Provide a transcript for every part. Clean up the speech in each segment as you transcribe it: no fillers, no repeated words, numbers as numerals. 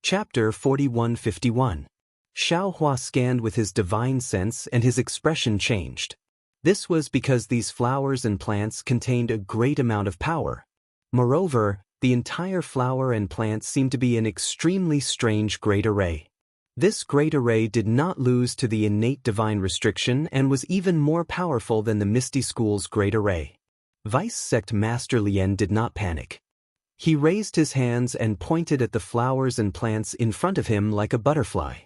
Chapter 4151. Xiao Hua scanned with his divine sense and his expression changed. This was because these flowers and plants contained a great amount of power. Moreover, the entire flower and plant seemed to be an extremely strange great array. This great array did not lose to the innate divine restriction and was even more powerful than the Misty School's great array. Vice Sect Master Lien did not panic. He raised his hands and pointed at the flowers and plants in front of him like a butterfly.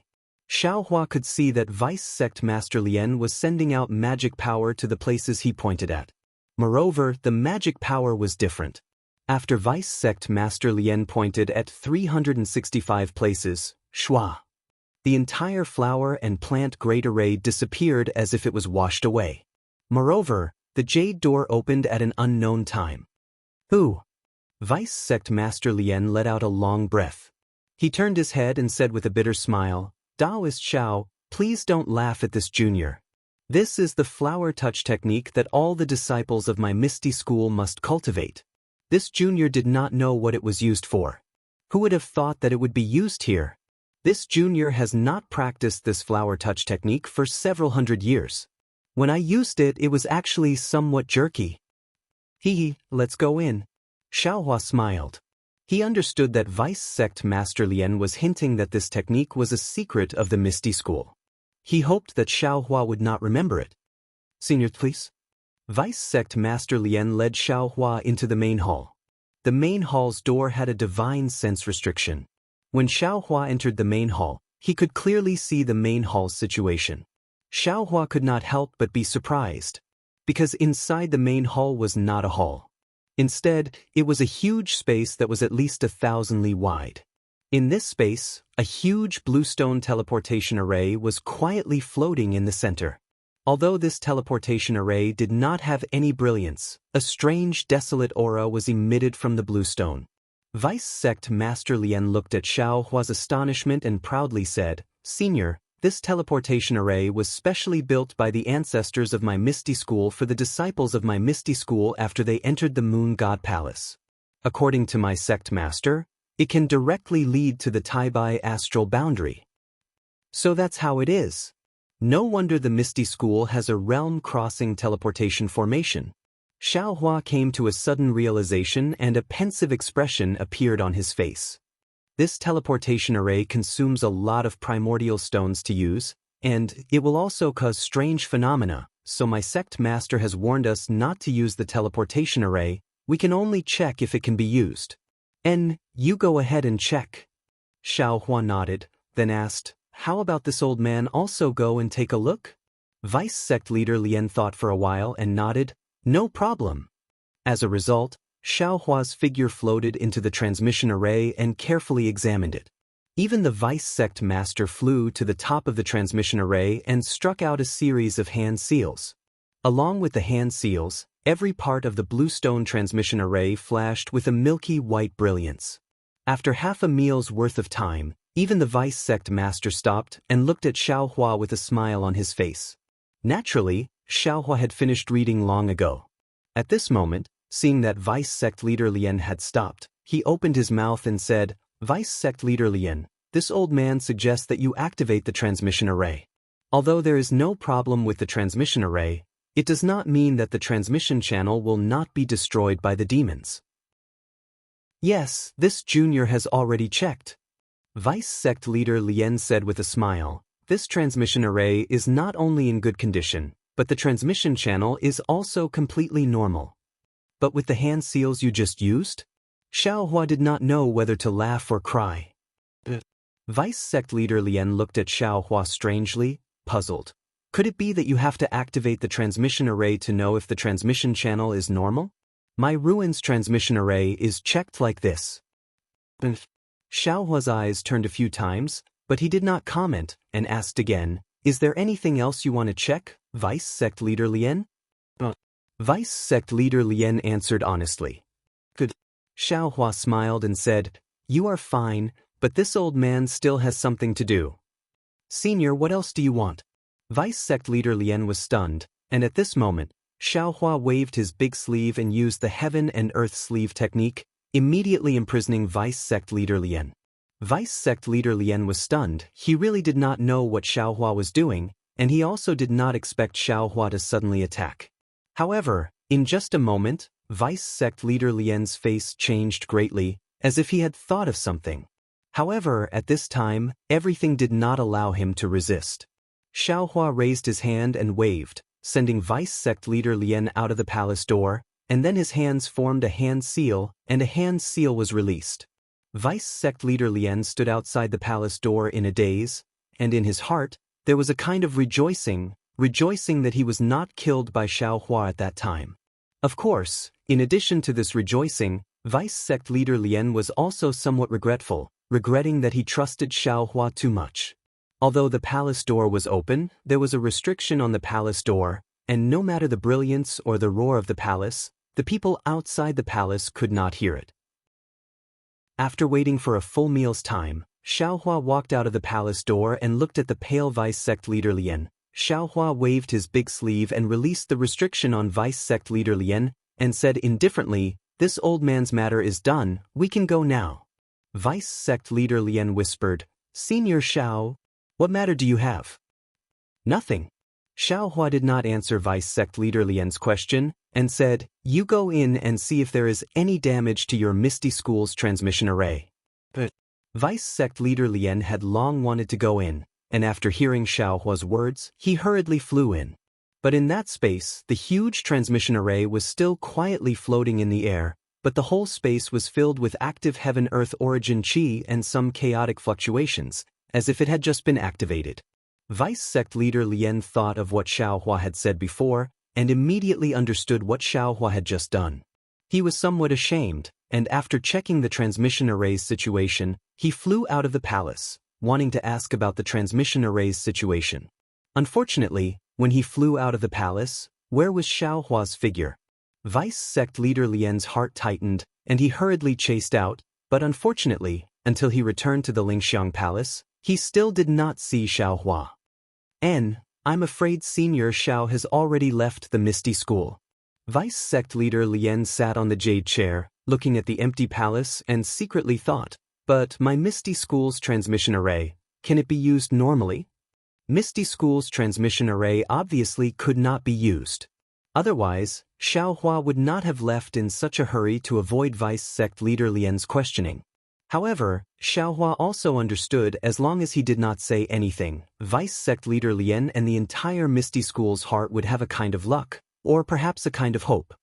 Xiao Hua could see that Vice Sect Master Lien was sending out magic power to the places he pointed at. Moreover, the magic power was different. After Vice Sect Master Lien pointed at 365 places, shua, the entire flower and plant great array disappeared as if it was washed away. Moreover, the jade door opened at an unknown time. Who? Vice Sect Master Lien let out a long breath. He turned his head and said with a bitter smile, Daoist Xiao, please don't laugh at this junior. This is the flower touch technique that all the disciples of my Misty School must cultivate. This junior did not know what it was used for. Who would have thought that it would be used here? This junior has not practiced this flower touch technique for several hundred years. When I used it, it was actually somewhat jerky. Hee, let's go in. Xiao Hua smiled. He understood that Vice Sect Master Lien was hinting that this technique was a secret of the Misty School. He hoped that Xiao Hua would not remember it. Senior, please. Vice Sect Master Lien led Xiao Hua into the main hall. The main hall's door had a divine sense restriction. When Xiao Hua entered the main hall, he could clearly see the main hall's situation. Xiao Hua could not help but be surprised, because inside the main hall was not a hall. Instead, it was a huge space that was at least 1,000 li wide. In this space, a huge bluestone teleportation array was quietly floating in the center. Although this teleportation array did not have any brilliance, a strange desolate aura was emitted from the bluestone. Vice Sect Master Lien looked at Xiao Hua's astonishment and proudly said, Senior, this teleportation array was specially built by the ancestors of my Misty School for the disciples of my Misty School after they entered the Moon God Palace. According to my sect master, it can directly lead to the Taibai astral boundary. So that's how it is. No wonder the Misty School has a realm-crossing teleportation formation. Xiao Hua came to a sudden realization and a pensive expression appeared on his face. This teleportation array consumes a lot of primordial stones to use, and it will also cause strange phenomena, so my sect master has warned us not to use the teleportation array. We can only check if it can be used. You go ahead and check. Xiao Hua nodded, then asked, how about this old man also go and take a look? Vice Sect Leader Lien thought for a while and nodded, no problem. As a result, Xiao Hua's figure floated into the transmission array and carefully examined it. Even the Vice Sect Master flew to the top of the transmission array and struck out a series of hand seals. Along with the hand seals, every part of the bluestone transmission array flashed with a milky white brilliance. After half a meal's worth of time, even the Vice Sect Master stopped and looked at Xiao Hua with a smile on his face. Naturally, Xiao Hua had finished reading long ago. At this moment, seeing that Vice Sect Leader Lien had stopped, he opened his mouth and said, Vice Sect Leader Lien, this old man suggests that you activate the transmission array. Although there is no problem with the transmission array, it does not mean that the transmission channel will not be destroyed by the demons. Yes, this junior has already checked. Vice Sect Leader Lien said with a smile, this transmission array is not only in good condition, but the transmission channel is also completely normal. But with the hand seals you just used? Xiao Hua did not know whether to laugh or cry. Vice Sect Leader Lien looked at Xiao Hua strangely, puzzled. Could it be that you have to activate the transmission array to know if the transmission channel is normal? My Ruins transmission array is checked like this. Xiao Hua's eyes turned a few times, but he did not comment, and asked again, is there anything else you want to check, Vice Sect Leader Lien? Vice Sect Leader Lien answered honestly. Good. Xiao Hua smiled and said, you are fine, but this old man still has something to do. Senior, what else do you want? Vice Sect Leader Lien was stunned, and at this moment, Xiao Hua waved his big sleeve and used the Heaven and Earth sleeve technique, immediately imprisoning Vice Sect Leader Lien. Vice sect leader Lien was stunned. He really did not know what Xiaohua was doing, and he also did not expect Xiaohua to suddenly attack. However, in just a moment, Vice sect leader Lien's face changed greatly, as if he had thought of something. However, at this time, everything did not allow him to resist. Xiaohua raised his hand and waved, sending Vice sect leader Lien out of the palace door, and then his hands formed a hand seal, and a hand seal was released. Vice sect leader Lien stood outside the palace door in a daze, and in his heart, there was a kind of rejoicing that he was not killed by Xiaohua at that time. Of course, in addition to this rejoicing, Vice sect leader Lien was also somewhat regretting that he trusted Xiaohua too much. Although the palace door was open, there was a restriction on the palace door, and no matter the brilliance or the roar of the palace, the people outside the palace could not hear it. After waiting for a full meal's time, Xiaohua walked out of the palace door and looked at the pale Vice sect leader Lien. Xiaohua waved his big sleeve and released the restriction on Vice sect leader Lien, and said indifferently, "This old man's matter is done, we can go now." Vice sect leader Lien whispered, "Senior Xiao, what matter do you have?" "Nothing." Xiaohua did not answer Vice sect leader Lien's question, and said, "You go in and see if there is any damage to your Misty School's transmission array." But Vice sect leader Lien had long wanted to go in, and after hearing Xiaohua's words, he hurriedly flew in. But in that space, the huge transmission array was still quietly floating in the air, but the whole space was filled with active heaven-earth origin qi and some chaotic fluctuations, as if it had just been activated. Vice sect leader Lien thought of what Xiaohua had said before, and immediately understood what Xiaohua had just done. He was somewhat ashamed, and after checking the transmission array's situation, he flew out of the palace, wanting to ask about the transmission array's situation. Unfortunately, when he flew out of the palace, where was Xiaohua's figure? Vice sect leader Lien's heart tightened, and he hurriedly chased out, but unfortunately, until he returned to the Lingxiang Palace, he still did not see Xiaohua. I'm afraid Senior Xiao has already left the Misty School." Vice sect leader Lien sat on the jade chair, looking at the empty palace and secretly thought, "But my Misty School's transmission array, can it be used normally?" Misty School's transmission array obviously could not be used. Otherwise, Xiaohua would not have left in such a hurry to avoid Vice sect leader Lien's questioning. However, Xiaohua also understood as long as he did not say anything, Vice sect leader Lien and the entire Misty School's heart would have a kind of luck, or perhaps a kind of hope.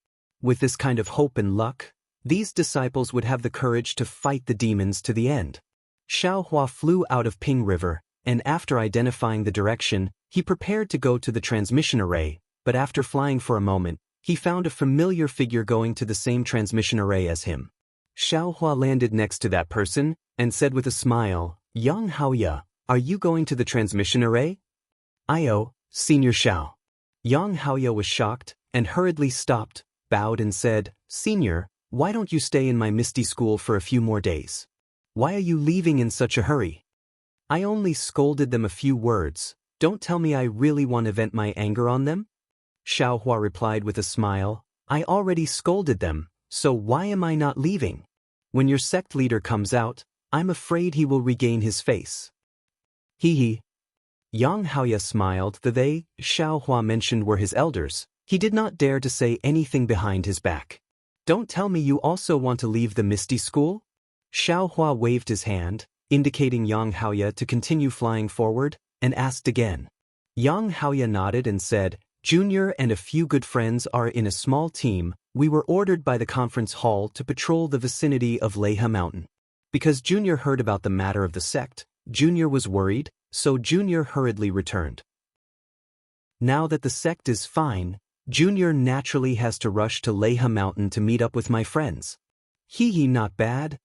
With this kind of hope and luck, these disciples would have the courage to fight the demons to the end. Xiaohua flew out of Ping River, and after identifying the direction, he prepared to go to the transmission array, but after flying for a moment, he found a familiar figure going to the same transmission array as him. Xiaohua landed next to that person, and said with a smile, "Yang Haoya, are you going to the transmission array?" "Io, Senior Xiao." Yang Haoya was shocked, and hurriedly stopped, bowed and said, "Senior, why don't you stay in my Misty School for a few more days? Why are you leaving in such a hurry?" "I only scolded them a few words, don't tell me I really want to vent my anger on them?" Xiaohua replied with a smile, "I already scolded them, so why am I not leaving? When your sect leader comes out, I'm afraid he will regain his face." He. Yang Haoya smiled. The they Xiaohua mentioned were his elders. He did not dare to say anything behind his back. "Don't tell me you also want to leave the Misty School?" Xiaohua waved his hand, indicating Yang Haoya to continue flying forward, and asked again. Yang Haoya nodded and said, "Junior and a few good friends are in a small team. We were ordered by the conference hall to patrol the vicinity of Leiha Mountain. Because Junior heard about the matter of the sect, Junior was worried, so Junior hurriedly returned. Now that the sect is fine, Junior naturally has to rush to Leiha Mountain to meet up with my friends." Not bad."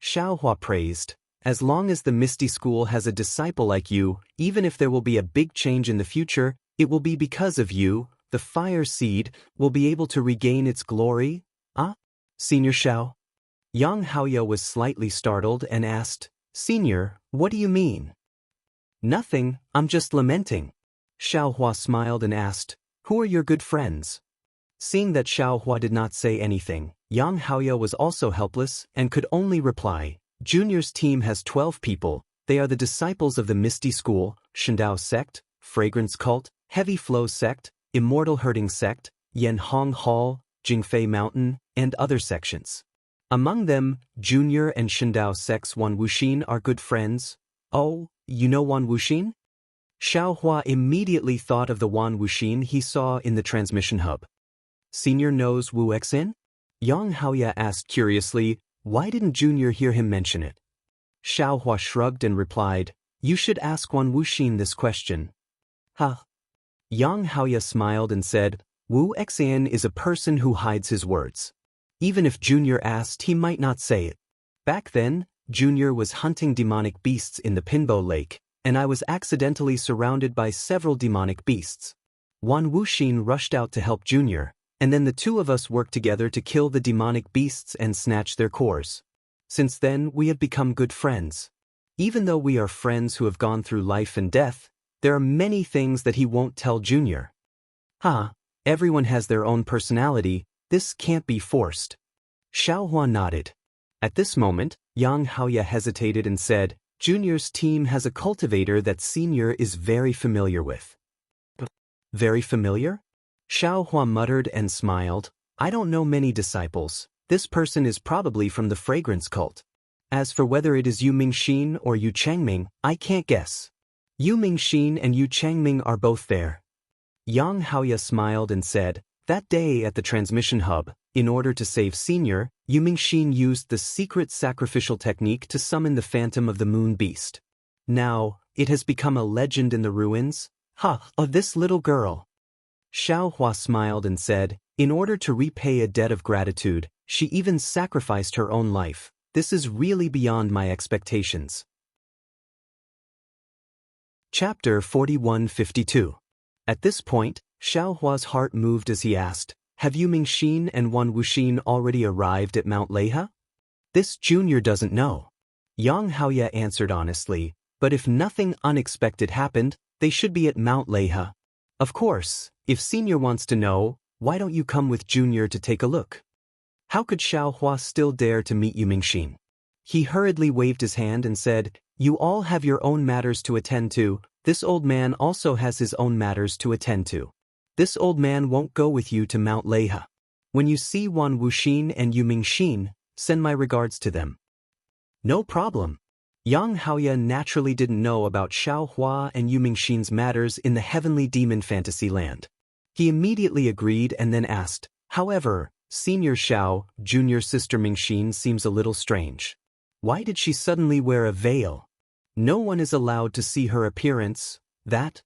Xiaohua praised. "As long as the Misty School has a disciple like you, even if there will be a big change in the future, it will be because of you. The fire seed will be able to regain its glory." "Ah? Senior Xiao?" Yang Haoya was slightly startled and asked, "Senior, what do you mean?" "Nothing, I'm just lamenting." Xiaohua smiled and asked, "Who are your good friends?" Seeing that Xiaohua did not say anything, Yang Haoya was also helpless and could only reply, Junior's team has 12 people. They are the disciples of the Misty School, Shandao Sect, Fragrance Cult, Heavy Flow Sect, Immortal Herding Sect, Yen Hong Hall, Jingfei Mountain, and other sections. Among them, Junior and Shandao Sect's Wan Wuxin are good friends. Oh, you know Wan Wuxin? Xiaohua immediately thought of the Wan Wuxin he saw in the transmission hub. Senior knows Wu Xin? Yang Haoya asked curiously, why didn't Junior hear him mention it? Xiaohua shrugged and replied, you should ask Wan Wuxin this question. Huh? Yang Haoya smiled and said, Wu Xin is a person who hides his words. Even if Junior asked, he might not say it. Back then, Junior was hunting demonic beasts in the Pinbo Lake, and I was accidentally surrounded by several demonic beasts. Wan Wuxin rushed out to help Junior, and then the two of us worked together to kill the demonic beasts and snatch their cores. Since then, we have become good friends. Even though we are friends who have gone through life and death, there are many things that he won't tell Junior. Everyone has their own personality, this can't be forced. Xiaohua nodded. At this moment, Yang Haoya hesitated and said, Junior's team has a cultivator that Senior is very familiar with. Very familiar? Xiaohua muttered and smiled. I don't know many disciples. This person is probably from the fragrance cult. As for whether it is Yu Mingxin or Yu Changming, I can't guess. Yu Mingxin and Yu Changming are both there. Yang Haoya smiled and said, that day at the transmission hub, in order to save Senior, Yu Mingxin used the secret sacrificial technique to summon the phantom of the moon beast. Now, it has become a legend in the ruins. Of this little girl. Xiaohua smiled and said, in order to repay a debt of gratitude, she even sacrificed her own life. This is really beyond my expectations. Chapter 4152. At this point, Xiaohua's heart moved as he asked, have Yu Mingxin and Wan Wuxin already arrived at Mount Leha? This Junior doesn't know. Yang Haoya answered honestly, but if nothing unexpected happened, they should be at Mount Leha. Of course, if Senior wants to know, why don't you come with Junior to take a look? How could Xiaohua still dare to meet Yu Mingxin? He hurriedly waved his hand and said, you all have your own matters to attend to. This old man also has his own matters to attend to. This old man won't go with you to Mount Leha. When you see Wan Wuxin and Yu Mingxin, send my regards to them. No problem. Yang Haoya naturally didn't know about Xiaohua and Yu Mingxin's matters in the heavenly demon fantasy land. He immediately agreed and then asked, however, Senior Xiao, Junior Sister Mingxin seems a little strange. Why did she suddenly wear a veil? No one is allowed to see her appearance, that?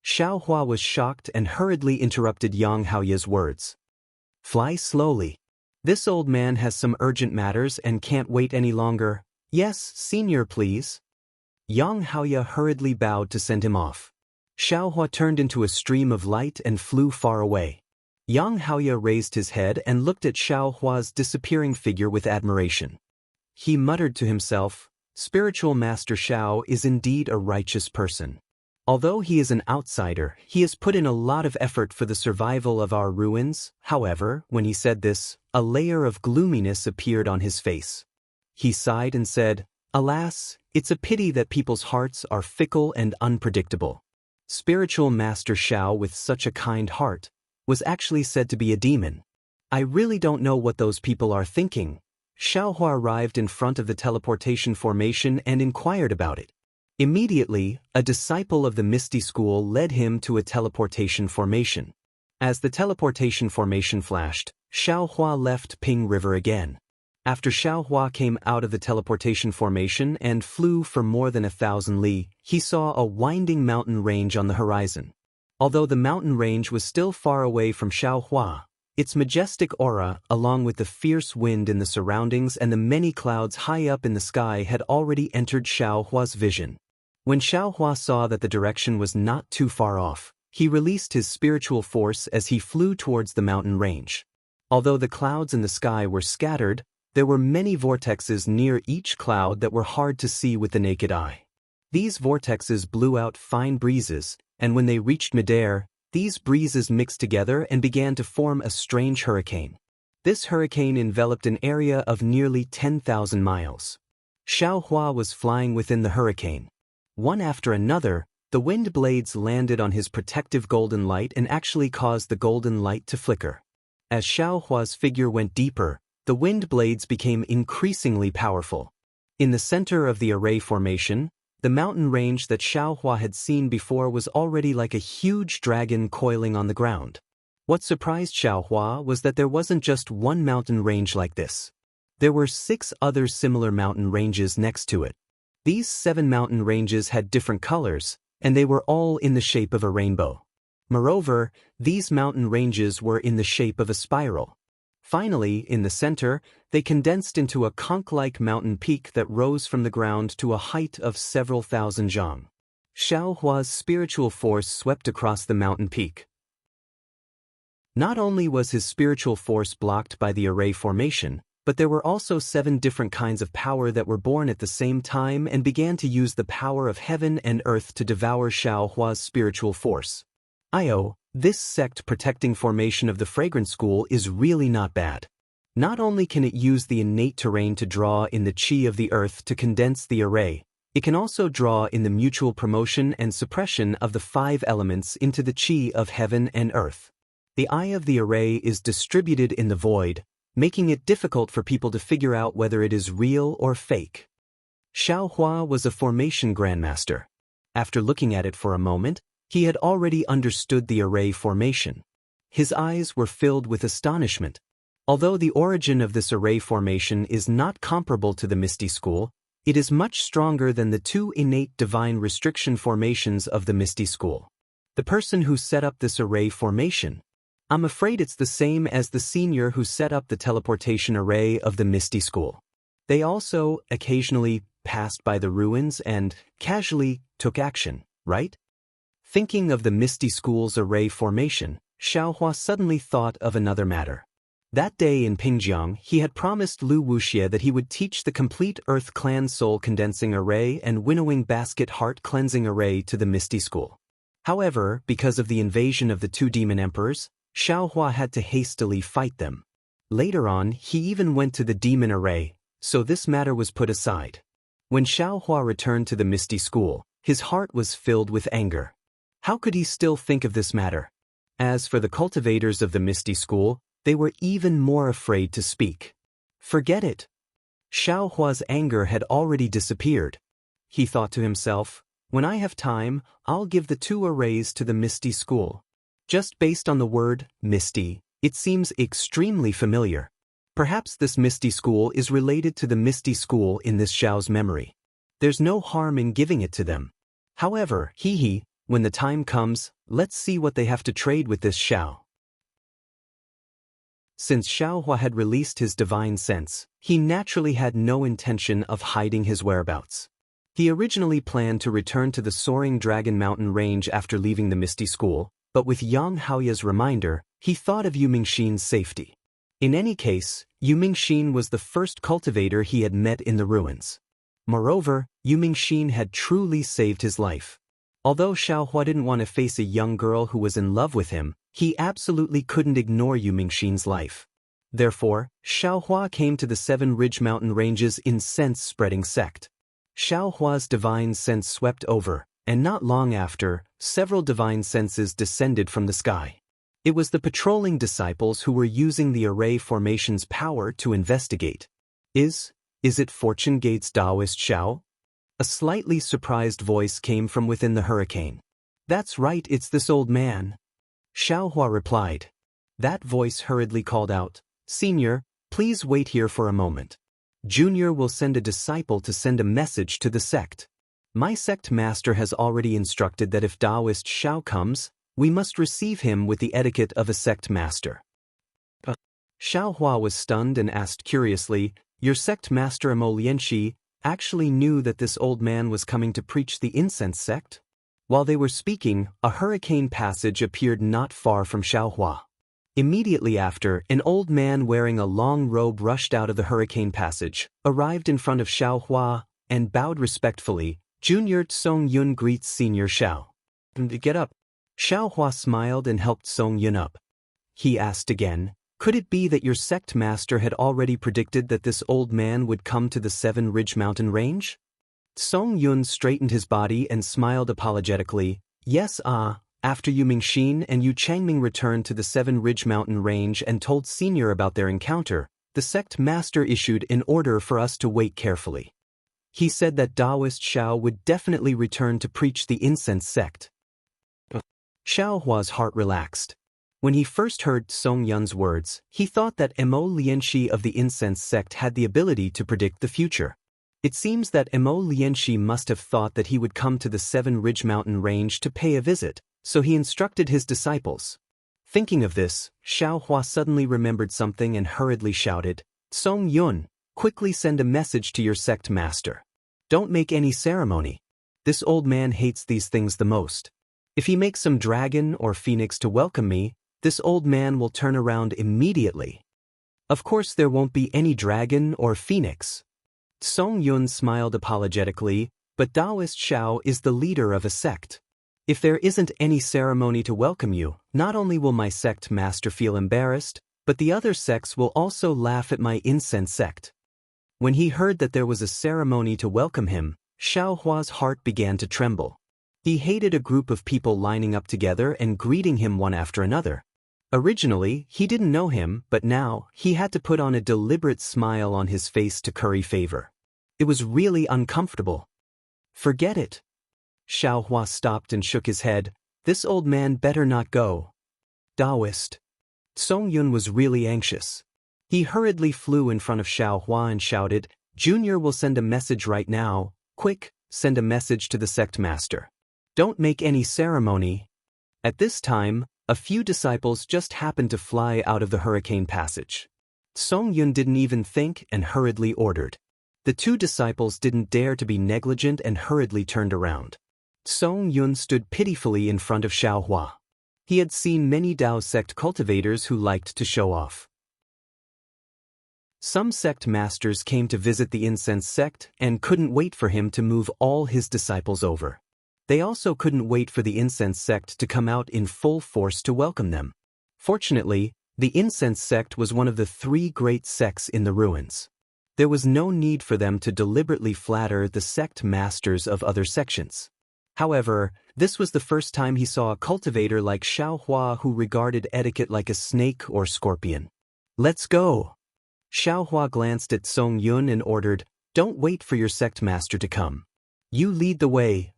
Xiaohua was shocked and hurriedly interrupted Yang Haoya's words. Fly slowly. This old man has some urgent matters and can't wait any longer. Yes, Senior, please. Yang Haoya hurriedly bowed to send him off. Xiaohua turned into a stream of light and flew far away. Yang Haoya raised his head and looked at Xiaohua's disappearing figure with admiration. He muttered to himself, Spiritual Master Xiao is indeed a righteous person. Although he is an outsider, he has put in a lot of effort for the survival of our ruins. However, when he said this, a layer of gloominess appeared on his face. He sighed and said, Alas, it's a pity that people's hearts are fickle and unpredictable. Spiritual Master Xiao with such a kind heart was actually said to be a demon. I really don't know what those people are thinking. Xiaohua arrived in front of the teleportation formation and inquired about it. Immediately, a disciple of the Misty School led him to a teleportation formation. As the teleportation formation flashed, Xiaohua left Ping River again. After Xiaohua came out of the teleportation formation and flew for more than 1,000 li, he saw a winding mountain range on the horizon. Although the mountain range was still far away from Xiaohua, its majestic aura, along with the fierce wind in the surroundings and the many clouds high up in the sky had already entered Xiaohua's vision. When Xiaohua saw that the direction was not too far off, he released his spiritual force as he flew towards the mountain range. Although the clouds in the sky were scattered, there were many vortexes near each cloud that were hard to see with the naked eye. These vortexes blew out fine breezes, and when they reached midair, these breezes mixed together and began to form a strange hurricane. This hurricane enveloped an area of nearly 10,000 miles. Xiao Hua was flying within the hurricane. One after another, the wind blades landed on his protective golden light and actually caused the golden light to flicker. As Xiao Hua's figure went deeper, the wind blades became increasingly powerful. In the center of the array formation, the mountain range that Xiao Hua had seen before was already like a huge dragon coiling on the ground. What surprised Xiao Hua was that there wasn't just one mountain range like this. There were 6 other similar mountain ranges next to it. These 7 mountain ranges had different colors, and they were all in the shape of a rainbow. Moreover, these mountain ranges were in the shape of a spiral. Finally, in the center, they condensed into a conch-like mountain peak that rose from the ground to a height of several thousand zhang. Xiao Hua's spiritual force swept across the mountain peak. Not only was his spiritual force blocked by the array formation, but there were also 7 different kinds of power that were born at the same time and began to use the power of heaven and earth to devour Xiao Hua's spiritual force. This sect protecting formation of the fragrance school is really not bad. Not only can it use the innate terrain to draw in the qi of the earth to condense the array, it can also draw in the mutual promotion and suppression of the 5 elements into the qi of heaven and earth. The eye of the array is distributed in the void, making it difficult for people to figure out whether it is real or fake. Xiao Hua was a formation grandmaster. After looking at it for a moment, he had already understood the array formation. His eyes were filled with astonishment. Although the origin of this array formation is not comparable to the Misty School, it is much stronger than the 2 innate divine restriction formations of the Misty School. The person who set up this array formation, I'm afraid it's the same as the senior who set up the teleportation array of the Misty School. They also, occasionally, passed by the ruins and, casually, took action, right? Thinking of the Misty School's array formation, Xiao Hua suddenly thought of another matter. That day in Pingjiang, he had promised Lu Wuxia that he would teach the complete Earth Clan Soul Condensing Array and Winnowing Basket Heart Cleansing Array to the Misty School. However, because of the invasion of the 2 demon emperors, Xiao Hua had to hastily fight them. Later on, he even went to the demon array, so this matter was put aside. When Xiao Hua returned to the Misty School, his heart was filled with anger. How could he still think of this matter? As for the cultivators of the Misty School, they were even more afraid to speak. Forget it. Xiao Hua's anger had already disappeared. He thought to himself, when I have time, I'll give the 2 arrays to the Misty School. Just based on the word, Misty, it seems extremely familiar. Perhaps this Misty School is related to the Misty School in this Xiao's memory. There's no harm in giving it to them. However, when the time comes, let's see what they have to trade with this Xiao. Since Xiao Hua had released his divine sense, he naturally had no intention of hiding his whereabouts. He originally planned to return to the Soaring Dragon Mountain range after leaving the Misty School, but with Yang Haoya's reminder, he thought of Yu Mingxin's safety. In any case, Yu Mingxin was the first cultivator he had met in the ruins. Moreover, Yu Mingxin had truly saved his life. Although Xiao Hua didn't want to face a young girl who was in love with him, he absolutely couldn't ignore Yu Mingxin's life. Therefore, Xiao Hua came to the 7 Ridge Mountain ranges in sense-spreading sect. Xiao Hua's divine sense swept over, and not long after, several divine senses descended from the sky. It was the patrolling disciples who were using the array formation's power to investigate. Is it Fortune Gate's Daoist Xiao? A slightly surprised voice came from within the hurricane. That's right, it's this old man. Xiao Hua replied. That voice hurriedly called out, Senior, please wait here for a moment. Junior will send a disciple to send a message to the sect. My sect master has already instructed that if Daoist Xiao comes, we must receive him with the etiquette of a sect master. Xiao Hua was stunned and asked curiously, Your sect master Mo Lianxi actually knew that this old man was coming to preach the incense sect? While they were speaking, a hurricane passage appeared not far from Xiao Hua. Immediately after, an old man wearing a long robe rushed out of the hurricane passage, arrived in front of Xiao Hua, and bowed respectfully. Junior Song Yun greets Senior Xiao. Get up. Xiao Hua smiled and helped Song Yun up. He asked again, Could it be that your sect master had already predicted that this old man would come to the Seven Ridge Mountain Range? Song Yun straightened his body and smiled apologetically. Yes, after Yu Mingxin and Yu Changming returned to the Seven Ridge Mountain Range and told Senior about their encounter, the sect master issued an order for us to wait carefully. He said that Daoist Xiao would definitely return to preach the incense sect. Xiao Hua's heart relaxed. When he first heard Song Yun's words, he thought that Mo Lianxi of the incense sect had the ability to predict the future. It seems that Mo Lianxi must have thought that he would come to the Seven Ridge Mountain Range to pay a visit, so he instructed his disciples. Thinking of this, Xiao Hua suddenly remembered something and hurriedly shouted, Song Yun, quickly send a message to your sect master. Don't make any ceremony. This old man hates these things the most. If he makes some dragon or phoenix to welcome me, this old man will turn around immediately. Of course there won't be any dragon or phoenix. Song Yun smiled apologetically, but Daoist Xiao is the leader of a sect. If there isn't any ceremony to welcome you, not only will my sect master feel embarrassed, but the other sects will also laugh at my incense sect. When he heard that there was a ceremony to welcome him, Xiao Hua's heart began to tremble. He hated a group of people lining up together and greeting him one after another. Originally, he didn't know him, but now, he had to put on a deliberate smile on his face to curry favor. It was really uncomfortable. Forget it. Xiao Hua stopped and shook his head. This old man better not go. Daoist. Song Yun was really anxious. He hurriedly flew in front of Xiao Hua and shouted, Junior will send a message right now. Quick, send a message to the sect master. Don't make any ceremony. At this time, a few disciples just happened to fly out of the hurricane passage. Song Yun didn't even think and hurriedly ordered. The two disciples didn't dare to be negligent and hurriedly turned around. Song Yun stood pitifully in front of Xiao Hua. He had seen many Dao sect cultivators who liked to show off. Some sect masters came to visit the incense sect and couldn't wait for him to move all his disciples over. They also couldn't wait for the incense sect to come out in full force to welcome them. Fortunately, the incense sect was one of the three great sects in the ruins. There was no need for them to deliberately flatter the sect masters of other sections. However, this was the first time he saw a cultivator like Xiao Hua who regarded etiquette like a snake or scorpion. Let's go. Xiao Hua glanced at Song Yun and ordered, Don't wait for your sect master to come. You lead the way.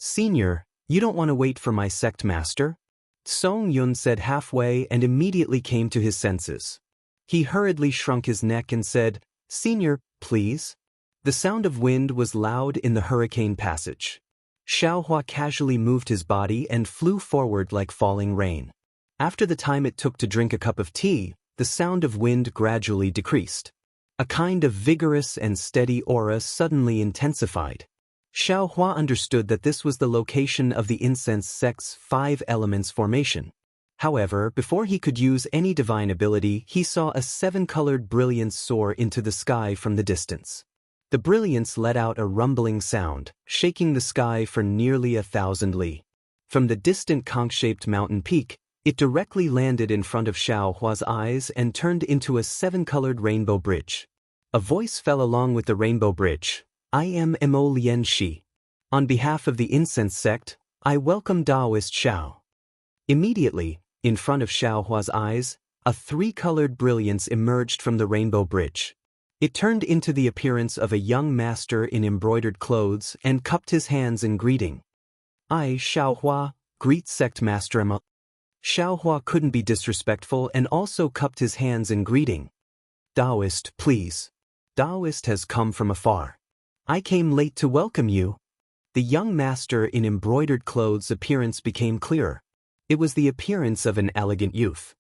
Senior, you don't want to wait for my sect master? Song Yun said halfway and immediately came to his senses. He hurriedly shrunk his neck and said, Senior, please. The sound of wind was loud in the hurricane passage. Xiao Hua casually moved his body and flew forward like falling rain. After the time it took to drink a cup of tea, the sound of wind gradually decreased. A kind of vigorous and steady aura suddenly intensified. Xiao Hua understood that this was the location of the incense sect's 5 elements formation. However, before he could use any divine ability, he saw a 7-colored brilliance soar into the sky from the distance. The brilliance let out a rumbling sound, shaking the sky for nearly 1,000 li. From the distant conch-shaped mountain peak, it directly landed in front of Xiao Hua's eyes and turned into a 7-colored rainbow bridge. A voice fell along with the rainbow bridge. I am Mo Lianxi. On behalf of the incense sect, I welcome Daoist Xiao. Immediately, in front of Xiao Hua's eyes, a 3-colored brilliance emerged from the rainbow bridge. It turned into the appearance of a young master in embroidered clothes and cupped his hands in greeting. I, Xiao Hua, greet sect master Mo. Xiao Hua couldn't be disrespectful and also cupped his hands in greeting. Daoist, please. Daoist has come from afar. I came late to welcome you. The young master in embroidered clothes' appearance became clearer. It was the appearance of an elegant youth.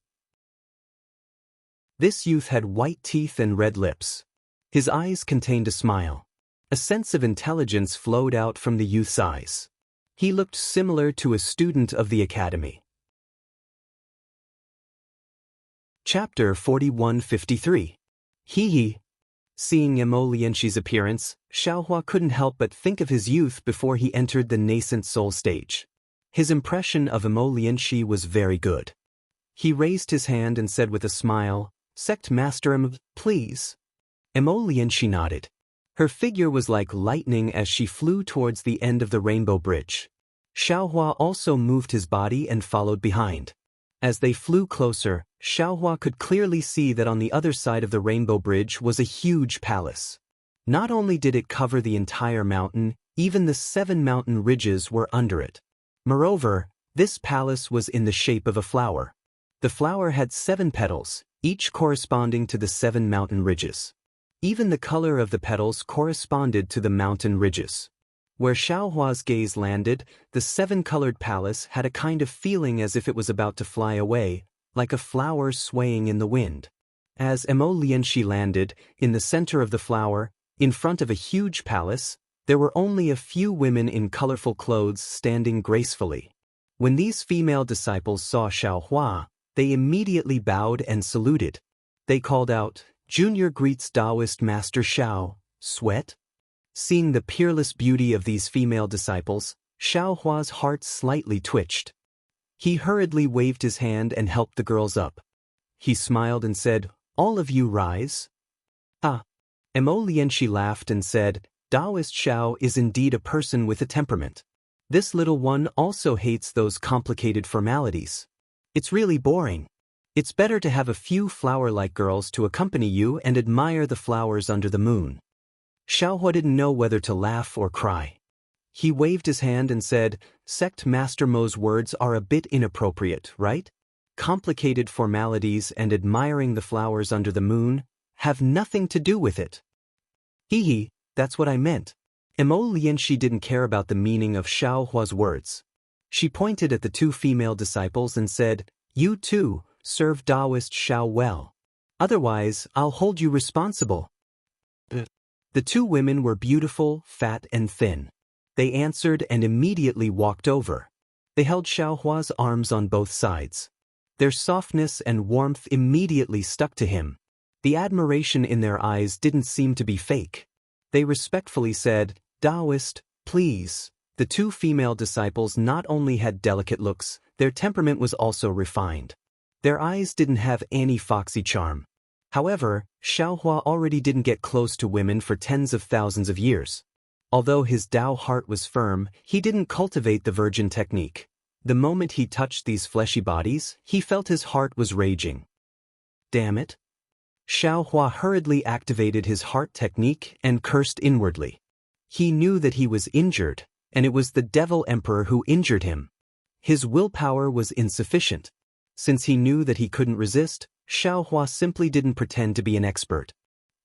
This youth had white teeth and red lips. His eyes contained a smile. A sense of intelligence flowed out from the youth's eyes. He looked similar to a student of the academy. Chapter 4153. Hee. Seeing Mo Lianxi's appearance, Xiao Hua couldn't help but think of his youth before he entered the nascent soul stage. His impression of Mo Lianxi was very good. He raised his hand and said with a smile, "Sect Master please." Xianxia nodded. Her figure was like lightning as she flew towards the end of the rainbow bridge. Xiaohua also moved his body and followed behind. As they flew closer, Xiaohua could clearly see that on the other side of the rainbow bridge was a huge palace. Not only did it cover the entire mountain, even the 7 mountain ridges were under it. Moreover, this palace was in the shape of a flower. The flower had 7 petals, each corresponding to the 7 mountain ridges. Even the color of the petals corresponded to the mountain ridges. Where Xiaohua's gaze landed, the 7-colored palace had a kind of feeling as if it was about to fly away, like a flower swaying in the wind. As Xianxia landed, in the center of the flower, in front of a huge palace, there were only a few women in colorful clothes standing gracefully. When these female disciples saw Xiaohua, they immediately bowed and saluted. They called out, "Junior greets Daoist Master Xiao, sweat?" Seeing the peerless beauty of these female disciples, Xiaohua's heart slightly twitched. He hurriedly waved his hand and helped the girls up. He smiled and said, "All of you rise." "Ah." Xianxia laughed and said, "Daoist Xiao is indeed a person with a temperament. This little one also hates those complicated formalities. It's really boring. It's better to have a few flower-like girls to accompany you and admire the flowers under the moon." Xiaohua didn't know whether to laugh or cry. He waved his hand and said, "Sect Master Mo's words are a bit inappropriate, right? Complicated formalities and admiring the flowers under the moon have nothing to do with it." "Hee, that's what I meant." Xianxia didn't care about the meaning of Xiaohua's words. She pointed at the 2 female disciples and said, "You too, serve Daoist Xiao well. Otherwise, I'll hold you responsible." The 2 women were beautiful, fat and thin. They answered and immediately walked over. They held Xiaohua's arms on both sides. Their softness and warmth immediately stuck to him. The admiration in their eyes didn't seem to be fake. They respectfully said, "Daoist, please." The 2 female disciples not only had delicate looks, their temperament was also refined. Their eyes didn't have any foxy charm. However, Xiaohua already didn't get close to women for tens of thousands of years. Although his Dao heart was firm, he didn't cultivate the virgin technique. The moment he touched these fleshy bodies, he felt his heart was raging. Damn it. Xiaohua hurriedly activated his heart technique and cursed inwardly. He knew that he was injured, and it was the Devil Emperor who injured him. His willpower was insufficient. Since he knew that he couldn't resist, Xiaohua simply didn't pretend to be an expert.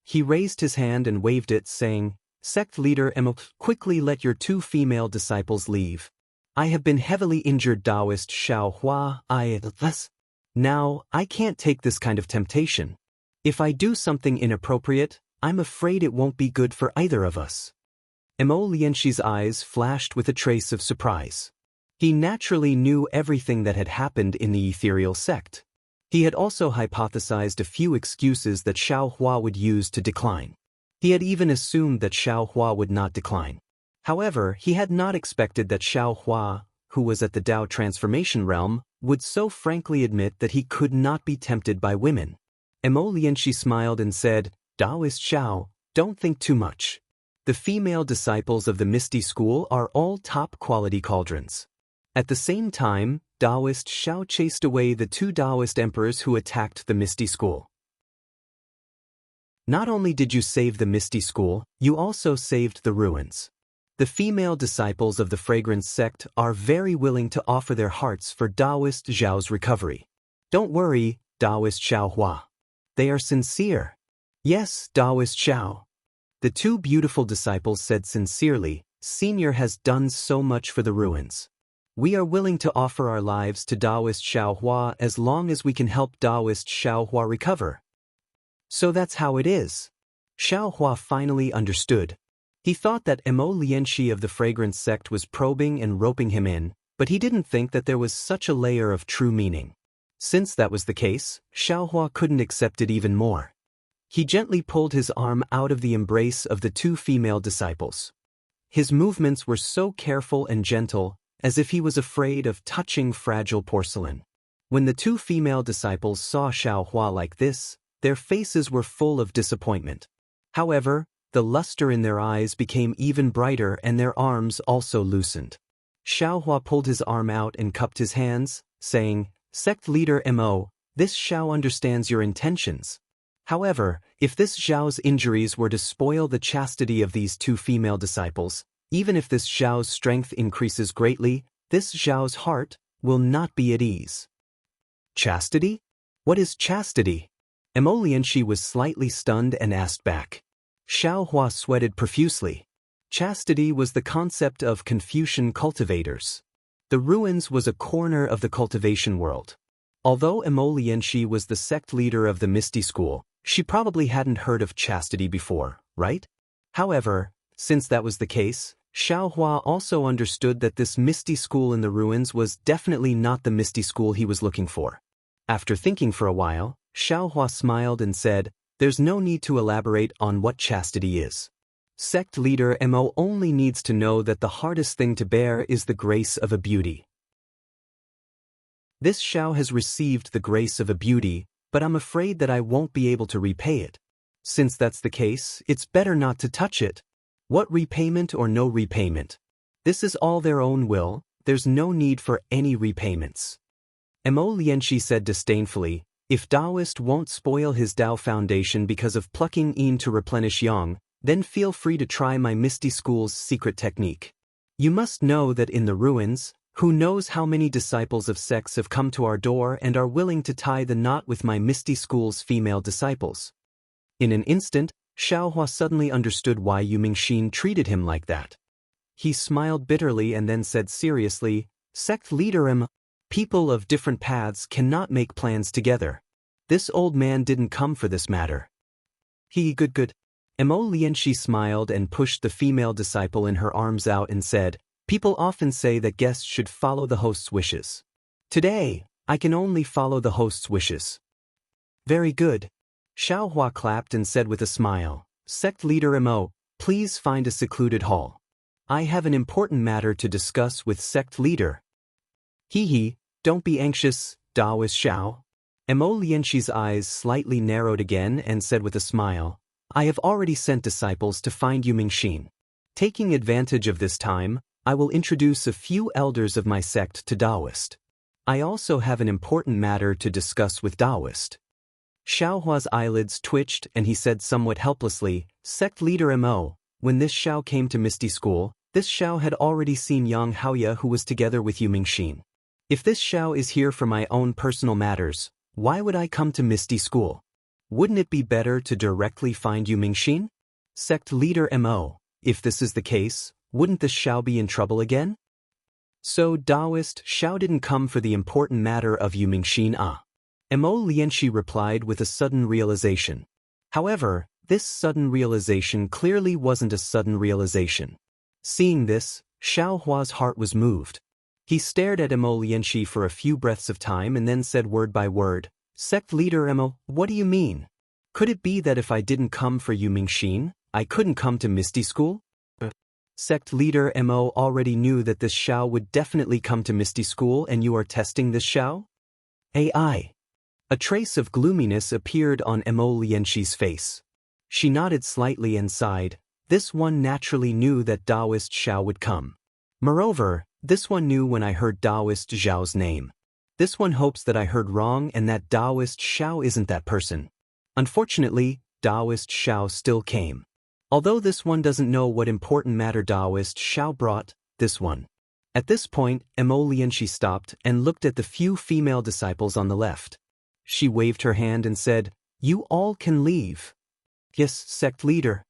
He raised his hand and waved it, saying, "Sect leader quickly let your 2 female disciples leave. I have been heavily injured, Daoist Xiaohua. Now, I can't take this kind of temptation. If I do something inappropriate, I'm afraid it won't be good for either of us." Xianxia's eyes flashed with a trace of surprise. He naturally knew everything that had happened in the ethereal sect. He had also hypothesized a few excuses that Xiaohua would use to decline. He had even assumed that Xiaohua would not decline. However, he had not expected that Xiaohua, who was at the Dao transformation realm, would so frankly admit that he could not be tempted by women. Xianxia smiled and said, "Daoist Xiao, don't think too much. The female disciples of the Misty School are all top-quality cauldrons." At the same time, Daoist Xiao chased away the 2 Daoist emperors who attacked the Misty School. Not only did you save the Misty School, you also saved the ruins. The female disciples of the Fragrance sect are very willing to offer their hearts for Daoist Xiao's recovery. Don't worry, Daoist Xiaohua. They are sincere. Yes, Daoist Xiao. The 2 beautiful disciples said sincerely, "Senior has done so much for the ruins. We are willing to offer our lives to Daoist Xiaohua as long as we can help Daoist Xiaohua recover." So that's how it is. Xiaohua finally understood. He thought that Xianxia of the Fragrance sect was probing and roping him in, but he didn't think that there was such a layer of true meaning. Since that was the case, Xiaohua couldn't accept it even more. He gently pulled his arm out of the embrace of the 2 female disciples. His movements were so careful and gentle, as if he was afraid of touching fragile porcelain. When the two female disciples saw Xiaohua like this, their faces were full of disappointment. However, the luster in their eyes became even brighter and their arms also loosened. Xiaohua pulled his arm out and cupped his hands, saying, "Sect leader Mo, this Xiao understands your intentions. However, if this Xiao's injuries were to spoil the chastity of these two female disciples, even if this Xiao's strength increases greatly, this Xiao's heart will not be at ease." Chastity? What is chastity? Mo Lianxi was slightly stunned and asked back. Xiaohua sweated profusely. Chastity was the concept of Confucian cultivators. The ruins was a corner of the cultivation world. Although Mo Lianxi was the sect leader of the Misty School, she probably hadn't heard of chastity before, right? However, since that was the case, Xiaohua also understood that this Misty School in the ruins was definitely not the Misty School he was looking for. After thinking for a while, Xiaohua smiled and said, "There's no need to elaborate on what chastity is. Sect leader Mo only needs to know that the hardest thing to bear is the grace of a beauty. This Xiao has received the grace of a beauty, but I'm afraid that I won't be able to repay it. Since that's the case, it's better not to touch it. What repayment or no repayment? This is all their own will, there's no need for any repayments." Mo Lianxi said disdainfully, "If Daoist won't spoil his Dao foundation because of plucking yin to replenish yang, then feel free to try my Misty School's secret technique. You must know that in the ruins, who knows how many disciples of sects have come to our door and are willing to tie the knot with my Misty School's female disciples." In an instant, Xiaohua suddenly understood why Yu Mingxin treated him like that. He smiled bitterly and then said seriously, "Sect leader people of different paths cannot make plans together. This old man didn't come for this matter." Good. Mo Lianxi smiled and pushed the female disciple in her arms out and said, "People often say that guests should follow the host's wishes. Today, I can only follow the host's wishes." "Very good." Xiaohua clapped and said with a smile, "Sect leader Mo, please find a secluded hall. I have an important matter to discuss with sect leader." Don't be anxious, Daoist Xiao." Mo Lianxi's eyes slightly narrowed again and said with a smile, "I have already sent disciples to find Yu Mingxin. Taking advantage of this time, I will introduce a few elders of my sect to Daoist. I also have an important matter to discuss with Daoist." Xiaohua's eyelids twitched and he said somewhat helplessly, "Sect leader Mo, when this Xiao came to Misty School, this Xiao had already seen Yang Haoye who was together with Yu Mingxin. If this Xiao is here for my own personal matters, why would I come to Misty School? Wouldn't it be better to directly find Yu Mingxin? Sect leader Mo, if this is the case, wouldn't this Xiao be in trouble again?" So Daoist Xiao didn't come for the important matter of Yu Mingxin Mo Lianxi replied with a sudden realization. However, this sudden realization clearly wasn't a sudden realization. Seeing this, Xiaohua's heart was moved. He stared at Mo Lianxi for a few breaths of time and then said word by word, "Sect leader Mo, what do you mean? Could it be that if I didn't come for Yu Mingxin, I couldn't come to Misty School?" Sect leader Mo already knew that this Xiao would definitely come to Misty School and you are testing this Xiao? AI. A trace of gloominess appeared on Mo Lianxi's face. She nodded slightly and sighed. This one naturally knew that Daoist Xiao would come. Moreover, this one knew when I heard Daoist Xiao's name. This one hopes that I heard wrong and that Daoist Xiao isn't that person. Unfortunately, Daoist Xiao still came. Although this one doesn't know what important matter Daoist Xiao brought, this one. At this point, Mo Lianxi stopped and looked at the few female disciples on the left. She waved her hand and said, "You all can leave." "Yes, sect leader."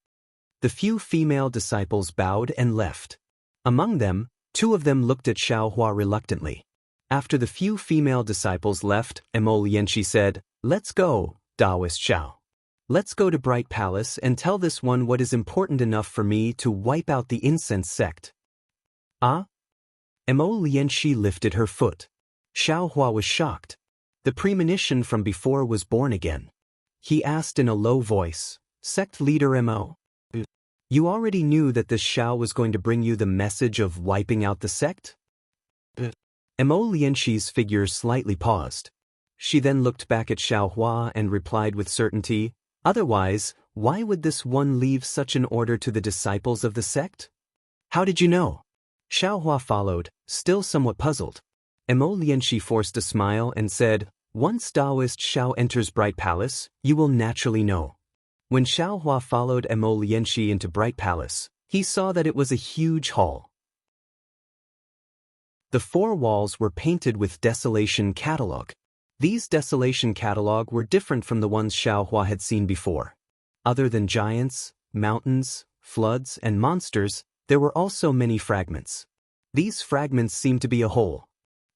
The few female disciples bowed and left. Among them, two of them looked at Xiaohua reluctantly. After the few female disciples left, Mo Lianxi said, "Let's go, Daoist Xiao. Let's go to Bright Palace and tell this one what is important enough for me to wipe out the incense sect." "Ah?" Mo Lianxi lifted her foot. Xiaohua was shocked. The premonition from before was born again. He asked in a low voice, "Sect leader Mo, you already knew that this Xiao was going to bring you the message of wiping out the sect?" Lianxi's figure slightly paused. She then looked back at Xiaohua and replied with certainty, "Otherwise, why would this one leave such an order to the disciples of the sect?" "How did you know?" Xiaohua followed, still somewhat puzzled. Lianxi forced a smile and said, "Once Daoist Xiao enters Bright Palace, you will naturally know." When Xiaohua followed Lianxi into Bright Palace, he saw that it was a huge hall. The four walls were painted with Desolation Catalog. These Desolation Catalog were different from the ones Xiaohua had seen before. Other than giants, mountains, floods, and monsters, there were also many fragments. These fragments seemed to be a whole.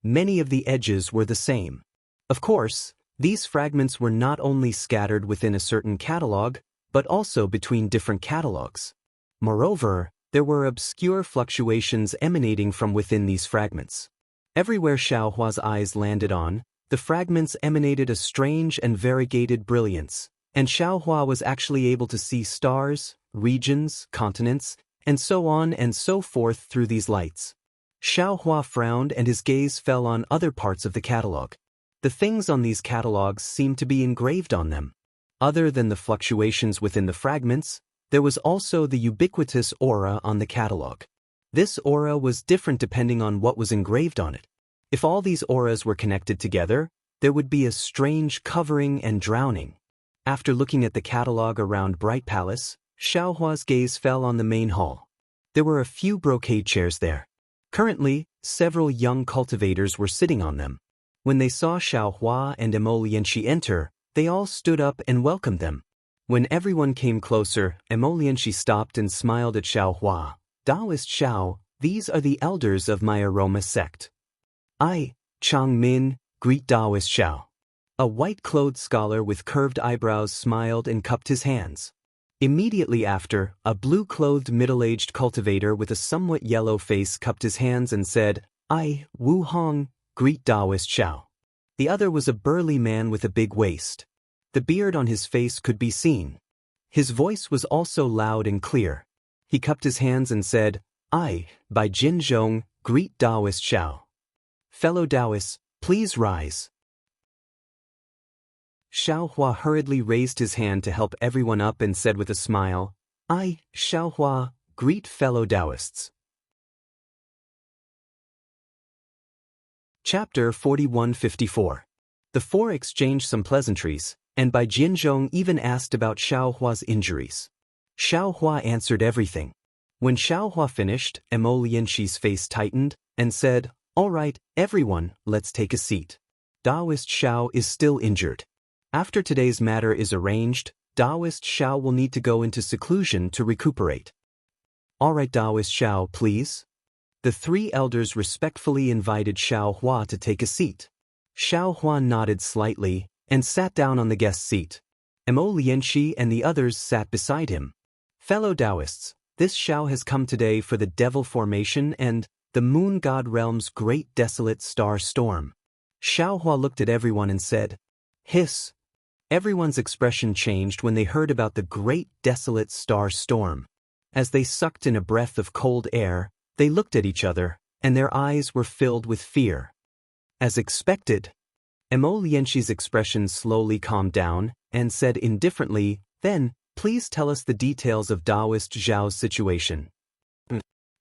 Many of the edges were the same. Of course, these fragments were not only scattered within a certain catalog, but also between different catalogs. Moreover, there were obscure fluctuations emanating from within these fragments. Everywhere Xiaohua's eyes landed on, the fragments emanated a strange and variegated brilliance, and Xiaohua was actually able to see stars, regions, continents, and so on and so forth through these lights. Xiaohua frowned and his gaze fell on other parts of the catalog. The things on these catalogs seemed to be engraved on them. Other than the fluctuations within the fragments, there was also the ubiquitous aura on the catalog. This aura was different depending on what was engraved on it. If all these auras were connected together, there would be a strange covering and drowning. After looking at the catalog around Bright Palace, Xiaohua's gaze fell on the main hall. There were a few brocade chairs there. Currently, several young cultivators were sitting on them. When they saw Xiaohua and Lianxi enter, they all stood up and welcomed them. When everyone came closer, Lianxi stopped and smiled at Xiaohua. "Daoist Xiao, these are the elders of my aroma sect. I, Chang Min, greet Daoist Xiao." A white-clothed scholar with curved eyebrows smiled and cupped his hands. Immediately after, a blue-clothed middle-aged cultivator with a somewhat yellow face cupped his hands and said, "I, Wu Hong, greet Daoist Xiao." The other was a burly man with a big waist. The beard on his face could be seen. His voice was also loud and clear. He cupped his hands and said, "I, by Jin Zhong, greet Daoist Xiao." "Fellow Daoists, please rise." Xiaohua hurriedly raised his hand to help everyone up and said with a smile, "I, Xiaohua, greet fellow Daoists." Chapter 4154. The four exchanged some pleasantries, and Bai Jinzhong even asked about Xiaohua's injuries. Xiaohua answered everything. When Xiaohua finished, Lianxi's face tightened and said, "All right, everyone, let's take a seat. Daoist Xiao is still injured. After today's matter is arranged, Daoist Xiao will need to go into seclusion to recuperate." "All right, Daoist Xiao, please." The three elders respectfully invited Xiaohua to take a seat. Xiaohua nodded slightly and sat down on the guest seat. Lianxi and the others sat beside him. "Fellow Daoists, this Xiao has come today for the Devil Formation and the Moon God Realm's Great Desolate Star Storm." Xiaohua looked at everyone and said, "Hiss." Everyone's expression changed when they heard about the Great Desolate Star Storm. As they sucked in a breath of cold air, they looked at each other, and their eyes were filled with fear. As expected, Lianxi's expression slowly calmed down and said indifferently, "Then, please tell us the details of Daoist Zhao's situation."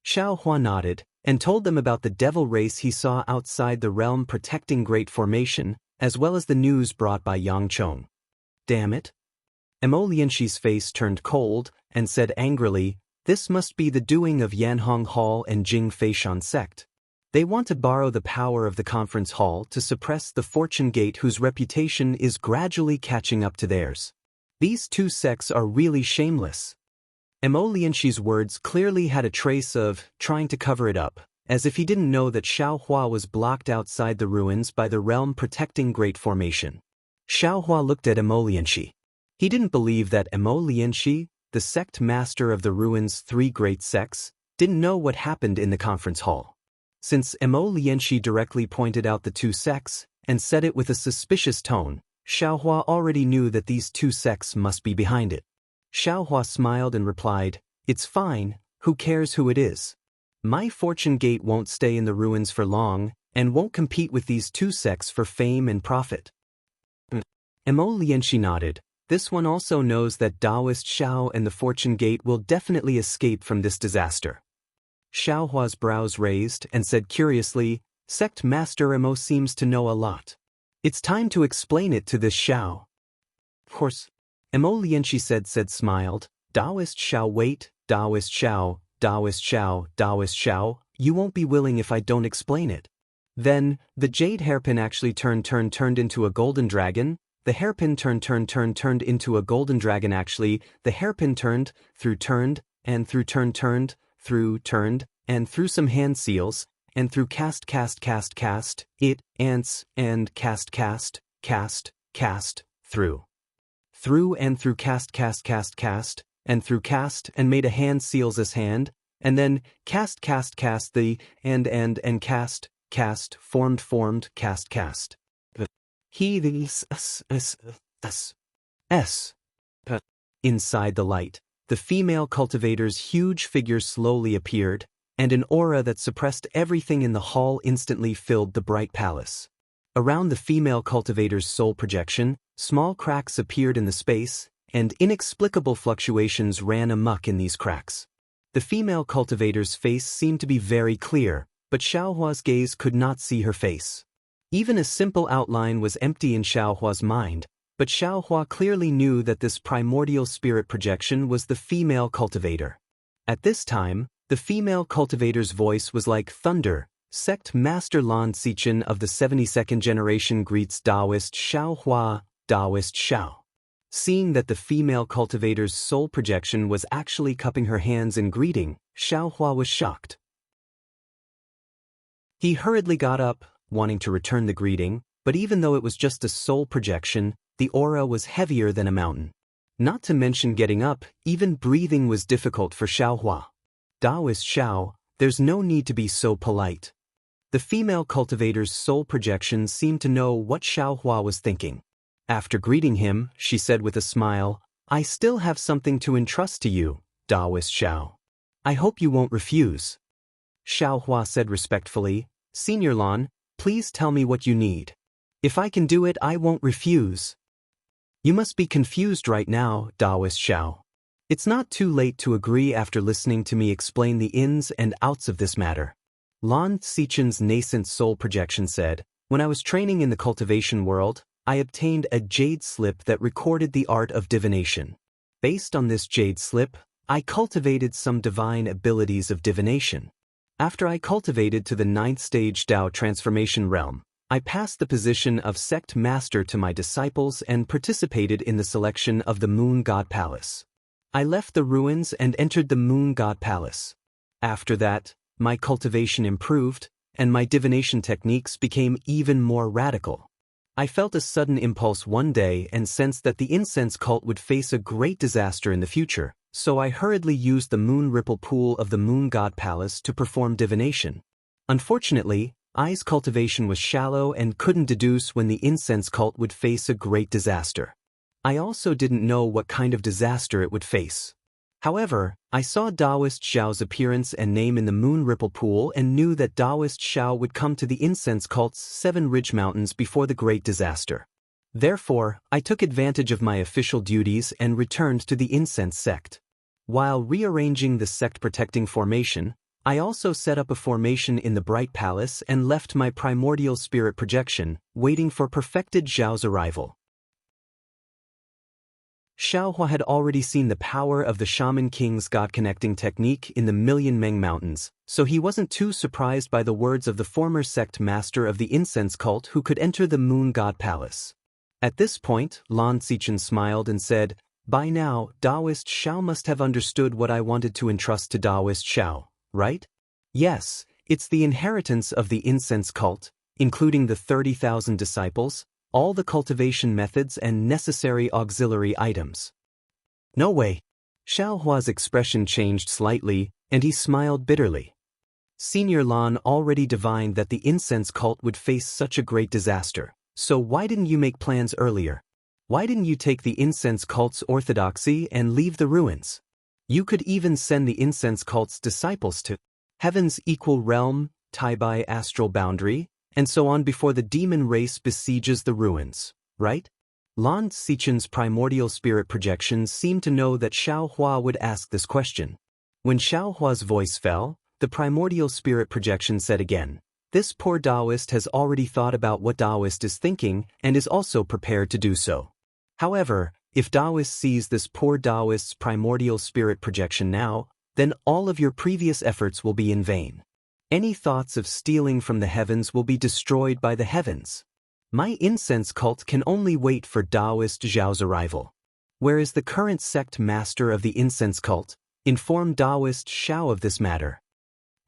Xiaohua nodded and told them about the devil race he saw outside the realm protecting Great Formation, as well as the news brought by Yang Chong. "Damn it." Lianxi's face turned cold and said angrily, "This must be the doing of Yanhong Hall and Jing Feishan sect. They want to borrow the power of the conference hall to suppress the Fortune Gate, whose reputation is gradually catching up to theirs. These two sects are really shameless." Lianxi's words clearly had a trace of trying to cover it up, as if he didn't know that Xiaohua was blocked outside the ruins by the realm protecting Great Formation. Xiaohua looked at Lianxi. He didn't believe that Lianxi, the sect master of the ruins' three great sects, didn't know what happened in the conference hall. Since Lianxi directly pointed out the two sects and said it with a suspicious tone, Xiaohua already knew that these two sects must be behind it. Xiaohua smiled and replied, "It's fine, who cares who it is? My Fortune Gate won't stay in the ruins for long, and won't compete with these two sects for fame and profit. Xianxia nodded. This one also knows that Daoist Xiao and the Fortune Gate will definitely escape from this disaster. Xiaohua's brows raised and said curiously, Sect Master Imo seems to know a lot. It's time to explain it to this Xiao. Of course. Xianxia said smiled, Daoist Xiao wait, Daoist Xiao, Daoist Xiao, Daoist Xiao, you won't be willing if I don't explain it. Then, the jade hairpin actually turned into a golden dragon. The hairpin turned into a golden dragon actually, the hairpin turned, and through some hand seals, and through cast, it, ants, and cast, through and through cast, and through cast, and made a hand seals as hand, and then cast the, and cast, formed, cast. He the s. Inside the light, the female cultivator's huge figure slowly appeared, and an aura that suppressed everything in the hall instantly filled the bright palace. Around the female cultivator's soul projection, small cracks appeared in the space, and inexplicable fluctuations ran amok in these cracks. The female cultivator's face seemed to be very clear, but Xiaohua's gaze could not see her face. Even a simple outline was empty in Xiaohua's mind, but Xiaohua clearly knew that this primordial spirit projection was the female cultivator. At this time, the female cultivator's voice was like thunder. Sect Master Lan Xichen of the 72nd generation greets Daoist Xiaohua, Daoist Xiao. Seeing that the female cultivator's soul projection was actually cupping her hands in greeting, Xiaohua was shocked. He hurriedly got up, wanting to return the greeting, but even though it was just a soul projection, the aura was heavier than a mountain. Not to mention getting up, even breathing was difficult for Xiaohua. Daoist Xiao, there's no need to be so polite. The female cultivator's soul projection seemed to know what Xiaohua was thinking. After greeting him, she said with a smile, I still have something to entrust to you, Daoist Xiao. I hope you won't refuse. Xiaohua said respectfully, Senior Lan, please tell me what you need. If I can do it, I won't refuse. You must be confused right now, Daoist Xiao. It's not too late to agree after listening to me explain the ins and outs of this matter. Lan Xichen's nascent soul projection said, when I was training in the cultivation world, I obtained a jade slip that recorded the art of divination. Based on this jade slip, I cultivated some divine abilities of divination. After I cultivated to the 9th stage Dao transformation realm, I passed the position of sect master to my disciples and participated in the selection of the Moon God Palace. I left the ruins and entered the Moon God Palace. After that, my cultivation improved, and my divination techniques became even more radical. I felt a sudden impulse one day and sensed that the incense cult would face a great disaster in the future. So I hurriedly used the moon ripple pool of the Moon God Palace to perform divination. Unfortunately, I's cultivation was shallow and couldn't deduce when the incense cult would face a great disaster. I also didn't know what kind of disaster it would face. However, I saw Daoist Xiao's appearance and name in the moon ripple pool and knew that Daoist Xiao would come to the incense cult's 7 ridge mountains before the great disaster. Therefore, I took advantage of my official duties and returned to the incense sect. While rearranging the sect-protecting formation, I also set up a formation in the Bright Palace and left my primordial spirit projection, waiting for perfected Zhao's arrival. Xiaohua had already seen the power of the Shaman King's God-connecting technique in the Million Meng Mountains, so he wasn't too surprised by the words of the former sect master of the incense cult who could enter the Moon God Palace. At this point, Lan Xichen smiled and said, By now, Daoist Xiao must have understood what I wanted to entrust to Daoist Xiao, right? Yes, it's the inheritance of the incense cult, including the 30,000 disciples, all the cultivation methods and necessary auxiliary items. No way. Xiaohua's expression changed slightly, and he smiled bitterly. Senior Lan already divined that the incense cult would face such a great disaster, so why didn't you make plans earlier? Why didn't you take the incense cult's orthodoxy and leave the ruins? You could even send the incense cult's disciples to Heaven's equal realm, Taibai astral boundary, and so on before the demon race besieges the ruins, right? Lan Xichen's primordial spirit projections seemed to know that Xiaohua would ask this question. When Xiaohua's voice fell, the primordial spirit projection said again, "This poor Daoist has already thought about what Daoist is thinking and is also prepared to do so. However, if Daoist sees this poor Daoist's primordial spirit projection now, then all of your previous efforts will be in vain. Any thoughts of stealing from the heavens will be destroyed by the heavens. My incense cult can only wait for Daoist Zhao's arrival." Whereas the current sect master of the incense cult informed Daoist Xiao of this matter.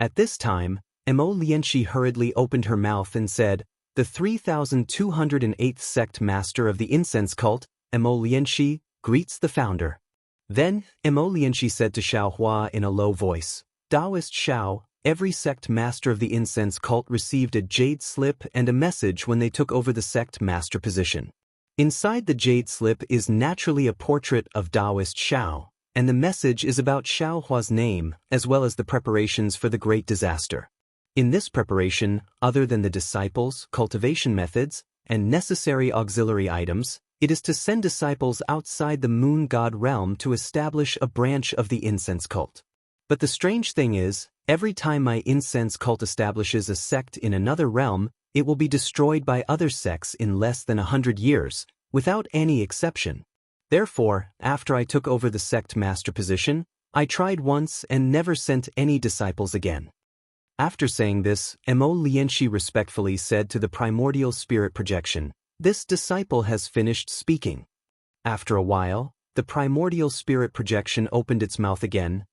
At this time, Mo Lianxi hurriedly opened her mouth and said, "The 3208th sect master of the incense cult, Mo Lianxi, greets the founder." Then, Mo Lianxi said to Xiaohua in a low voice, "Daoist Xiao, every sect master of the incense cult received a jade slip and a message when they took over the sect master position. Inside the jade slip is naturally a portrait of Daoist Xiao, and the message is about Xiaohua's name as well as the preparations for the great disaster. In this preparation, other than the disciples, cultivation methods, and necessary auxiliary items, it is to send disciples outside the moon god realm to establish a branch of the incense cult. But the strange thing is, every time my incense cult establishes a sect in another realm, it will be destroyed by other sects in less than 100 years, without any exception. Therefore, after I took over the sect master position, I tried once and never sent any disciples again." After saying this, Mo Lianxi respectfully said to the primordial spirit projection, "This disciple has finished speaking." After a while, the primordial spirit projection opened its mouth again.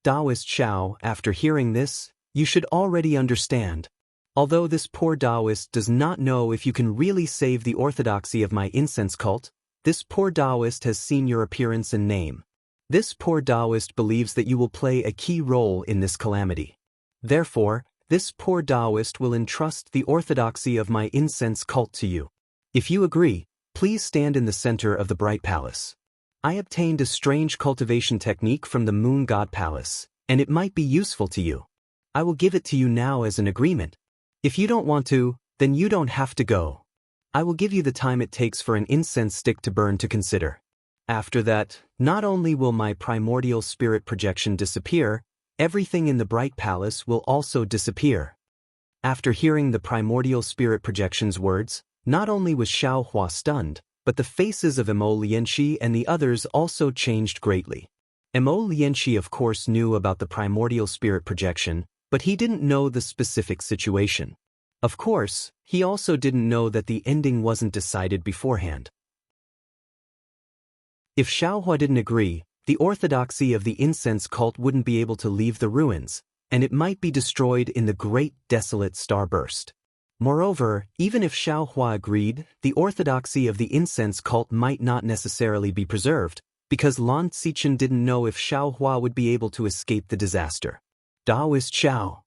"Daoist Xiao, after hearing this, you should already understand. Although this poor Daoist does not know if you can really save the orthodoxy of my incense cult, this poor Daoist has seen your appearance and name. This poor Daoist believes that you will play a key role in this calamity. Therefore, this poor Daoist will entrust the orthodoxy of my incense cult to you. If you agree, please stand in the center of the bright palace. I obtained a strange cultivation technique from the moon god palace, and it might be useful to you. I will give it to you now as an agreement. If you don't want to, then you don't have to go. I will give you the time it takes for an incense stick to burn to consider. After that, not only will my primordial spirit projection disappear, everything in the bright palace will also disappear." After hearing the primordial spirit projection's words, not only was Xiaohua stunned, but the faces of Mo Lianxi and the others also changed greatly. Mo Lianxi of course knew about the primordial spirit projection, but he didn't know the specific situation. Of course, he also didn't know that the ending wasn't decided beforehand. If Xiaohua didn't agree, the orthodoxy of the incense cult wouldn't be able to leave the ruins, and it might be destroyed in the great desolate starburst. Moreover, even if Xiaohua agreed, the orthodoxy of the incense cult might not necessarily be preserved, because Lan Xichen didn't know if Xiaohua would be able to escape the disaster. "Daoist Xiao."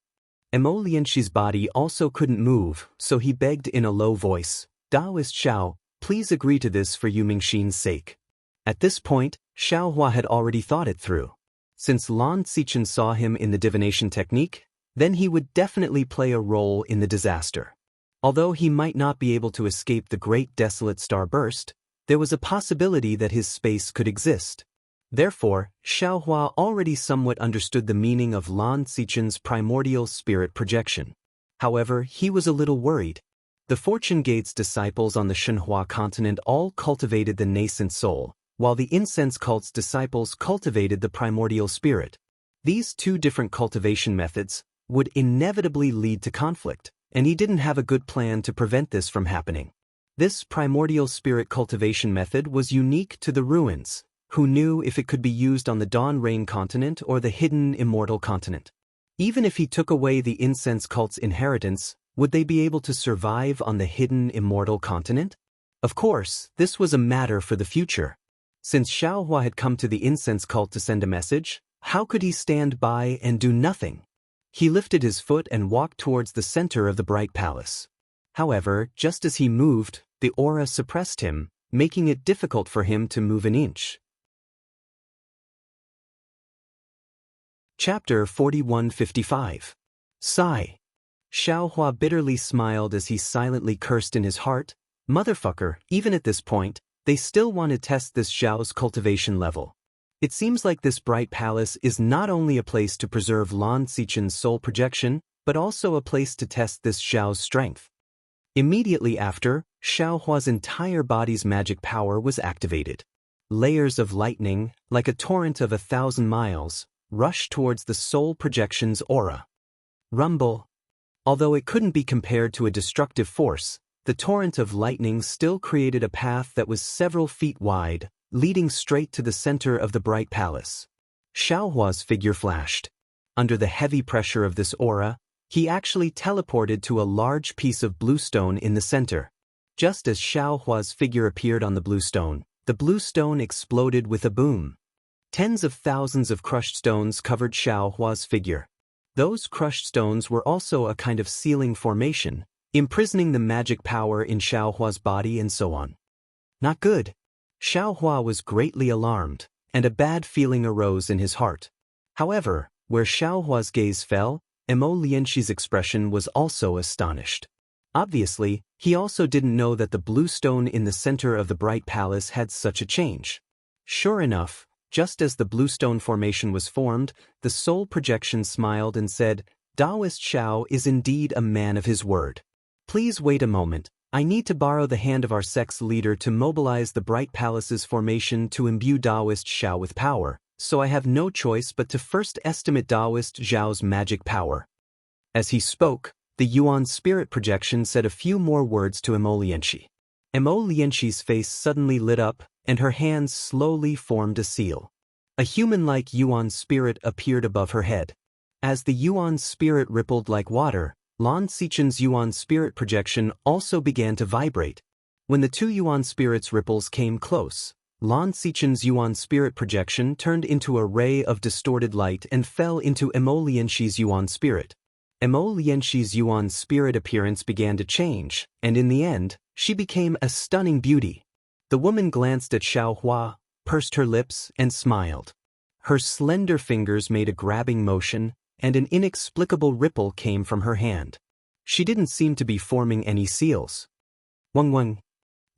Mo Lianxi's body also couldn't move, so he begged in a low voice, "Daoist Xiao, please agree to this for Yu Mingxin's sake." At this point, Xiaohua had already thought it through. Since Lan Xichen saw him in the divination technique, then he would definitely play a role in the disaster. Although he might not be able to escape the great desolate starburst, there was a possibility that his space could exist. Therefore, Xiaohua already somewhat understood the meaning of Lan Xichen's primordial spirit projection. However, he was a little worried. The Fortune Gate's disciples on the Shenhua continent all cultivated the nascent soul, while the incense cult's disciples cultivated the primordial spirit. These two different cultivation methods would inevitably lead to conflict, and he didn't have a good plan to prevent this from happening. This primordial spirit cultivation method was unique to the ruins, who knew if it could be used on the Dawn Rain continent or the hidden Immortal continent. Even if he took away the incense cult's inheritance, would they be able to survive on the hidden Immortal continent? Of course, this was a matter for the future. Since Xiaohua had come to the incense cult to send a message, how could he stand by and do nothing? He lifted his foot and walked towards the center of the bright palace. However, just as he moved, the aura suppressed him, making it difficult for him to move an inch. Chapter 4155. Sigh. Xiaohua bitterly smiled as he silently cursed in his heart. Motherfucker, even at this point, they still want to test this Zhao's cultivation level. It seems like this bright palace is not only a place to preserve Lan Xichen's soul projection, but also a place to test this Zhao's strength. Immediately after, Xiaohua's entire body's magic power was activated. Layers of lightning, like a torrent of 1,000 miles, rushed towards the soul projection's aura. Rumble. Although it couldn't be compared to a destructive force, the torrent of lightning still created a path that was several feet wide, leading straight to the center of the bright palace. Xiaohua's figure flashed. Under the heavy pressure of this aura, he actually teleported to a large piece of blue stone in the center. Just as Xiaohua's figure appeared on the blue stone exploded with a boom. Tens of thousands of crushed stones covered Xiaohua's figure. Those crushed stones were also a kind of sealing formation, imprisoning the magic power in Xiaohua's body and so on. Not good. Xiaohua was greatly alarmed, and a bad feeling arose in his heart. However, where Xiaohua's gaze fell, Mo Lianxi's expression was also astonished. Obviously, he also didn't know that the blue stone in the center of the bright palace had such a change. Sure enough, just as the blue stone formation was formed, the soul projection smiled and said, "Daoist Xiao is indeed a man of his word. Please wait a moment. I need to borrow the hand of our sect's leader to mobilize the bright palace's formation to imbue Daoist Xiao with power, so I have no choice but to first estimate Daoist Xiao's magic power." As he spoke, the Yuan spirit projection said a few more words to Mo Lianxi. Mo Lianxi's face suddenly lit up, and her hands slowly formed a seal. A human-like Yuan spirit appeared above her head. As the Yuan spirit rippled like water, Lan Xichen's Yuan spirit projection also began to vibrate. When the two Yuan spirits' ripples came close, Lan Xichen's Yuan spirit projection turned into a ray of distorted light and fell into Mo Lianxi's Yuan spirit. Mo Lianxi's Yuan spirit appearance began to change, and in the end, she became a stunning beauty. The woman glanced at Xiaohua, pursed her lips, and smiled. Her slender fingers made a grabbing motion, and an inexplicable ripple came from her hand. She didn't seem to be forming any seals. Wang Wang.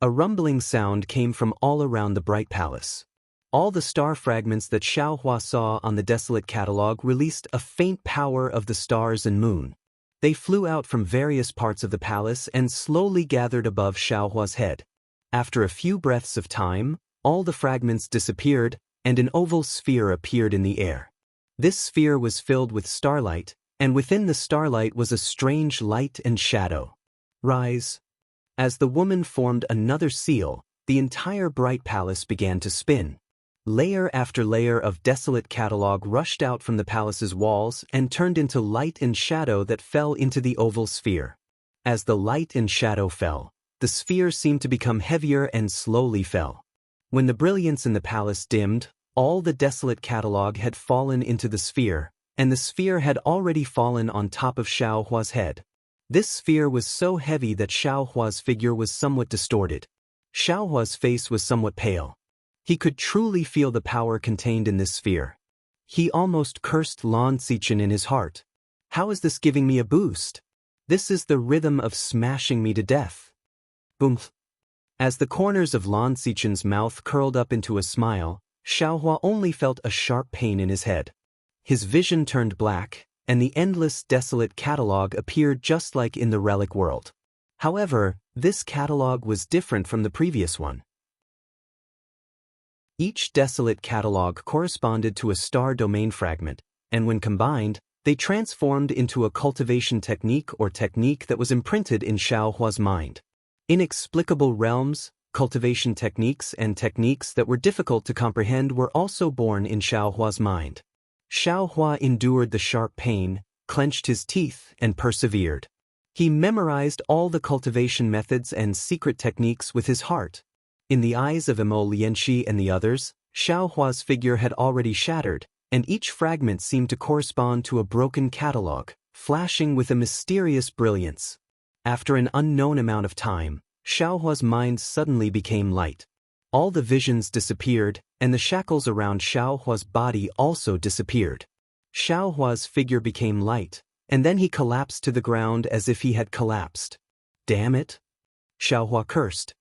A rumbling sound came from all around the bright palace. All the star fragments that Xiaohua saw on the desolate catalogue released a faint power of the stars and moon. They flew out from various parts of the palace and slowly gathered above Xiaohua's head. After a few breaths of time, all the fragments disappeared, and an oval sphere appeared in the air. This sphere was filled with starlight, and within the starlight was a strange light and shadow. Rise. As the woman formed another seal, the entire bright palace began to spin. Layer after layer of desolate catalogue rushed out from the palace's walls and turned into light and shadow that fell into the oval sphere. As the light and shadow fell, the sphere seemed to become heavier and slowly fell. When the brilliance in the palace dimmed, all the desolate catalogue had fallen into the sphere, and the sphere had already fallen on top of Xiaohua's head. This sphere was so heavy that Xiaohua's figure was somewhat distorted. Xiaohua's face was somewhat pale. He could truly feel the power contained in this sphere. He almost cursed Lan Xichen in his heart. How is this giving me a boost? This is the rhythm of smashing me to death. Boom. As the corners of Lan Xichen's mouth curled up into a smile, Xiaohua only felt a sharp pain in his head. His vision turned black, and the endless desolate catalogue appeared just like in the relic world. However, this catalogue was different from the previous one. Each desolate catalogue corresponded to a star domain fragment, and when combined, they transformed into a cultivation technique or technique that was imprinted in Xiaohua's mind. Inexplicable realms, cultivation techniques, and techniques that were difficult to comprehend were also born in Xiaohua's mind. Xiaohua endured the sharp pain, clenched his teeth, and persevered. He memorized all the cultivation methods and secret techniques with his heart. In the eyes of Mo Lianxi and the others, Xiaohua's figure had already shattered, and each fragment seemed to correspond to a broken catalogue, flashing with a mysterious brilliance. After an unknown amount of time, Xiaohua's mind suddenly became light. All the visions disappeared, and the shackles around Xiaohua's body also disappeared. Xiaohua's figure became light, and then he collapsed to the ground as if he had collapsed. Damn it! Xiaohua cursed.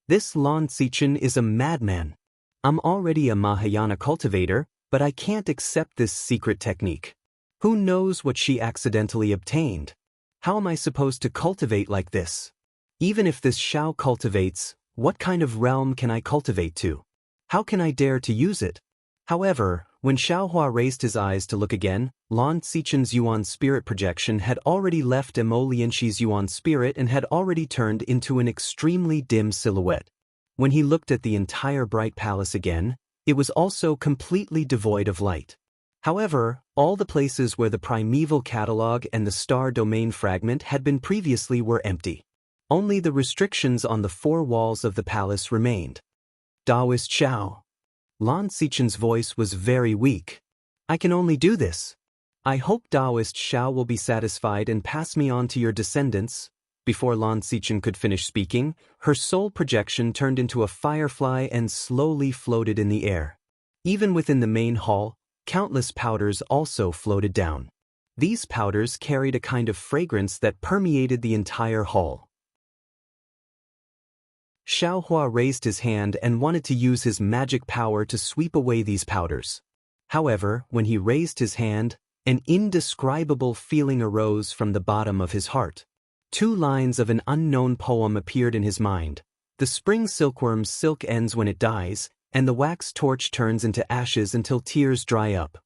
This Lan Zichen is a madman. I'm already a Mahayana cultivator, but I can't accept this secret technique. Who knows what she accidentally obtained? How am I supposed to cultivate like this? Even if this Xiao cultivates, what kind of realm can I cultivate to? How can I dare to use it? However, when Xiaohua raised his eyes to look again, Lan Zichen's Yuan spirit projection had already left Lianxi's Yuan spirit and had already turned into an extremely dim silhouette. When he looked at the entire bright palace again, it was also completely devoid of light. However, all the places where the primeval catalog and the star domain fragment had been previously were empty. Only the restrictions on the four walls of the palace remained. Daoist Xiao. Lan Zichen's voice was very weak. I can only do this. I hope Daoist Xiao will be satisfied and pass me on to your descendants. Before Lan Zichen could finish speaking, her soul projection turned into a firefly and slowly floated in the air. Even within the main hall, countless powders also floated down. These powders carried a kind of fragrance that permeated the entire hall. Xiaohua raised his hand and wanted to use his magic power to sweep away these powders. However, when he raised his hand, an indescribable feeling arose from the bottom of his heart. 2 lines of an unknown poem appeared in his mind. The spring silkworm's silk ends when it dies, and the wax torch turns into ashes until tears dry up.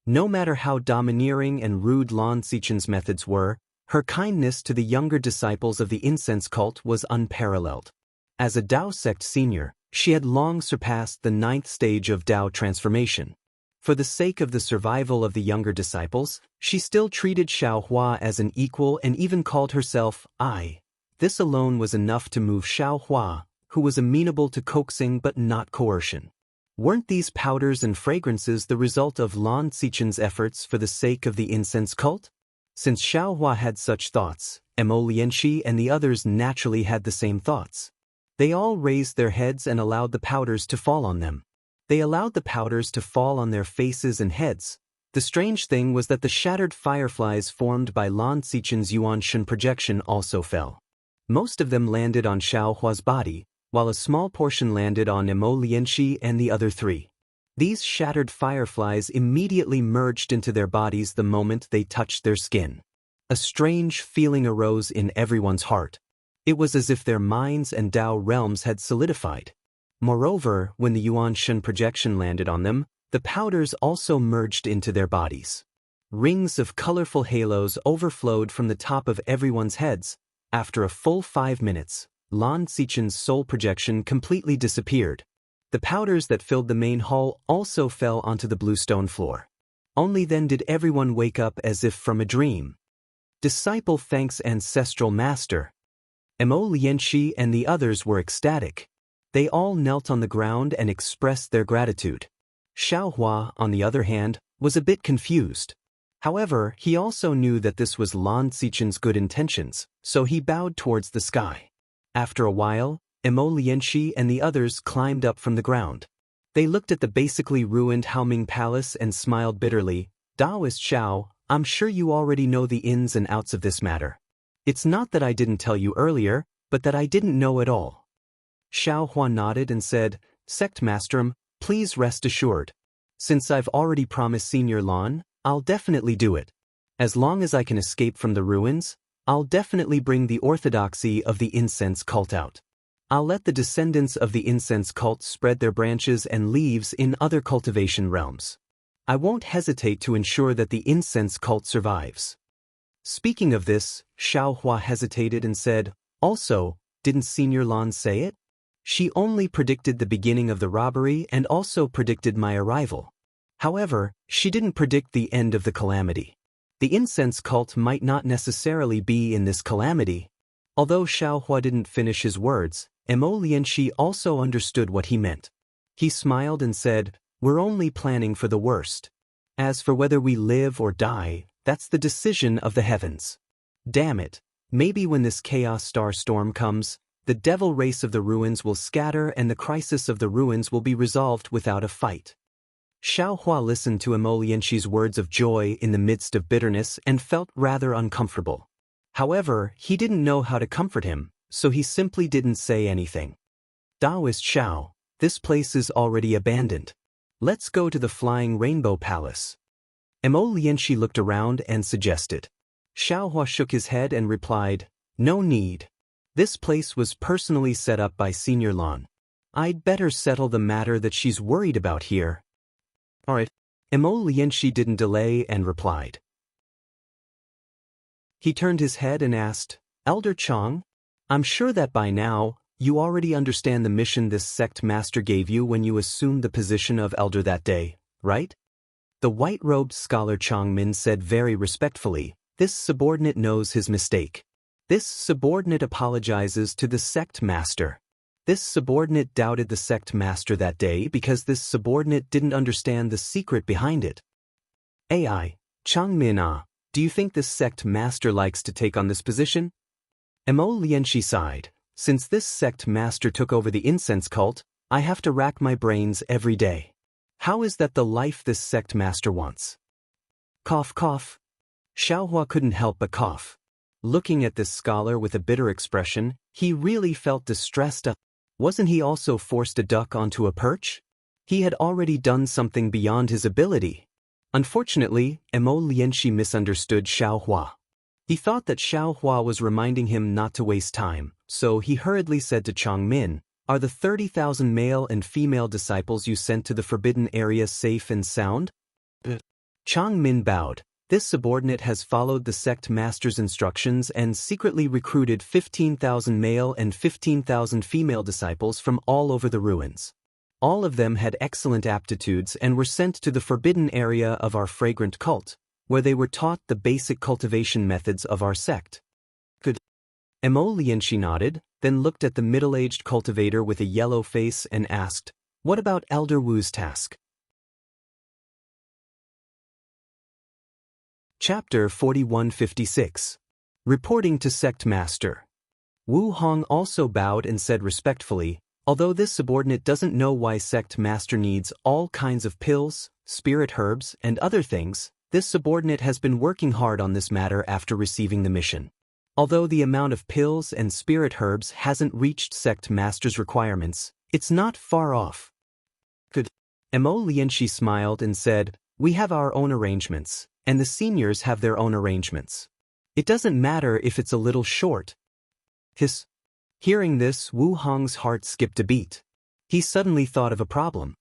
No matter how domineering and rude Lan Zichen's methods were, her kindness to the younger disciples of the incense cult was unparalleled. As a Dao sect senior, she had long surpassed the 9th stage of Dao transformation. For the sake of the survival of the younger disciples, she still treated Xiaohua as an equal and even called herself I. This alone was enough to move Xiaohua, who was amenable to coaxing but not coercion. Weren't these powders and fragrances the result of Lan Zichen's efforts for the sake of the incense cult? Since Xiaohua had such thoughts, Lianxi and the others naturally had the same thoughts. They all raised their heads and allowed the powders to fall on them. They allowed the powders to fall on their faces and heads. The strange thing was that the shattered fireflies formed by Lan Zichen's Yuan Shen projection also fell. Most of them landed on Xiaohua's body, while a small portion landed on Lianxi and the other 3. These shattered fireflies immediately merged into their bodies the moment they touched their skin. A strange feeling arose in everyone's heart. It was as if their minds and Dao realms had solidified. Moreover, when the Yuan Shen projection landed on them, the powders also merged into their bodies. Rings of colorful halos overflowed from the top of everyone's heads. After a full 5 minutes, Lan Zichen's soul projection completely disappeared. The powders that filled the main hall also fell onto the blue stone floor. Only then did everyone wake up as if from a dream. Disciple thanks ancestral master. Lianxi and the others were ecstatic. They all knelt on the ground and expressed their gratitude. Xiaohua, on the other hand, was a bit confused. However, he also knew that this was Lan Zichen's good intentions, so he bowed towards the sky. After a while, Lianxi and the others climbed up from the ground. They looked at the basically ruined Haoming Palace and smiled bitterly. Daoist Xiao, I'm sure you already know the ins and outs of this matter. It's not that I didn't tell you earlier, but that I didn't know at all. Xiaohua nodded and said, Sect Masterum, please rest assured. Since I've already promised Senior Lan, I'll definitely do it. As long as I can escape from the ruins, I'll definitely bring the orthodoxy of the incense cult out. I'll let the descendants of the incense cult spread their branches and leaves in other cultivation realms. I won't hesitate to ensure that the incense cult survives. Speaking of this, Xiaohua hesitated and said, Also, didn't Senior Lan say it? She only predicted the beginning of the robbery and also predicted my arrival. However, she didn't predict the end of the calamity. The incense cult might not necessarily be in this calamity. Although Xiaohua didn't finish his words, Lianxi also understood what he meant. He smiled and said, We're only planning for the worst. As for whether we live or die, that's the decision of the heavens. Damn it, maybe when this chaos star storm comes, the devil race of the ruins will scatter and the crisis of the ruins will be resolved without a fight. Xiao Hua listened to Lianxi's words of joy in the midst of bitterness and felt rather uncomfortable. However, he didn't know how to comfort him, so he simply didn't say anything. Daoist Xiao, this place is already abandoned. Let's go to the Flying Rainbow Palace. Lianxi looked around and suggested. Xiao Hua shook his head and replied, no need. This place was personally set up by Senior Lan. I'd better settle the matter that she's worried about here. Alright. Lianxi didn't delay and replied. He turned his head and asked, Elder Chang, I'm sure that by now, you already understand the mission this sect master gave you when you assumed the position of elder that day, right? The white-robed scholar Chang Min said very respectfully, this subordinate knows his mistake. This subordinate apologizes to the sect master. This subordinate doubted the sect master that day because this subordinate didn't understand the secret behind it. AI, Chang Min do you think this sect master likes to take on this position? Lianxi sighed. Since this sect master took over the incense cult, I have to rack my brains every day. How is that the life this sect master wants? Cough cough. Xiao Hua couldn't help but cough. Looking at this scholar with a bitter expression, he really felt distressed. Wasn't he also forced to duck onto a perch? He had already done something beyond his ability. Unfortunately, Lianxi misunderstood Xiao Hua. He thought that Xiao Hua was reminding him not to waste time, so he hurriedly said to Chang Min, are the 30,000 male and female disciples you sent to the forbidden area safe and sound? Chang Min bowed. This subordinate has followed the sect master's instructions and secretly recruited 15,000 male and 15,000 female disciples from all over the ruins. All of them had excellent aptitudes and were sent to the forbidden area of our fragrant cult, where they were taught the basic cultivation methods of our sect. Good. Lianxi nodded, then looked at the middle-aged cultivator with a yellow face and asked, what about Elder Wu's task? Chapter 4156. Reporting to Sect Master. Wu Hong also bowed and said respectfully, although this subordinate doesn't know why Sect Master needs all kinds of pills, spirit herbs, and other things, this subordinate has been working hard on this matter after receiving the mission. Although the amount of pills and spirit herbs hasn't reached Sect Master's requirements, it's not far off. Good. Lianxi smiled and said, we have our own arrangements, and the seniors have their own arrangements. It doesn't matter if it's a little short. Hiss. Hearing this, Wu Hong's heart skipped a beat. He suddenly thought of a problem.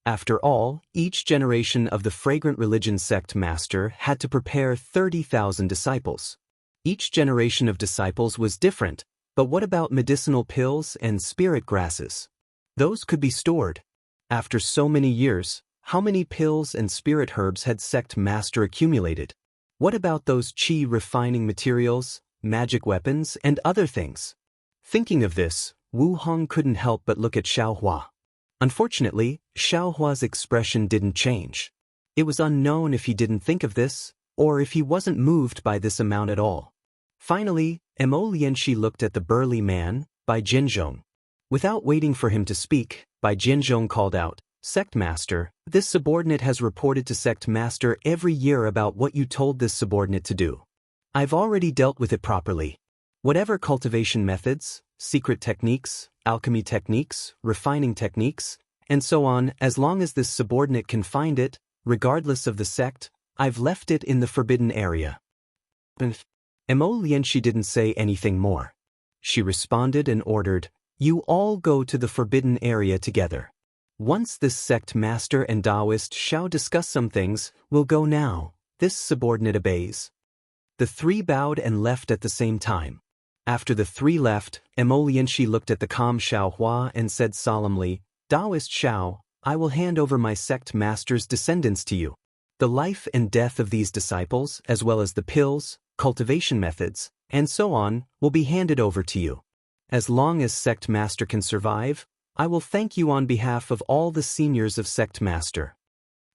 After all, each generation of the Fragrant Religion Sect Master had to prepare 30,000 disciples. Each generation of disciples was different, but what about medicinal pills and spirit grasses? Those could be stored. After so many years, how many pills and spirit herbs had Sect Master accumulated? What about those chi refining materials, magic weapons, and other things? Thinking of this, Wu Hong couldn't help but look at Xiao Hua. Unfortunately, Xiao Hua's expression didn't change. It was unknown if he didn't think of this, or if he wasn't moved by this amount at all. Finally, Lianxi looked at the burly man, Bai Jinzhong. Without waiting for him to speak, Bai Jinzhong called out, Sect Master, this subordinate has reported to Sect Master every year about what you told this subordinate to do. I've already dealt with it properly. Whatever cultivation methods, secret techniques, alchemy techniques, refining techniques, and so on, as long as this subordinate can find it, regardless of the sect, I've left it in the forbidden area. Lianxi didn't say anything more. She responded and ordered, you all go to the forbidden area together. Once this sect master and Daoist shall discuss some things, we'll go now. This subordinate obeys. The three bowed and left at the same time. After the three left, Lianxi looked at the calm Xiao Hua and said solemnly, Daoist Xiao, I will hand over my sect master's descendants to you. The life and death of these disciples, as well as the pills, cultivation methods, and so on, will be handed over to you. As long as Sect Master can survive, I will thank you on behalf of all the seniors of Sect Master.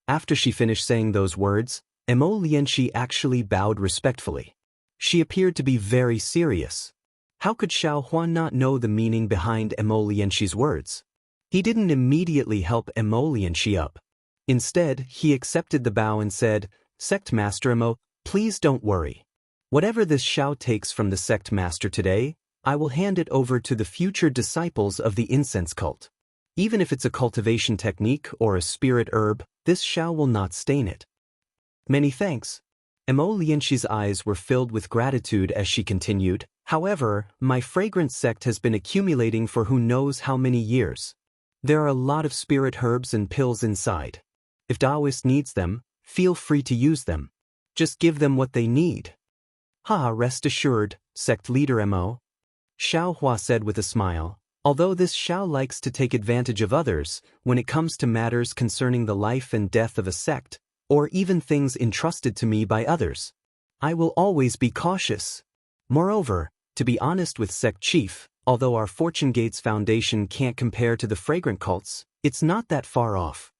After she finished saying those words, Lianxi actually bowed respectfully. She appeared to be very serious. How could Xiao Hua not know the meaning behind Lianxi's words? He didn't immediately help Lianxi up. Instead, he accepted the bow and said, "Sect Master Emo, please don't worry. Whatever this Xiao takes from the Sect Master today, I will hand it over to the future disciples of the incense cult. Even if it's a cultivation technique or a spirit herb, this Xiao will not stain it." "Many thanks." Emo Lianxi's eyes were filled with gratitude as she continued, "However, my fragrance sect has been accumulating for who knows how many years. There are a lot of spirit herbs and pills inside. If Daoist needs them, feel free to use them. Just give them what they need." Rest assured, sect leader Mo," Xiao Hua said with a smile. "Although this Xiao likes to take advantage of others, when it comes to matters concerning the life and death of a sect, or even things entrusted to me by others, I will always be cautious. Moreover, to be honest with Sect Chief, although our Fortune Gates Foundation can't compare to the fragrant cults, it's not that far off."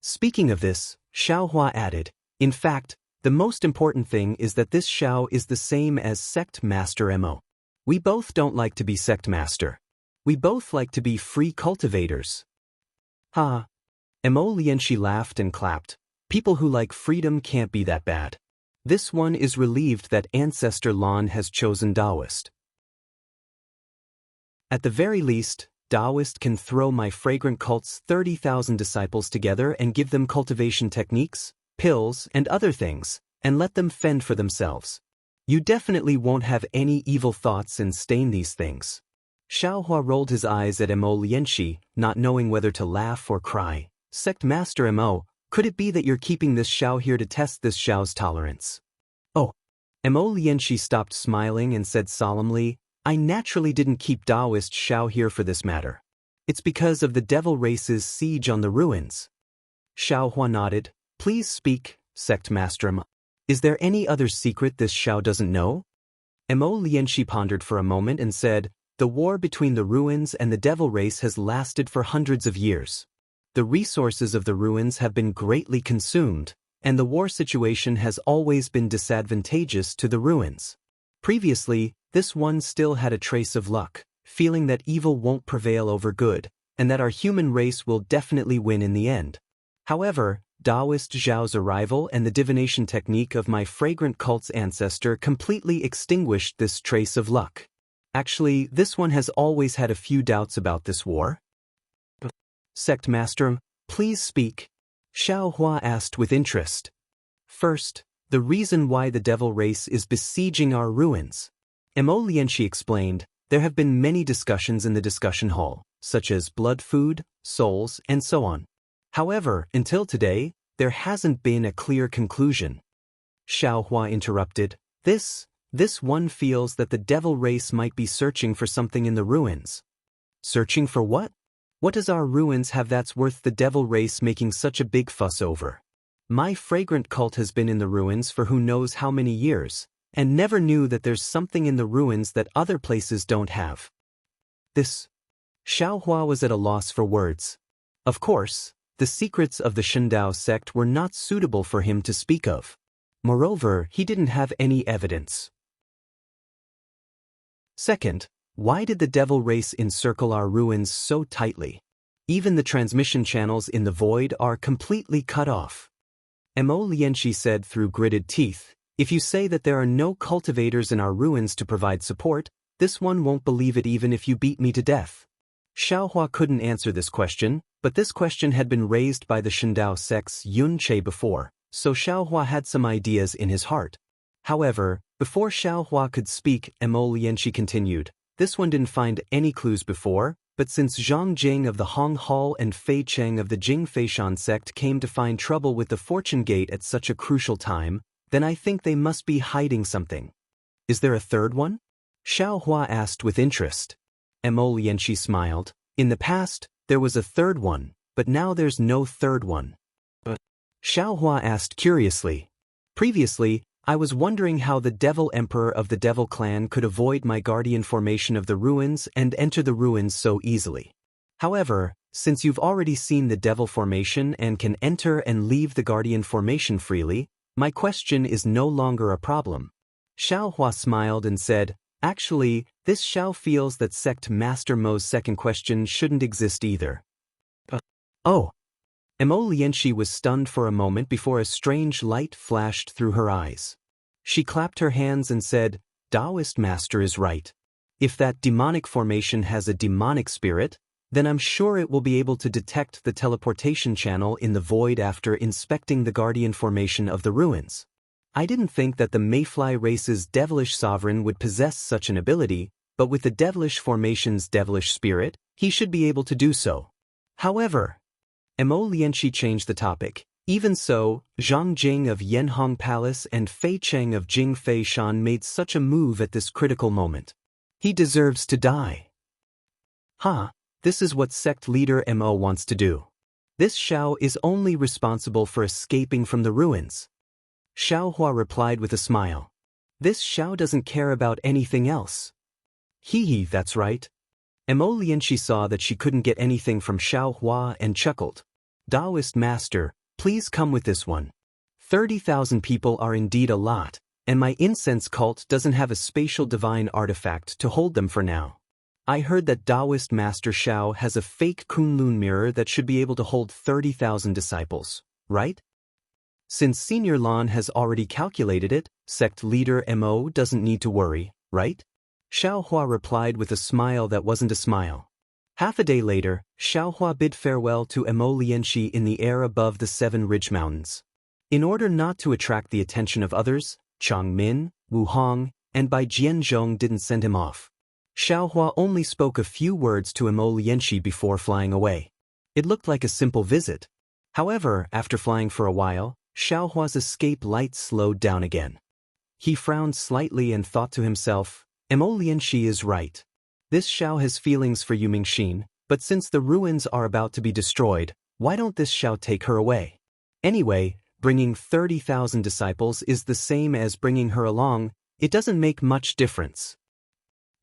Speaking of this, Xiao Hua added, "In fact, the most important thing is that this Xiao is the same as Sect Master Mo. We both don't like to be Sect Master. We both like to be free cultivators." "Ha!" Mo Lianxi laughed and clapped. "People who like freedom can't be that bad. This one is relieved that Ancestor Lan has chosen Daoist. At the very least, Daoist can throw my fragrant cult's 30,000 disciples together and give them cultivation techniques, pills, and other things, and let them fend for themselves. You definitely won't have any evil thoughts and stain these things." Xiao Hua rolled his eyes at Mo Lianxi, not knowing whether to laugh or cry. "Sect Master Mo, could it be that you're keeping this Xiao here to test this Xiao's tolerance?" "Oh." Mo Lianxi stopped smiling and said solemnly, "I naturally didn't keep Daoist Xiao here for this matter. It's because of the devil race's siege on the ruins." Xiao Hua nodded. "Please speak, Sect Master Mo. Is there any other secret this Xiao doesn't know?" Mo Lianxi pondered for a moment and said, "The war between the ruins and the devil race has lasted for hundreds of years. The resources of the ruins have been greatly consumed, and the war situation has always been disadvantageous to the ruins. Previously, this one still had a trace of luck, feeling that evil won't prevail over good, and that our human race will definitely win in the end. However, Daoist Zhao's arrival and the divination technique of my fragrant cult's ancestor completely extinguished this trace of luck. Actually, this one has always had a few doubts about this war." "Sect Master, please speak," Xiao Hua asked with interest. "First, the reason why the devil race is besieging our ruins." Mo Lianxi explained, "There have been many discussions in the discussion hall, such as blood food, souls, and so on. However, until today, there hasn't been a clear conclusion." Xiao Hua interrupted, This one feels that the devil race might be searching for something in the ruins." "Searching for what? What does our ruins have that's worth the devil race making such a big fuss over? My fragrant cult has been in the ruins for who knows how many years, and never knew that there's something in the ruins that other places don't have." This. Xiao Hua was at a loss for words. Of course, the secrets of the Shindao sect were not suitable for him to speak of. Moreover, he didn't have any evidence. Second, why did the devil race encircle our ruins so tightly? Even the transmission channels in the void are completely cut off. Mo Lianxi said through gritted teeth, "If you say that there are no cultivators in our ruins to provide support, this one won't believe it even if you beat me to death." Xiao Hua couldn't answer this question, but this question had been raised by the Shindao sect's Yun Che before, so Xiao Hua had some ideas in his heart. However, before Xiao Hua could speak, Mo Lianxi continued, "This one didn't find any clues before, but since Zhang Jing of the Hong Hall and Fei Cheng of the Jing Feishan sect came to find trouble with the Fortune Gate at such a crucial time, then I think they must be hiding something." "Is there a third one?" Xiao Hua asked with interest. Mo Lianxi smiled. "In the past, there was a third one, but now there's no third one." "But?" Xiao Hua asked curiously. "Previously, I was wondering how the Devil Emperor of the Devil Clan could avoid my guardian formation of the ruins and enter the ruins so easily. However, since you've already seen the Devil formation and can enter and leave the guardian formation freely, my question is no longer a problem." Xiao Hua smiled and said, "Actually, this Xiao feels that Sect Master Mo's second question shouldn't exist either." "Oh." Lianxi was stunned for a moment before a strange light flashed through her eyes. She clapped her hands and said, "Daoist master is right. If that demonic formation has a demonic spirit, then I'm sure it will be able to detect the teleportation channel in the void after inspecting the guardian formation of the ruins. I didn't think that the Mayfly race's devilish sovereign would possess such an ability, but with the devilish formation's devilish spirit, he should be able to do so. However," Lianxi changed the topic. "Even so, Zhang Jing of Yanhong Palace and Fei Cheng of Jingfei Shan made such a move at this critical moment. He deserves to die." "Huh, this is what sect leader Mo wants to do. This Xiao is only responsible for escaping from the ruins." Xiaohua replied with a smile. "This Xiao doesn't care about anything else." "Hee, that's right." Lianxi saw that she couldn't get anything from Xiaohua and chuckled. "Daoist master, please come with this one. 30,000 people are indeed a lot, and my incense cult doesn't have a spatial divine artifact to hold them for now. I heard that Daoist master Xiao has a fake Kunlun mirror that should be able to hold 30,000 disciples, right? Since Senior Lan has already calculated it, sect leader Mo doesn't need to worry, right?" Xiaohua replied with a smile that wasn't a smile. Half a day later, Xiaohua bid farewell to Lianxi in the air above the 7 ridge mountains. In order not to attract the attention of others, Chang Min, Wu Hong, and Bai Jianzhong didn't send him off. Xiaohua only spoke a few words to Lianxi before flying away. It looked like a simple visit. However, after flying for a while, Xiaohua's escape lights slowed down again. He frowned slightly and thought to himself, Lianxi is right. This Xiao has feelings for Yu Mingxin, but since the ruins are about to be destroyed, why don't this Xiao take her away? Anyway, bringing 30,000 disciples is the same as bringing her along, it doesn't make much difference.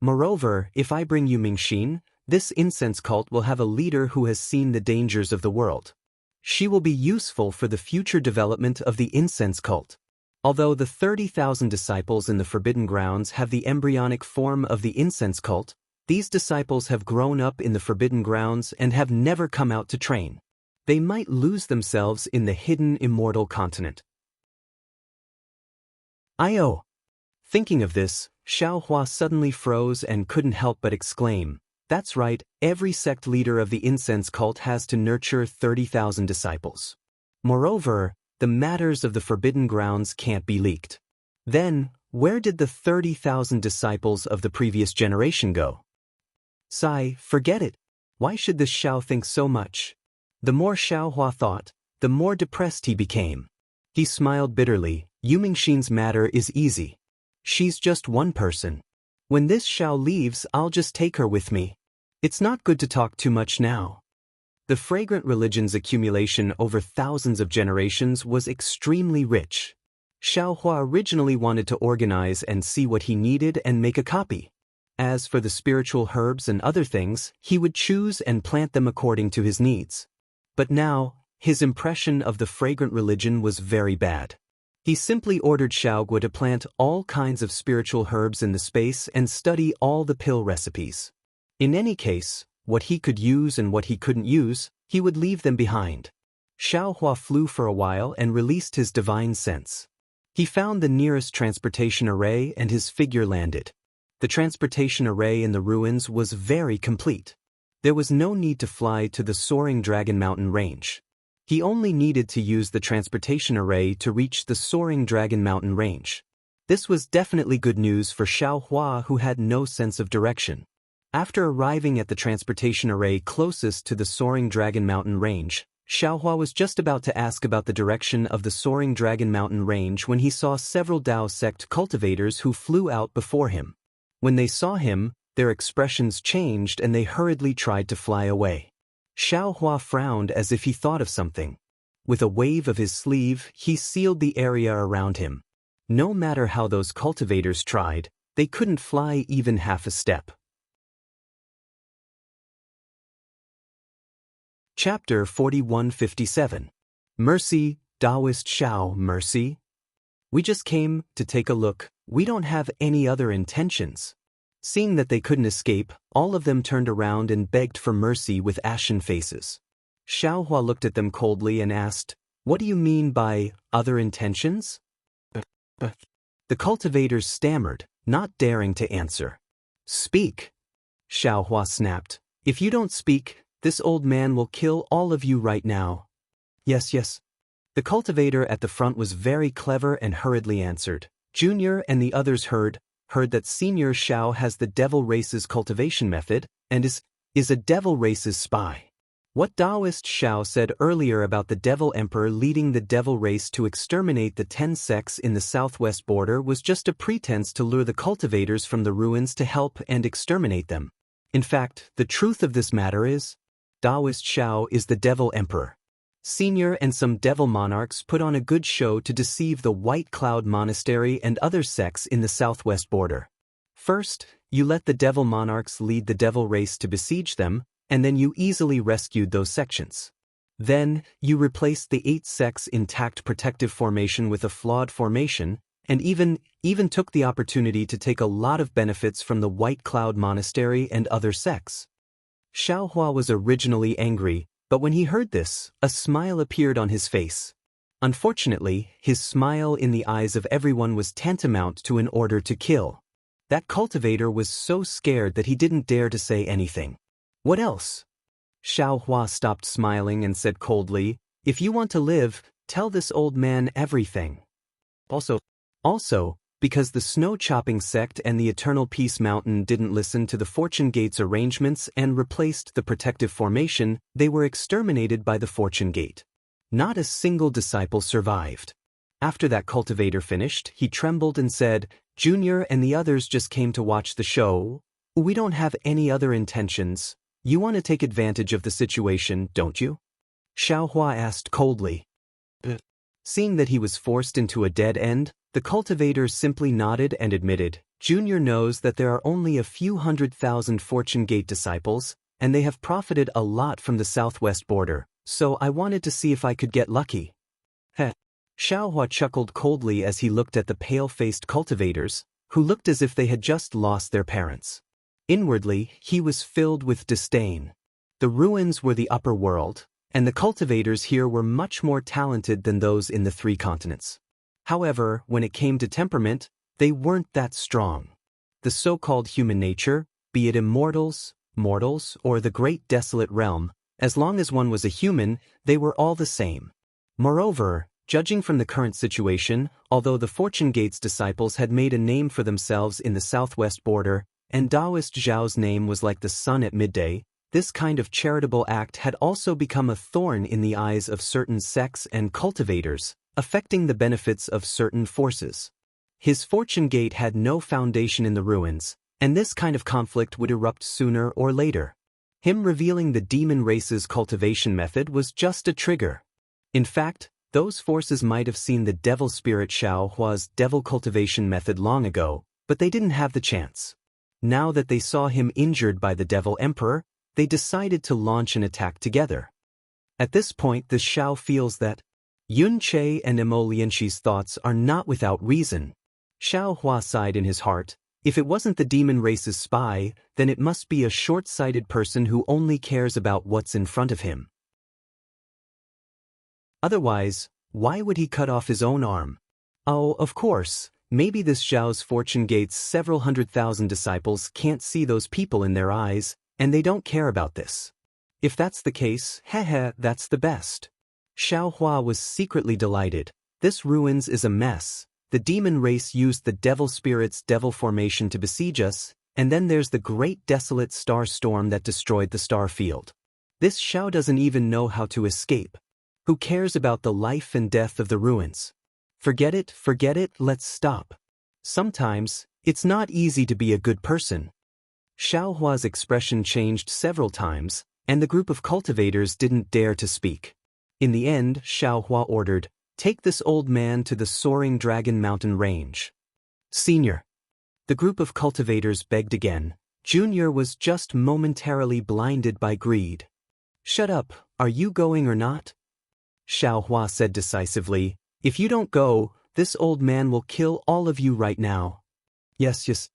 Moreover, if I bring Yu Mingxin, this incense cult will have a leader who has seen the dangers of the world. She will be useful for the future development of the incense cult. Although the 30,000 disciples in the Forbidden Grounds have the embryonic form of the incense cult, these disciples have grown up in the Forbidden Grounds and have never come out to train. They might lose themselves in the hidden immortal continent. I.O. Thinking of this, Xiaohua suddenly froze and couldn't help but exclaim, "That's right, every sect leader of the incense cult has to nurture 30,000 disciples. Moreover, the matters of the Forbidden Grounds can't be leaked. Then, where did the 30,000 disciples of the previous generation go? Sai, forget it. Why should this Xiao think so much?" The more Xiaohua thought, the more depressed he became. He smiled bitterly. Yu Mingxin's matter is easy. She's just one person. When this Xiao leaves, I'll just take her with me. It's not good to talk too much now. The fragrant religion's accumulation over thousands of generations was extremely rich. Xiaohua originally wanted to organize and see what he needed and make a copy. As for the spiritual herbs and other things, he would choose and plant them according to his needs. But now, his impression of the fragrant religion was very bad. He simply ordered Xiaogua to plant all kinds of spiritual herbs in the space and study all the pill recipes. In any case, what he could use and what he couldn't use, he would leave them behind. Xiaohua flew for a while and released his divine sense. He found the nearest transportation array and his figure landed. The transportation array in the ruins was very complete. There was no need to fly to the soaring Dragon Mountain range. He only needed to use the transportation array to reach the soaring Dragon Mountain range. This was definitely good news for Xiaohua, who had no sense of direction. After arriving at the transportation array closest to the soaring Dragon Mountain range, Xiaohua was just about to ask about the direction of the soaring Dragon Mountain range when he saw several Dao sect cultivators who flew out before him. When they saw him, their expressions changed and they hurriedly tried to fly away. Xiaohua frowned as if he thought of something. With a wave of his sleeve, he sealed the area around him. No matter how those cultivators tried, they couldn't fly even half a step. Chapter 4157. Mercy, Daoist Xiao, mercy? We just came to take a look. We don't have any other intentions. Seeing that they couldn't escape, all of them turned around and begged for mercy with ashen faces. Xiaohua looked at them coldly and asked, "What do you mean by other intentions?" The cultivators stammered, not daring to answer. "Speak," Xiaohua snapped. "If you don't speak, this old man will kill all of you right now." "Yes, yes." The cultivator at the front was very clever and hurriedly answered. Junior and the others heard that Senior Xiao has the devil race's cultivation method and is a devil race's spy. What Daoist Xiao said earlier about the devil emperor leading the devil race to exterminate the 10 sects in the southwest border was just a pretense to lure the cultivators from the ruins to help and exterminate them. In fact, the truth of this matter is, Daoist Xiao is the devil emperor. Senior and some devil monarchs put on a good show to deceive the White Cloud Monastery and other sects in the southwest border. First, you let the devil monarchs lead the devil race to besiege them, and then you easily rescued those sections. Then, you replaced the 8 sects' intact protective formation with a flawed formation, and even took the opportunity to take a lot of benefits from the White Cloud Monastery and other sects. Xiaohua was originally angry, but when he heard this, a smile appeared on his face. Unfortunately, his smile in the eyes of everyone was tantamount to an order to kill. That cultivator was so scared that he didn't dare to say anything. "What else?" Xiaohua stopped smiling and said coldly, "If you want to live, tell this old man everything." Also, because the snow-chopping sect and the Eternal Peace Mountain didn't listen to the Fortune Gate's arrangements and replaced the protective formation, they were exterminated by the Fortune Gate. Not a single disciple survived. After that cultivator finished, he trembled and said, "Junior and the others just came to watch the show. We don't have any other intentions. You want to take advantage of the situation, don't you?" Xiaohua asked coldly. Seeing that he was forced into a dead end, the cultivator simply nodded and admitted, "Junior knows that there are only a few 100,000 Fortune Gate disciples, and they have profited a lot from the southwest border, so I wanted to see if I could get lucky." Xiaohua chuckled coldly as he looked at the pale-faced cultivators, who looked as if they had just lost their parents. Inwardly, he was filled with disdain. The ruins were the upper world, and the cultivators here were much more talented than those in the 3 continents. However, when it came to temperament, they weren't that strong. The so-called human nature, be it immortals, mortals, or the great desolate realm, as long as one was a human, they were all the same. Moreover, judging from the current situation, although the Fortune Gate's disciples had made a name for themselves in the southwest border, and Daoist Zhao's name was like the sun at midday, this kind of charitable act had also become a thorn in the eyes of certain sects and cultivators, affecting the benefits of certain forces. His Fortune Gate had no foundation in the ruins, and this kind of conflict would erupt sooner or later. Him revealing the demon race's cultivation method was just a trigger. In fact, those forces might have seen the devil spirit Xiaohua's devil cultivation method long ago, but they didn't have the chance. Now that they saw him injured by the devil emperor, they decided to launch an attack together. At this point, the Xiao feels that Yun Che and Emolianxi's thoughts are not without reason. Xiaohua sighed in his heart. If it wasn't the demon race's spy, then it must be a short-sighted person who only cares about what's in front of him. Otherwise, why would he cut off his own arm? Oh, of course, maybe this Xiao's Fortune Gate's several 100,000 disciples can't see those people in their eyes, and they don't care about this. If that's the case, that's the best. Xiaohua was secretly delighted. This ruins is a mess. The demon race used the devil spirit's devil formation to besiege us, and then there's the great desolate star storm that destroyed the star field. This Xiao doesn't even know how to escape. Who cares about the life and death of the ruins? Forget it, let's stop. Sometimes, it's not easy to be a good person. Xiaohua's expression changed several times, and the group of cultivators didn't dare to speak. In the end, Xiaohua ordered, "Take this old man to the soaring Dragon Mountain range." "Senior." The group of cultivators begged again. Junior was just momentarily blinded by greed. "Shut up, are you going or not?" Xiaohua said decisively, "If you don't go, this old man will kill all of you right now." Yes.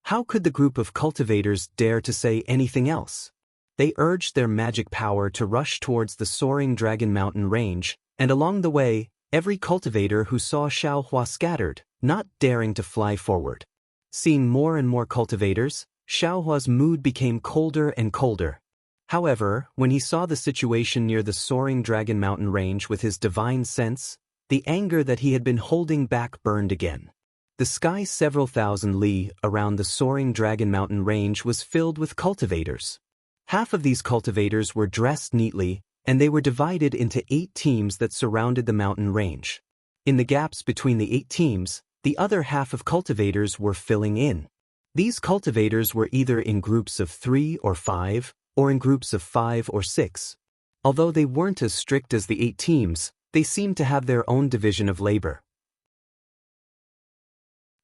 How could the group of cultivators dare to say anything else? They urged their magic power to rush towards the soaring Dragon Mountain range, and along the way, every cultivator who saw Xiaohua scattered, not daring to fly forward. Seeing more and more cultivators, Xiaohua's mood became colder and colder. However, when he saw the situation near the soaring Dragon Mountain range with his divine sense, the anger that he had been holding back burned again. The sky several thousand li around the soaring Dragon Mountain range was filled with cultivators. Half of these cultivators were dressed neatly, and they were divided into 8 teams that surrounded the mountain range. In the gaps between the 8 teams, the other half of cultivators were filling in. These cultivators were either in groups of 3 or 5, or in groups of 5 or 6. Although they weren't as strict as the 8 teams, they seemed to have their own division of labor.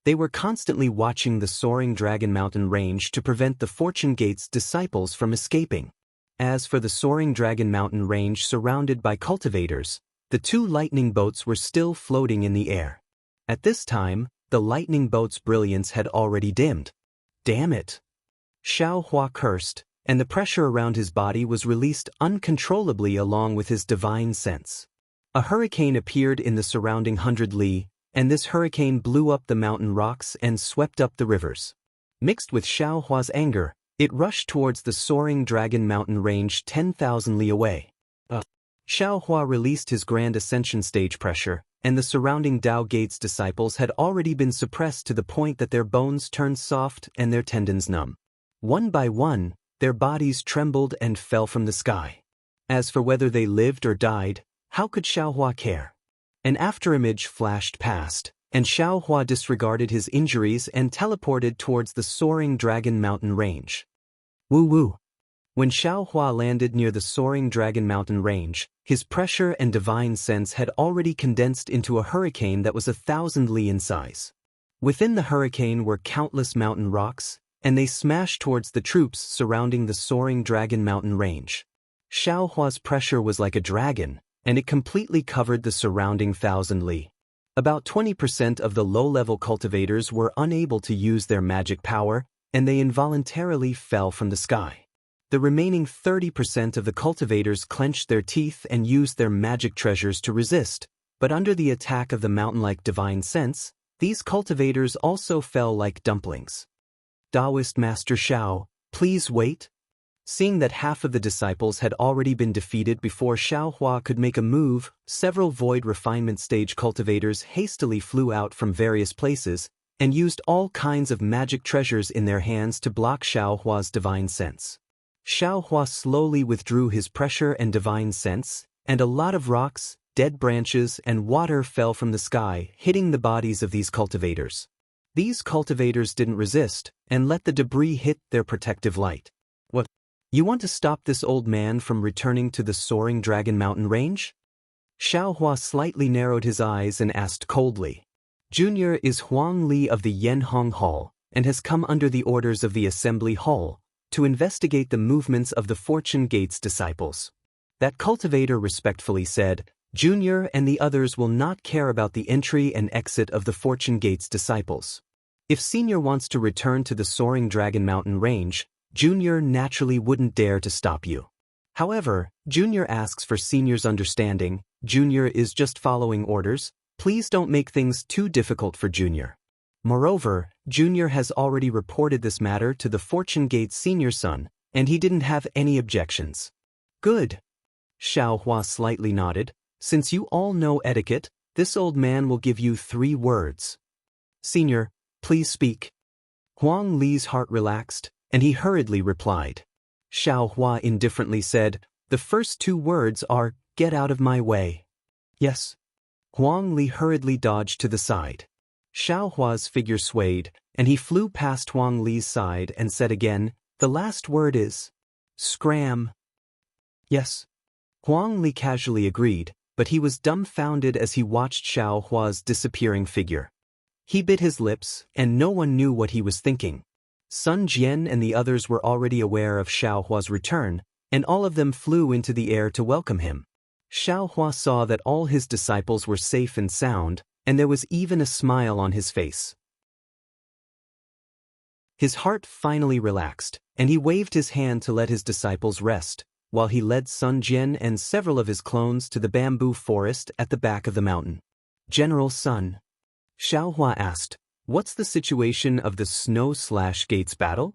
They were constantly watching the soaring Dragon Mountain range to prevent the Fortune Gate's disciples from escaping. As for the soaring Dragon Mountain range surrounded by cultivators, the 2 lightning boats were still floating in the air. At this time, the lightning boat's brilliance had already dimmed. Damn it! Xiaohua cursed, and the pressure around his body was released uncontrollably along with his divine sense. A hurricane appeared in the surrounding 100 li, and this hurricane blew up the mountain rocks and swept up the rivers. Mixed with Xiaohua's anger, it rushed towards the soaring Dragon Mountain range 10,000 li away. Xiaohua released his grand ascension stage pressure, and the surrounding Dao Gate's disciples had already been suppressed to the point that their bones turned soft and their tendons numb. One by one, their bodies trembled and fell from the sky. As for whether they lived or died, how could Xiaohua care? An afterimage flashed past, and Xiaohua disregarded his injuries and teleported towards the soaring Dragon Mountain range. Woo-woo! When Xiaohua landed near the soaring Dragon Mountain range, his pressure and divine sense had already condensed into a hurricane that was 1,000 li in size. Within the hurricane were countless mountain rocks, and they smashed towards the troops surrounding the soaring Dragon Mountain range. Xiaohua's pressure was like a dragon, and it completely covered the surrounding 1,000 li. About 20% of the low-level cultivators were unable to use their magic power, and they involuntarily fell from the sky. The remaining 30% of the cultivators clenched their teeth and used their magic treasures to resist, but under the attack of the mountain-like divine sense, these cultivators also fell like dumplings. Daoist Master Xiao, please wait. Seeing that half of the disciples had already been defeated before Xiaohua could make a move, several void refinement stage cultivators hastily flew out from various places and used all kinds of magic treasures in their hands to block Xiaohua's divine sense. Xiaohua slowly withdrew his pressure and divine sense, and a lot of rocks, dead branches, and water fell from the sky, hitting the bodies of these cultivators. These cultivators didn't resist, and let the debris hit their protective light. What? You want to stop this old man from returning to the soaring Dragon Mountain range? Xiaohua slightly narrowed his eyes and asked coldly. Junior is Wang Lin of the Yanhong Hall, and has come under the orders of the Assembly Hall, to investigate the movements of the Fortune Gate's disciples. That cultivator respectfully said, Junior and the others will not care about the entry and exit of the Fortune Gate's disciples. If Senior wants to return to the soaring Dragon Mountain range, Junior naturally wouldn't dare to stop you. However, Junior asks for Senior's understanding. Junior is just following orders. Please don't make things too difficult for Junior. Moreover, Junior has already reported this matter to the Fortune Gate Senior son, and he didn't have any objections. Good. Xiaohua slightly nodded. Since you all know etiquette, this old man will give you 3 words. Senior, please speak. Wang Li's heart relaxed, and he hurriedly replied. Xiaohua indifferently said, the first 2 words are, get out of my way. Yes. Wang Li hurriedly dodged to the side. Xiaohua's figure swayed, and he flew past Wang Li's side and said again, the last word is, scram. Yes. Wang Li casually agreed, but he was dumbfounded as he watched Xiaohua's disappearing figure. He bit his lips, and no one knew what he was thinking. Sun Jian and the others were already aware of Xiaohua's return, and all of them flew into the air to welcome him. Xiaohua saw that all his disciples were safe and sound, and there was even a smile on his face. His heart finally relaxed, and he waved his hand to let his disciples rest, while he led Sun Jian and several of his clones to the bamboo forest at the back of the mountain. General Sun, Xiaohua asked, what's the situation of the Snow/Gates battle?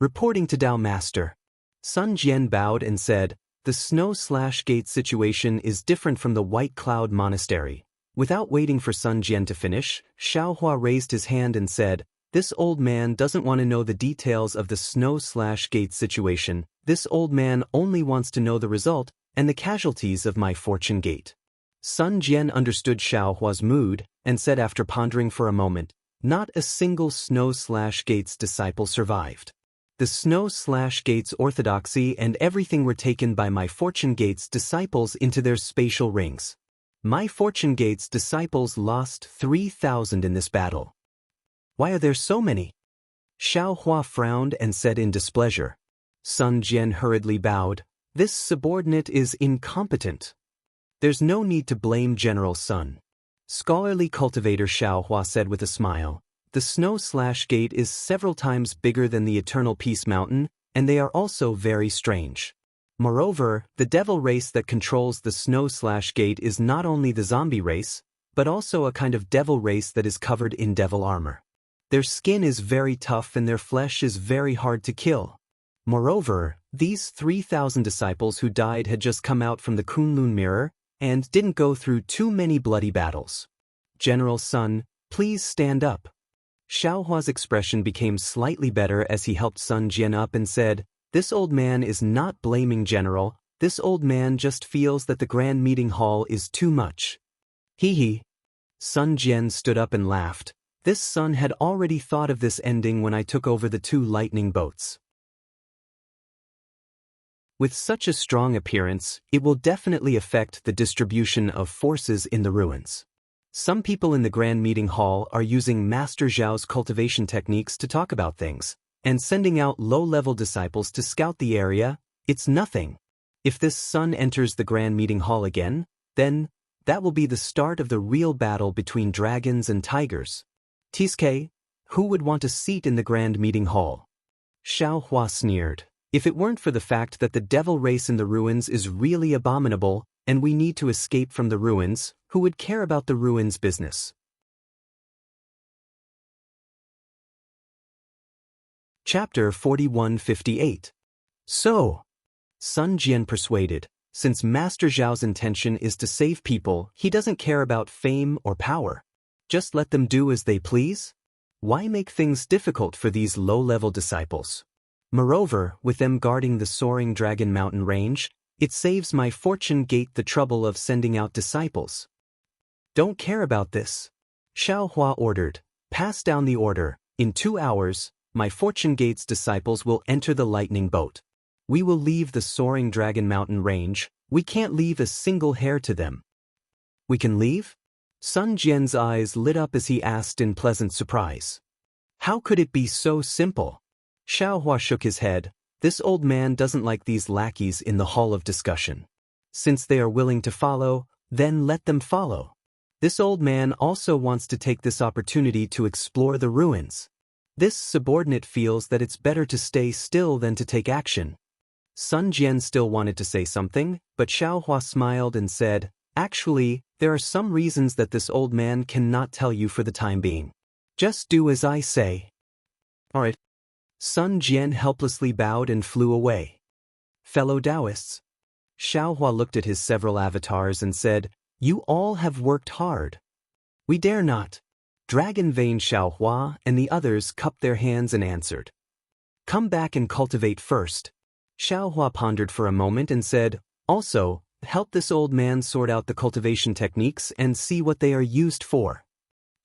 Reporting to Dao Master. Sun Jian bowed and said, the Snow/Gates situation is different from the White Cloud Monastery. Without waiting for Sun Jian to finish, Xiaohua raised his hand and said, this old man doesn't want to know the details of the Snow/Gates situation. This old man only wants to know the result and the casualties of my fortune gate. Sun Jian understood Xiaohua's mood and said after pondering for a moment, not a single Snow/Gates disciple survived. The Snow/Gates orthodoxy and everything were taken by my fortune gate's disciples into their spatial rings. My fortune gate's disciples lost 3,000 in this battle. Why are there so many? Xiaohua frowned and said in displeasure. Sun Jian hurriedly bowed. This subordinate is incompetent. There's no need to blame General Sun. Scholarly cultivator Xiaohua said with a smile. The Snow/Gate is several times bigger than the Eternal Peace Mountain, and they are also very strange. Moreover, the devil race that controls the Snow/Gate is not only the zombie race, but also a kind of devil race that is covered in devil armor. Their skin is very tough and their flesh is very hard to kill. Moreover, these 3,000 disciples who died had just come out from the Kunlun Mirror and didn't go through too many bloody battles. General Sun, please stand up. Xiaohua's expression became slightly better as he helped Sun Jian up and said, this old man is not blaming General, this old man just feels that the grand meeting hall is too much. Hee. Sun Jian stood up and laughed. This Sun had already thought of this ending when I took over the 2 lightning boats. With such a strong appearance, it will definitely affect the distribution of forces in the ruins. Some people in the Grand Meeting Hall are using Master Zhao's cultivation techniques to talk about things, and sending out low-level disciples to scout the area. It's nothing. If this Sun enters the Grand Meeting Hall again, then that will be the start of the real battle between dragons and tigers. Tiske, who would want a seat in the Grand Meeting Hall? Xiaohua sneered. If it weren't for the fact that the devil race in the ruins is really abominable, and we need to escape from the ruins, who would care about the ruins business? Chapter 4158. So, Sun Jian persuaded, since Master Zhao's intention is to save people, he doesn't care about fame or power. Just let them do as they please? Why make things difficult for these low-level disciples? Moreover, with them guarding the soaring Dragon Mountain range, it saves my fortune gate the trouble of sending out disciples. Don't care about this. Xiaohua ordered. Pass down the order. In 2 hours, my fortune gate's disciples will enter the lightning boat. We will leave the soaring Dragon Mountain range. We can't leave a single hair to them. We can leave? Sun Jian's eyes lit up as he asked in pleasant surprise. How could it be so simple? Xiaohua shook his head. This old man doesn't like these lackeys in the hall of discussion. Since they are willing to follow, then let them follow. This old man also wants to take this opportunity to explore the ruins. This subordinate feels that it's better to stay still than to take action. Sun Jian still wanted to say something, but Xiaohua smiled and said, actually, there are some reasons that this old man cannot tell you for the time being. Just do as I say. All right. Sun Jian helplessly bowed and flew away. Fellow Daoists. Xiaohua looked at his several avatars and said, you all have worked hard. We dare not. Dragon Vein Xiaohua and the others cupped their hands and answered. Come back and cultivate first. Xiaohua pondered for a moment and said, also, help this old man sort out the cultivation techniques and see what they are used for.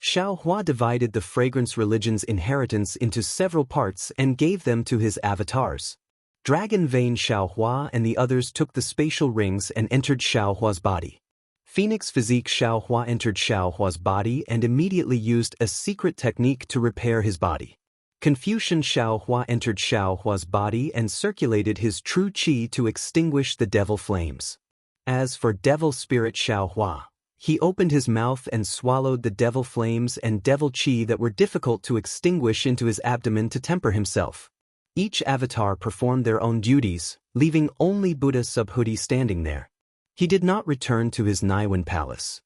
Xiaohua divided the fragrance religion's inheritance into several parts and gave them to his avatars. Dragon Vein Xiaohua and the others took the spatial rings and entered Xiaohua's body. Phoenix Physique Xiaohua entered Xiaohua's body and immediately used a secret technique to repair his body. Confucian Xiaohua entered Xiaohua's body and circulated his true qi to extinguish the devil flames. As for Devil Spirit Xiaohua, he opened his mouth and swallowed the devil flames and devil chi that were difficult to extinguish into his abdomen to temper himself. Each avatar performed their own duties, leaving only Buddha Subhuti standing there. He did not return to his Niwen palace.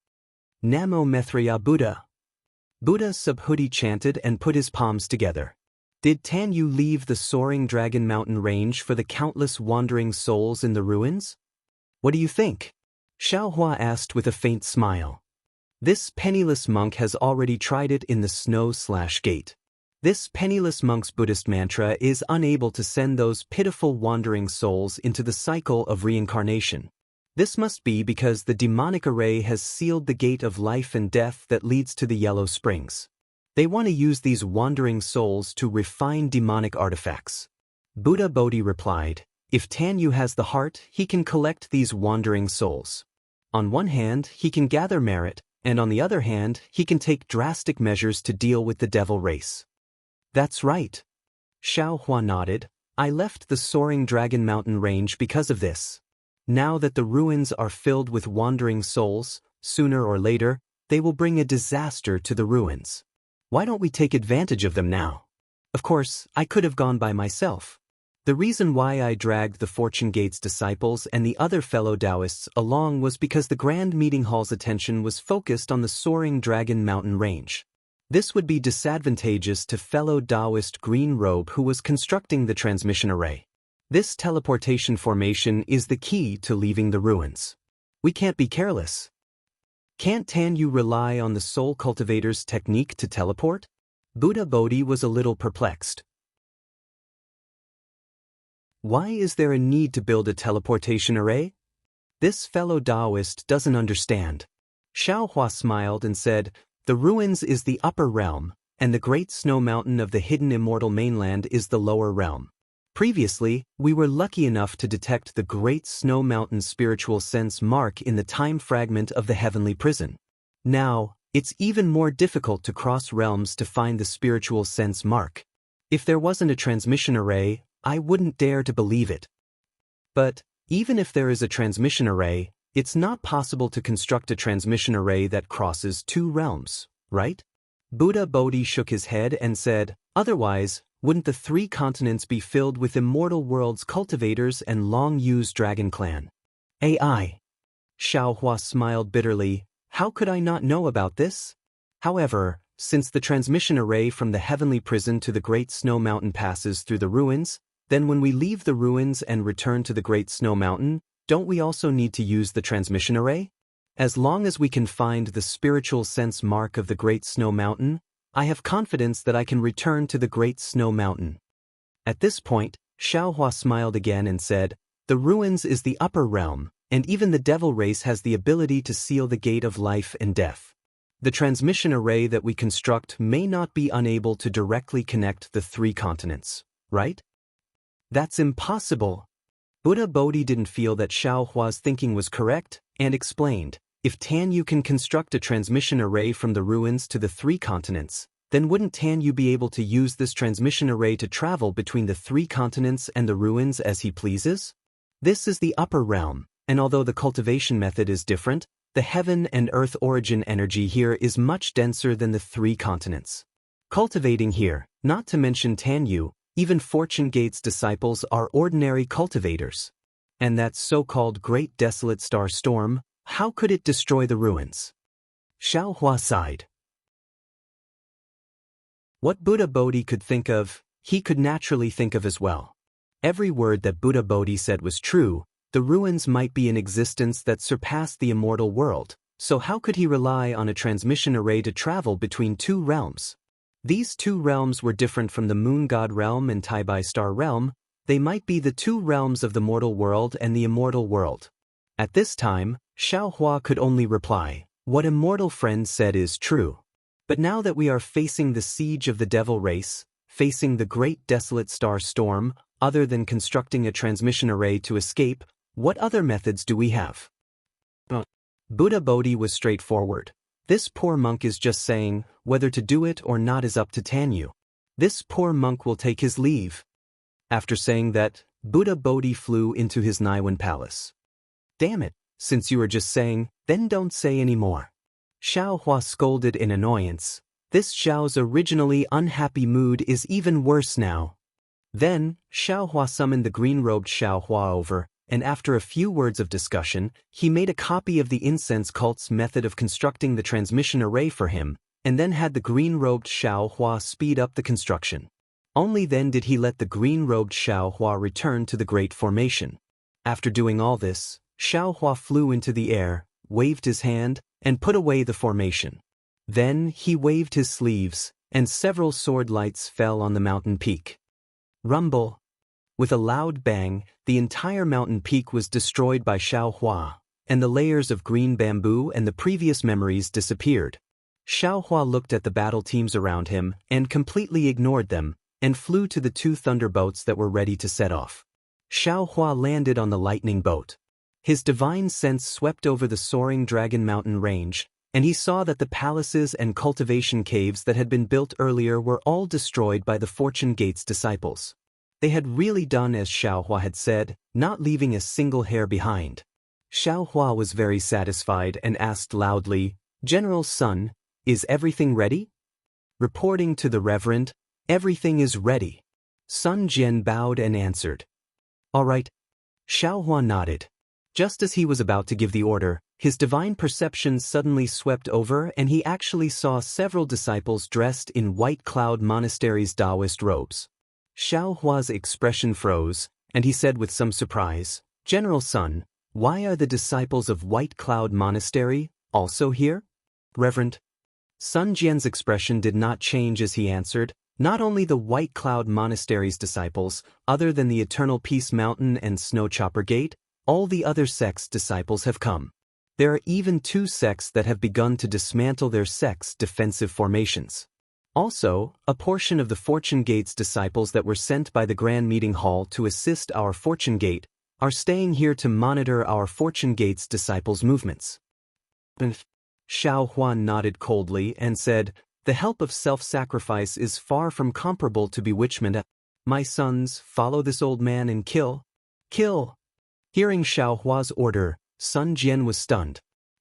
Namo Maitreya Buddha. Buddha Subhuti chanted and put his palms together. Did Tanyu leave the soaring dragon mountain range for the countless wandering souls in the ruins? What do you think? Xiaohua asked with a faint smile. This penniless monk has already tried it in the snow/gate. This penniless monk's Buddhist mantra is unable to send those pitiful wandering souls into the cycle of reincarnation. This must be because the demonic array has sealed the gate of life and death that leads to the Yellow Springs. They want to use these wandering souls to refine demonic artifacts. Buddha Bodhi replied, if Tanyu has the heart, he can collect these wandering souls. On one hand, he can gather merit, and on the other hand, he can take drastic measures to deal with the devil race. That's right. Xiaohua nodded. I left the soaring dragon mountain range because of this. Now that the ruins are filled with wandering souls, sooner or later, they will bring a disaster to the ruins. Why don't we take advantage of them now? Of course, I could have gone by myself. The reason why I dragged the Fortune Gate's disciples and the other fellow Daoists along was because the Grand Meeting Hall's attention was focused on the soaring dragon mountain range. This would be disadvantageous to fellow Daoist Green Robe who was constructing the transmission array. This teleportation formation is the key to leaving the ruins. We can't be careless. Can't Tanyu rely on the soul cultivator's technique to teleport? Buddha Bodhi was a little perplexed. Why is there a need to build a teleportation array? This fellow Daoist doesn't understand. Xiaohua smiled and said, the ruins is the upper realm, and the great snow mountain of the hidden immortal mainland is the lower realm. Previously, we were lucky enough to detect the Great Snow Mountain's spiritual sense mark in the time fragment of the heavenly prison. Now, it's even more difficult to cross realms to find the spiritual sense mark. If there wasn't a transmission array, I wouldn't dare to believe it. But, even if there is a transmission array, it's not possible to construct a transmission array that crosses two realms, right? Buddha Bodhi shook his head and said, otherwise, wouldn't the three continents be filled with immortal world's cultivators and long-used dragon clan? AI. Xiaohua smiled bitterly. How could I not know about this? However, since the transmission array from the heavenly prison to the Great Snow Mountain passes through the ruins, then when we leave the ruins and return to the Great Snow Mountain, don't we also need to use the transmission array? As long as we can find the spiritual sense mark of the Great Snow Mountain, I have confidence that I can return to the Great Snow Mountain. At this point, Xiaohua smiled again and said, the ruins is the upper realm, and even the devil race has the ability to seal the gate of life and death. The transmission array that we construct may not be unable to directly connect the three continents, right? That's impossible. Buddha Bodhi didn't feel that Xiaohua's thinking was correct, and explained, if Tanyu can construct a transmission array from the ruins to the three continents, then wouldn't Tanyu be able to use this transmission array to travel between the three continents and the ruins as he pleases? This is the upper realm, and although the cultivation method is different, the heaven and earth origin energy here is much denser than the three continents. Cultivating here, not to mention Tanyu, even Fortune Gate's disciples are ordinary cultivators. And that so-called Great Desolate Star Storm, how could it destroy the ruins? Xiaohua sighed. What Buddha Bodhi could think of, he could naturally think of as well. Every word that Buddha Bodhi said was true. The ruins might be in existence that surpassed the immortal world, so how could he rely on a transmission array to travel between two realms? These two realms were different from the Moon God realm and Taibai Star realm. They might be the two realms of the mortal world and the immortal world. At this time, Xiaohua could only reply, what Immortal Friend said is true. But now that we are facing the siege of the devil race, facing the Great Desolate Star Storm, other than constructing a transmission array to escape, what other methods do we have? Buddha Bodhi was straightforward. This poor monk is just saying, whether to do it or not is up to Tanyu. This poor monk will take his leave. After saying that, Buddha Bodhi flew into his Niwen palace. Damn it, since you are just saying, Then don't say any more. Xiaohua scolded in annoyance. This Xiao's originally unhappy mood is even worse now. Then, Xiaohua summoned the green-robed Xiaohua over, and after a few words of discussion, he made a copy of the incense cult's method of constructing the transmission array for him, and then had the green-robed Xiaohua speed up the construction. Only then did he let the green-robed Xiaohua return to the Great Formation. After doing all this, Xiaohua flew into the air, waved his hand, and put away the formation. Then he waved his sleeves, and several sword lights fell on the mountain peak. Rumble. With a loud bang, the entire mountain peak was destroyed by Xiaohua, and the layers of green bamboo and the previous memories disappeared. Xiaohua looked at the battle teams around him and completely ignored them, and flew to the two thunderboats that were ready to set off. Xiaohua landed on the lightning boat. His divine sense swept over the soaring Dragon Mountain range, and he saw that the palaces and cultivation caves that had been built earlier were all destroyed by the Fortune Gate's disciples. They had really done as Xiaohua had said, not leaving a single hair behind. Xiaohua was very satisfied and asked loudly, "General Sun, is everything ready?" Reporting to the Reverend, "Everything is ready." Sun Jian bowed and answered, "All right." Xiaohua nodded. Just as he was about to give the order, his divine perception suddenly swept over and he actually saw several disciples dressed in White Cloud Monastery's Daoist robes. Xiaohua's expression froze, and he said with some surprise, "General Sun, why are the disciples of White Cloud Monastery also here?" "Reverend." Sun Jian's expression did not change as he answered, "Not only the White Cloud Monastery's disciples, other than the Eternal Peace Mountain and Snow Chopper Gate, all the other sects' disciples have come. There are even 2 sects that have begun to dismantle their sects' defensive formations. Also, a portion of the Fortune Gate's disciples that were sent by the Grand Meeting Hall to assist our Fortune Gate are staying here to monitor our Fortune Gate's disciples' movements." Xiaohua nodded coldly and said, "The help of self-sacrifice is far from comparable to bewitchment. My sons, follow this old man and kill. Kill!" Hearing Xiaohua's order, Sun Jian was stunned.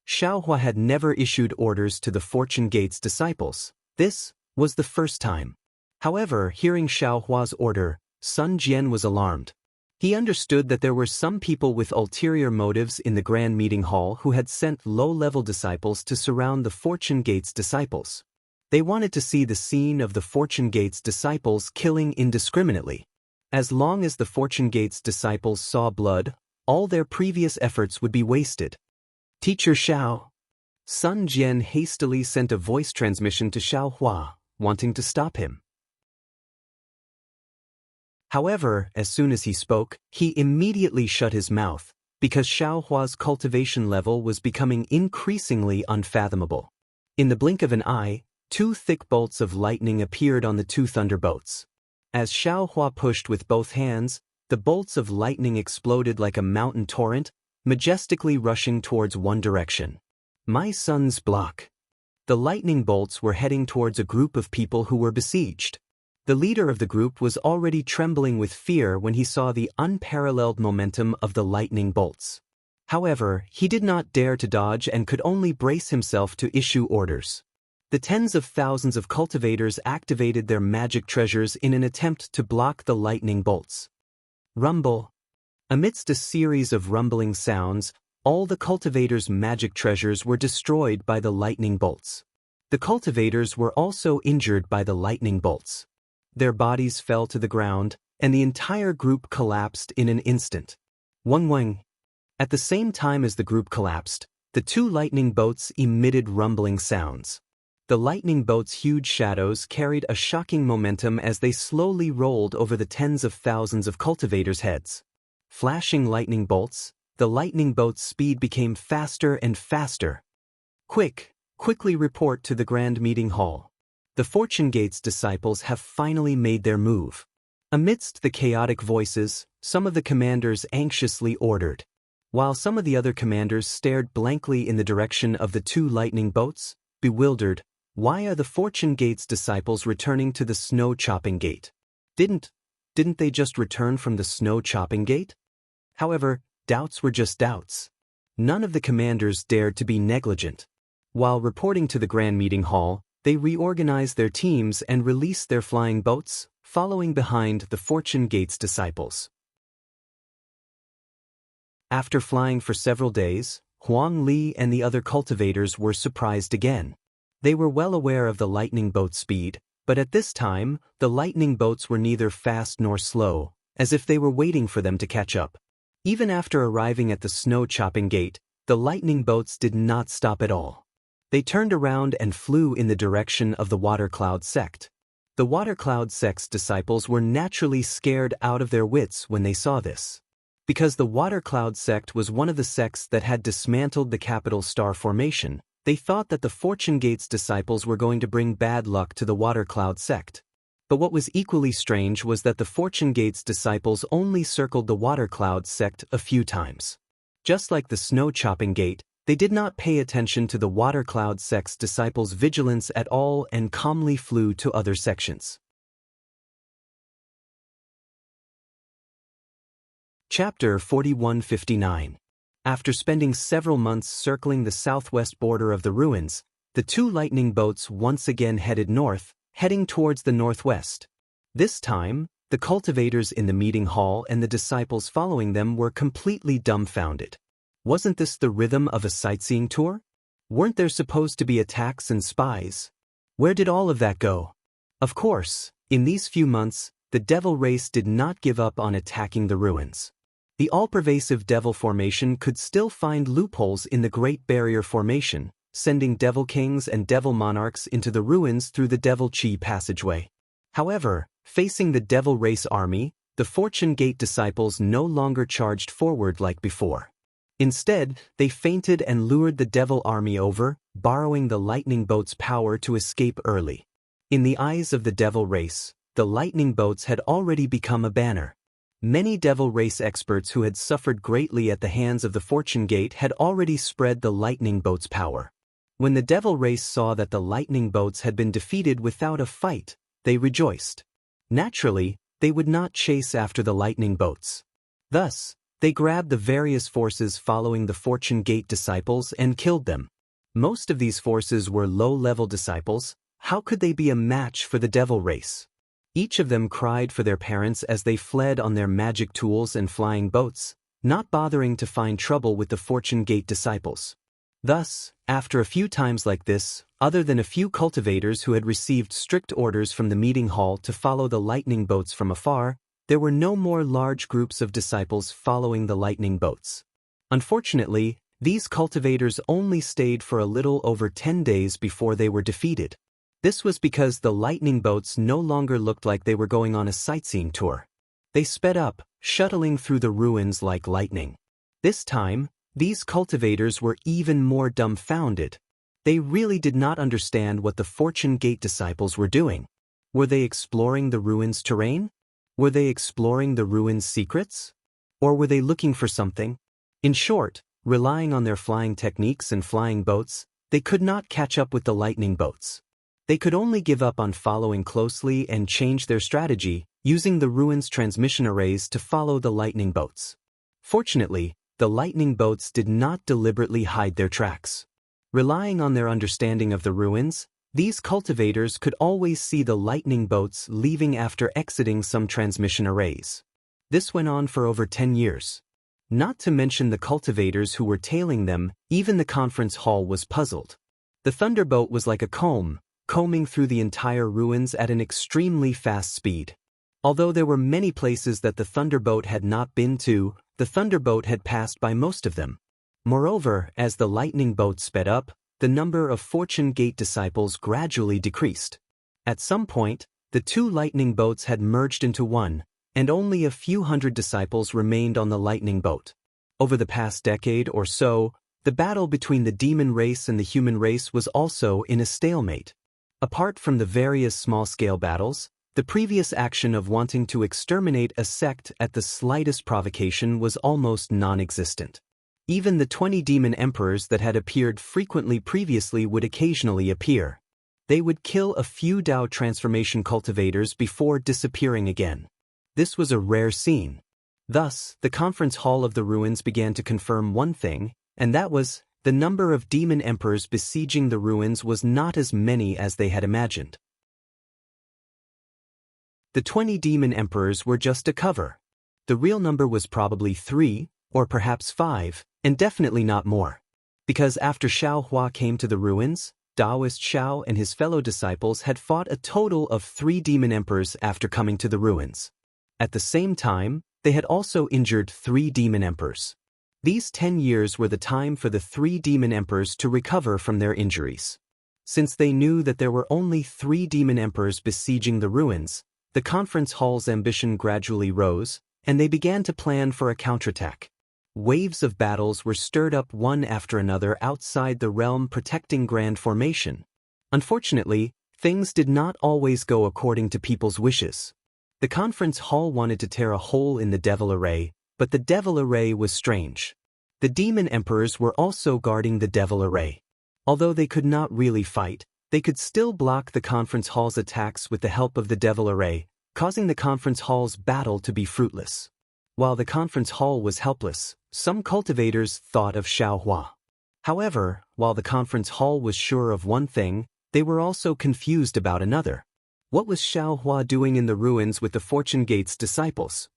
Xiaohua had never issued orders to the Fortune Gate's disciples. This was the first time. However, hearing Xiaohua's order, Sun Jian was alarmed. He understood that there were some people with ulterior motives in the Grand Meeting Hall who had sent low-level disciples to surround the Fortune Gate's disciples. They wanted to see the scene of the Fortune Gate's disciples killing indiscriminately. As long as the Fortune Gate's disciples saw blood, all their previous efforts would be wasted. "Teacher Xiao." Sun Jian hastily sent a voice transmission to Xiaohua, wanting to stop him. However, as soon as he spoke, he immediately shut his mouth, because Xiaohua's cultivation level was becoming increasingly unfathomable. In the blink of an eye, 2 thick bolts of lightning appeared on the 2 thunderbolts. As Xiaohua pushed with both hands, the bolts of lightning exploded like a mountain torrent, majestically rushing towards one direction. "My son's block." The lightning bolts were heading towards a group of people who were besieged. The leader of the group was already trembling with fear when he saw the unparalleled momentum of the lightning bolts. However, he did not dare to dodge and could only brace himself to issue orders. The tens of thousands of cultivators activated their magic treasures in an attempt to block the lightning bolts. Rumble. Amidst a series of rumbling sounds, all the cultivators' magic treasures were destroyed by the lightning bolts. The cultivators were also injured by the lightning bolts. Their bodies fell to the ground, and the entire group collapsed in an instant. Wang. At the same time as the group collapsed, the 2 lightning bolts emitted rumbling sounds. The lightning bolts' huge shadows carried a shocking momentum as they slowly rolled over the tens of thousands of cultivators' heads. Flashing lightning bolts, the lightning bolts' speed became faster and faster. Quickly report to the Grand Meeting Hall. The Fortune Gate's disciples have finally made their move. Amidst the chaotic voices, some of the commanders anxiously ordered. While some of the other commanders stared blankly in the direction of the 2 lightning bolts, bewildered, why are the Fortune Gate's disciples returning to the Snow Chopping Gate? Didn't they just return from the Snow Chopping Gate? However, doubts were just doubts. None of the commanders dared to be negligent. While reporting to the Grand Meeting Hall, they reorganized their teams and released their flying boats, following behind the Fortune Gate's disciples. After flying for several days, Wang Lin and the other cultivators were surprised again. They were well aware of the lightning boat's speed, but at this time, the lightning boats were neither fast nor slow, as if they were waiting for them to catch up. Even after arriving at the snow-chopping gate, the lightning boats did not stop at all. They turned around and flew in the direction of the Water Cloud sect. The Water Cloud sect's disciples were naturally scared out of their wits when they saw this. Because the Water Cloud sect was one of the sects that had dismantled the capital star formation, they thought that the Fortune Gate's disciples were going to bring bad luck to the Water Cloud sect. But what was equally strange was that the Fortune Gate's disciples only circled the Water Cloud sect a few times. Just like the Snow-Chopping Gate, they did not pay attention to the Water Cloud sect's disciples' vigilance at all and calmly flew to other sections. Chapter 4159. After spending several months circling the southwest border of the ruins, the two lightning boats once again headed north, heading towards the northwest. This time, the cultivators in the meeting hall and the disciples following them were completely dumbfounded. Wasn't this the rhythm of a sightseeing tour? Weren't there supposed to be attacks and spies? Where did all of that go? Of course, in these few months, the devil race did not give up on attacking the ruins. The all-pervasive devil formation could still find loopholes in the Great Barrier Formation, sending devil kings and devil monarchs into the ruins through the Devil Chi passageway. However, facing the devil race army, the Fortune Gate disciples no longer charged forward like before. Instead, they feinted and lured the devil army over, borrowing the lightning boat's power to escape early. In the eyes of the devil race, the lightning boats had already become a banner. Many devil race experts who had suffered greatly at the hands of the Fortune Gate had already spread the lightning boat's power. When the devil race saw that the lightning boats had been defeated without a fight, they rejoiced. Naturally, they would not chase after the lightning boats. Thus, they grabbed the various forces following the Fortune Gate disciples and killed them. Most of these forces were low-level disciples. How could they be a match for the devil race? Each of them cried for their parents as they fled on their magic tools and flying boats, not bothering to find trouble with the Fortune Gate disciples. Thus, after a few times like this, other than a few cultivators who had received strict orders from the meeting hall to follow the lightning boats from afar, there were no more large groups of disciples following the lightning boats. Unfortunately, these cultivators only stayed for a little over 10 days before they were defeated. This was because the lightning boats no longer looked like they were going on a sightseeing tour. They sped up, shuttling through the ruins like lightning. This time, these cultivators were even more dumbfounded. They really did not understand what the Fortune Gate disciples were doing. Were they exploring the ruins' terrain? Were they exploring the ruins' secrets? Or were they looking for something? In short, relying on their flying techniques and flying boats, they could not catch up with the lightning boats. They could only give up on following closely and change their strategy, using the ruins' transmission arrays to follow the lightning boats. Fortunately, the lightning boats did not deliberately hide their tracks. Relying on their understanding of the ruins, these cultivators could always see the lightning boats leaving after exiting some transmission arrays. This went on for over 10 years. Not to mention the cultivators who were tailing them, even the conference hall was puzzled. The thunderboat was like a comb, combing through the entire ruins at an extremely fast speed. Although there were many places that the thunderboat had not been to, the thunderboat had passed by most of them. Moreover, as the lightning boat sped up, the number of Fortune Gate disciples gradually decreased. At some point, the two lightning boats had merged into one, and only a few hundred disciples remained on the lightning boat. Over the past decade or so, the battle between the demon race and the human race was also in a stalemate. Apart from the various small-scale battles, the previous action of wanting to exterminate a sect at the slightest provocation was almost non-existent. Even the 20 demon emperors that had appeared frequently previously would occasionally appear. They would kill a few Dao transformation cultivators before disappearing again. This was a rare scene. Thus, the conference hall of the ruins began to confirm one thing: And that was, the number of demon emperors besieging the ruins was not as many as they had imagined. The 20 demon emperors were just a cover. The real number was probably 3, or perhaps 5, and definitely not more. Because after Xiao Hua came to the ruins, Daoist Xiao and his fellow disciples had fought a total of 3 demon emperors after coming to the ruins. At the same time, they had also injured 3 demon emperors. These 10 years were the time for the 3 demon emperors to recover from their injuries. Since they knew that there were only 3 demon emperors besieging the ruins, the conference hall's ambition gradually rose, and they began to plan for a counterattack. Waves of battles were stirred up one after another outside the realm protecting Grand Formation. Unfortunately, things did not always go according to people's wishes. The conference hall wanted to tear a hole in the Devil Array, but the Devil Array was strange. The demon emperors were also guarding the Devil Array. Although they could not really fight, they could still block the conference hall's attacks with the help of the Devil Array, causing the conference hall's battle to be fruitless. While the conference hall was helpless, some cultivators thought of Xiao Hua. However, while the conference hall was sure of one thing, they were also confused about another. What was Xiao Hua doing in the ruins with the Fortune Gate's disciples?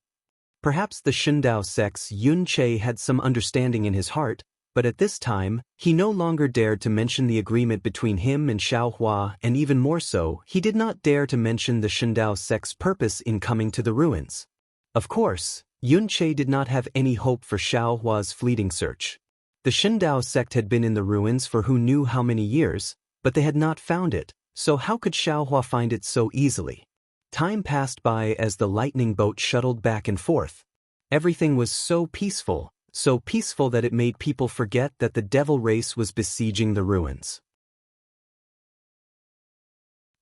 Perhaps the Shundao sect's Yun Che had some understanding in his heart, but at this time, he no longer dared to mention the agreement between him and Xiao Hua, and even more so, he did not dare to mention the Shundao sect's purpose in coming to the ruins. Of course, Yun Che did not have any hope for Xiao Hua's fleeting search. The Shundao sect had been in the ruins for who knew how many years, but they had not found it, so how could Xiao Hua find it so easily? Time passed by as the lightning boat shuttled back and forth. Everything was so peaceful that it made people forget that the devil race was besieging the ruins.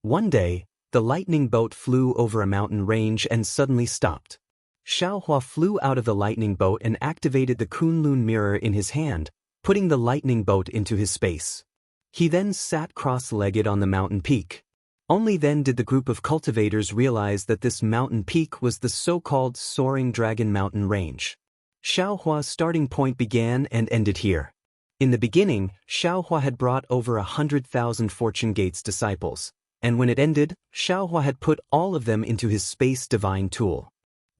One day, the lightning boat flew over a mountain range and suddenly stopped. Xiao Hua flew out of the lightning boat and activated the Kunlun mirror in his hand, putting the lightning boat into his space. He then sat cross-legged on the mountain peak. Only then did the group of cultivators realize that this mountain peak was the so-called Soaring Dragon Mountain Range. Xiao Hua's starting point began and ended here. In the beginning, Xiao Hua had brought over 100,000 Fortune Gate's disciples, and when it ended, Xiao Hua had put all of them into his Space Divine Tool.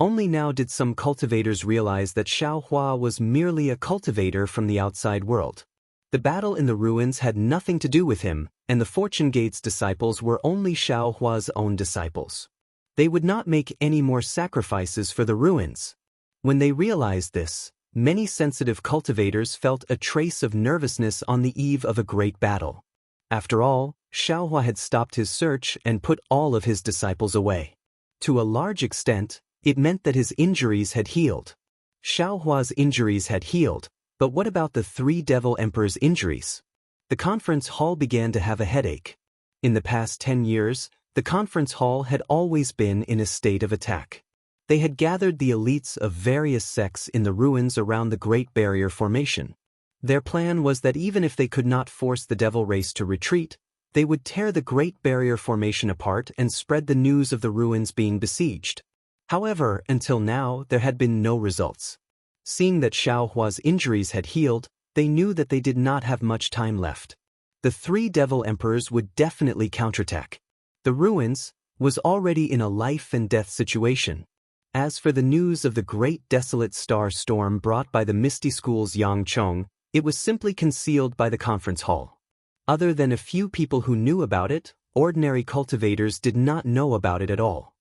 Only now did some cultivators realize that Xiao Hua was merely a cultivator from the outside world. The battle in the ruins had nothing to do with him, and the Fortune Gate's disciples were only Xiao Hua's own disciples. They would not make any more sacrifices for the ruins. When they realized this, many sensitive cultivators felt a trace of nervousness on the eve of a great battle. After all, Xiao Hua had stopped his search and put all of his disciples away. To a large extent, it meant that his injuries had healed. Xiao Hua's injuries had healed, but what about the 3 Devil Emperors' injuries? The conference hall began to have a headache. In the past 10 years, the conference hall had always been in a state of attack. They had gathered the elites of various sects in the ruins around the Great Barrier Formation. Their plan was that even if they could not force the Devil Race to retreat, they would tear the Great Barrier Formation apart and spread the news of the ruins being besieged. However, until now, there had been no results. Seeing that Xiao Hua's injuries had healed, they knew that they did not have much time left. The 3 Devil Emperors would definitely counterattack. The ruins was already in a life and death situation. As for the news of the great desolate star storm brought by the Misty School's Yang Chong, it was simply concealed by the conference hall. Other than a few people who knew about it, ordinary cultivators did not know about it at all.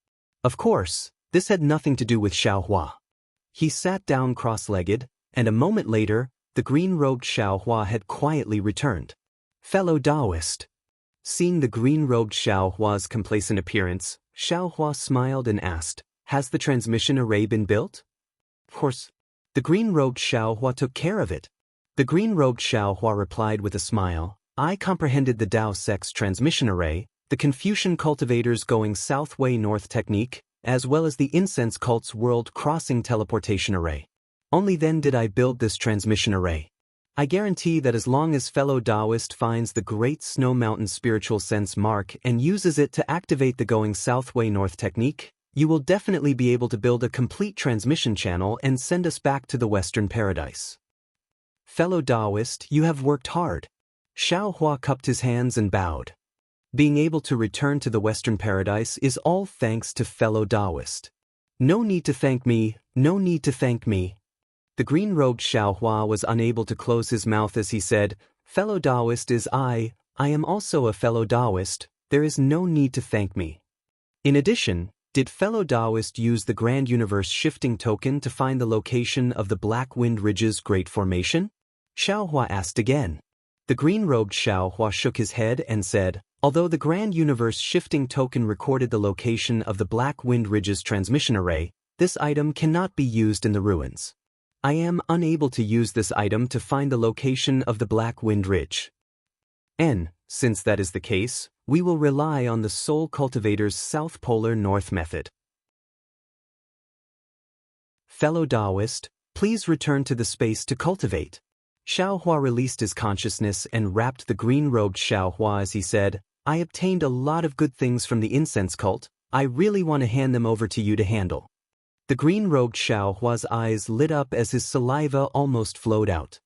Of course, this had nothing to do with Xiao Hua. He sat down cross-legged, and a moment later, the green-robed Xiao Hua had quietly returned. Fellow Daoist. Seeing the green-robed Xiao Hua's complacent appearance, Xiao Hua smiled and asked, "Has the transmission array been built?" "Of course." The green-robed Xiao Hua took care of it. The green-robed Xiao Hua replied with a smile, "I comprehended the Dao sect's transmission array, the Confucian cultivators going south-way north technique, as well as the incense cult's world-crossing teleportation array. Only then did I build this transmission array. I guarantee that as long as fellow Daoist finds the Great Snow Mountain spiritual sense mark and uses it to activate the going south-way north technique, you will definitely be able to build a complete transmission channel and send us back to the Western Paradise." Fellow Daoist, you have worked hard. Xiaohua cupped his hands and bowed. Being able to return to the Western Paradise is all thanks to fellow Daoist. No need to thank me, no need to thank me. The green-robed Xiaohua was unable to close his mouth as he said, Fellow Daoist is I am also a fellow Daoist, there is no need to thank me. In addition, did fellow Daoist use the Grand Universe Shifting Token to find the location of the Black Wind Ridge's Great Formation? Xiaohua asked again. The green-robed Xiaohua shook his head and said, although the Grand Universe Shifting Token recorded the location of the Black Wind Ridge's transmission array, this item cannot be used in the ruins. I am unable to use this item to find the location of the Black Wind Ridge. Since that is the case, we will rely on the Soul Cultivator's South Polar North method. Fellow Daoist, please return to the space to cultivate. Xiaohua released his consciousness and wrapped the green-robed Xiaohua as he said, I obtained a lot of good things from the incense cult, I really want to hand them over to you to handle. The green-robed Xiaohua's eyes lit up as his saliva almost flowed out.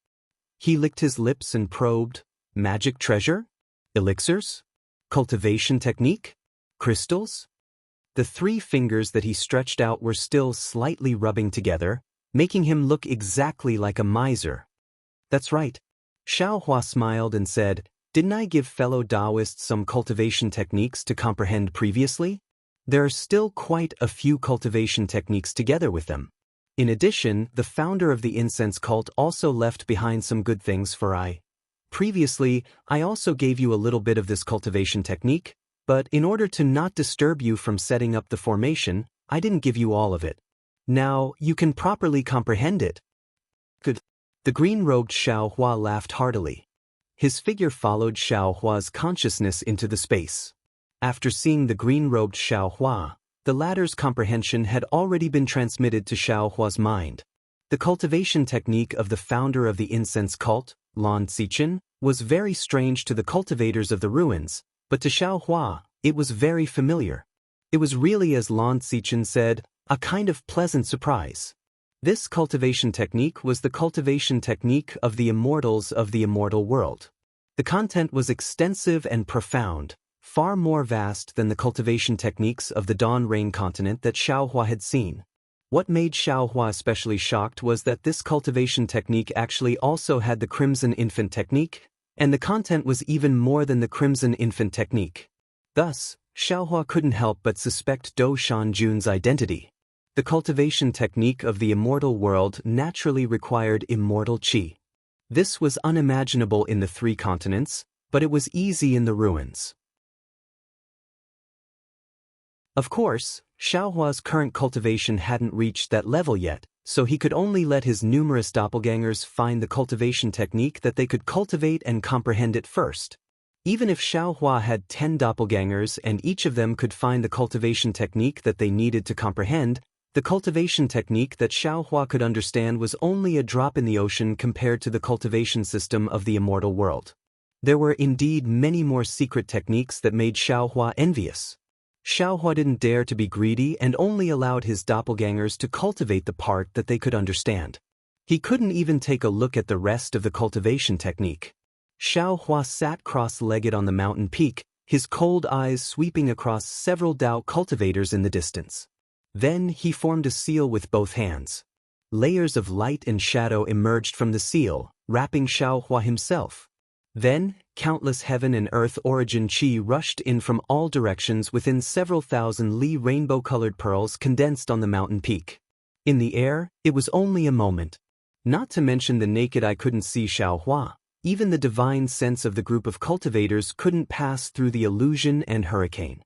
He licked his lips and probed, magic treasure? Elixirs? Cultivation technique? Crystals? The 3 fingers that he stretched out were still slightly rubbing together, making him look exactly like a miser. That's right. Xiaohua smiled and said, didn't I give fellow Daoists some cultivation techniques to comprehend previously? There are still quite a few cultivation techniques together with them. In addition, the founder of the incense cult also left behind some good things for I. Previously, I also gave you a little bit of this cultivation technique, but in order to not disturb you from setting up the formation, I didn't give you all of it. Now, you can properly comprehend it. Good. The green-robed Xiaohua laughed heartily. His figure followed Xiaohua's consciousness into the space. After seeing the green-robed Xiaohua, the latter's comprehension had already been transmitted to Xiaohua's mind. The cultivation technique of the founder of the incense cult, Longtime, was very strange to the cultivators of the ruins, but to Xiaohua, it was very familiar. It was really, as Longtime said, a kind of pleasant surprise. This cultivation technique was the cultivation technique of the immortals of the immortal world. The content was extensive and profound, far more vast than the cultivation techniques of the Dawn Rain continent that Xiaohua had seen. What made Xiaohua especially shocked was that this cultivation technique actually also had the Crimson Infant technique, and the content was even more than the Crimson Infant technique. Thus, Xiaohua couldn't help but suspect Dou Shanjun's identity. The cultivation technique of the immortal world naturally required immortal qi. This was unimaginable in the 3 continents, but it was easy in the ruins. Of course, Xiaohua's current cultivation hadn't reached that level yet, so he could only let his numerous doppelgangers find the cultivation technique that they could cultivate and comprehend it first. Even if Xiaohua had 10 doppelgangers and each of them could find the cultivation technique that they needed to comprehend, the cultivation technique that Xiaohua could understand was only a drop in the ocean compared to the cultivation system of the immortal world. There were indeed many more secret techniques that made Xiaohua envious. Xiaohua didn't dare to be greedy and only allowed his doppelgangers to cultivate the part that they could understand. He couldn't even take a look at the rest of the cultivation technique. Xiaohua sat cross-legged on the mountain peak, his cold eyes sweeping across several Dao cultivators in the distance. Then he formed a seal with both hands. Layers of light and shadow emerged from the seal, wrapping Xiaohua himself. Then, countless heaven and earth origin qi rushed in from all directions within several thousand li rainbow-colored pearls condensed on the mountain peak. In the air, it was only a moment. Not to mention the naked eye couldn't see Xiaohua. Even the divine sense of the group of cultivators couldn't pass through the illusion and hurricane.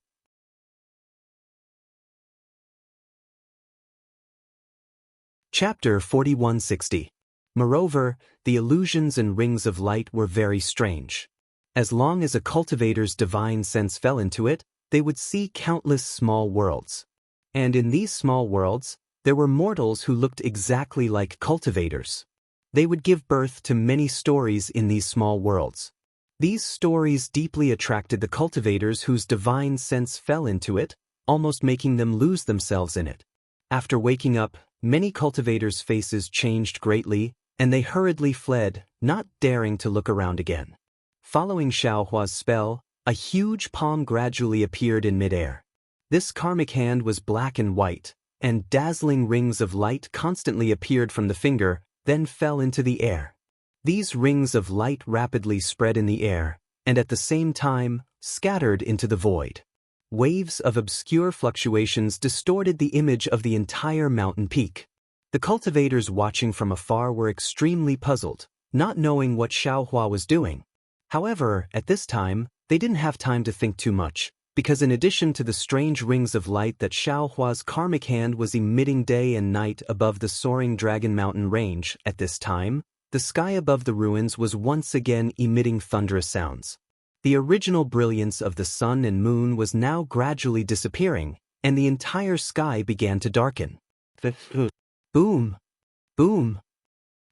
Chapter 4160. Moreover, the illusions and rings of light were very strange. As long as a cultivator's divine sense fell into it, they would see countless small worlds. And in these small worlds, there were mortals who looked exactly like cultivators. They would give birth to many stories in these small worlds. These stories deeply attracted the cultivators whose divine sense fell into it, almost making them lose themselves in it. After waking up, many cultivators' faces changed greatly, and they hurriedly fled, not daring to look around again. Following Xiaohua's spell, a huge palm gradually appeared in midair. This karmic hand was black and white, and dazzling rings of light constantly appeared from the finger, then fell into the air. These rings of light rapidly spread in the air, and at the same time, scattered into the void. Waves of obscure fluctuations distorted the image of the entire mountain peak. The cultivators watching from afar were extremely puzzled, not knowing what Xiaohua was doing. However, at this time, they didn't have time to think too much, because in addition to the strange rings of light that Xiaohua's karmic hand was emitting day and night above the soaring Dragon Mountain range, at this time, the sky above the ruins was once again emitting thunderous sounds. The original brilliance of the sun and moon was now gradually disappearing, and the entire sky began to darken. Boom! Boom!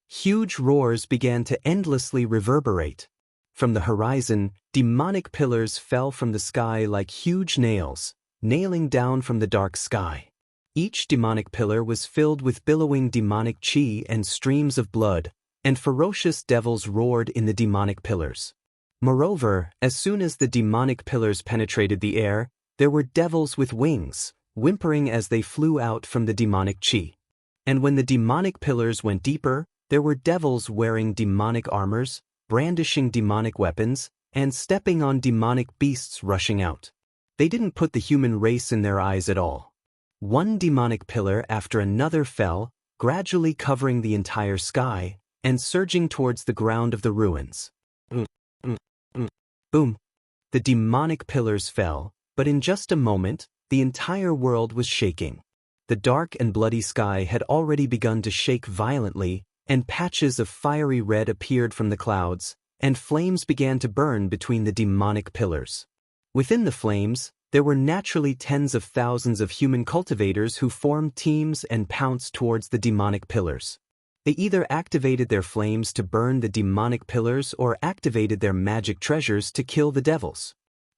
Huge roars began to endlessly reverberate. From the horizon, demonic pillars fell from the sky like huge nails, nailing down from the dark sky. Each demonic pillar was filled with billowing demonic chi and streams of blood, and ferocious devils roared in the demonic pillars. Moreover, as soon as the demonic pillars penetrated the air, there were devils with wings, whimpering as they flew out from the demonic chi. And when the demonic pillars went deeper, there were devils wearing demonic armors, brandishing demonic weapons, and stepping on demonic beasts rushing out. They didn't put the human race in their eyes at all. One demonic pillar after another fell, gradually covering the entire sky, and surging towards the ground of the ruins. Boom! The demonic pillars fell, but in just a moment, the entire world was shaking. The dark and bloody sky had already begun to shake violently, and patches of fiery red appeared from the clouds, and flames began to burn between the demonic pillars. Within the flames, there were naturally tens of thousands of human cultivators who formed teams and pounced towards the demonic pillars. They either activated their flames to burn the demonic pillars or activated their magic treasures to kill the devils.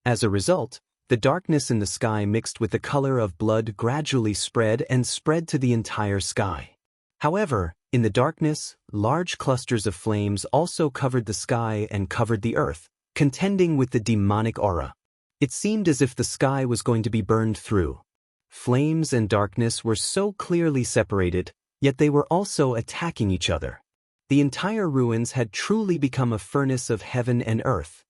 As a result, the darkness in the sky mixed with the color of blood gradually spread to the entire sky. However, in the darkness, large clusters of flames also covered the sky and covered the earth, contending with the demonic aura. It seemed as if the sky was going to be burned through. Flames and darkness were so clearly separated, yet they were also attacking each other. The entire ruins had truly become a furnace of heaven and earth.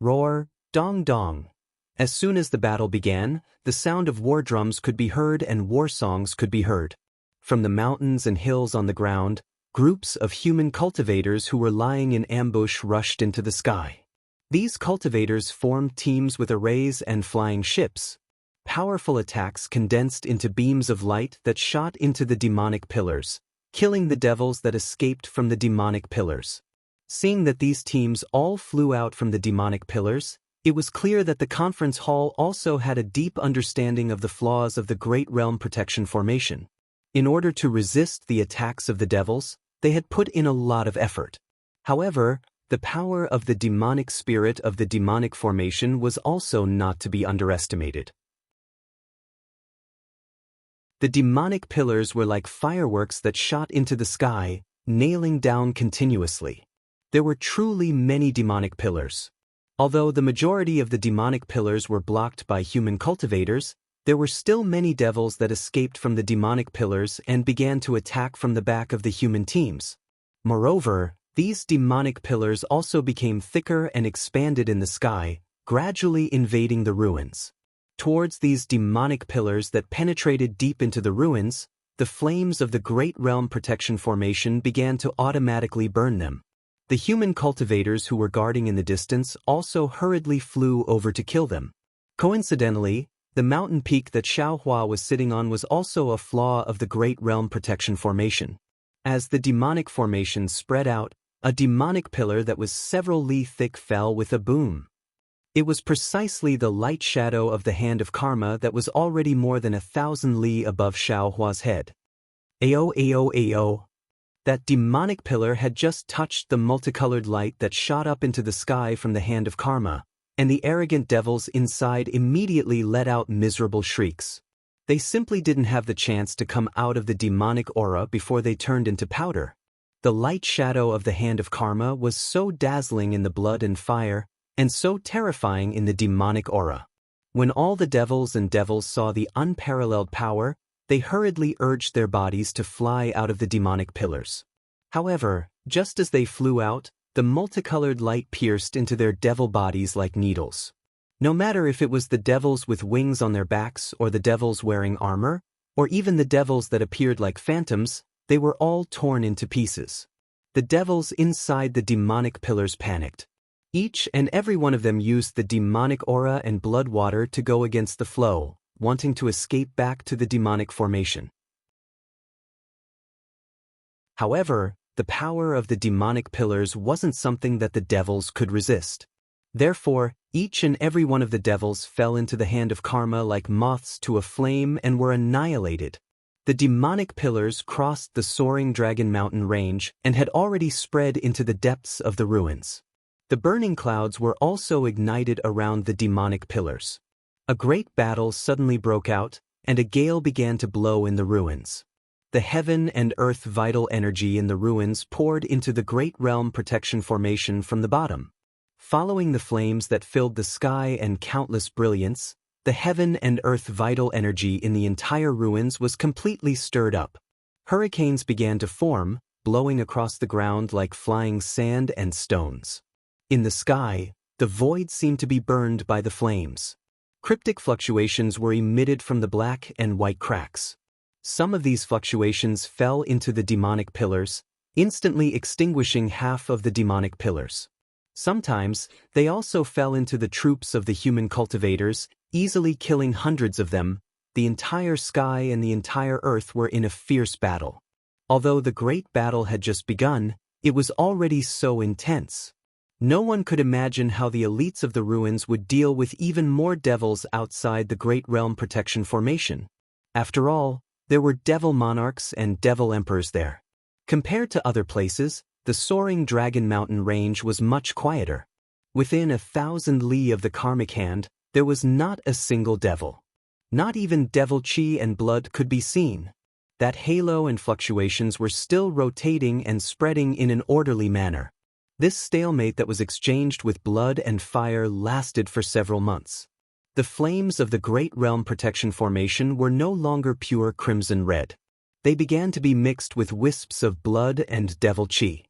Roar, dong dong. As soon as the battle began, the sound of war drums could be heard and war songs could be heard. From the mountains and hills on the ground, groups of human cultivators who were lying in ambush rushed into the sky. These cultivators formed teams with arrays and flying ships. Powerful attacks condensed into beams of light that shot into the demonic pillars, killing the devils that escaped from the demonic pillars. Seeing that these teams all flew out from the demonic pillars, it was clear that the conference hall also had a deep understanding of the flaws of the Great Realm Protection Formation. In order to resist the attacks of the devils, they had put in a lot of effort. However, the power of the demonic spirit of the demonic formation was also not to be underestimated. The demonic pillars were like fireworks that shot into the sky, nailing down continuously. There were truly many demonic pillars. Although the majority of the demonic pillars were blocked by human cultivators, there were still many devils that escaped from the demonic pillars and began to attack from the back of the human teams. Moreover, these demonic pillars also became thicker and expanded in the sky, gradually invading the ruins. Towards these demonic pillars that penetrated deep into the ruins, the flames of the Great Realm Protection Formation began to automatically burn them. The human cultivators who were guarding in the distance also hurriedly flew over to kill them. Coincidentally, the mountain peak that Xiaohua was sitting on was also a flaw of the Great Realm Protection Formation. As the demonic formation spread out, a demonic pillar that was several li thick fell with a boom. It was precisely the light shadow of the hand of karma that was already more than 1,000 li above Xiaohua's head. Ao. That demonic pillar had just touched the multicolored light that shot up into the sky from the hand of karma, and the arrogant devils inside immediately let out miserable shrieks. They simply didn't have the chance to come out of the demonic aura before they turned into powder. The light shadow of the hand of karma was so dazzling in the blood and fire, and so terrifying in the demonic aura. When all the devils and devils saw the unparalleled power, they hurriedly urged their bodies to fly out of the demonic pillars. However, just as they flew out, the multicolored light pierced into their devil bodies like needles. No matter if it was the devils with wings on their backs or the devils wearing armor, or even the devils that appeared like phantoms, they were all torn into pieces. The devils inside the demonic pillars panicked. Each and every one of them used the demonic aura and blood water to go against the flow, wanting to escape back to the demonic formation. However, the power of the demonic pillars wasn't something that the devils could resist. Therefore, each and every one of the devils fell into the hand of karma like moths to a flame and were annihilated. The demonic pillars crossed the soaring Dragon Mountain range and had already spread into the depths of the ruins. The burning clouds were also ignited around the demonic pillars. A great battle suddenly broke out, and a gale began to blow in the ruins. The heaven and earth vital energy in the ruins poured into the great realm protection formation from the bottom. Following the flames that filled the sky and countless brilliance, the heaven and earth vital energy in the entire ruins was completely stirred up. Hurricanes began to form, blowing across the ground like flying sand and stones. In the sky, the void seemed to be burned by the flames. Cryptic fluctuations were emitted from the black and white cracks. Some of these fluctuations fell into the demonic pillars, instantly extinguishing half of the demonic pillars. Sometimes, they also fell into the troops of the human cultivators, easily killing hundreds of them. The entire sky and the entire earth were in a fierce battle. Although the great battle had just begun, it was already so intense. No one could imagine how the elites of the ruins would deal with even more devils outside the Great Realm Protection Formation. After all, there were devil monarchs and devil emperors there. Compared to other places, the soaring Dragon Mountain range was much quieter. Within 1,000 li of the karmic hand, there was not a single devil. Not even devil chi and blood could be seen. That halo and fluctuations were still rotating and spreading in an orderly manner. This stalemate that was exchanged with blood and fire lasted for several months. The flames of the Great Realm Protection Formation were no longer pure crimson red. They began to be mixed with wisps of blood and devil chi.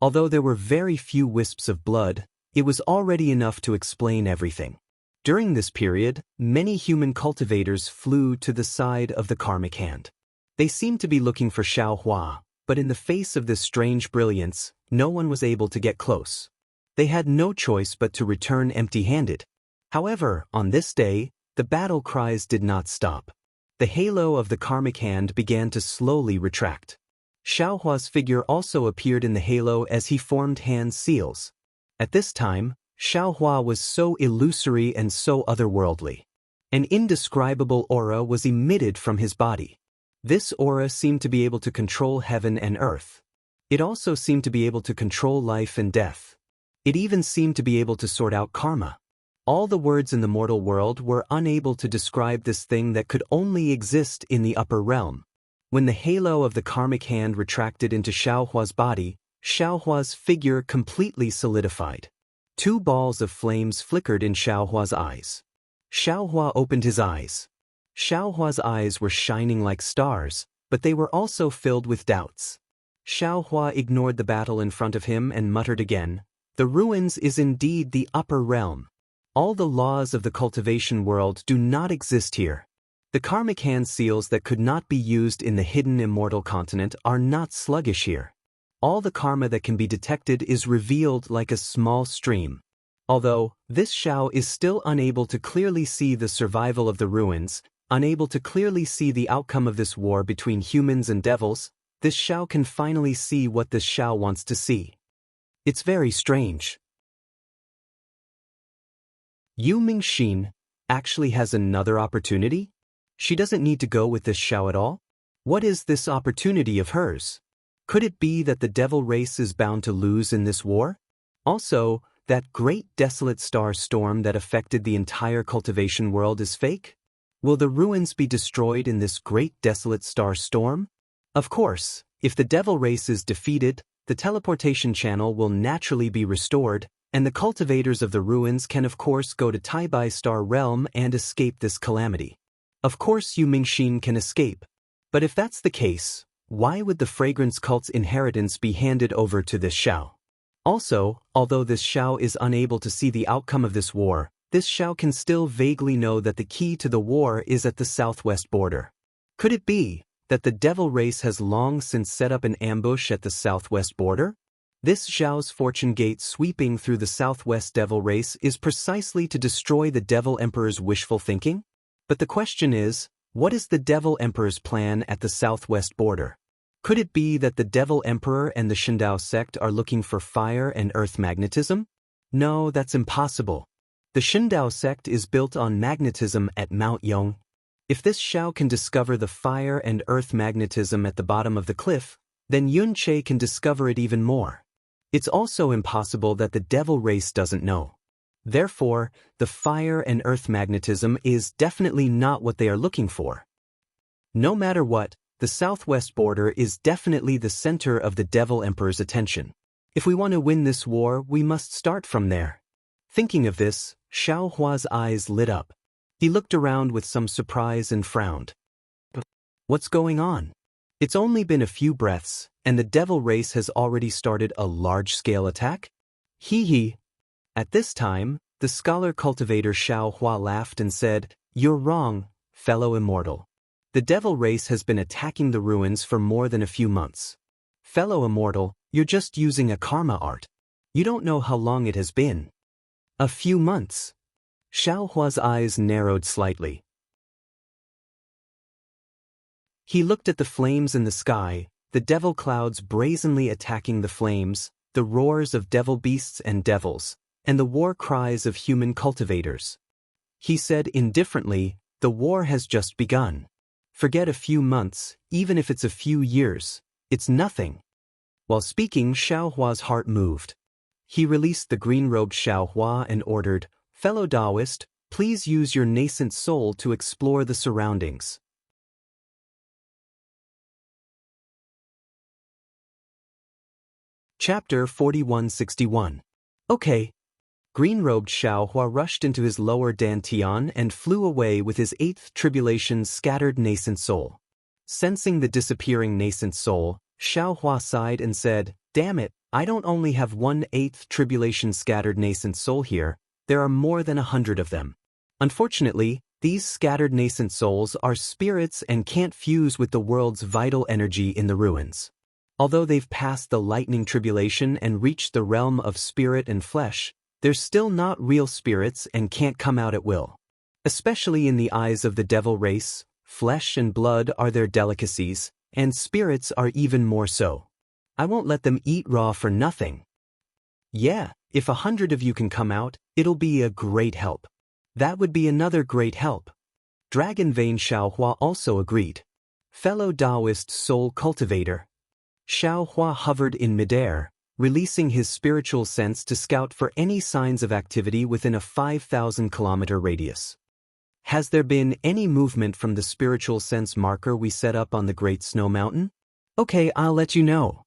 Although there were very few wisps of blood, it was already enough to explain everything. During this period, many human cultivators flew to the side of the karmic hand. They seemed to be looking for Xiaohua, but in the face of this strange brilliance, no one was able to get close. They had no choice but to return empty-handed. However, on this day, the battle cries did not stop. The halo of the karmic hand began to slowly retract. Xiaohua's figure also appeared in the halo as he formed hand seals. At this time, Xiaohua was so illusory and so otherworldly. An indescribable aura was emitted from his body. This aura seemed to be able to control heaven and earth. It also seemed to be able to control life and death. It even seemed to be able to sort out karma. All the words in the mortal world were unable to describe this thing that could only exist in the upper realm. When the halo of the karmic hand retracted into Xiaohua's body, Xiaohua's figure completely solidified. 2 balls of flames flickered in Xiaohua's eyes. Xiaohua opened his eyes. Xiaohua's eyes were shining like stars, but they were also filled with doubts. Xiaohua ignored the battle in front of him and muttered again, "The ruins is indeed the upper realm. All the laws of the cultivation world do not exist here. The karmic hand seals that could not be used in the hidden immortal continent are not sluggish here. All the karma that can be detected is revealed like a small stream." Although, this Xiao is still unable to clearly see the survival of the ruins, unable to clearly see the outcome of this war between humans and devils, this Xiao can finally see what this Xiao wants to see. It's very strange. Yu Mingxin actually has another opportunity? She doesn't need to go with this Xiao at all? What is this opportunity of hers? Could it be that the devil race is bound to lose in this war? Also, that great desolate star storm that affected the entire cultivation world is fake? Will the ruins be destroyed in this great desolate star storm? Of course, if the devil race is defeated, the teleportation channel will naturally be restored, and the cultivators of the ruins can of course go to Taibai Star Realm and escape this calamity. Of course Yu Mingxin can escape. But if that's the case, why would the fragrance cult's inheritance be handed over to this Xiao? Also, although this Xiao is unable to see the outcome of this war, this Xiao can still vaguely know that the key to the war is at the southwest border. Could it be that the devil race has long since set up an ambush at the southwest border? This Xiao's fortune gate sweeping through the southwest devil race is precisely to destroy the devil emperor's wishful thinking? But the question is, what is the devil emperor's plan at the southwest border? Could it be that the devil emperor and the Shindao sect are looking for fire and earth magnetism? No, that's impossible. The Shindao sect is built on magnetism at Mount Yong. If this Xiao can discover the fire and earth magnetism at the bottom of the cliff, then Yun Che can discover it even more. It's also impossible that the devil race doesn't know. Therefore, the fire and earth magnetism is definitely not what they are looking for. No matter what, the southwest border is definitely the center of the devil emperor's attention. If we want to win this war, we must start from there. Thinking of this, Xiao Hua's eyes lit up. He looked around with some surprise and frowned. What's going on? It's only been a few breaths, and the devil race has already started a large-scale attack? Hee. At this time, the scholar cultivator Xiao Hua laughed and said, "You're wrong, fellow immortal. The devil race has been attacking the ruins for more than a few months. Fellow immortal, you're just using a karma art. You don't know how long it has been." A few months. Xiao Hua's eyes narrowed slightly. He looked at the flames in the sky, the devil clouds brazenly attacking the flames, the roars of devil beasts and devils, and the war cries of human cultivators. He said indifferently, "The war has just begun. Forget a few months, even if it's a few years, it's nothing." While speaking, Xiao Hua's heart moved. He released the green-robed Xiao Hua and ordered, "Fellow Daoist, please use your nascent soul to explore the surroundings." Chapter 4161. Okay. Green-robed Xiao Hua rushed into his lower dantian and flew away with his eighth tribulation's scattered nascent soul. Sensing the disappearing nascent soul, Xiao Hua sighed and said, "Damn it, I don't only have one eighth tribulation scattered nascent soul here, there are more than 100 of them. Unfortunately, these scattered nascent souls are spirits and can't fuse with the world's vital energy in the ruins. Although they've passed the lightning tribulation and reached the realm of spirit and flesh, they're still not real spirits and can't come out at will. Especially in the eyes of the devil race, flesh and blood are their delicacies, and spirits are even more so. I won't let them eat raw for nothing. Yeah, if 100 of you can come out, it'll be a great help." That would be another great help. Dragon Vein Xiao Hua also agreed. Fellow Daoist soul cultivator. Xiao Hua hovered in midair, releasing his spiritual sense to scout for any signs of activity within a 5,000-kilometer radius. Has there been any movement from the spiritual sense marker we set up on the Great Snow Mountain? Okay, I'll let you know.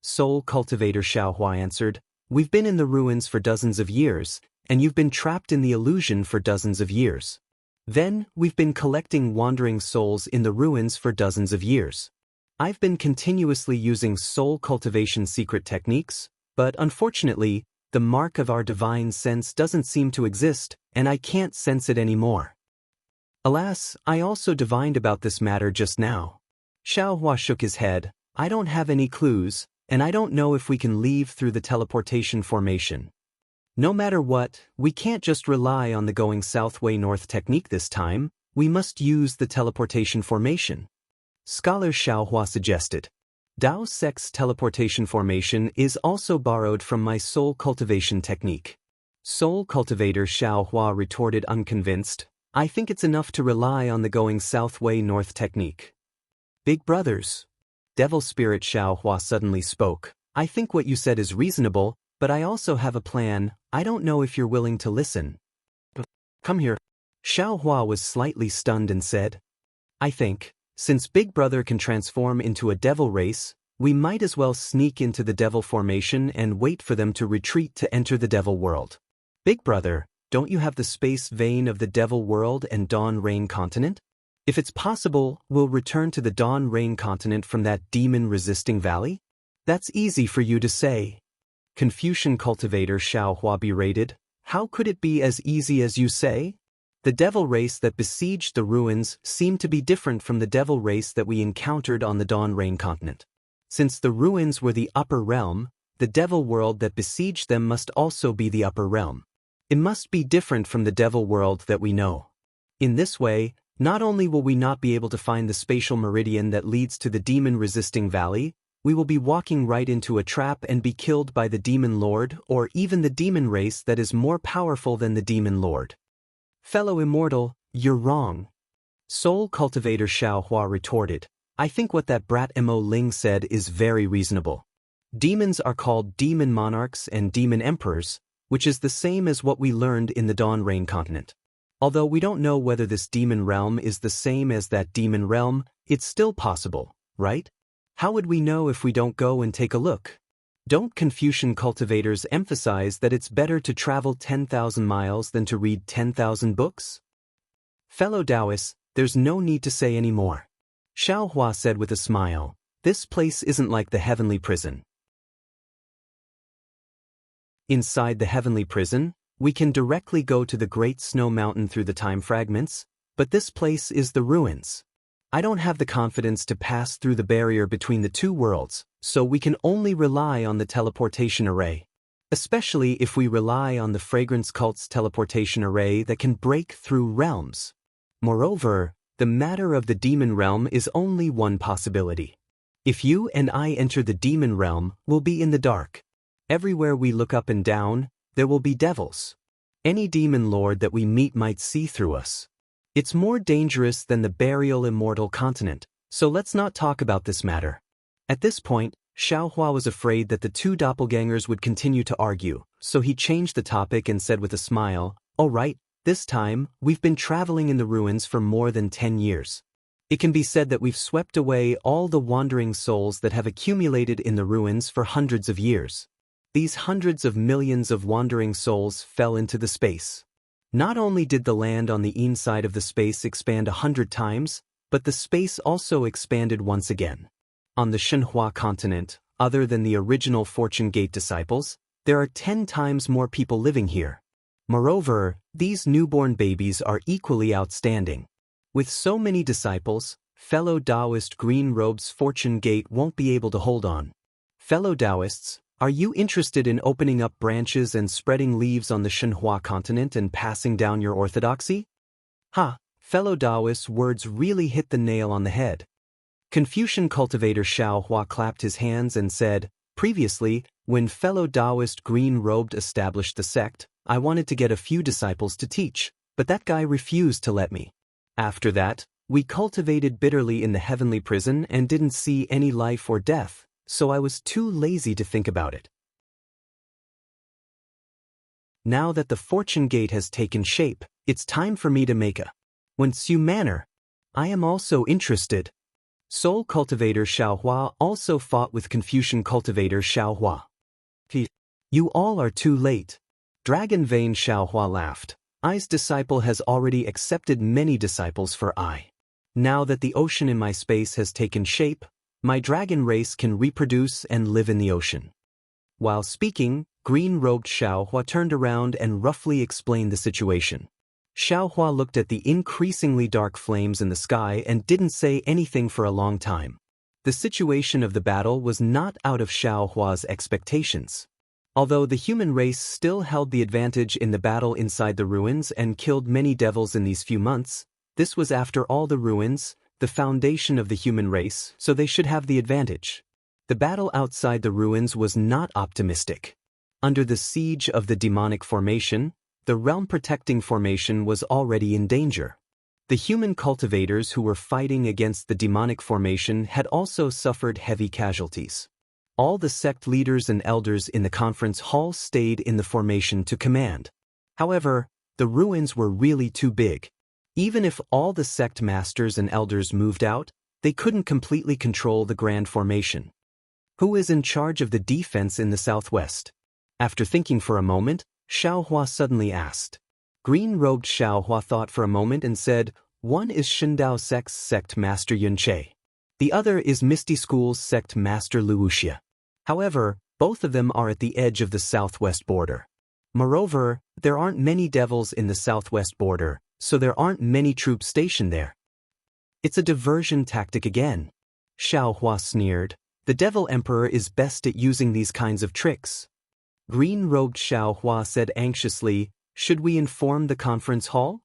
Soul cultivator Xiao Hua answered, "We've been in the ruins for dozens of years, and you've been trapped in the illusion for dozens of years. Then, we've been collecting wandering souls in the ruins for dozens of years. I've been continuously using soul cultivation secret techniques, but unfortunately, the mark of our divine sense doesn't seem to exist, and I can't sense it anymore. Alas, I also divined about this matter just now." Xiao Hua shook his head. "I don't have any clues, and I don't know if we can leave through the teleportation formation. No matter what, we can't just rely on the going south way north technique this time, we must use the teleportation formation." Scholar Xiao Hua suggested. Dao Sect's teleportation formation is also borrowed from my soul cultivation technique. Soul cultivator Xiao Hua retorted unconvinced, "I think it's enough to rely on the going south way north technique." "Big brothers." Devil Spirit Xiao Hua suddenly spoke, "I think what you said is reasonable, but I also have a plan. I don't know if you're willing to listen." "Come here." Xiao Hua was slightly stunned and said, "I think, since Big Brother can transform into a devil race, We might as well sneak into the devil formation and wait for them to retreat to enter the devil world. Big brother, don't you have the space vein of the devil world and Dawn Rain continent? If it's possible, we'll return to the Dawn Rain continent from that demon-resisting valley? That's easy for you to say. Confucian cultivator Xiaohua berated. How could it be as easy as you say? The devil race that besieged the ruins seemed to be different from the devil race that we encountered on the Dawn Rain continent. Since the ruins were the upper realm, the devil world that besieged them must also be the upper realm. It must be different from the devil world that we know. In this way, not only will we not be able to find the spatial meridian that leads to the demon-resisting valley, we will be walking right into a trap and be killed by the demon lord or even the demon race that is more powerful than the demon lord. Fellow Immortal, you're wrong. Soul cultivator Xiaohua retorted. I think what that brat Mo Ling said is very reasonable. Demons are called demon monarchs and demon emperors, which is the same as what we learned in the Dawn Rain continent. Although we don't know whether this demon realm is the same as that demon realm, it's still possible, right? How would we know if we don't go and take a look? Don't Confucian cultivators emphasize that it's better to travel 10,000 miles than to read 10,000 books? Fellow Daoists, there's no need to say any more. Xiaohua said with a smile, this place isn't like the heavenly prison. Inside the heavenly prison, we can directly go to the Great Snow Mountain through the time fragments, but this place is the ruins. I don't have the confidence to pass through the barrier between the two worlds, so we can only rely on the teleportation array. Especially if we rely on the fragrance cult's teleportation array that can break through realms. Moreover, the matter of the demon realm is only one possibility. If you and I enter the demon realm, we'll be in the dark. Everywhere we look up and down, there will be devils. Any demon lord that we meet might see through us. It's more dangerous than the burial immortal continent, so let's not talk about this matter. At this point, Xiaohua was afraid that the two doppelgangers would continue to argue, so he changed the topic and said with a smile, all right, this time, we've been traveling in the ruins for more than 10 years. It can be said that we've swept away all the wandering souls that have accumulated in the ruins for hundreds of years. These hundreds of millions of wandering souls fell into the space. Not only did the land on the inside of the space expand 100 times, but the space also expanded once again. On the Shenhua continent, other than the original Fortune Gate disciples, there are 10 times more people living here. Moreover, these newborn babies are equally outstanding. With so many disciples, fellow Daoist Green Robe's Fortune Gate won't be able to hold on. Fellow Daoists, are you interested in opening up branches and spreading leaves on the Shenhua continent and passing down your orthodoxy? Ha, fellow Daoists' words really hit the nail on the head. Confucian cultivator Xiaohua clapped his hands and said, previously, when fellow Daoist Green-Robed established the sect, I wanted to get a few disciples to teach, but that guy refused to let me. After that, we cultivated bitterly in the heavenly prison and didn't see any life or death, so I was too lazy to think about it. Now that the Fortune Gate has taken shape, it's time for me to make a Wensu manner. I am also interested. Soul cultivator Xiaohua also fought with Confucian cultivator Xiaohua. You all are too late. Dragon Vein Xiaohua laughed. I's disciple has already accepted many disciples for I. Now that the ocean in my space has taken shape, my dragon race can reproduce and live in the ocean. While speaking, green-robed Xiaohua turned around and roughly explained the situation. Xiaohua looked at the increasingly dark flames in the sky and didn't say anything for a long time. The situation of the battle was not out of Xiaohua's expectations. Although the human race still held the advantage in the battle inside the ruins and killed many devils in these few months, this was after all the ruins, the foundation of the human race, so they should have the advantage. The battle outside the ruins was not optimistic. Under the siege of the demonic formation, the realm-protecting formation was already in danger. The human cultivators who were fighting against the demonic formation had also suffered heavy casualties. All the sect leaders and elders in the conference hall stayed in the formation to command. However, the ruins were really too big. Even if all the sect masters and elders moved out, they couldn't completely control the grand formation. Who is in charge of the defense in the southwest? After thinking for a moment, Xiaohua suddenly asked. Green-robed Xiaohua thought for a moment and said, one is Shindao Sect's sect master Yunche. The other is Misty School's sect master Wuxia. However, both of them are at the edge of the southwest border. Moreover, there aren't many devils in the southwest border, so there aren't many troops stationed there. It's a diversion tactic again. Xiaohua sneered. The Devil Emperor is best at using these kinds of tricks. Green-robed Xiaohua said anxiously, should we inform the conference hall?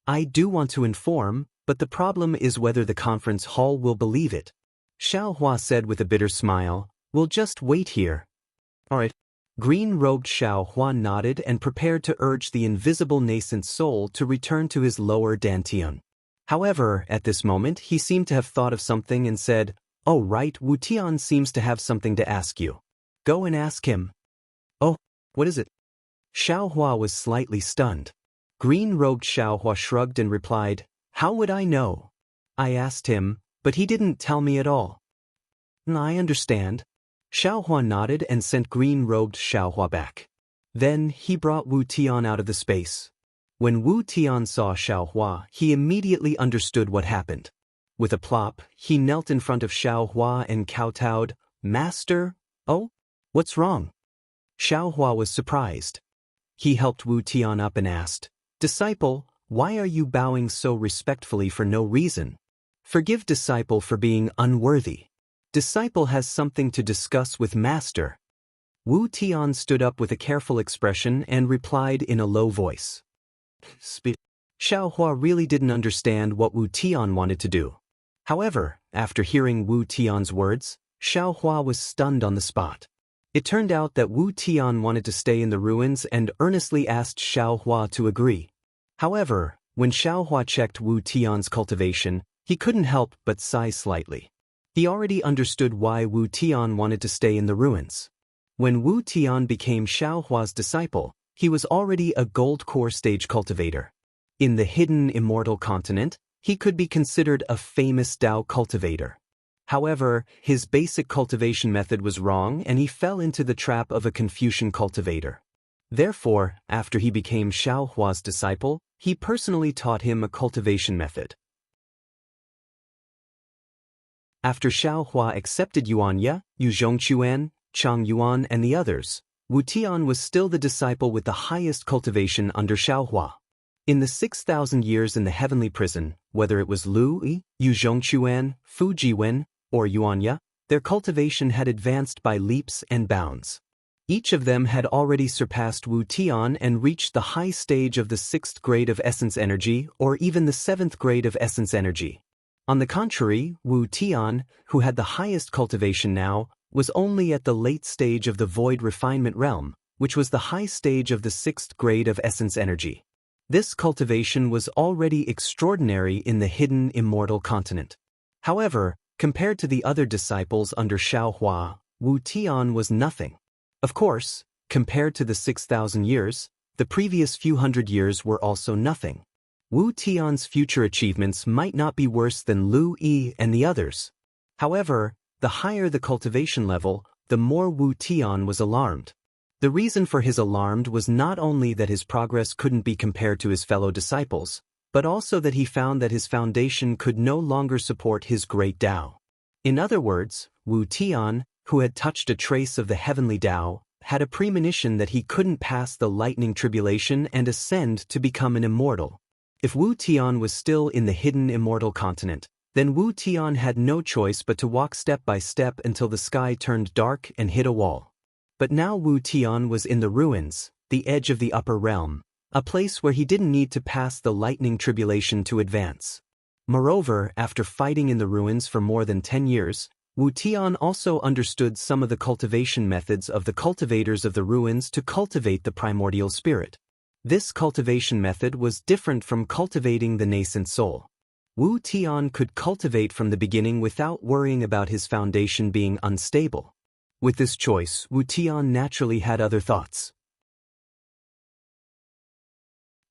I do want to inform, but the problem is whether the conference hall will believe it. Xiaohua said with a bitter smile, we'll just wait here. Alright. Green-robed Xiaohua nodded and prepared to urge the invisible nascent soul to return to his lower dantian. However, at this moment he seemed to have thought of something and said, oh right, Wu Tian seems to have something to ask you. Go and ask him. Oh, what is it? Xiaohua was slightly stunned. Green-robed Xiaohua shrugged and replied, how would I know? I asked him, but he didn't tell me at all. I understand. Xiaohua nodded and sent green-robed Xiaohua back. Then he brought Wu Tian out of the space. When Wu Tian saw Xiaohua, he immediately understood what happened. With a plop, he knelt in front of Xiaohua and kowtowed, Master? Oh? What's wrong? Xiaohua was surprised. He helped Wu Tian up and asked, Disciple, why are you bowing so respectfully for no reason? Forgive Disciple for being unworthy. Disciple has something to discuss with Master. Wu Tian stood up with a careful expression and replied in a low voice. Xiaohua really didn't understand what Wu Tian wanted to do. However, after hearing Wu Tian's words, Xiaohua was stunned on the spot. It turned out that Wu Tian wanted to stay in the ruins and earnestly asked Xiaohua to agree. However, when Xiaohua checked Wu Tian's cultivation, he couldn't help but sigh slightly. He already understood why Wu Tian wanted to stay in the ruins. When Wu Tian became Xiaohua's disciple, he was already a gold core stage cultivator. In the hidden immortal continent, he could be considered a famous Dao cultivator. However, his basic cultivation method was wrong and he fell into the trap of a Confucian cultivator. Therefore, after he became Xiaohua's disciple, he personally taught him a cultivation method. After Xiaohua accepted Yuanya, Yu Zhongquan, Chang Yuan and the others, Wu Tian was still the disciple with the highest cultivation under Xiaohua. In the 6,000 years in the heavenly prison, whether it was Lu Yi, Yu Zhongquan, Fu Jiwen, or Yuanya, their cultivation had advanced by leaps and bounds. Each of them had already surpassed Wu Tian and reached the high stage of the 6th grade of essence energy or even the 7th grade of essence energy. On the contrary, Wu Tian, who had the highest cultivation now, was only at the late stage of the void refinement realm, which was the high stage of the 6th grade of essence energy. This cultivation was already extraordinary in the hidden immortal continent. However, compared to the other disciples under Xiaohua, Wu Tian was nothing. Of course, compared to the 6,000 years, the previous few hundred years were also nothing. Wu Tian's future achievements might not be worse than Lu Yi and the others. However, the higher the cultivation level, the more Wu Tian was alarmed. The reason for his alarm was not only that his progress couldn't be compared to his fellow disciples, but also that he found that his foundation could no longer support his great Dao. In other words, Wu Tian, who had touched a trace of the heavenly Dao, had a premonition that he couldn't pass the lightning tribulation and ascend to become an immortal. If Wu Tian was still in the hidden immortal continent, then Wu Tian had no choice but to walk step by step until the sky turned dark and hit a wall. But now Wu Tian was in the ruins, the edge of the upper realm, a place where he didn't need to pass the lightning tribulation to advance. Moreover, after fighting in the ruins for more than 10 years, Wu Tian also understood some of the cultivation methods of the cultivators of the ruins to cultivate the primordial spirit. This cultivation method was different from cultivating the nascent soul. Wu Tian could cultivate from the beginning without worrying about his foundation being unstable. With this choice, Wu Tian naturally had other thoughts.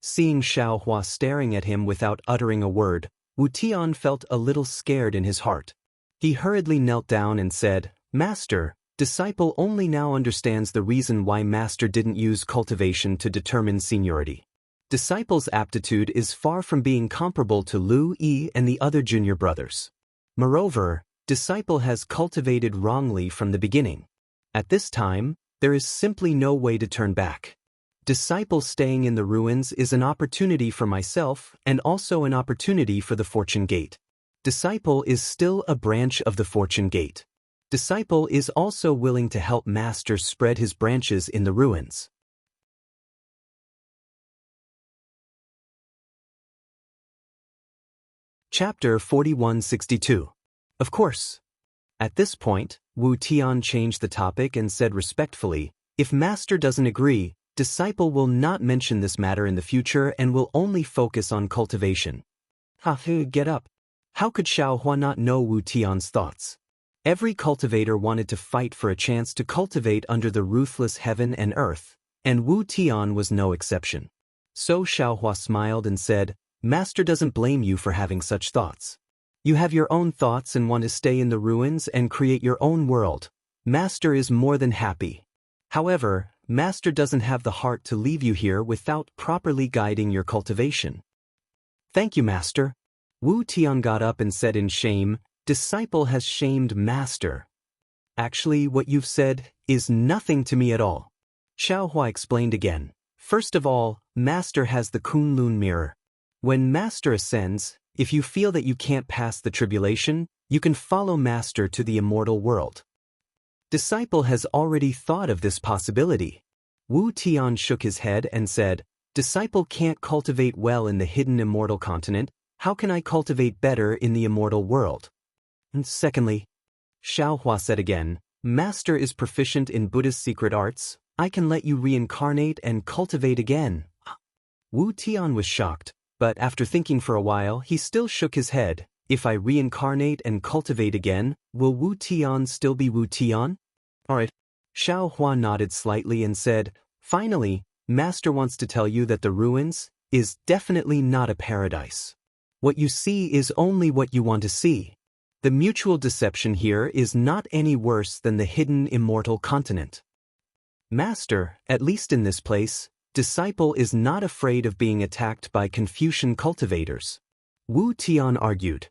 Seeing Xiaohua staring at him without uttering a word, Wu Tian felt a little scared in his heart. He hurriedly knelt down and said, Master, Disciple only now understands the reason why Master didn't use cultivation to determine seniority. Disciple's aptitude is far from being comparable to Lu Yi and the other junior brothers. Moreover, Disciple has cultivated wrongly from the beginning. At this time, there is simply no way to turn back. Disciple staying in the ruins is an opportunity for myself and also an opportunity for the Fortune Gate. Disciple is still a branch of the Fortune Gate. Disciple is also willing to help Master spread his branches in the ruins. Chapter 4162. Of course. At this point, Wu Tian changed the topic and said respectfully, if Master doesn't agree, Disciple will not mention this matter in the future and will only focus on cultivation. Get up. How could Xiaohua not know Wu Tian's thoughts? Every cultivator wanted to fight for a chance to cultivate under the ruthless heaven and earth, and Wu Tian was no exception. So Xiaohua smiled and said, Master doesn't blame you for having such thoughts. You have your own thoughts and want to stay in the ruins and create your own world. Master is more than happy. However, Master doesn't have the heart to leave you here without properly guiding your cultivation. Thank you, Master. Wu Tian got up and said in shame, Disciple has shamed Master. Actually, what you've said is nothing to me at all. Xiaohua explained again. First of all, Master has the Kunlun mirror. When Master ascends, if you feel that you can't pass the tribulation, you can follow Master to the immortal world. Disciple has already thought of this possibility. Wu Tian shook his head and said, Disciple can't cultivate well in the hidden immortal continent. How can I cultivate better in the immortal world? And secondly, Xiaohua said again, Master is proficient in Buddha's secret arts. I can let you reincarnate and cultivate again. Wu Tian was shocked, but after thinking for a while, he still shook his head. If I reincarnate and cultivate again, will Wu Tian still be Wu Tian? Alright. Xiaohua nodded slightly and said, Finally, Master wants to tell you that the ruins is definitely not a paradise. What you see is only what you want to see. The mutual deception here is not any worse than the hidden immortal continent. Master, at least in this place, Disciple is not afraid of being attacked by Confucian cultivators. Wu Tian argued.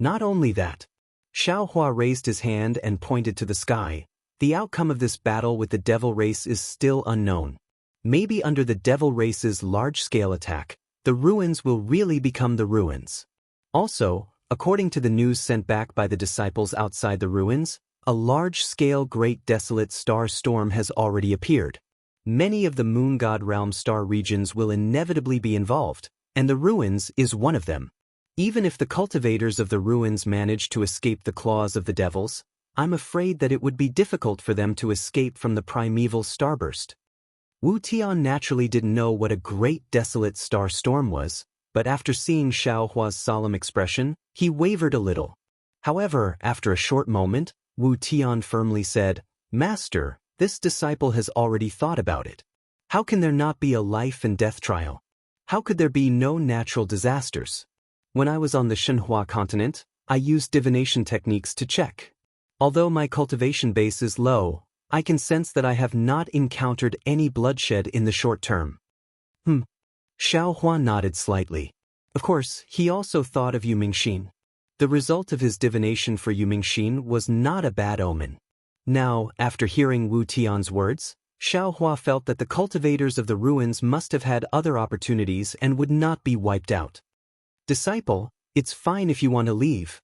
Not only that. Xiaohua raised his hand and pointed to the sky. The outcome of this battle with the devil race is still unknown. Maybe under the devil race's large-scale attack, the ruins will really become the ruins. Also, according to the news sent back by the disciples outside the ruins, a large-scale great desolate star storm has already appeared. Many of the moon god realm star regions will inevitably be involved, and the ruins is one of them. Even if the cultivators of the ruins manage to escape the claws of the devils, I'm afraid that it would be difficult for them to escape from the primeval starburst. Wu Tian naturally didn't know what a great desolate star storm was, but after seeing Xiaohua's solemn expression, he wavered a little. However, after a short moment, Wu Tian firmly said, Master, this disciple has already thought about it. How can there not be a life and death trial? How could there be no natural disasters? When I was on the Shenhua continent, I used divination techniques to check. Although my cultivation base is low, I can sense that I have not encountered any bloodshed in the short term. Xiaohua nodded slightly. Of course, he also thought of Yu Mingxin. The result of his divination for Yu Mingxin was not a bad omen. Now, after hearing Wu Tian's words, Xiaohua felt that the cultivators of the ruins must have had other opportunities and would not be wiped out. Disciple, it's fine if you want to leave.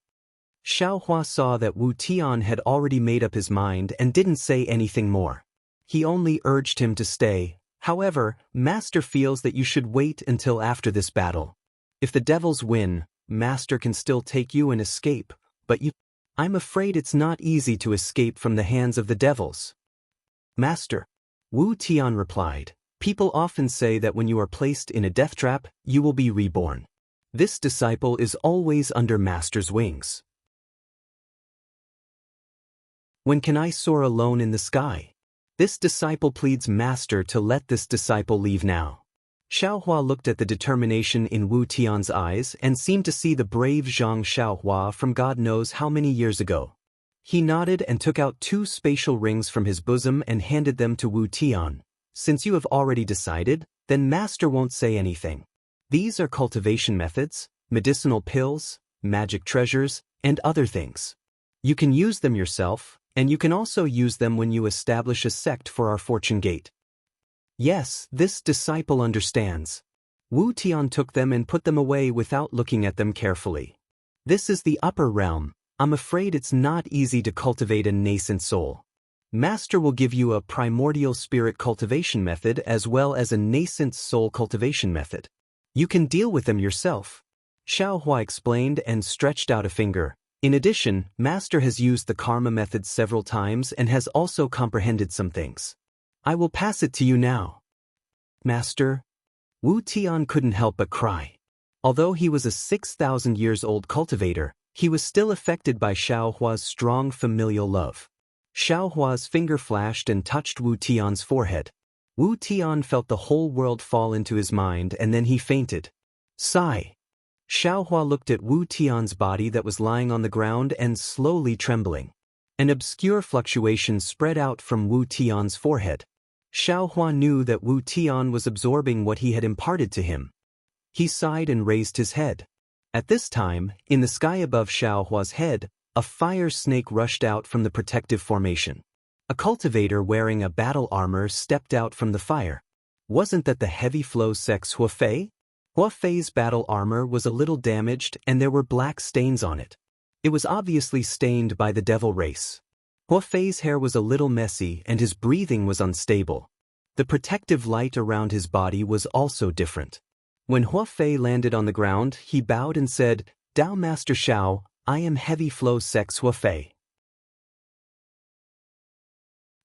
Xiaohua saw that Wu Tian had already made up his mind and didn't say anything more. He only urged him to stay. However, Master feels that you should wait until after this battle. If the devils win, Master can still take you and escape, but I'm afraid it's not easy to escape from the hands of the devils. Master, Wu Tian replied, people often say that when you are placed in a death trap, you will be reborn. This disciple is always under Master's wings. When can I soar alone in the sky? This disciple pleads Master to let this disciple leave now. Xiaohua looked at the determination in Wu Tian's eyes and seemed to see the brave Zhang Xiaohua from God knows how many years ago. He nodded and took out 2 spatial rings from his bosom and handed them to Wu Tian. Since you have already decided, then Master won't say anything. These are cultivation methods, medicinal pills, magic treasures, and other things. You can use them yourself, and you can also use them when you establish a sect for our fortune gate. Yes, this disciple understands. Wu Tian took them and put them away without looking at them carefully. This is the upper realm. I'm afraid it's not easy to cultivate a nascent soul. Master will give you a primordial spirit cultivation method as well as a nascent soul cultivation method. You can deal with them yourself. Xiaohua explained and stretched out a finger. In addition, Master has used the karma method several times and has also comprehended some things. I will pass it to you now. Master? Wu Tian couldn't help but cry. Although he was a 6,000 years old cultivator, he was still affected by Xiaohua's strong familial love. Xiaohua's finger flashed and touched Wu Tian's forehead. Wu Tian felt the whole world fall into his mind and then he fainted. Sigh. Xiaohua looked at Wu Tian's body that was lying on the ground and slowly trembling. An obscure fluctuation spread out from Wu Tian's forehead. Xiaohua knew that Wu Tian was absorbing what he had imparted to him. He sighed and raised his head. At this time, in the sky above Xiaohua's head, a fire snake rushed out from the protective formation. A cultivator wearing a battle armor stepped out from the fire. Wasn't that the heavy flow sex Huafei? Huafei's battle armor was a little damaged and there were black stains on it. It was obviously stained by the devil race. Huafei's hair was a little messy and his breathing was unstable. The protective light around his body was also different. When Huafei landed on the ground, he bowed and said, Dao Master Xiao, I am heavy flow sex Huafei.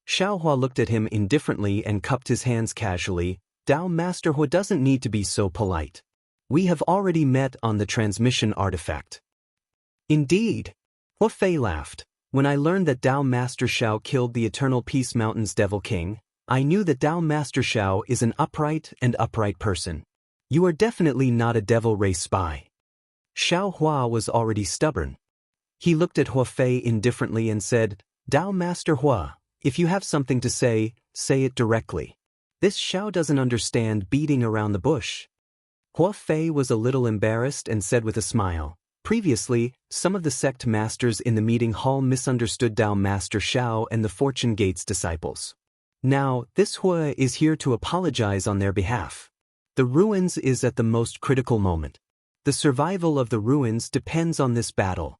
Xiaohua looked at him indifferently and cupped his hands casually. Dao Master Hua doesn't need to be so polite. We have already met on the transmission artifact. Indeed. Huafei laughed. When I learned that Dao Master Xiao killed the Eternal Peace Mountain's Devil King, I knew that Dao Master Xiao is an upright person. You are definitely not a devil race spy. Xiaohua was already stubborn. He looked at Huafei indifferently and said, Dao Master Hua, if you have something to say it directly. This Xiao doesn't understand beating around the bush. Huafei was a little embarrassed and said with a smile, previously, some of the sect masters in the meeting hall misunderstood Dao Master Xiao and the Fortune Gate's disciples. Now, this Hua is here to apologize on their behalf. The ruins is at the most critical moment. The survival of the ruins depends on this battle.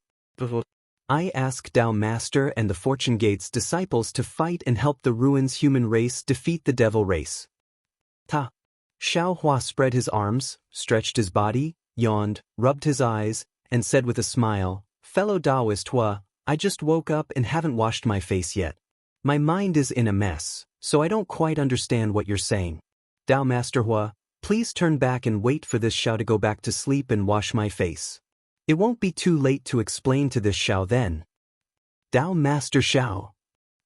I ask Dao Master and the Fortune Gate's disciples to fight and help the ruins human race defeat the devil race. Ta. Xiaohua spread his arms, stretched his body, yawned, rubbed his eyes, and said with a smile, Fellow Daoist Hua, I just woke up and haven't washed my face yet. My mind is in a mess, so I don't quite understand what you're saying. Dao Master Hua, please turn back and wait for this Xiao to go back to sleep and wash my face. It won't be too late to explain to this Xiao then. Dao Master Xiao.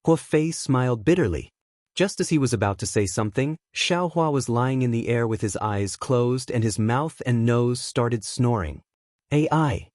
Huafei smiled bitterly. Just as he was about to say something, Xiaohua was lying in the air with his eyes closed and his mouth and nose started snoring. AI.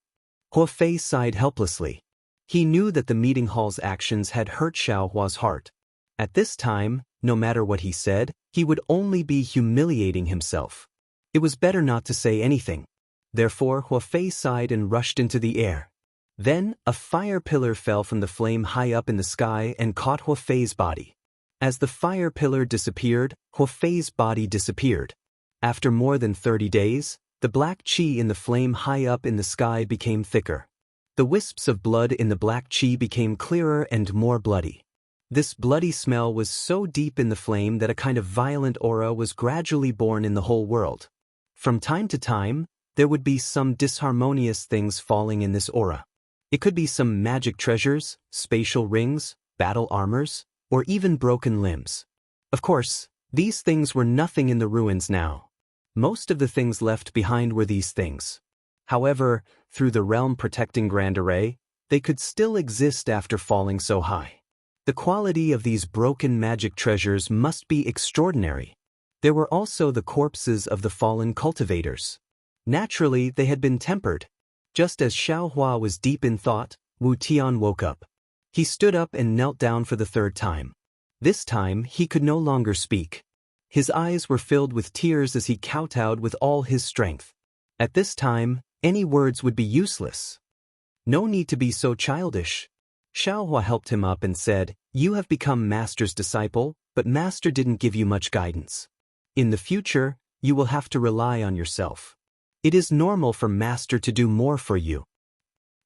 Huafei sighed helplessly. He knew that the meeting hall's actions had hurt Xiaohua's heart. At this time, no matter what he said, he would only be humiliating himself. It was better not to say anything. Therefore, Huafei sighed and rushed into the air. Then, a fire pillar fell from the flame high up in the sky and caught Huafei's body. As the fire pillar disappeared, Huafei's body disappeared. After more than 30 days, the black qi in the flame high up in the sky became thicker. The wisps of blood in the black qi became clearer and more bloody. This bloody smell was so deep in the flame that a kind of violent aura was gradually born in the whole world. From time to time, there would be some disharmonious things falling in this aura. It could be some magic treasures, spatial rings, battle armors, or even broken limbs. Of course, these things were nothing in the ruins now. Most of the things left behind were these things. However, through the realm protecting Grand Array, they could still exist after falling so high. The quality of these broken magic treasures must be extraordinary. There were also the corpses of the fallen cultivators. Naturally, they had been tempered. Just as Xiaohua was deep in thought, Wu Tian woke up. He stood up and knelt down for the third time. This time, he could no longer speak. His eyes were filled with tears as he kowtowed with all his strength. At this time, any words would be useless. No need to be so childish. Xiaohua helped him up and said, "You have become Master's disciple, but Master didn't give you much guidance. In the future, you will have to rely on yourself. It is normal for Master to do more for you.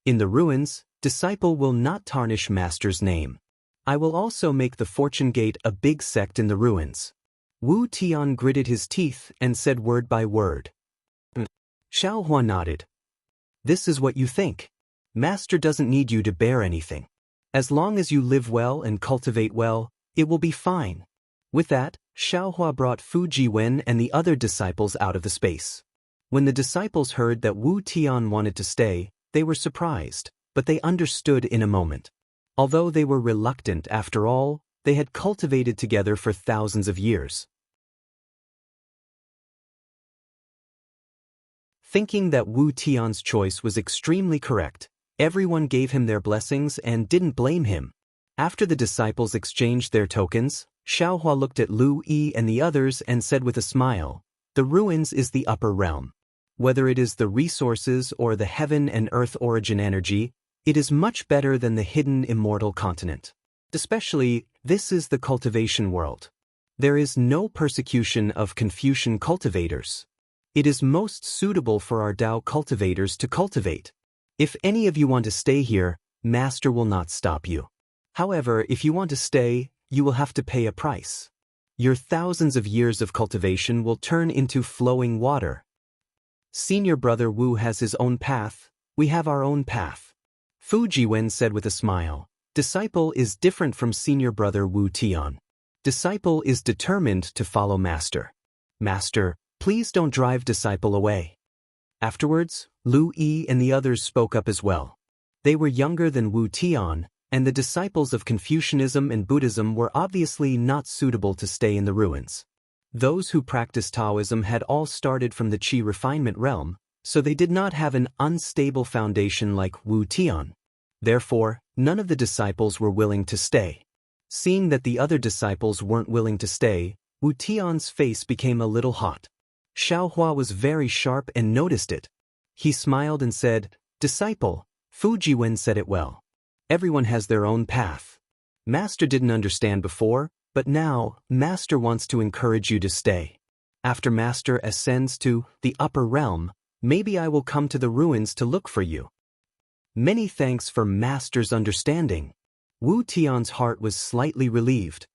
In the ruins, disciple will not tarnish Master's name. I will also make the Fortune Gate a big sect in the ruins." Wu Tian gritted his teeth and said word by word. Xiaohua nodded. "This is what you think. Master doesn't need you to bear anything. As long as you live well and cultivate well, it will be fine." With that, Xiaohua brought Fu Jiwen and the other disciples out of the space. When the disciples heard that Wu Tian wanted to stay, they were surprised, but they understood in a moment. Although they were reluctant after all, they had cultivated together for thousands of years. Thinking that Wu Tian's choice was extremely correct, everyone gave him their blessings and didn't blame him. After the disciples exchanged their tokens, Xiaohua looked at Lu Yi and the others and said with a smile, "The ruins is the upper realm. Whether it is the resources or the heaven and earth origin energy, it is much better than the hidden immortal continent. Especially, this is the cultivation world. There is no persecution of Confucian cultivators. It is most suitable for our Dao cultivators to cultivate. If any of you want to stay here, Master will not stop you. However, if you want to stay, you will have to pay a price. Your thousands of years of cultivation will turn into flowing water. Senior brother Wu has his own path, we have our own path." Fu Jiwen said with a smile, "Disciple is different from senior brother Wu Tian. Disciple is determined to follow Master. Master, please don't drive disciple away." Afterwards, Lu Yi and the others spoke up as well. They were younger than Wu Tian, and the disciples of Confucianism and Buddhism were obviously not suitable to stay in the ruins. Those who practiced Taoism had all started from the Qi refinement realm, so they did not have an unstable foundation like Wu Tian. Therefore, none of the disciples were willing to stay. Seeing that the other disciples weren't willing to stay, Wu Tian's face became a little hot. Xiaohua was very sharp and noticed it. He smiled and said, "Disciple, Fu Jiwen said it well. Everyone has their own path. Master didn't understand before, but now, Master wants to encourage you to stay. After Master ascends to the upper realm, maybe I will come to the ruins to look for you." Many thanks for Master's understanding. Wu Tian's heart was slightly relieved.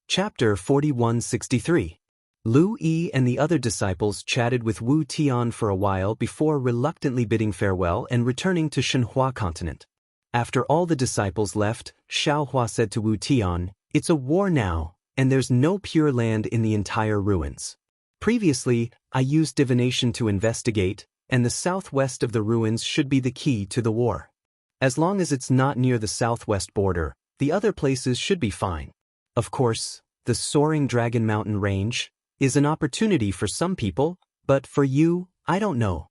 Chapter 4163. Lu Yi and the other disciples chatted with Wu Tian for a while before reluctantly bidding farewell and returning to Shenhua continent. After all the disciples left, Xiaohua said to Wu Tian, "It's a war now, and there's no pure land in the entire ruins. Previously, I used divination to investigate, and the southwest of the ruins should be the key to the war. As long as it's not near the southwest border, the other places should be fine. Of course, the soaring Dragon Mountain range is an opportunity for some people, but for you, I don't know."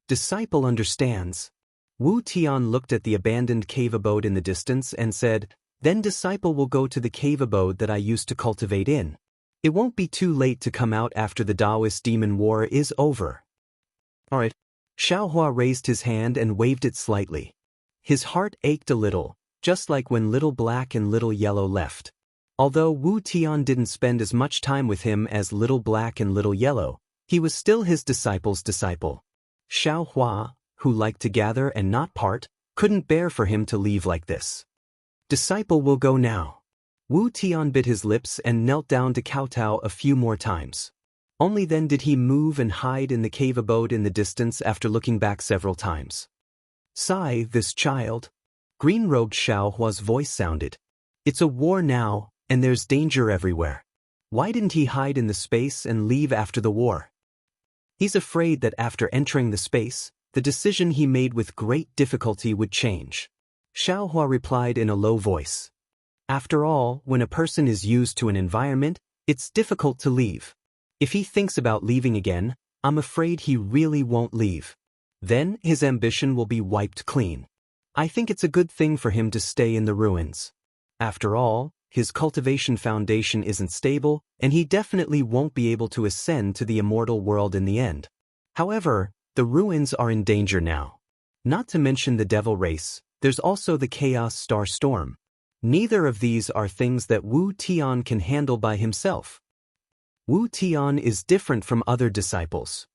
Disciple understands. Wu Tian looked at the abandoned cave abode in the distance and said, "Then disciple will go to the cave abode that I used to cultivate in. It won't be too late to come out after the Daoist demon war is over." "Alright." Xiaohua raised his hand and waved it slightly. His heart ached a little, just like when Little Black and Little Yellow left. Although Wu Tian didn't spend as much time with him as Little Black and Little Yellow, he was still his disciple's disciple. Xiaohua, who liked to gather and not part, couldn't bear for him to leave like this. "Disciple will go now." Wu Tian bit his lips and knelt down to kowtow a few more times. Only then did he move and hide in the cave abode in the distance after looking back several times. "Sigh, this child." Green-robed Xiaohua's voice sounded. "It's a war now, and there's danger everywhere. Why didn't he hide in the space and leave after the war? He's afraid that after entering the space, the decision he made with great difficulty would change." Xiaohua replied in a low voice. "After all, when a person is used to an environment, it's difficult to leave. If he thinks about leaving again, I'm afraid he really won't leave." Then his ambition will be wiped clean. I think it's a good thing for him to stay in the ruins. After all, his cultivation foundation isn't stable, and he definitely won't be able to ascend to the immortal world in the end. However, the ruins are in danger now. Not to mention the devil race, there's also the chaos star storm. Neither of these are things that Wu Tian can handle by himself. Wu Tian is different from other disciples.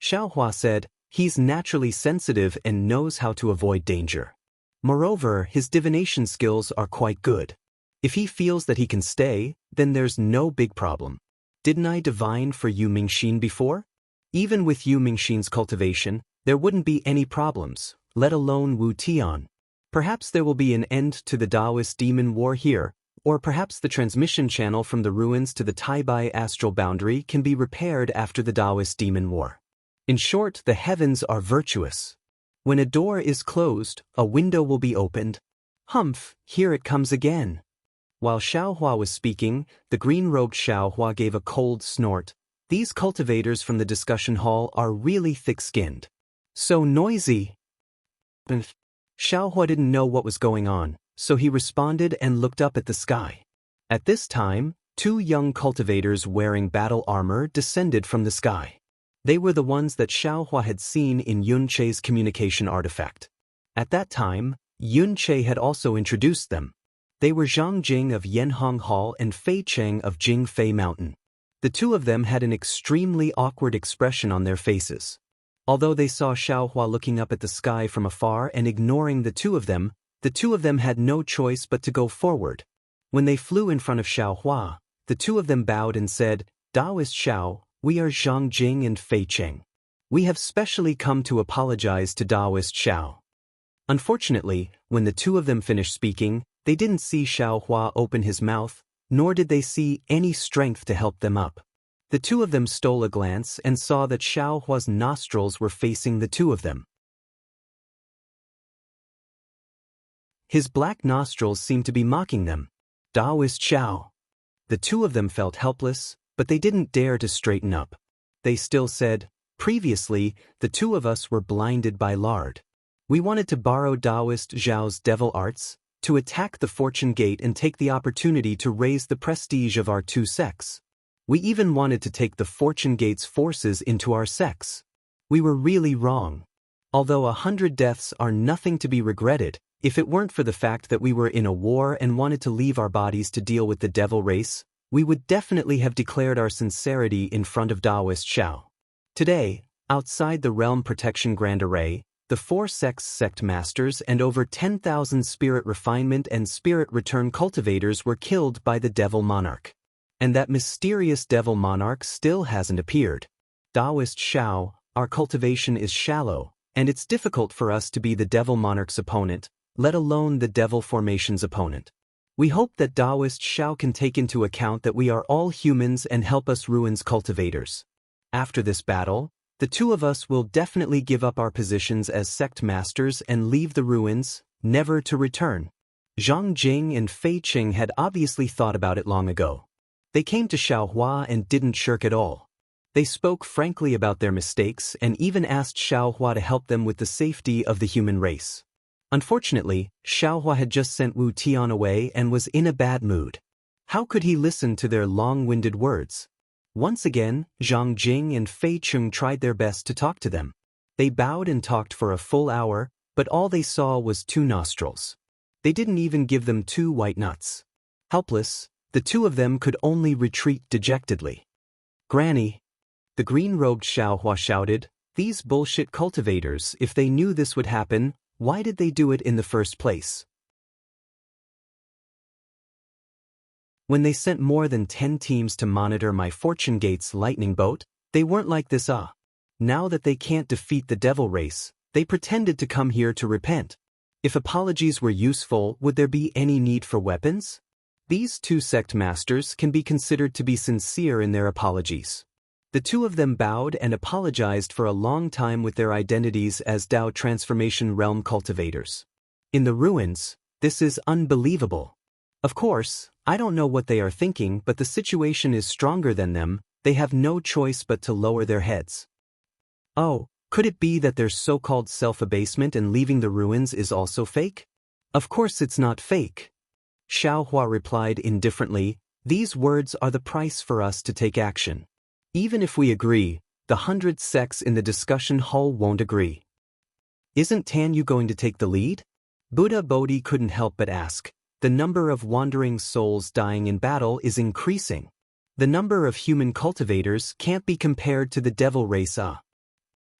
Xiaohua said, he's naturally sensitive and knows how to avoid danger. Moreover, his divination skills are quite good. If he feels that he can stay, then there's no big problem. Didn't I divine for Yu Mingxin before? Even with Yu Mingxin's cultivation, there wouldn't be any problems, let alone Wu Tian. Perhaps there will be an end to the Daoist demon war here, or perhaps the transmission channel from the ruins to the Taibai astral boundary can be repaired after the Daoist demon war. In short, the heavens are virtuous. When a door is closed, a window will be opened. Humph, here it comes again. While Xiaohua was speaking, the green-robed Xiaohua gave a cold snort. These cultivators from the discussion hall are really thick-skinned. So noisy. Xiaohua didn't know what was going on, so he responded and looked up at the sky. At this time, two young cultivators wearing battle armor descended from the sky. They were the ones that Xiaohua had seen in Yunche's communication artifact. At that time, Yunche had also introduced them. They were Zhang Jing of Yanhong Hall and Fei Cheng of Jingfei Mountain. The two of them had an extremely awkward expression on their faces. Although they saw Xiaohua looking up at the sky from afar and ignoring the two of them had no choice but to go forward. When they flew in front of Xiaohua, the two of them bowed and said, "Daoist Xiao, we are Zhang Jing and Fei Cheng. We have specially come to apologize to Daoist Xiao." Unfortunately, when the two of them finished speaking, they didn't see Xiaohua open his mouth, nor did they see any strength to help them up. The two of them stole a glance and saw that Xiaohua's nostrils were facing the two of them. His black nostrils seemed to be mocking them. Daoist Xiao. The two of them felt helpless, but they didn't dare to straighten up. They still said, "Previously, the two of us were blinded by lard. We wanted to borrow Daoist Zhao's devil arts, to attack the fortune gate and take the opportunity to raise the prestige of our two sects. We even wanted to take the fortune gate's forces into our sects. We were really wrong. Although 100 deaths are nothing to be regretted, if it weren't for the fact that we were in a war and wanted to leave our bodies to deal with the devil race, we would definitely have declared our sincerity in front of Daoist Xiao. Today, outside the Realm Protection Grand Array, the 4 sects sect masters and over 10,000 spirit refinement and spirit return cultivators were killed by the devil monarch. And that mysterious devil monarch still hasn't appeared. Daoist Xiao, our cultivation is shallow, and it's difficult for us to be the devil monarch's opponent, let alone the devil formation's opponent. We hope that Daoist Xiao can take into account that we are all humans and help us ruins cultivators. After this battle, the two of us will definitely give up our positions as sect masters and leave the ruins, never to return." Zhang Jing and Fei Cheng had obviously thought about it long ago. They came to Xiaohua and didn't shirk at all. They spoke frankly about their mistakes and even asked Xiaohua to help them with the safety of the human race. Unfortunately, Xiaohua had just sent Wu Tian away and was in a bad mood. How could he listen to their long-winded words? Once again, Zhang Jing and Fei Cheng tried their best to talk to them. They bowed and talked for a full hour, but all they saw was 2 nostrils. They didn't even give them 2 white nuts. Helpless, the two of them could only retreat dejectedly. "Granny!" The green-robed Xiaohua shouted, "These bullshit cultivators, if they knew this would happen, why did they do it in the first place? When they sent more than 10 teams to monitor my Fortune Gate's lightning boat, they weren't like this. Now that they can't defeat the devil race, they pretended to come here to repent. If apologies were useful, would there be any need for weapons? These 2 sect masters can be considered to be sincere in their apologies. The two of them bowed and apologized for a long time with their identities as Dao Transformation Realm cultivators. In the ruins, this is unbelievable. Of course, I don't know what they are thinking, but the situation is stronger than them. They have no choice but to lower their heads. "Oh, Could it be that their so-called self-abasement and leaving the ruins is also fake? Of course it's not fake. Xiaohua replied indifferently, these words are the price for us to take action. Even if we agree, the 100 sects in the discussion hall won't agree. Isn't Tanyu going to take the lead? Buddha Bodhi couldn't help but ask. The number of wandering souls dying in battle is increasing. The number of human cultivators can't be compared to the devil race.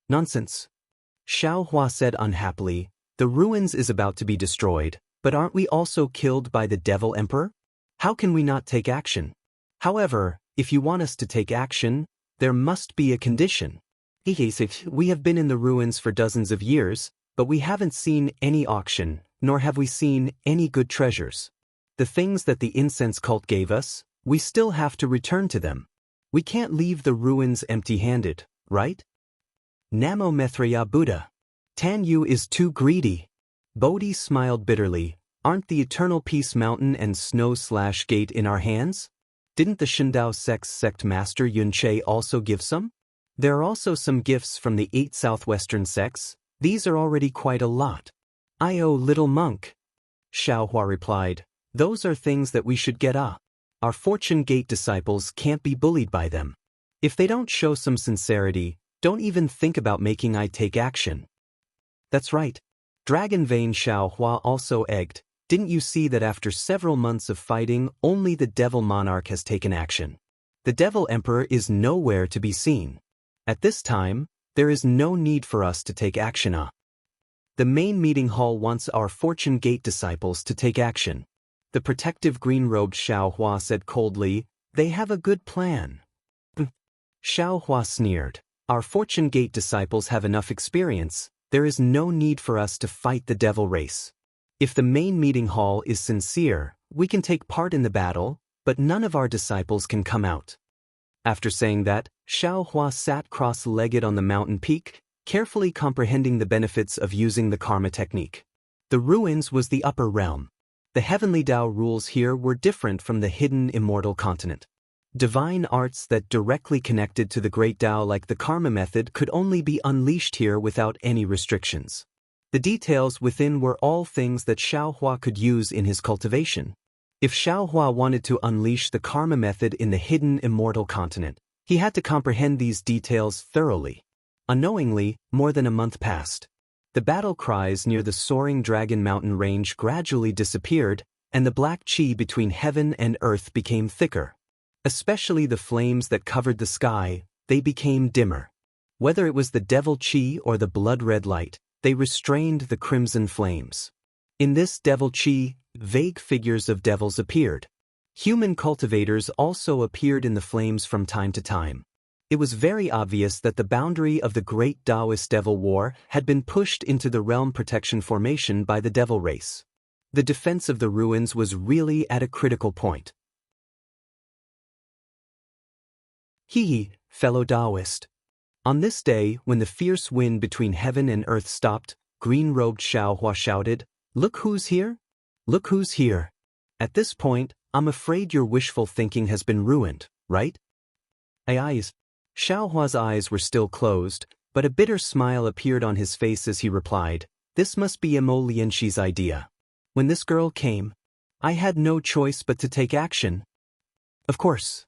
Nonsense. Xiaohua said unhappily, the ruins is about to be destroyed, but aren't we also killed by the devil emperor? How can we not take action? However, if you want us to take action, there must be a condition. We have been in the ruins for dozens of years, but we haven't seen any auction, nor have we seen any good treasures. The things that the incense cult gave us, we still have to return to them. We can't leave the ruins empty-handed, right? Namo Maitreya Buddha. Tanyu is too greedy. Bodhi smiled bitterly. Aren't the Eternal Peace Mountain and Snow/Gate in our hands? Didn't the Shindao sect master Yunche also give some? There are also some gifts from the 8 southwestern sects. These are already quite a lot. Little monk. Xiaohua replied, those are things that we should get up. Our Fortune Gate disciples can't be bullied by them. If they don't show some sincerity, don't even think about making I take action. That's right. Dragon Vein Xiaohua also egged. Didn't you see that after several months of fighting, only the Devil Monarch has taken action? The Devil Emperor is nowhere to be seen. At this time, there is no need for us to take action. The main meeting hall wants our Fortune Gate disciples to take action. The protective green-robed Xiaohua said coldly, they have a good plan. Xiaohua sneered, our Fortune Gate disciples have enough experience, there is no need for us to fight the devil race. If the main meeting hall is sincere, we can take part in the battle, but none of our disciples can come out. After saying that, Xiaohua sat cross-legged on the mountain peak, carefully comprehending the benefits of using the karma technique. The ruins was the upper realm. The heavenly Tao rules here were different from the hidden immortal continent. Divine arts that directly connected to the great Tao like the karma method could only be unleashed here without any restrictions. The details within were all things that Xiaohua could use in his cultivation. If Xiaohua wanted to unleash the karma method in the hidden immortal continent, he had to comprehend these details thoroughly. Unknowingly, more than a month passed. The battle cries near the soaring Dragon Mountain range gradually disappeared, and the black chi between heaven and earth became thicker. Especially the flames that covered the sky, they became dimmer. Whether it was the devil chi or the blood-red light, they restrained the crimson flames. In this devil chi, vague figures of devils appeared. Human cultivators also appeared in the flames from time to time. It was very obvious that the boundary of the great Daoist devil war had been pushed into the realm protection formation by the devil race. The defense of the ruins was really at a critical point. Fellow Daoist. On this day, when the fierce wind between heaven and earth stopped, green-robed Xiaohua shouted, "Look who's here! Look who's here!" At this point, I'm afraid your wishful thinking has been ruined, right? Xiaohua's eyes were still closed, but a bitter smile appeared on his face as he replied, "This must be Mo Lianxi's idea. When this girl came, I had no choice but to take action." Of course.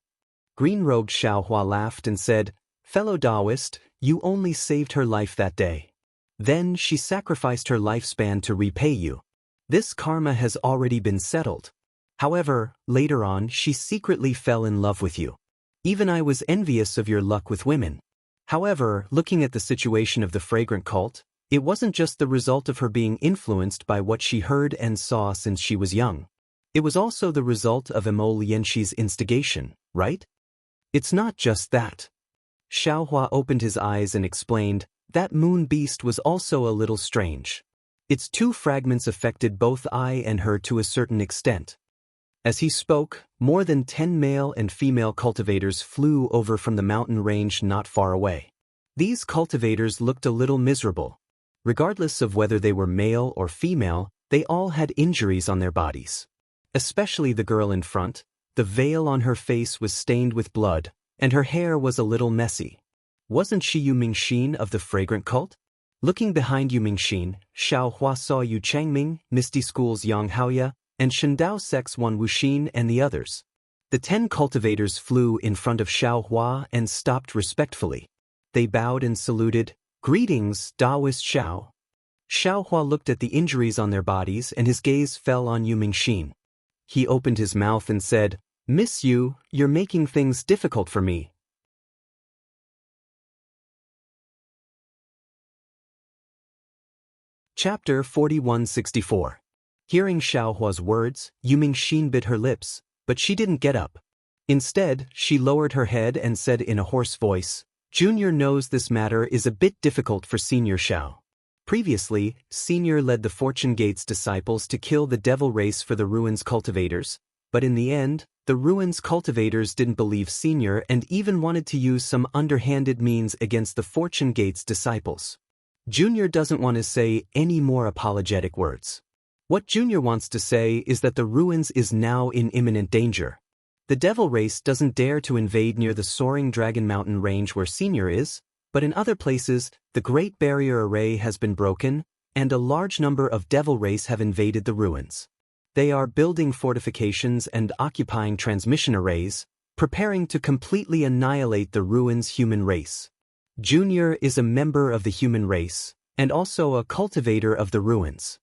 Green-robed Xiaohua laughed and said, "Fellow Daoist, you only saved her life that day. Then she sacrificed her lifespan to repay you. This karma has already been settled. However, later on she secretly fell in love with you. Even I was envious of your luck with women. However, looking at the situation of the fragrant cult, it wasn't just the result of her being influenced by what she heard and saw since she was young. It was also the result of Mo Lianxi's instigation, right? It's not just that." Xiaohua opened his eyes and explained, "That moon beast was also a little strange. Its 2 fragments affected both I and her to a certain extent." As he spoke, more than 10 male and female cultivators flew over from the mountain range not far away. These cultivators looked a little miserable. Regardless of whether they were male or female, they all had injuries on their bodies. Especially the girl in front, the veil on her face was stained with blood, and her hair was a little messy. Wasn't she Yu Mingxin of the fragrant cult? Looking behind Yu Mingxin, Xiao Hua saw Yu Changming, Misty School's Yang Haoya, and Shendao Sec's Wan Wuxin and the others. The 10 cultivators flew in front of Xiao Hua and stopped respectfully. They bowed and saluted, "Greetings, Daoist Xiao." Xiao Hua looked at the injuries on their bodies and his gaze fell on Yu Mingxin. He opened his mouth and said, "Miss Yu, you're making things difficult for me." Chapter 4164. Hearing Xiao Hua's words, Yu Mingxin bit her lips, but she didn't get up. Instead, she lowered her head and said in a hoarse voice, "Junior knows this matter is a bit difficult for Senior Xiao. Previously, Senior led the Fortune Gate's disciples to kill the devil race for the Ruins cultivators, but in the end, the Ruins cultivators didn't believe Senior and even wanted to use some underhanded means against the Fortune Gate's disciples. Junior doesn't want to say any more apologetic words. What Junior wants to say is that the Ruins is now in imminent danger. The devil race doesn't dare to invade near the soaring Dragon Mountain range where Senior is, but in other places, the Great Barrier Array has been broken, and a large number of devil race have invaded the Ruins. They are building fortifications and occupying transmission arrays, preparing to completely annihilate the Ruins human race. Junior is a member of the human race, and also a cultivator of the Ruins.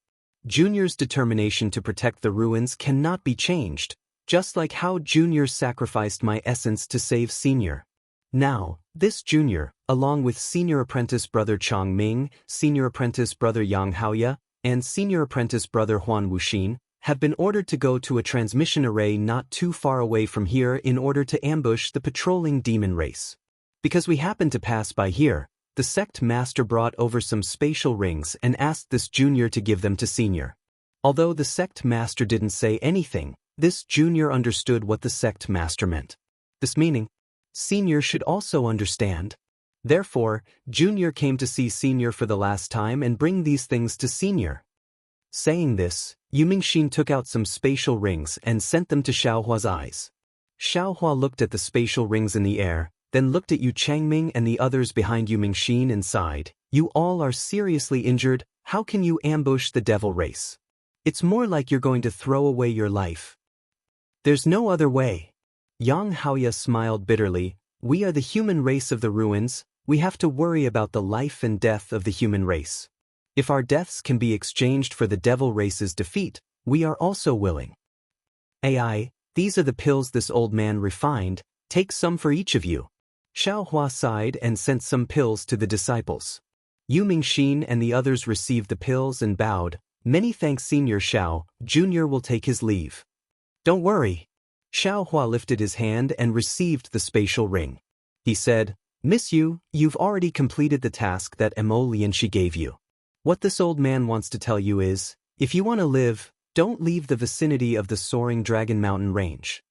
Junior's determination to protect the Ruins cannot be changed, just like how Junior sacrificed my essence to save Senior. Now, this Junior, along with Senior Apprentice Brother Chang Ming, Senior Apprentice Brother Yang Haoya, and Senior Apprentice Brother Huan Wuxin, have been ordered to go to a transmission array not too far away from here in order to ambush the patrolling demon race. Because we happened to pass by here, the sect master brought over some spatial rings and asked this Junior to give them to Senior. Although the sect master didn't say anything, this Junior understood what the sect master meant. This meaning, Senior should also understand. Therefore, Junior came to see Senior for the last time and bring these things to Senior. Saying this, Yu Mingxin took out some spatial rings and sent them to Xiao Hua's eyes. Xiao Hua looked at the spatial rings in the air, then looked at Yu Changming and the others behind Yu Mingxin and sighed, "You all are seriously injured, how can you ambush the devil race? It's more like you're going to throw away your life." "There's no other way." Yang Haoya smiled bitterly, "We are the human race of the Ruins, we have to worry about the life and death of the human race. If our deaths can be exchanged for the devil race's defeat, we are also willing. Ai, these are the pills this old man refined, take some for each of you." Xiao Hua sighed and sent some pills to the disciples. Yu Mingxin and the others received the pills and bowed, "Many thanks Senior Xiao, Junior will take his leave." "Don't worry." Xiao Hua lifted his hand and received the spatial ring. He said, "Miss Yu, you've already completed the task that Lianxi gave you. What this old man wants to tell you is, if you want to live, don't leave the vicinity of the soaring Dragon Mountain range."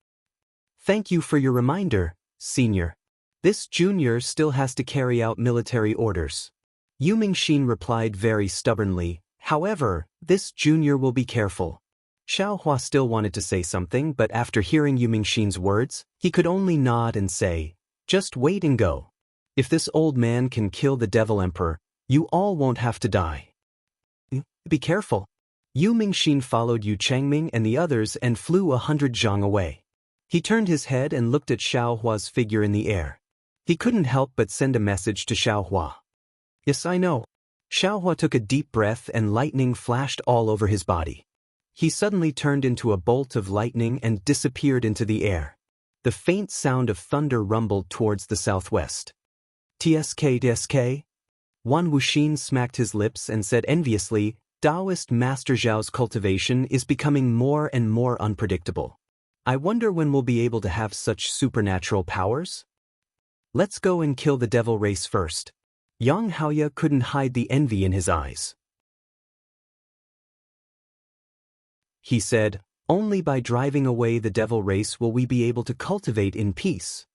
"Thank you for your reminder, Senior. This Junior still has to carry out military orders." Yu Mingxin replied very stubbornly, "However, this Junior will be careful." Xiao Hua still wanted to say something, but after hearing Yu Mingxin's words, he could only nod and say, "Just wait and go. If this old man can kill the Devil Emperor, you all won't have to die. Be careful." Yu Mingxin followed Yu Changming and the others and flew 100 zhang away. He turned his head and looked at Xiao Hua's figure in the air. He couldn't help but send a message to Xiao Hua. "Yes, I know." Xiao Hua took a deep breath and lightning flashed all over his body. He suddenly turned into a bolt of lightning and disappeared into the air. The faint sound of thunder rumbled towards the southwest. "Tsk. Wan Wuxin smacked his lips and said enviously, "Daoist Master Zhao's cultivation is becoming more and more unpredictable. I wonder when we'll be able to have such supernatural powers? Let's go and kill the devil race first." Yang Haoya couldn't hide the envy in his eyes. He said, "Only by driving away the devil race will we be able to cultivate in peace."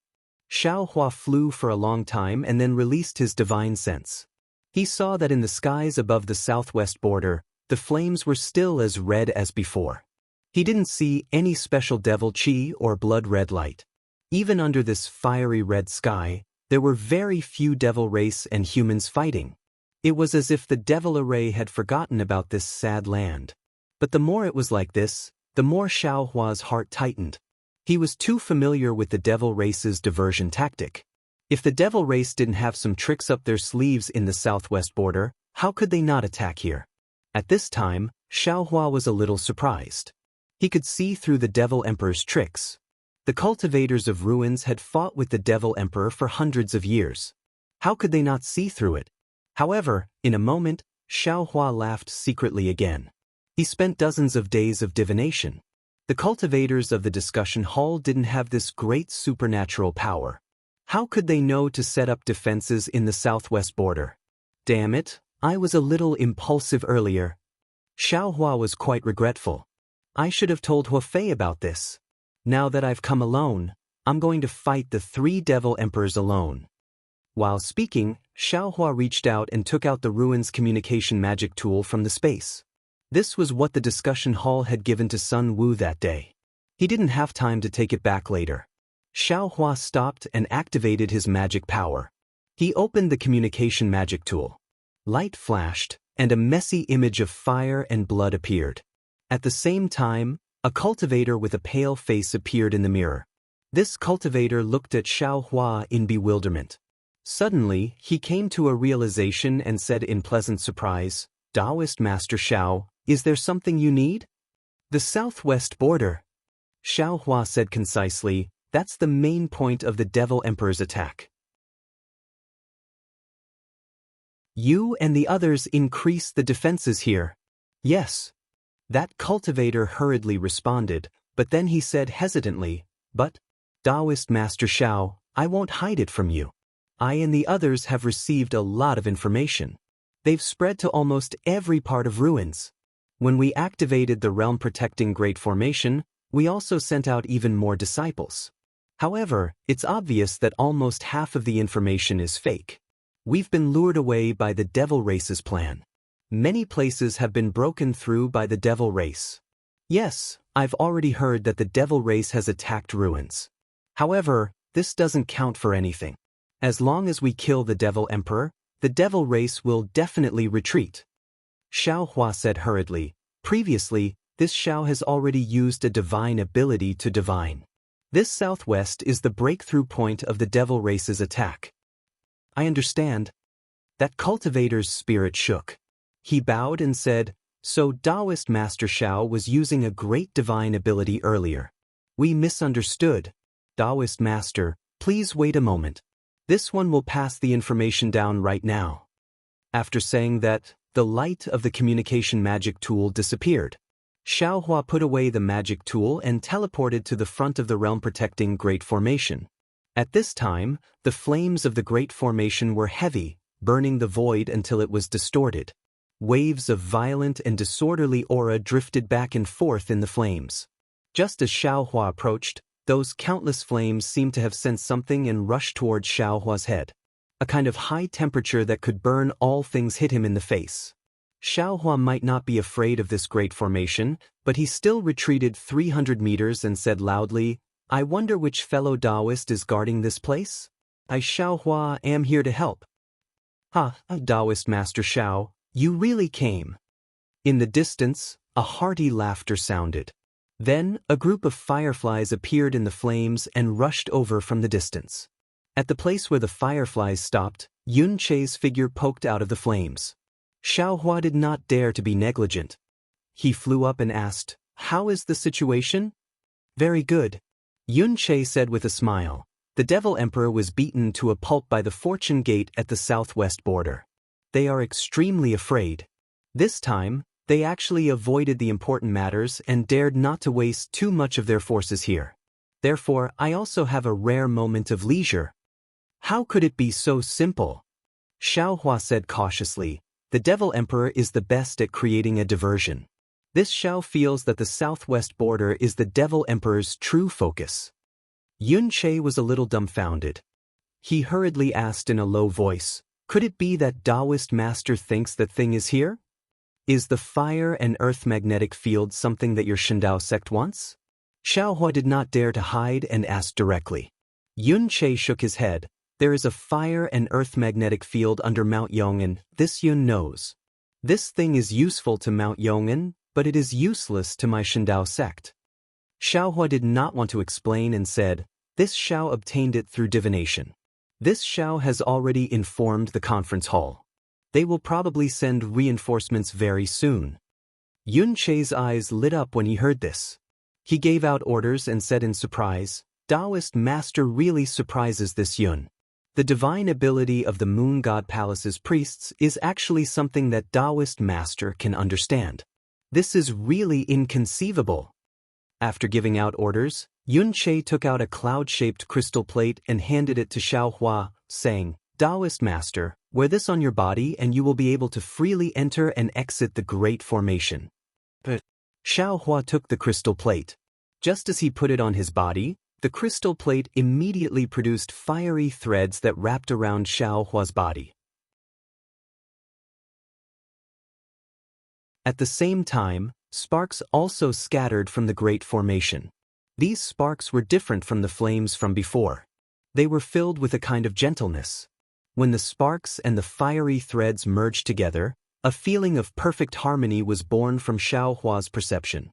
Xiao Hua flew for a long time and then released his divine sense. He saw that in the skies above the southwest border, the flames were still as red as before. He didn't see any special devil chi or blood red light. Even under this fiery red sky, There were very few devil race and humans fighting. It was as if the devil array had forgotten about this sad land. But the more it was like this, the more Xiao Hua's heart tightened. He was too familiar with the devil race's diversion tactic. If the devil race didn't have some tricks up their sleeves in the southwest border, how could they not attack here? At this time, Xiao Hua was a little surprised. He could see through the Devil Emperor's tricks. The cultivators of ruins had fought with the Devil Emperor for hundreds of years. How could they not see through it? However, in a moment, Xiao Hua laughed secretly again. He spent dozens of days of divination. The cultivators of the discussion hall didn't have this great supernatural power. How could they know to set up defenses in the southwest border? Damn it, I was a little impulsive earlier. Xiao Hua was quite regretful. I should have told Huafei about this. Now that I've come alone, I'm going to fight the 3 Devil Emperors alone. While speaking, Xiao Hua reached out and took out the ruins communication magic tool from the space. This was what the discussion hall had given to Sun Wu that day. He didn't have time to take it back later. Xiao Hua stopped and activated his magic power. He opened the communication magic tool. Light flashed, and a messy image of fire and blood appeared. At the same time, a cultivator with a pale face appeared in the mirror. This cultivator looked at Xiao Hua in bewilderment. Suddenly, he came to a realization and said in pleasant surprise, "Daoist Master Xiao, is there something you need?" "The southwest border." Xiao Hua said concisely, "That's the main point of the Devil Emperor's attack. You and the others increase the defenses here." "Yes." That cultivator hurriedly responded, but then he said hesitantly, "But, Daoist Master Xiao, I won't hide it from you. I and the others have received a lot of information. They've spread to almost every part of ruins. When we activated the realm-protecting Great Formation, we also sent out even more disciples. However, it's obvious that almost half of the information is fake. We've been lured away by the Devil Race's plan. Many places have been broken through by the Devil Race. Yes, I've already heard that the Devil Race has attacked ruins. However, this doesn't count for anything. As long as we kill the Devil Emperor, the Devil Race will definitely retreat." Xiao Hua said hurriedly, "Previously, this Xiao has already used a divine ability to divine. This southwest is the breakthrough point of the Devil Race's attack." "I understand." That cultivator's spirit shook. He bowed and said, "So Daoist Master Xiao was using a great divine ability earlier. We misunderstood. Daoist Master, please wait a moment. This one will pass the information down right now." After saying that, the light of the communication magic tool disappeared. Xiao Hua put away the magic tool and teleported to the front of the realm-protecting Great Formation. At this time, the flames of the Great Formation were heavy, burning the void until it was distorted. Waves of violent and disorderly aura drifted back and forth in the flames. Just as Xiao Hua approached, those countless flames seemed to have sensed something and rushed towards Xiao Hua's head. A kind of high temperature that could burn all things hit him in the face. Xiao Hua might not be afraid of this Great Formation, but he still retreated 300 meters and said loudly, "I wonder which fellow Daoist is guarding this place? I, Xiao Hua, am here to help." "Ha, Daoist Master Xiao, you really came." In the distance, a hearty laughter sounded. Then, a group of fireflies appeared in the flames and rushed over from the distance. At the place where the fireflies stopped, Yun Che's figure poked out of the flames. Xiao Hua did not dare to be negligent. He flew up and asked, "How is the situation?" "Very good," Yun Che said with a smile. "The Devil Emperor was beaten to a pulp by the Fortune Gate at the southwest border. They are extremely afraid. This time, they actually avoided the important matters and dared not to waste too much of their forces here. Therefore, I also have a rare moment of leisure." "How could it be so simple?" Xiao Hua said cautiously. "The Devil Emperor is the best at creating a diversion. This Xiao feels that the southwest border is the Devil Emperor's true focus." Yun Che was a little dumbfounded. He hurriedly asked in a low voice, "Could it be that Daoist Master thinks that thing is here? Is the fire and earth magnetic field something that your Shindao sect wants?" Xiao Hua did not dare to hide and asked directly. Yun Che shook his head. There is a fire and earth magnetic field under Mount Yong'an, this Yun knows. This thing is useful to Mount Yong'an, but it is useless to my Shindao sect. Xiaohua did not want to explain and said, this Xiao obtained it through divination. This Xiao has already informed the conference hall. They will probably send reinforcements very soon. Yun Che's eyes lit up when he heard this. He gave out orders and said in surprise, Daoist master really surprises this Yun. The divine ability of the Moon God Palace's priests is actually something that Daoist master can understand. This is really inconceivable. After giving out orders, Yun Che took out a cloud-shaped crystal plate and handed it to Xiaohua, saying, Daoist master, wear this on your body and you will be able to freely enter and exit the Great Formation. But Xiaohua took the crystal plate. Just as he put it on his body, the crystal plate immediately produced fiery threads that wrapped around Xiaohua's body. At the same time, sparks also scattered from the Great Formation. These sparks were different from the flames from before. They were filled with a kind of gentleness. When the sparks and the fiery threads merged together, a feeling of perfect harmony was born from Xiaohua's perception.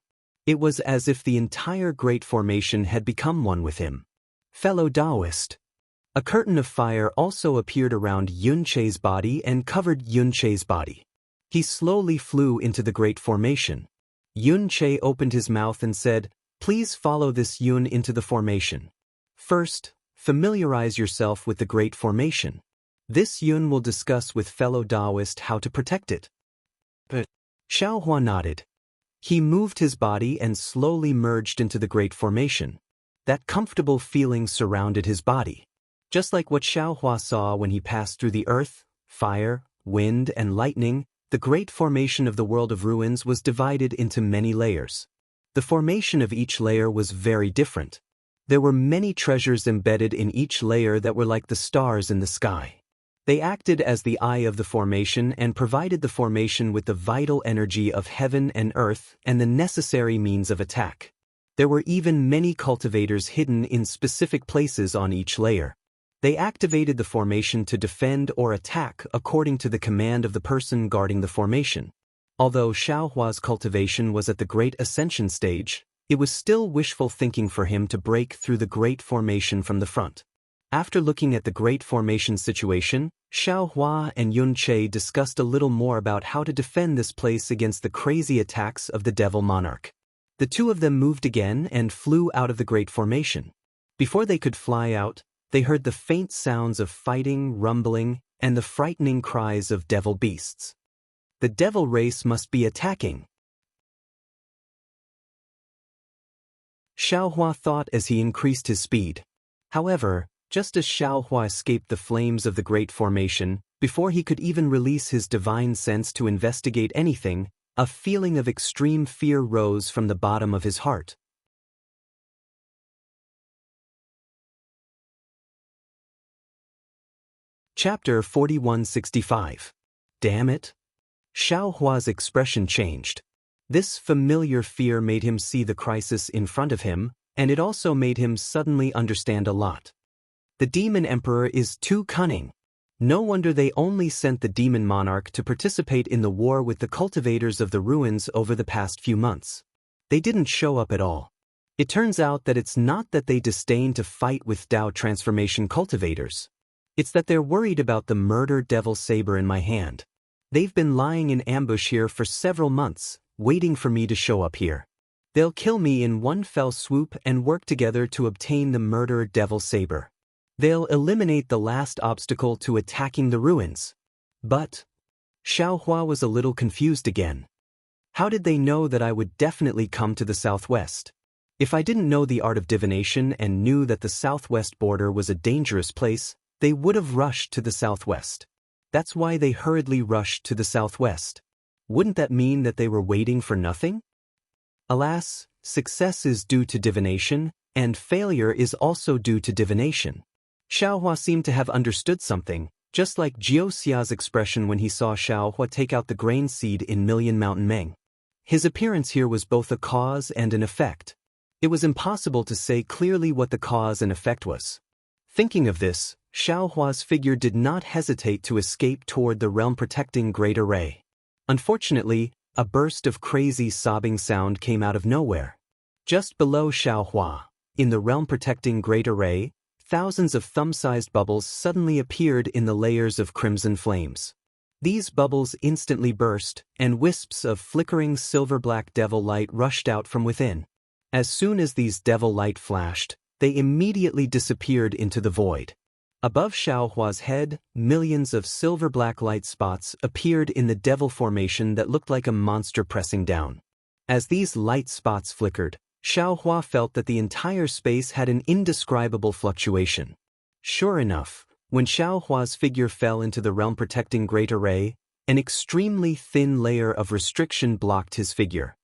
It was as if the entire Great Formation had become one with him. Fellow Daoist. A curtain of fire also appeared around Yun Che's body and covered Yun Che's body. He slowly flew into the Great Formation. Yun Che opened his mouth and said, Please follow this Yun into the formation. First, familiarize yourself with the Great Formation. This Yun will discuss with fellow Daoist how to protect it. But Xiaohua nodded. He moved his body and slowly merged into the Great Formation. That comfortable feeling surrounded his body. Just like what Xiaohua saw when he passed through the earth, fire, wind, and lightning, the Great Formation of the world of ruins was divided into many layers. The formation of each layer was very different. There were many treasures embedded in each layer that were like the stars in the sky. They acted as the eye of the formation and provided the formation with the vital energy of heaven and earth and the necessary means of attack. There were even many cultivators hidden in specific places on each layer. They activated the formation to defend or attack according to the command of the person guarding the formation. Although Xiaohua's cultivation was at the Great Ascension stage, it was still wishful thinking for him to break through the Great Formation from the front. After looking at the Great Formation situation, Xiaohua and Yun Che discussed a little more about how to defend this place against the crazy attacks of the Devil Monarch. The two of them moved again and flew out of the Great Formation. Before they could fly out, they heard the faint sounds of fighting, rumbling, and the frightening cries of devil beasts. The devil race must be attacking. Xiaohua thought as he increased his speed. However, just as Xiaohua escaped the flames of the Great Formation, before he could even release his divine sense to investigate anything, a feeling of extreme fear rose from the bottom of his heart. Chapter 4165. Damn it! Xiaohua's expression changed. This familiar fear made him see the crisis in front of him, and it also made him suddenly understand a lot. The Demon Emperor is too cunning. No wonder they only sent the Demon Monarch to participate in the war with the cultivators of the ruins over the past few months. They didn't show up at all. It turns out that it's not that they disdain to fight with Dao transformation cultivators. It's that they're worried about the murder devil saber in my hand. They've been lying in ambush here for several months, waiting for me to show up here. They'll kill me in one fell swoop and work together to obtain the murder devil saber. They'll eliminate the last obstacle to attacking the ruins. But Xiaohua was a little confused again. How did they know that I would definitely come to the southwest? If I didn't know the art of divination and knew that the southwest border was a dangerous place, they would have rushed to the southwest. That's why they hurriedly rushed to the southwest. Wouldn't that mean that they were waiting for nothing? Alas, success is due to divination, and failure is also due to divination. Xiaohua seemed to have understood something, just like Jiuxia's expression when he saw Xiaohua take out the grain seed in Million Mountain Meng. His appearance here was both a cause and an effect. It was impossible to say clearly what the cause and effect was. Thinking of this, Xiaohua's figure did not hesitate to escape toward the realm-protecting great array. Unfortunately, a burst of crazy sobbing sound came out of nowhere. Just below Xiaohua, in the realm-protecting great array, thousands of thumb-sized bubbles suddenly appeared in the layers of crimson flames. These bubbles instantly burst, and wisps of flickering silver-black devil light rushed out from within. As soon as these devil light flashed, they immediately disappeared into the void. Above Xiaohua's head, millions of silver-black light spots appeared in the devil formation that looked like a monster pressing down. As these light spots flickered, Xiaohua felt that the entire space had an indescribable fluctuation. Sure enough, when Xiaohua's figure fell into the realm-protecting great array, an extremely thin layer of restriction blocked his figure.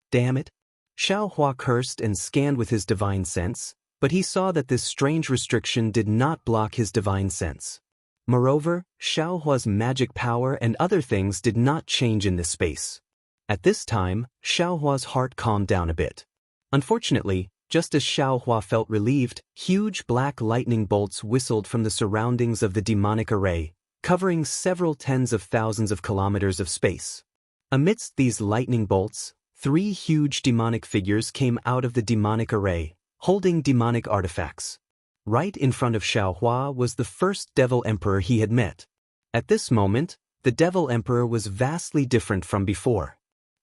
Damn it! Xiaohua cursed and scanned with his divine sense, but he saw that this strange restriction did not block his divine sense. Moreover, Xiaohua's magic power and other things did not change in this space. At this time, Xiaohua's heart calmed down a bit. Unfortunately, just as Xiaohua felt relieved, huge black lightning bolts whistled from the surroundings of the demonic array, covering several tens of thousands of kilometers of space. Amidst these lightning bolts, 3 huge demonic figures came out of the demonic array, holding demonic artifacts. Right in front of Xiaohua was the first Devil Emperor he had met. At this moment, the Devil Emperor was vastly different from before.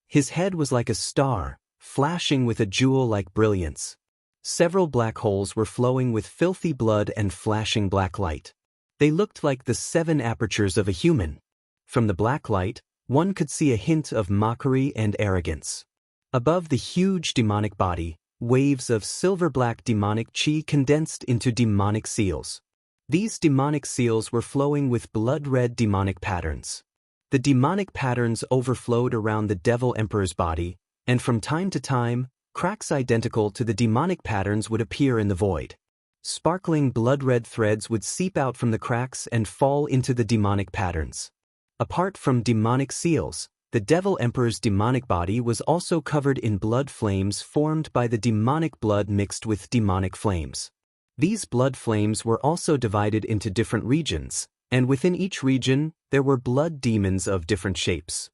His head was like a star, flashing with a jewel-like brilliance. Several black holes were flowing with filthy blood and flashing black light. They looked like the 7 apertures of a human. From the black light, one could see a hint of mockery and arrogance. Above the huge demonic body, waves of silver-black demonic chi condensed into demonic seals. These demonic seals were flowing with blood-red demonic patterns. The demonic patterns overflowed around the Devil Emperor's body, and from time to time, cracks identical to the demonic patterns would appear in the void. Sparkling blood-red threads would seep out from the cracks and fall into the demonic patterns. Apart from demonic seals, the Devil Emperor's demonic body was also covered in blood flames formed by the demonic blood mixed with demonic flames. These blood flames were also divided into different regions, and within each region, there were blood demons of different shapes.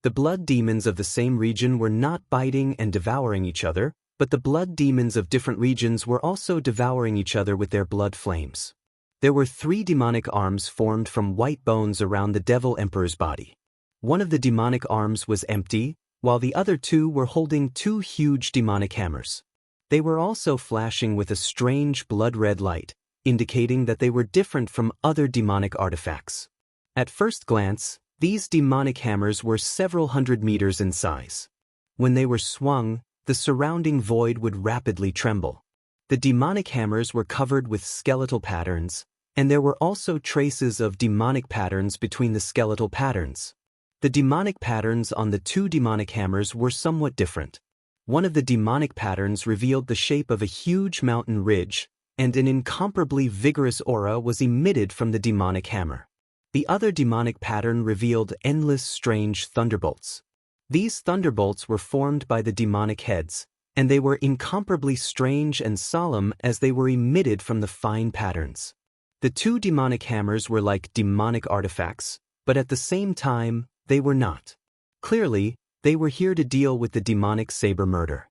The blood demons of the same region were not biting and devouring each other, but the blood demons of different regions were also devouring each other with their blood flames. There were 3 demonic arms formed from white bones around the Devil Emperor's body. One of the demonic arms was empty, while the other 2 were holding 2 huge demonic hammers. They were also flashing with a strange blood-red light, indicating that they were different from other demonic artifacts. At first glance, these demonic hammers were several hundred meters in size. When they were swung, the surrounding void would rapidly tremble. The demonic hammers were covered with skeletal patterns, and there were also traces of demonic patterns between the skeletal patterns. The demonic patterns on the 2 demonic hammers were somewhat different. One of the demonic patterns revealed the shape of a huge mountain ridge, and an incomparably vigorous aura was emitted from the demonic hammer. The other demonic pattern revealed endless strange thunderbolts. These thunderbolts were formed by the demonic heads, and they were incomparably strange and solemn as they were emitted from the fine patterns. The 2 demonic hammers were like demonic artifacts, but at the same time, they were not. Clearly, they were here to deal with the demonic saber murder.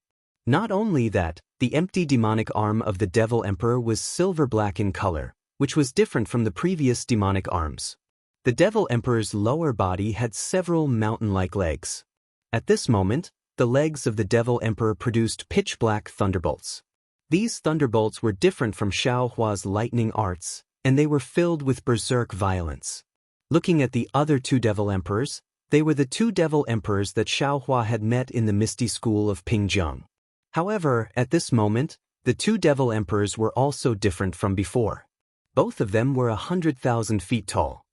Not only that, the empty demonic arm of the Devil Emperor was silver-black in color, which was different from the previous demonic arms. The Devil Emperor's lower body had several mountain-like legs. At this moment, the legs of the Devil Emperor produced pitch-black thunderbolts. These thunderbolts were different from Xiaohua's lightning arts, and they were filled with berserk violence. Looking at the other 2 Devil Emperors, they were the 2 Devil Emperors that Xiaohua had met in the Misty School of Pingjiang. However, at this moment, the 2 Devil Emperors were also different from before. Both of them were 100,000 feet tall.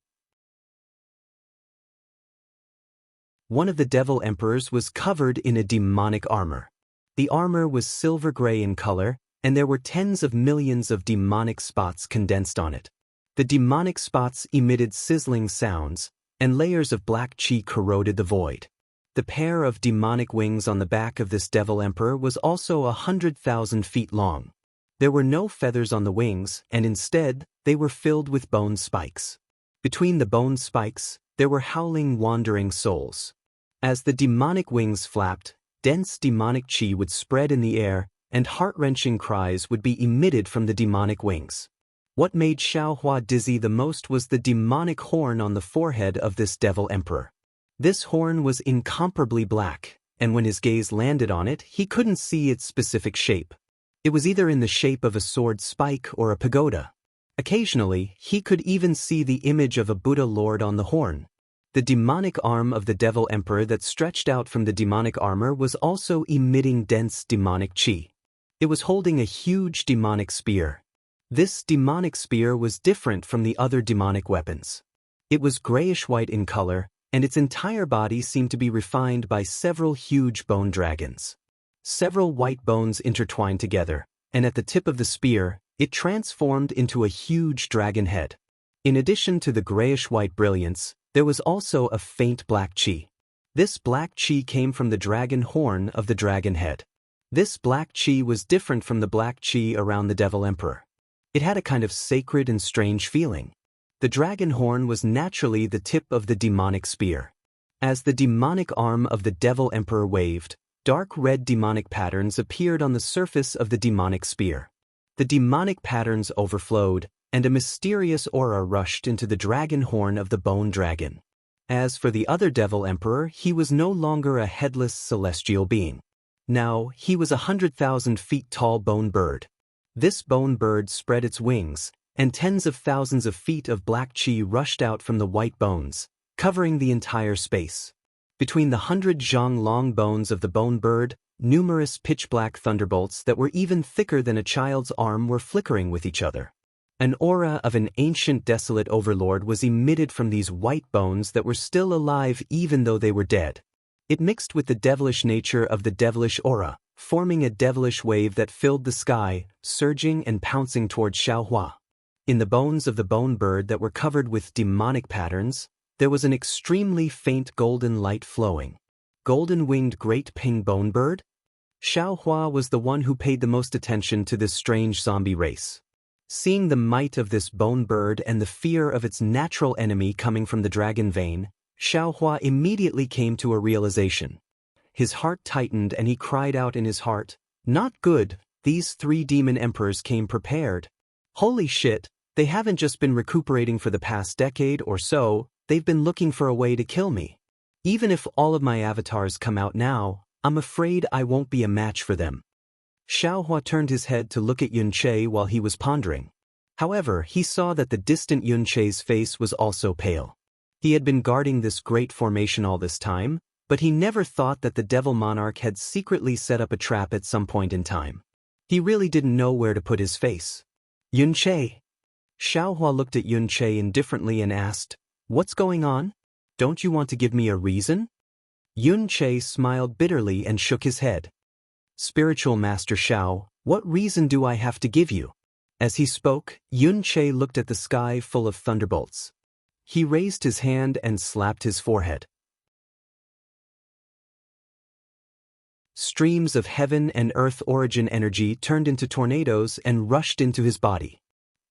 One of the Devil Emperors was covered in a demonic armor. The armor was silver-gray in color, and there were tens of millions of demonic spots condensed on it. The demonic spots emitted sizzling sounds, and layers of black chi corroded the void. The pair of demonic wings on the back of this Devil Emperor was also 100,000 feet long. There were no feathers on the wings, and instead, they were filled with bone spikes. Between the bone spikes, there were howling, wandering souls. As the demonic wings flapped, dense demonic chi would spread in the air, and heart-wrenching cries would be emitted from the demonic wings. What made Xiaohua dizzy the most was the demonic horn on the forehead of this devil emperor. This horn was incomparably black, and when his gaze landed on it, he couldn't see its specific shape. It was either in the shape of a sword spike or a pagoda. Occasionally, he could even see the image of a Buddha lord on the horn. The demonic arm of the devil emperor that stretched out from the demonic armor was also emitting dense demonic chi. It was holding a huge demonic spear. This demonic spear was different from the other demonic weapons. It was grayish-white in color, and its entire body seemed to be refined by several huge bone dragons. Several white bones intertwined together, and at the tip of the spear, it transformed into a huge dragon head. In addition to the grayish-white brilliance, there was also a faint black chi. This black chi came from the dragon horn of the dragon head. This black chi was different from the black chi around the devil emperor. It had a kind of sacred and strange feeling. The dragon horn was naturally the tip of the demonic spear. As the demonic arm of the devil emperor waved, dark red demonic patterns appeared on the surface of the demonic spear. The demonic patterns overflowed, and a mysterious aura rushed into the dragon horn of the bone dragon. As for the other devil emperor, he was no longer a headless celestial being. Now, he was 100,000 feet tall bone bird. This bone bird spread its wings, and tens of thousands of feet of black chi rushed out from the white bones, covering the entire space. Between the 100 zhang long bones of the bone bird, numerous pitch-black thunderbolts that were even thicker than a child's arm were flickering with each other. An aura of an ancient desolate overlord was emitted from these white bones that were still alive even though they were dead. It mixed with the devilish nature of the devilish aura, forming a devilish wave that filled the sky, surging and pouncing toward Xiaohua. In the bones of the bone bird that were covered with demonic patterns, there was an extremely faint golden light flowing. Golden-winged great ping bone bird? Xiaohua was the one who paid the most attention to this strange zombie race. Seeing the might of this bone bird and the fear of its natural enemy coming from the dragon vein, Xiaohua immediately came to a realization. His heart tightened and he cried out in his heart, "Not good, these 3 demon emperors came prepared. Holy shit, they haven't just been recuperating for the past decade or so, they've been looking for a way to kill me. Even if all of my avatars come out now, I'm afraid I won't be a match for them." Xiaohua turned his head to look at Yunche while he was pondering. However, he saw that the distant Yunche's face was also pale. He had been guarding this great formation all this time, but he never thought that the devil monarch had secretly set up a trap at some point in time. He really didn't know where to put his face. "Yunche." Xiaohua looked at Yunche indifferently and asked, "What's going on? Don't you want to give me a reason?" Yunche smiled bitterly and shook his head. "Spiritual Master Xiao, what reason do I have to give you?" As he spoke, Yunche looked at the sky full of thunderbolts. He raised his hand and slapped his forehead. Streams of heaven and earth origin energy turned into tornadoes and rushed into his body.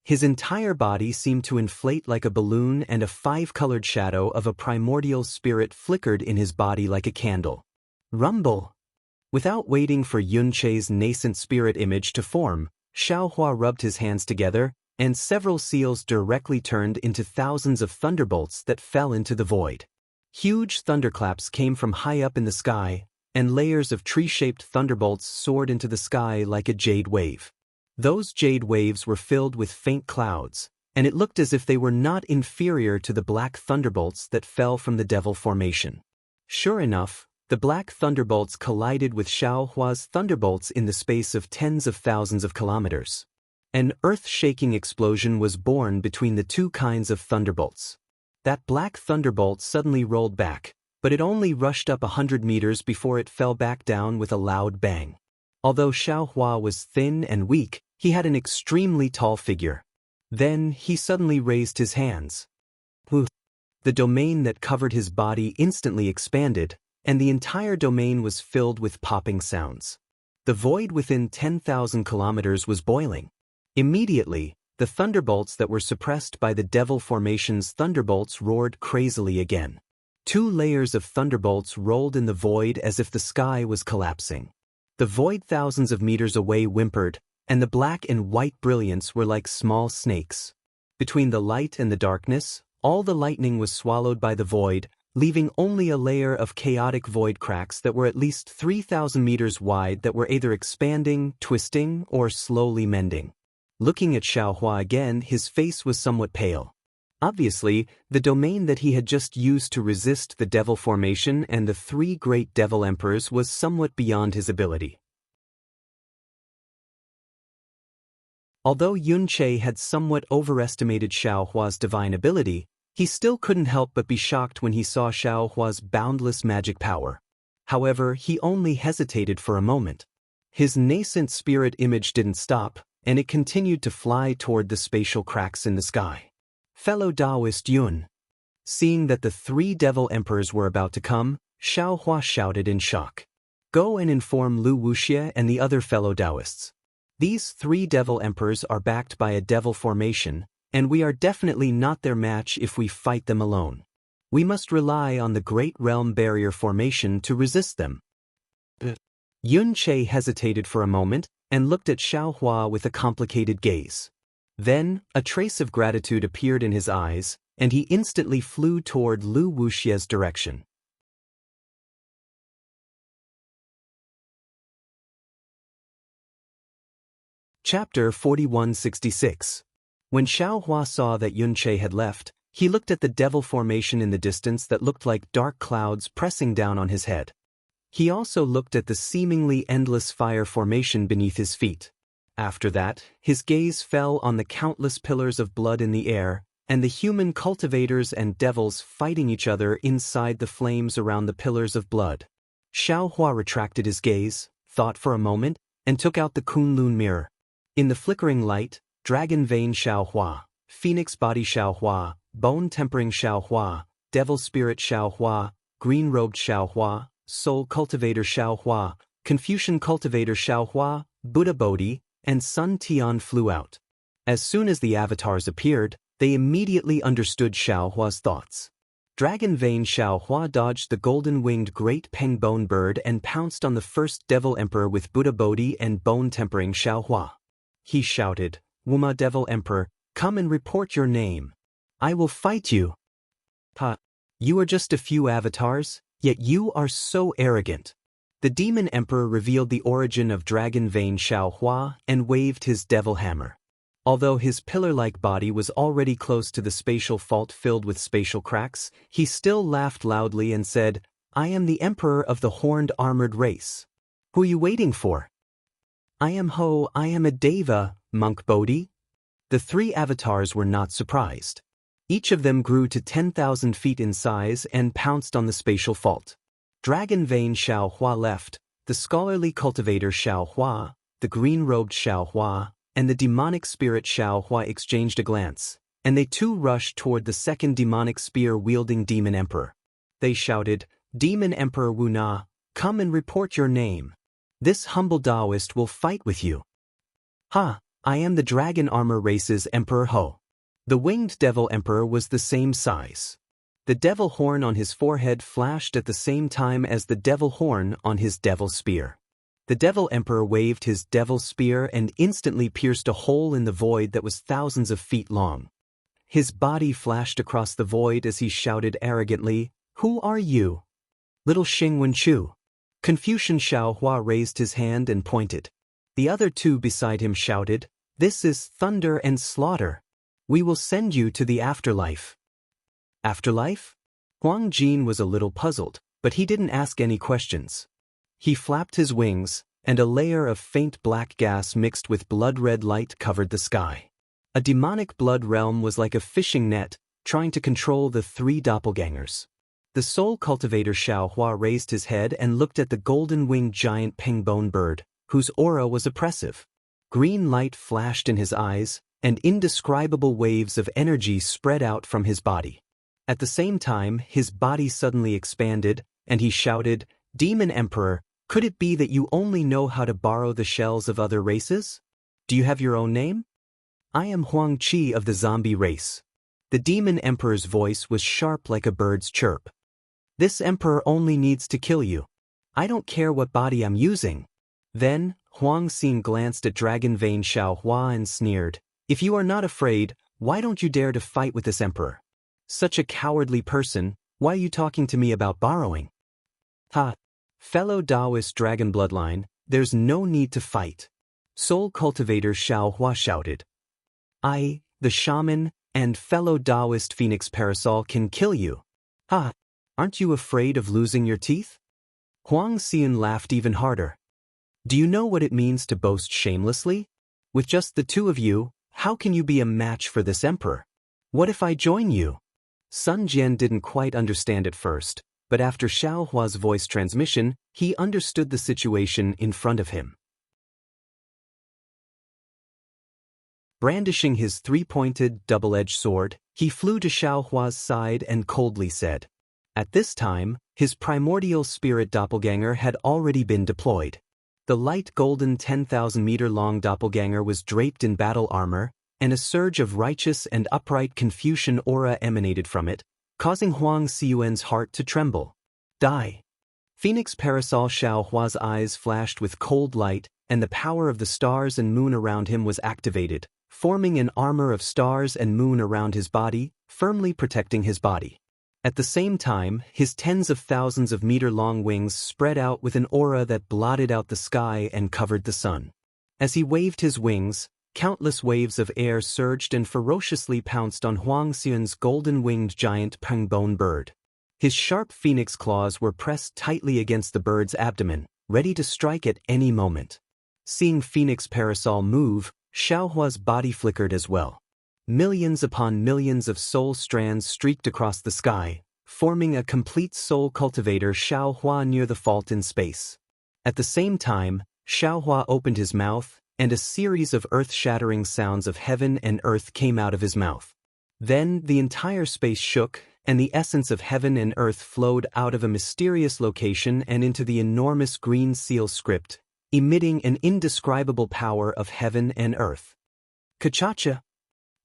His entire body seemed to inflate like a balloon, and a 5-colored shadow of a primordial spirit flickered in his body like a candle. Rumble! Without waiting for Yunche's nascent spirit image to form, Xiaohua rubbed his hands together, and several seals directly turned into thousands of thunderbolts that fell into the void. Huge thunderclaps came from high up in the sky, and layers of tree-shaped thunderbolts soared into the sky like a jade wave. Those jade waves were filled with faint clouds, and it looked as if they were not inferior to the black thunderbolts that fell from the devil formation. Sure enough, the black thunderbolts collided with Xiaohua's thunderbolts in the space of tens of thousands of kilometers. An earth-shaking explosion was born between the 2 kinds of thunderbolts. That black thunderbolt suddenly rolled back, but it only rushed up 100 meters before it fell back down with a loud bang. Although Xiaohua was thin and weak, he had an extremely tall figure. Then he suddenly raised his hands. The domain that covered his body instantly expanded, and the entire domain was filled with popping sounds. The void within 10,000 kilometers was boiling. Immediately, the thunderbolts that were suppressed by the Devil Formation's thunderbolts roared crazily again. 2 layers of thunderbolts rolled in the void as if the sky was collapsing. The void thousands of meters away whimpered, and the black and white brilliance were like small snakes. Between the light and the darkness, all the lightning was swallowed by the void, leaving only a layer of chaotic void cracks that were at least 3,000 meters wide that were either expanding, twisting, or slowly mending. Looking at Xiaohua again, his face was somewhat pale. Obviously, the domain that he had just used to resist the Devil Formation and the 3 great Devil Emperors was somewhat beyond his ability. Although Yunche had somewhat overestimated Xiaohua's divine ability, he still couldn't help but be shocked when he saw Xiaohua's boundless magic power. However, he only hesitated for a moment. His nascent spirit image didn't stop, and it continued to fly toward the spatial cracks in the sky. Fellow Daoist Yun. Seeing that the 3 Devil Emperors were about to come, Xiaohua shouted in shock. Go and inform Lu Wuxia and the other fellow Daoists. These 3 Devil Emperors are backed by a Devil Formation, and we are definitely not their match if we fight them alone. We must rely on the Great Realm Barrier Formation to resist them. Yunche hesitated for a moment and looked at Xiaohua with a complicated gaze. Then, a trace of gratitude appeared in his eyes, and he instantly flew toward Lu Wuxia's direction. Chapter 4166. When Xiaohua saw that Yunche had left, he looked at the Devil Formation in the distance that looked like dark clouds pressing down on his head. He also looked at the seemingly endless fire formation beneath his feet. After that, his gaze fell on the countless pillars of blood in the air, and the human cultivators and devils fighting each other inside the flames around the pillars of blood. Xiaohua retracted his gaze, thought for a moment, and took out the Kunlun mirror. In the flickering light, Dragon Vein Xiaohua, Phoenix Body Xiaohua, Bone Tempering Xiaohua, Devil Spirit Xiaohua, Green Robed Xiaohua, Soul Cultivator Xiaohua, Confucian Cultivator Xiaohua, Buddha Bodhi, and Sun Tian flew out. As soon as the avatars appeared, they immediately understood Xiaohua's thoughts. Dragon Vein Xiaohua dodged the golden-winged great Peng Bone Bird and pounced on the first Devil Emperor with Buddha Bodhi and Bone Tempering Xiaohua. He shouted, Wuma Devil Emperor, come and report your name. I will fight you. Ha! You are just a few avatars, yet you are so arrogant. The Demon Emperor revealed the origin of Dragon Vein Xiaohua and waved his devil hammer. Although his pillar-like body was already close to the spatial fault filled with spatial cracks, he still laughed loudly and said, I am the Emperor of the Horned Armored Race. Who are you waiting for? I am a Deva, Monk Bodhi. The 3 avatars were not surprised. Each of them grew to 10,000 feet in size and pounced on the spatial fault. Dragon Vein Xiaohua left, the scholarly cultivator Xiaohua, the green-robed Xiaohua, and the demonic spirit Xiaohua exchanged a glance, and they too rushed toward the second demonic spear-wielding Demon Emperor. They shouted, Demon Emperor Wu Na, come and report your name. This humble Daoist will fight with you. Ha! I am the Dragon Armor Race's Emperor Ho. The winged Devil Emperor was the same size. The devil horn on his forehead flashed at the same time as the devil horn on his devil spear. The Devil Emperor waved his devil spear and instantly pierced a hole in the void that was thousands of feet long. His body flashed across the void as he shouted arrogantly, Who are you? Little Xing Wenchu. Confucian Xiaohua raised his hand and pointed. The other 2 beside him shouted, This is thunder and slaughter. We will send you to the afterlife. Afterlife? Huang Jin was a little puzzled, but he didn't ask any questions. He flapped his wings, and a layer of faint black gas mixed with blood-red light covered the sky. A demonic blood realm was like a fishing net, trying to control the 3 doppelgangers. The soul cultivator Xiaohua raised his head and looked at the golden-winged giant Pengbone bird, whose aura was oppressive. Green light flashed in his eyes, and indescribable waves of energy spread out from his body. At the same time, his body suddenly expanded, and he shouted, Demon Emperor, Could it be that you only know how to borrow the shells of other races? Do you have your own name? I am Huang Qi of the zombie race. The demon emperor's voice was sharp like a bird's chirp. This emperor only needs to kill you. I don't care what body I'm using. Then, Huang Xin glanced at Dragon Vein Xiaohua and sneered, if you are not afraid, why don't you dare to fight with this emperor? Such a cowardly person, why are you talking to me about borrowing? Ha! Fellow Daoist dragon bloodline, there's no need to fight. Soul cultivator Xiaohua shouted. I, the shaman, and fellow Daoist Phoenix Parasol can kill you. Ha! Aren't you afraid of losing your teeth? Huang Xian laughed even harder. Do you know what it means to boast shamelessly? With just the two of you, how can you be a match for this emperor? What if I join you? Sun Jian didn't quite understand at first, but after Xiaohua's voice transmission, he understood the situation in front of him. Brandishing his three-pointed, double-edged sword, he flew to Xiaohua's side and coldly said. At this time, his primordial spirit doppelganger had already been deployed. The light golden 10,000-meter-long doppelganger was draped in battle armor, and a surge of righteous and upright Confucian aura emanated from it, causing Huang Xiuan's heart to tremble. Die! Phoenix Parasol Xiaohua's eyes flashed with cold light, and the power of the stars and moon around him was activated, forming an armor of stars and moon around his body, firmly protecting his body. At the same time, his tens of thousands of meter-long wings spread out with an aura that blotted out the sky and covered the sun. As he waved his wings, countless waves of air surged and ferociously pounced on Huang Xian's golden-winged giant pengbone bird. His sharp phoenix claws were pressed tightly against the bird's abdomen, ready to strike at any moment. Seeing Phoenix Parasol move, Xiaohua's body flickered as well. Millions upon millions of soul strands streaked across the sky, forming a complete soul cultivator Xiaohua near the fault in space. At the same time, Xiaohua opened his mouth, and a series of earth-shattering sounds of heaven and earth came out of his mouth. Then the entire space shook, and the essence of heaven and earth flowed out of a mysterious location and into the enormous green seal script, emitting an indescribable power of heaven and earth. Kachacha!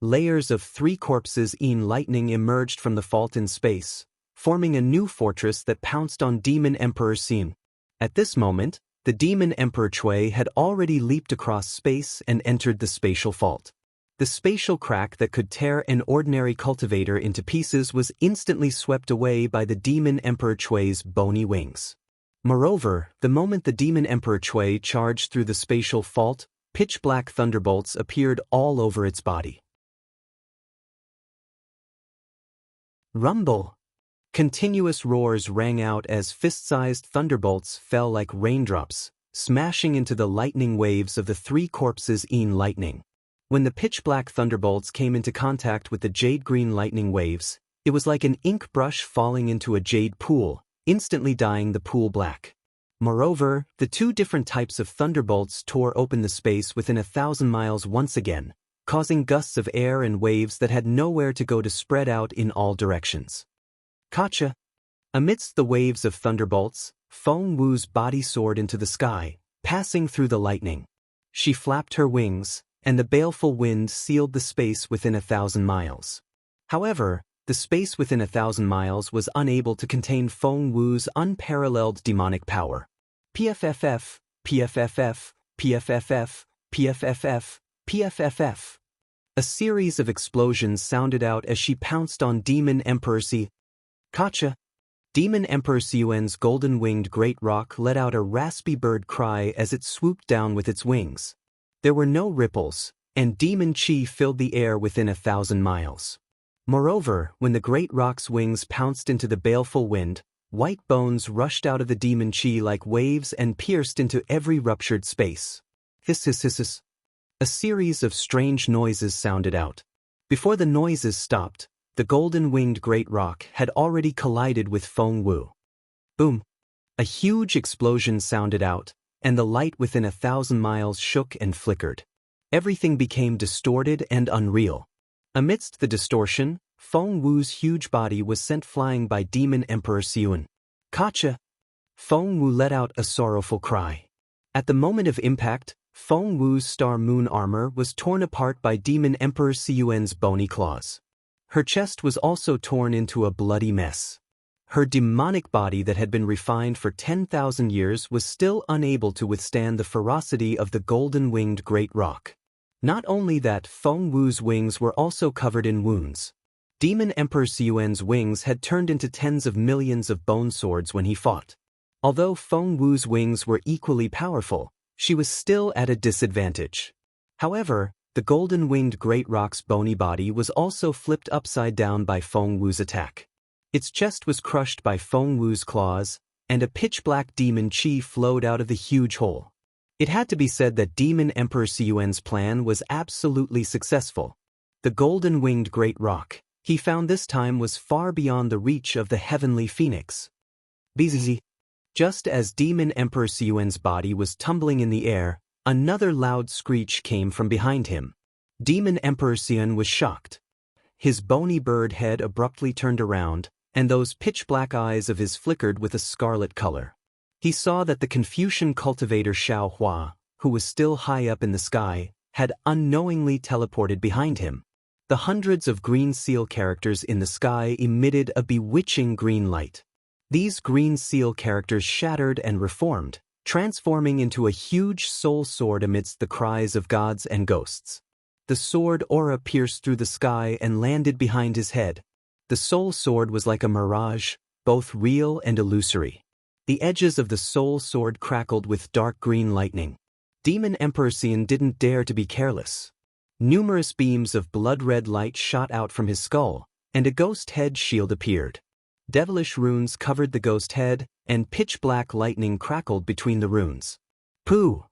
Layers of three corpses in lightning emerged from the fault in space, forming a new fortress that pounced on Demon Emperor Xin. At this moment, the Demon Emperor Chui had already leaped across space and entered the spatial fault. The spatial crack that could tear an ordinary cultivator into pieces was instantly swept away by the Demon Emperor Chui's bony wings. Moreover, the moment the Demon Emperor Chui charged through the spatial fault, pitch-black thunderbolts appeared all over its body. Rumble! Continuous roars rang out as fist-sized thunderbolts fell like raindrops, smashing into the lightning waves of the three corpses in lightning. When the pitch-black thunderbolts came into contact with the jade-green lightning waves, it was like an ink brush falling into a jade pool, instantly dyeing the pool black. Moreover, the two different types of thunderbolts tore open the space within 1,000 miles once again, causing gusts of air and waves that had nowhere to go to spread out in all directions. Kacha! Amidst the waves of thunderbolts, Feng Wu's body soared into the sky, passing through the lightning. She flapped her wings, and the baleful wind sealed the space within 1,000 miles. However, the space within 1,000 miles was unable to contain Feng Wu's unparalleled demonic power. PFFF, PFFF, PFFF, PFFF, PFFF. A series of explosions sounded out as she pounced on Demon Emperor Si. Kacha! Demon Emperor Xiuan's golden-winged great rock let out a raspy bird cry as it swooped down with its wings. There were no ripples, and demon chi filled the air within 1,000 miles. Moreover, when the great rock's wings pounced into the baleful wind, white bones rushed out of the demon chi like waves and pierced into every ruptured space. Hiss hiss hiss hiss. A series of strange noises sounded out. Before the noises stopped, the golden-winged great rock had already collided with Feng Wu. Boom! A huge explosion sounded out, and the light within 1,000 miles shook and flickered. Everything became distorted and unreal. Amidst the distortion, Feng Wu's huge body was sent flying by Demon Emperor Xiun. Kacha! Feng Wu let out a sorrowful cry. At the moment of impact, Feng Wu's star moon armor was torn apart by Demon Emperor Siyuan's bony claws. Her chest was also torn into a bloody mess. Her demonic body that had been refined for 10,000 years was still unable to withstand the ferocity of the golden-winged great roc. Not only that, Feng Wu's wings were also covered in wounds. Demon Emperor Siyuan's wings had turned into tens of millions of bone swords when he fought. Although Feng Wu's wings were equally powerful, she was still at a disadvantage. However, the golden-winged great roc's bony body was also flipped upside down by Feng Wu's attack. Its chest was crushed by Feng Wu's claws, and a pitch-black demon chi flowed out of the huge hole. It had to be said that Demon Emperor Siyuan's plan was absolutely successful. The golden-winged great roc, he found this time, was far beyond the reach of the heavenly phoenix. Bzzz. Just as Demon Emperor Siyuan's body was tumbling in the air, another loud screech came from behind him. Demon Emperor Xian was shocked. His bony bird head abruptly turned around, and those pitch-black eyes of his flickered with a scarlet color. He saw that the Confucian cultivator Xiaohua, who was still high up in the sky, had unknowingly teleported behind him. The hundreds of green seal characters in the sky emitted a bewitching green light. These green seal characters shattered and reformed, transforming into a huge soul sword amidst the cries of gods and ghosts. The sword aura pierced through the sky and landed behind his head. The soul sword was like a mirage, both real and illusory. The edges of the soul sword crackled with dark green lightning. Demon Emperor Xian didn't dare to be careless. Numerous beams of blood-red light shot out from his skull, and a ghost head shield appeared. Devilish runes covered the ghost head, and pitch-black lightning crackled between the runes. Pooh!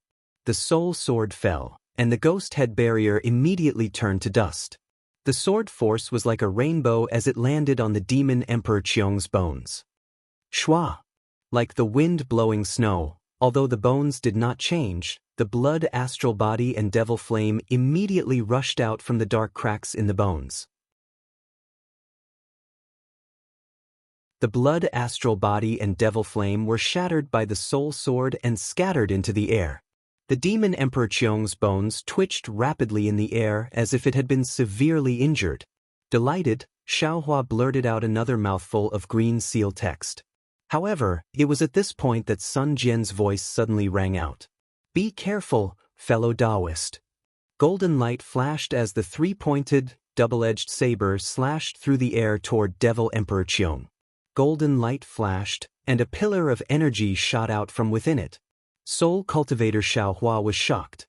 The soul sword fell, and the ghost head barrier immediately turned to dust. The sword force was like a rainbow as it landed on the Demon Emperor Qiong's bones. Shua! Like the wind blowing snow, although the bones did not change, the blood astral body and devil flame immediately rushed out from the dark cracks in the bones. The blood astral body and devil flame were shattered by the soul sword and scattered into the air. The Demon Emperor Qiong's bones twitched rapidly in the air as if it had been severely injured. Delighted, Xiaohua blurted out another mouthful of green seal text. However, it was at this point that Sun Jian's voice suddenly rang out. "Be careful, fellow Daoist." Golden light flashed as the three-pointed, double-edged saber slashed through the air toward Devil Emperor Qiong. Golden light flashed, and a pillar of energy shot out from within it. Soul cultivator Xiaohua was shocked.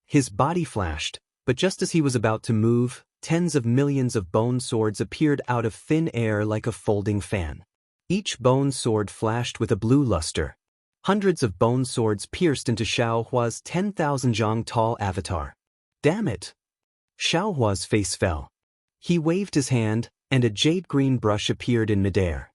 His body flashed, but just as he was about to move, tens of millions of bone swords appeared out of thin air like a folding fan. Each bone sword flashed with a blue luster. Hundreds of bone swords pierced into Xiaohua's 10,000 zhang tall avatar. Damn it! Xiaohua's face fell. He waved his hand, and a jade-green brush appeared in midair.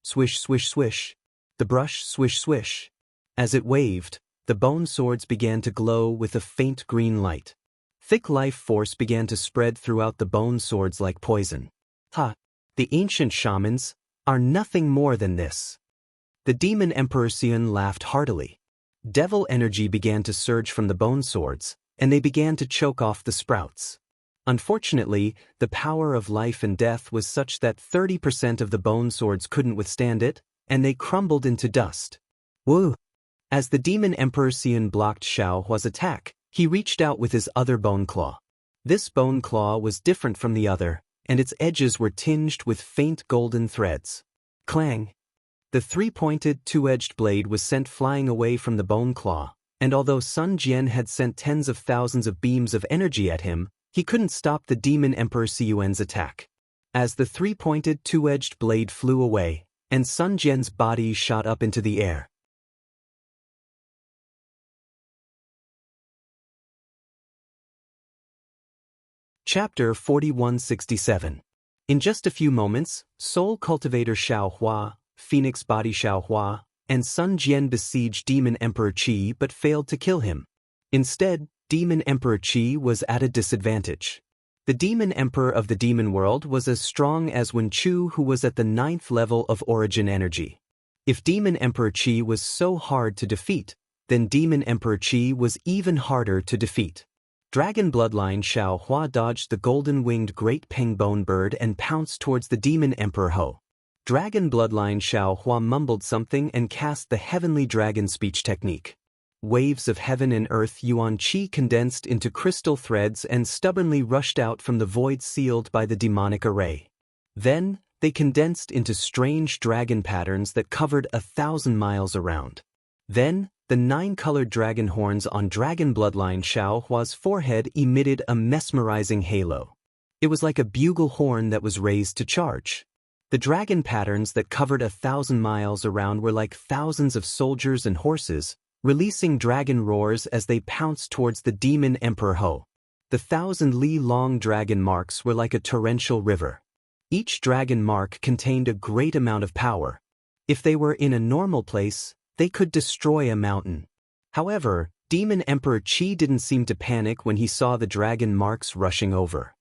Swish, swish, swish. The brush swish, swish. As it waved, the bone swords began to glow with a faint green light. Thick life force began to spread throughout the bone swords like poison. Ha! The ancient shamans are nothing more than this. The Demon Emperor Xian laughed heartily. Devil energy began to surge from the bone swords, and they began to choke off the sprouts. Unfortunately, the power of life and death was such that 30% of the bone swords couldn't withstand it, and they crumbled into dust. Woo! As the Demon Emperor Xian blocked Xiaohua's attack, he reached out with his other bone claw. This bone claw was different from the other, and its edges were tinged with faint golden threads. Clang! The three-pointed, two-edged blade was sent flying away from the bone claw, and although Sun Jian had sent tens of thousands of beams of energy at him, he couldn't stop the Demon Emperor Siyuan's attack. As the three-pointed, two-edged blade flew away, and Sun Jian's body shot up into the air. Chapter 4167. In just a few moments, Soul Cultivator Xiaohua, Phoenix Body Xiaohua, and Sun Jian besieged Demon Emperor Qi but failed to kill him. Instead, Demon Emperor Qi was at a disadvantage. The Demon Emperor of the Demon World was as strong as Wen Chu, who was at the 9th level of origin energy. If Demon Emperor Qi was so hard to defeat, then Demon Emperor Qi was even harder to defeat. Dragon bloodline Xiao Hua dodged the golden-winged great pengbone bird and pounced towards the Demon Emperor Ho. Dragon bloodline Xiao Hua mumbled something and cast the heavenly dragon speech technique. Waves of heaven and earth yuan qi condensed into crystal threads and stubbornly rushed out from the void sealed by the demonic array. Then, they condensed into strange dragon patterns that covered 1,000 miles around. Then, the 9-colored dragon horns on dragon bloodline Xiao Hua's forehead emitted a mesmerizing halo. It was like a bugle horn that was raised to charge. The dragon patterns that covered 1,000 miles around were like thousands of soldiers and horses, releasing dragon roars as they pounced towards the Demon Emperor Ho. The 1,000-li-long dragon marks were like a torrential river. Each dragon mark contained a great amount of power. If they were in a normal place, they could destroy a mountain. However, Demon Emperor Qi didn't seem to panic when he saw the dragon marks rushing over.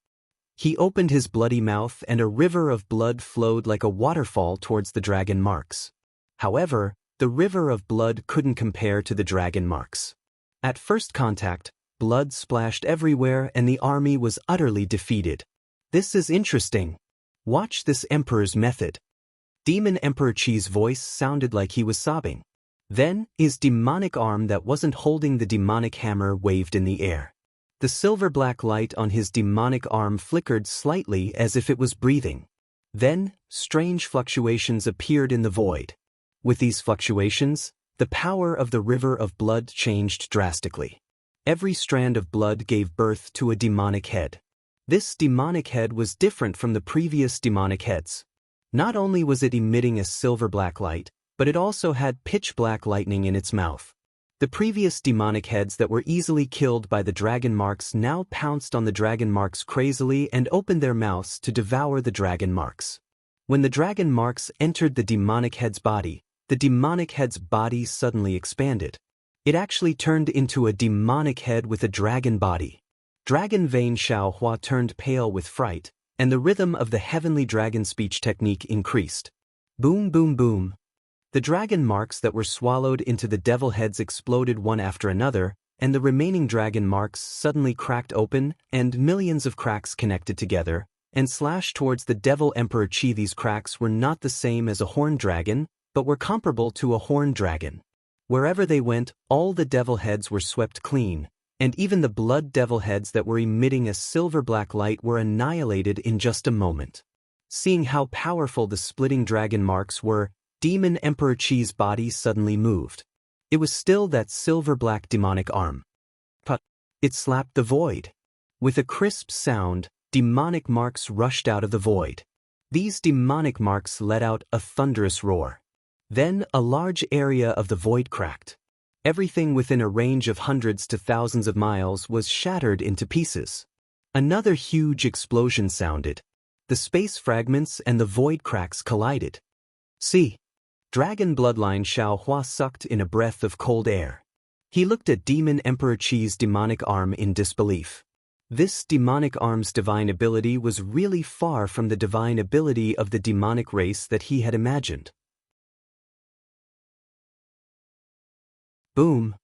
He opened his bloody mouth and a river of blood flowed like a waterfall towards the dragon marks. However, the river of blood couldn't compare to the dragon marks. At first contact, blood splashed everywhere and the army was utterly defeated. This is interesting. Watch this emperor's method. Demon Emperor Qi's voice sounded like he was sobbing. Then, his demonic arm that wasn't holding the demonic hammer waved in the air. The silver-black light on his demonic arm flickered slightly as if it was breathing. Then, strange fluctuations appeared in the void. With these fluctuations, the power of the river of blood changed drastically. Every strand of blood gave birth to a demonic head. This demonic head was different from the previous demonic heads. Not only was it emitting a silver-black light, but it also had pitch-black lightning in its mouth. The previous demonic heads that were easily killed by the dragon marks now pounced on the dragon marks crazily and opened their mouths to devour the dragon marks. When the dragon marks entered the demonic head's body, the demonic head's body suddenly expanded. It actually turned into a demonic head with a dragon body. Dragon Vein Xiao Hua turned pale with fright, and the rhythm of the heavenly dragon speech technique increased. Boom, boom, boom. The dragon marks that were swallowed into the devil heads exploded one after another, and the remaining dragon marks suddenly cracked open, and millions of cracks connected together, and slashed towards the devil Emperor Qi. These cracks were not the same as a horned dragon, but were comparable to a horned dragon. Wherever they went, all the devil heads were swept clean, and even the blood devil heads that were emitting a silver-black light were annihilated in just a moment. Seeing how powerful the splitting dragon marks were, Demon Emperor Qi's body suddenly moved. It was still that silver-black demonic arm. But it slapped the void. With a crisp sound, demonic marks rushed out of the void. These demonic marks let out a thunderous roar. Then a large area of the void cracked. Everything within a range of hundreds to thousands of miles was shattered into pieces. Another huge explosion sounded. The space fragments and the void cracks collided. See? Dragon bloodline Xiao Hua sucked in a breath of cold air. He looked at Demon Emperor Qi's demonic arm in disbelief. This demonic arm's divine ability was really far from the divine ability of the demonic race that he had imagined. Boom!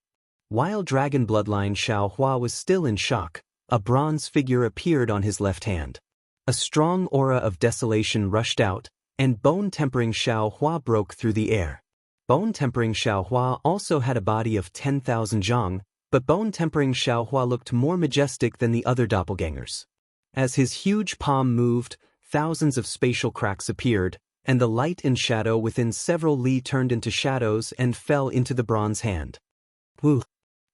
While Dragon bloodline Xiao Hua was still in shock, a bronze figure appeared on his left hand. A strong aura of desolation rushed out, and bone-tempering Xiao Hua broke through the air. Bone-tempering Xiao Hua also had a body of 10,000 zhang, but bone-tempering Xiao Hua looked more majestic than the other doppelgangers. As his huge palm moved, thousands of spatial cracks appeared, and the light and shadow within several li turned into shadows and fell into the bronze hand. Woo!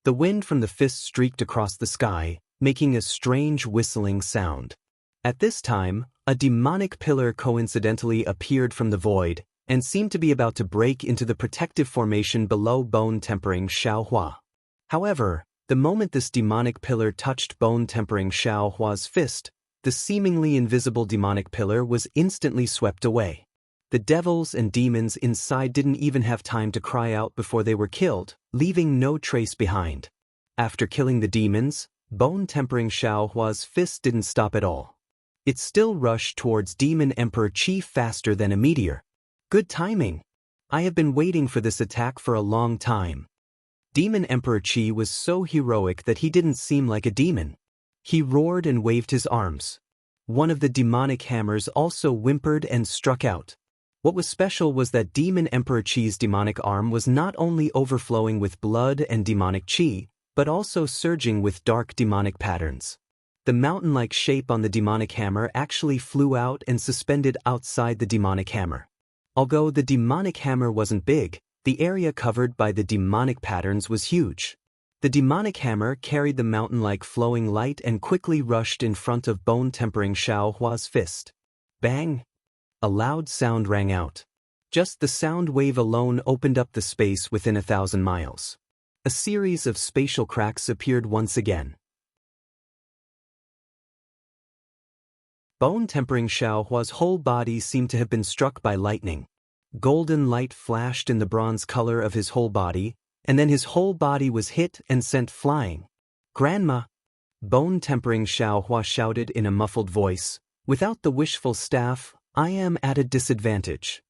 The wind from the fist streaked across the sky, making a strange whistling sound. At this time, a demonic pillar coincidentally appeared from the void, and seemed to be about to break into the protective formation below bone-tempering Xiao Hua. However, the moment this demonic pillar touched bone-tempering Xiao Hua's fist, the seemingly invisible demonic pillar was instantly swept away. The devils and demons inside didn't even have time to cry out before they were killed, leaving no trace behind. After killing the demons, bone-tempering Xiao Hua's fist didn't stop at all. It still rushed towards Demon Emperor Qi faster than a meteor. Good timing. I have been waiting for this attack for a long time. Demon Emperor Qi was so heroic that he didn't seem like a demon. He roared and waved his arms. One of the demonic hammers also whimpered and struck out. What was special was that Demon Emperor Qi's demonic arm was not only overflowing with blood and demonic qi, but also surging with dark demonic patterns. The mountain-like shape on the demonic hammer actually flew out and suspended outside the demonic hammer. Although the demonic hammer wasn't big, the area covered by the demonic patterns was huge. The demonic hammer carried the mountain-like flowing light and quickly rushed in front of bone-tempering Xiaohua's fist. Bang! A loud sound rang out. Just the sound wave alone opened up the space within 1,000 miles. A series of spatial cracks appeared once again. Bone-tempering Xiaohua's whole body seemed to have been struck by lightning. Golden light flashed in the bronze color of his whole body, and then his whole body was hit and sent flying. "Grandma!" Bone-tempering Xiaohua shouted in a muffled voice. "Without the wishful staff, I am at a disadvantage."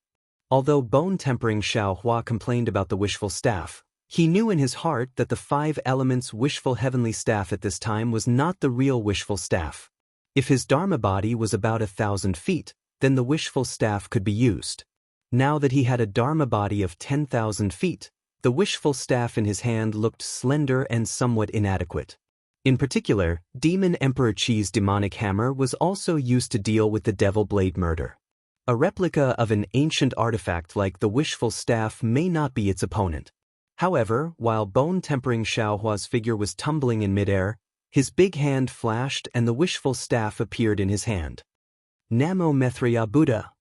Although bone-tempering Xiaohua complained about the wishful staff, he knew in his heart that the 5 elements wishful heavenly staff at this time was not the real wishful staff. If his Dharma body was about 1,000 feet, then the wishful staff could be used. Now that he had a Dharma body of 10,000 feet, the wishful staff in his hand looked slender and somewhat inadequate. In particular, Demon Emperor Qi's demonic hammer was also used to deal with the Devil Blade murder. A replica of an ancient artifact like the wishful staff may not be its opponent. However, while bone-tempering Xiaohua's figure was tumbling in midair, his big hand flashed and the wishful staff appeared in his hand. Namo Mithriya Buddha.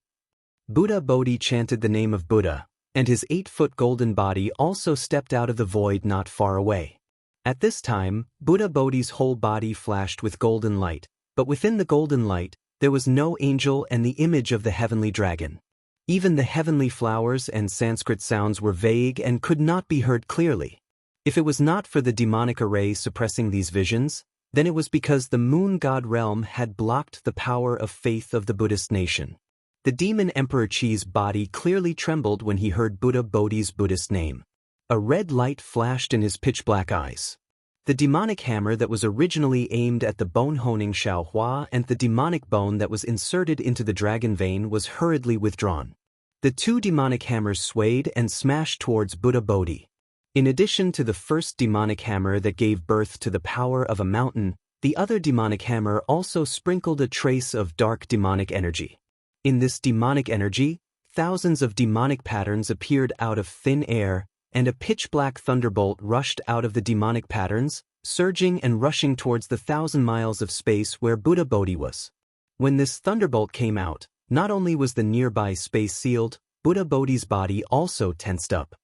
Buddha Bodhi chanted the name of Buddha, and his 8-foot golden body also stepped out of the void not far away. At this time, Buddha Bodhi's whole body flashed with golden light, but within the golden light, there was no angel and the image of the heavenly dragon. Even the heavenly flowers and Sanskrit sounds were vague and could not be heard clearly. If it was not for the demonic array suppressing these visions, then it was because the moon god realm had blocked the power of faith of the Buddhist nation. The Demon Emperor Qi's body clearly trembled when he heard Buddha Bodhi's Buddhist name. A red light flashed in his pitch-black eyes. The demonic hammer that was originally aimed at the bone-honing Xiaohua and the demonic bone that was inserted into the dragon vein was hurriedly withdrawn. The 2 demonic hammers swayed and smashed towards Buddha Bodhi. In addition to the first demonic hammer that gave birth to the power of a mountain, the other demonic hammer also sprinkled a trace of dark demonic energy. In this demonic energy, thousands of demonic patterns appeared out of thin air, and a pitch-black thunderbolt rushed out of the demonic patterns, surging and rushing towards the 1,000 miles of space where Buddha Bodhi was. When this thunderbolt came out, not only was the nearby space sealed, Buddha Bodhi's body also tensed up.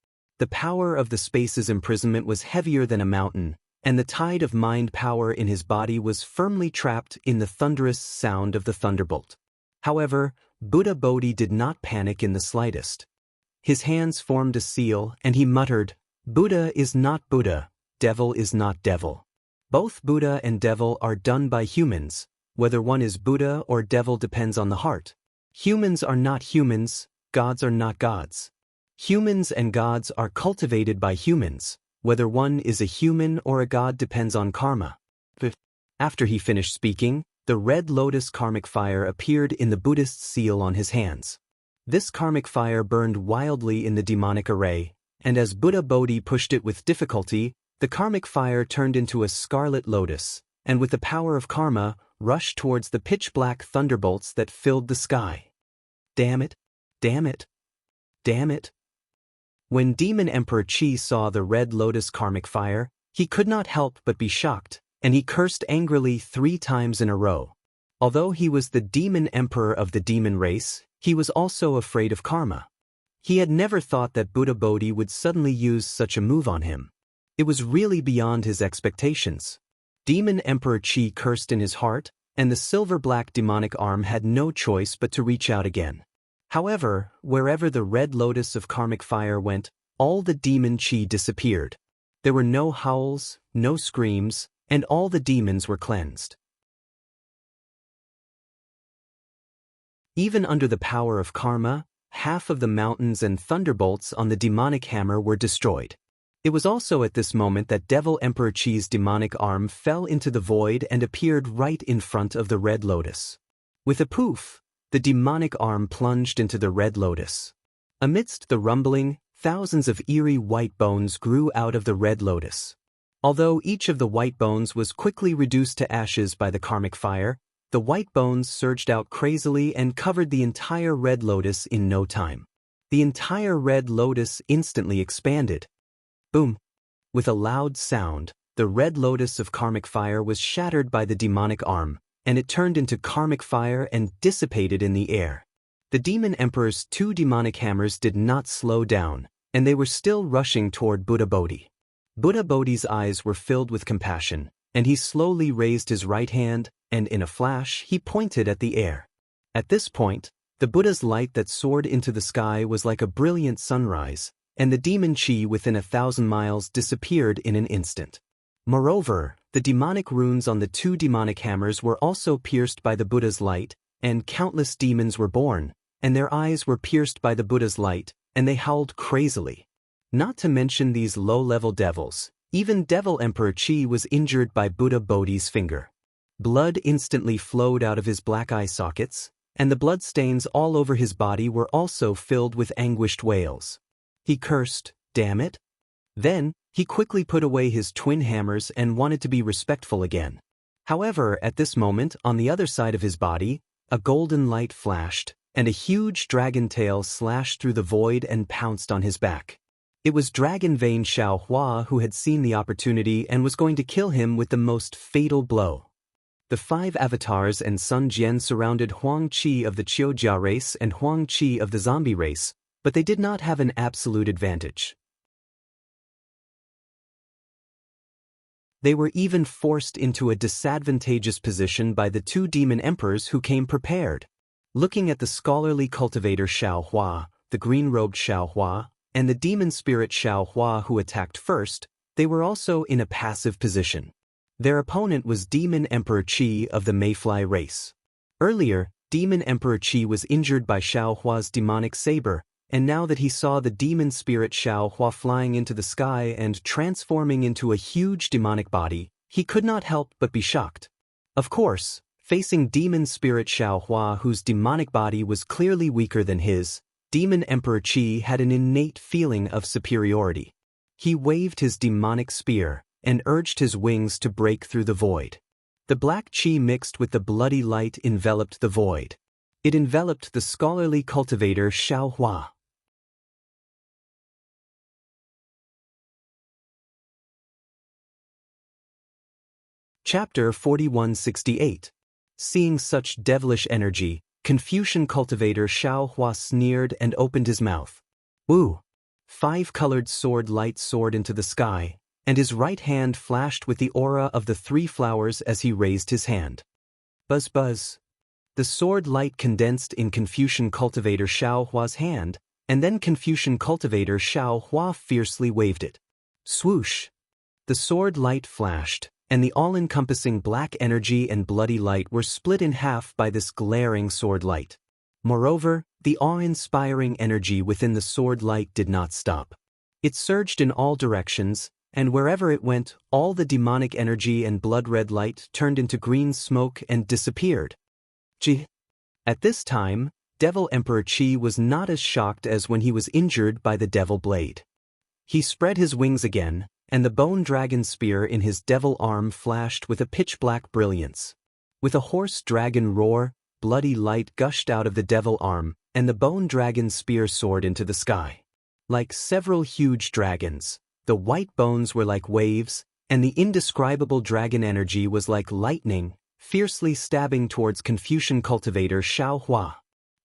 The power of the space's imprisonment was heavier than a mountain, and the tide of mind power in his body was firmly trapped in the thunderous sound of the thunderbolt. However, Buddha Bodhi did not panic in the slightest. His hands formed a seal, and he muttered, "Buddha is not Buddha, devil is not devil. Both Buddha and devil are done by humans. Whether one is Buddha or devil depends on the heart. Humans are not humans, gods are not gods. Humans and gods are cultivated by humans. Whether one is a human or a god depends on karma." After he finished speaking, the red lotus karmic fire appeared in the Buddhist seal on his hands. This karmic fire burned wildly in the demonic array, and as Buddha Bodhi pushed it with difficulty, the karmic fire turned into a scarlet lotus, and with the power of karma, rushed towards the pitch-black thunderbolts that filled the sky. Damn it! Damn it! Damn it! When Demon Emperor Qi saw the red lotus karmic fire, he could not help but be shocked, and he cursed angrily 3 times in a row. Although he was the demon emperor of the demon race, he was also afraid of karma. He had never thought that Buddha Bodhi would suddenly use such a move on him. It was really beyond his expectations. Demon Emperor Qi cursed in his heart, and the silver-black demonic arm had no choice but to reach out again. However, wherever the red lotus of karmic fire went, all the demon Qi disappeared. There were no howls, no screams, and all the demons were cleansed. Even under the power of karma, half of the mountains and thunderbolts on the demonic hammer were destroyed. It was also at this moment that Devil Emperor Qi's demonic arm fell into the void and appeared right in front of the Red Lotus. With a poof, the demonic arm plunged into the Red Lotus. Amidst the rumbling, thousands of eerie white bones grew out of the Red Lotus. Although each of the white bones was quickly reduced to ashes by the karmic fire, the white bones surged out crazily and covered the entire Red Lotus in no time. The entire Red Lotus instantly expanded. Boom! With a loud sound, the Red Lotus of karmic fire was shattered by the demonic arm, and it turned into karmic fire and dissipated in the air. The Demon Emperor's 2 demonic hammers did not slow down, and they were still rushing toward Buddha Bodhi. Buddha Bodhi's eyes were filled with compassion, and he slowly raised his right hand, and in a flash he pointed at the air. At this point, the Buddha's light that soared into the sky was like a brilliant sunrise, and the demon Qi within 1,000 miles disappeared in an instant. Moreover, the demonic runes on the 2 demonic hammers were also pierced by the Buddha's light, and countless demons were born, and their eyes were pierced by the Buddha's light, and they howled crazily. Not to mention these low-level devils, even Devil Emperor Qi was injured by Buddha Bodhi's finger. Blood instantly flowed out of his black eye sockets, and the bloodstains all over his body were also filled with anguished wails. He cursed, "Damn it!" Then, he quickly put away his twin hammers and wanted to be respectful again. However, at this moment, on the other side of his body, a golden light flashed, and a huge dragon tail slashed through the void and pounced on his back. It was Dragon Vein Xiaohua who had seen the opportunity and was going to kill him with the most fatal blow. The 5 avatars and Sun Jian surrounded Huang Qi of the Qiujia race and Huang Qi of the zombie race, but they did not have an absolute advantage. They were even forced into a disadvantageous position by the 2 demon emperors who came prepared. Looking at the scholarly cultivator Xiaohua, the green-robed Xiaohua, and the demon spirit Xiaohua who attacked first, they were also in a passive position. Their opponent was Demon Emperor Qi of the Mayfly race. Earlier, Demon Emperor Qi was injured by Xiaohua's demonic saber, and now that he saw the demon spirit Xiaohua flying into the sky and transforming into a huge demonic body, he could not help but be shocked. Of course, facing demon spirit Xiaohua whose demonic body was clearly weaker than his, Demon Emperor Qi had an innate feeling of superiority. He waved his demonic spear and urged his wings to break through the void. The black Qi mixed with the bloody light enveloped the void. It enveloped the scholarly cultivator Xiaohua. Chapter 4168. Seeing such devilish energy, Confucian cultivator Xiaohua sneered and opened his mouth. Woo! 5-colored sword light soared into the sky, and his right hand flashed with the aura of the 3 flowers as he raised his hand. Buzz buzz. The sword light condensed in Confucian cultivator Xiaohua's hand, and then Confucian cultivator Xiaohua fiercely waved it. Swoosh! The sword light flashed, and the all-encompassing black energy and bloody light were split in half by this glaring sword light. Moreover, the awe-inspiring energy within the sword light did not stop. It surged in all directions, and wherever it went, all the demonic energy and blood-red light turned into green smoke and disappeared. Qi. At this time, Devil Emperor Qi was not as shocked as when he was injured by the devil blade. He spread his wings again, and the bone dragon spear in his devil arm flashed with a pitch-black brilliance. With a hoarse dragon roar, bloody light gushed out of the devil arm, and the bone dragon spear soared into the sky. Like several huge dragons, the white bones were like waves, and the indescribable dragon energy was like lightning, fiercely stabbing towards Confucian cultivator Xiaohua.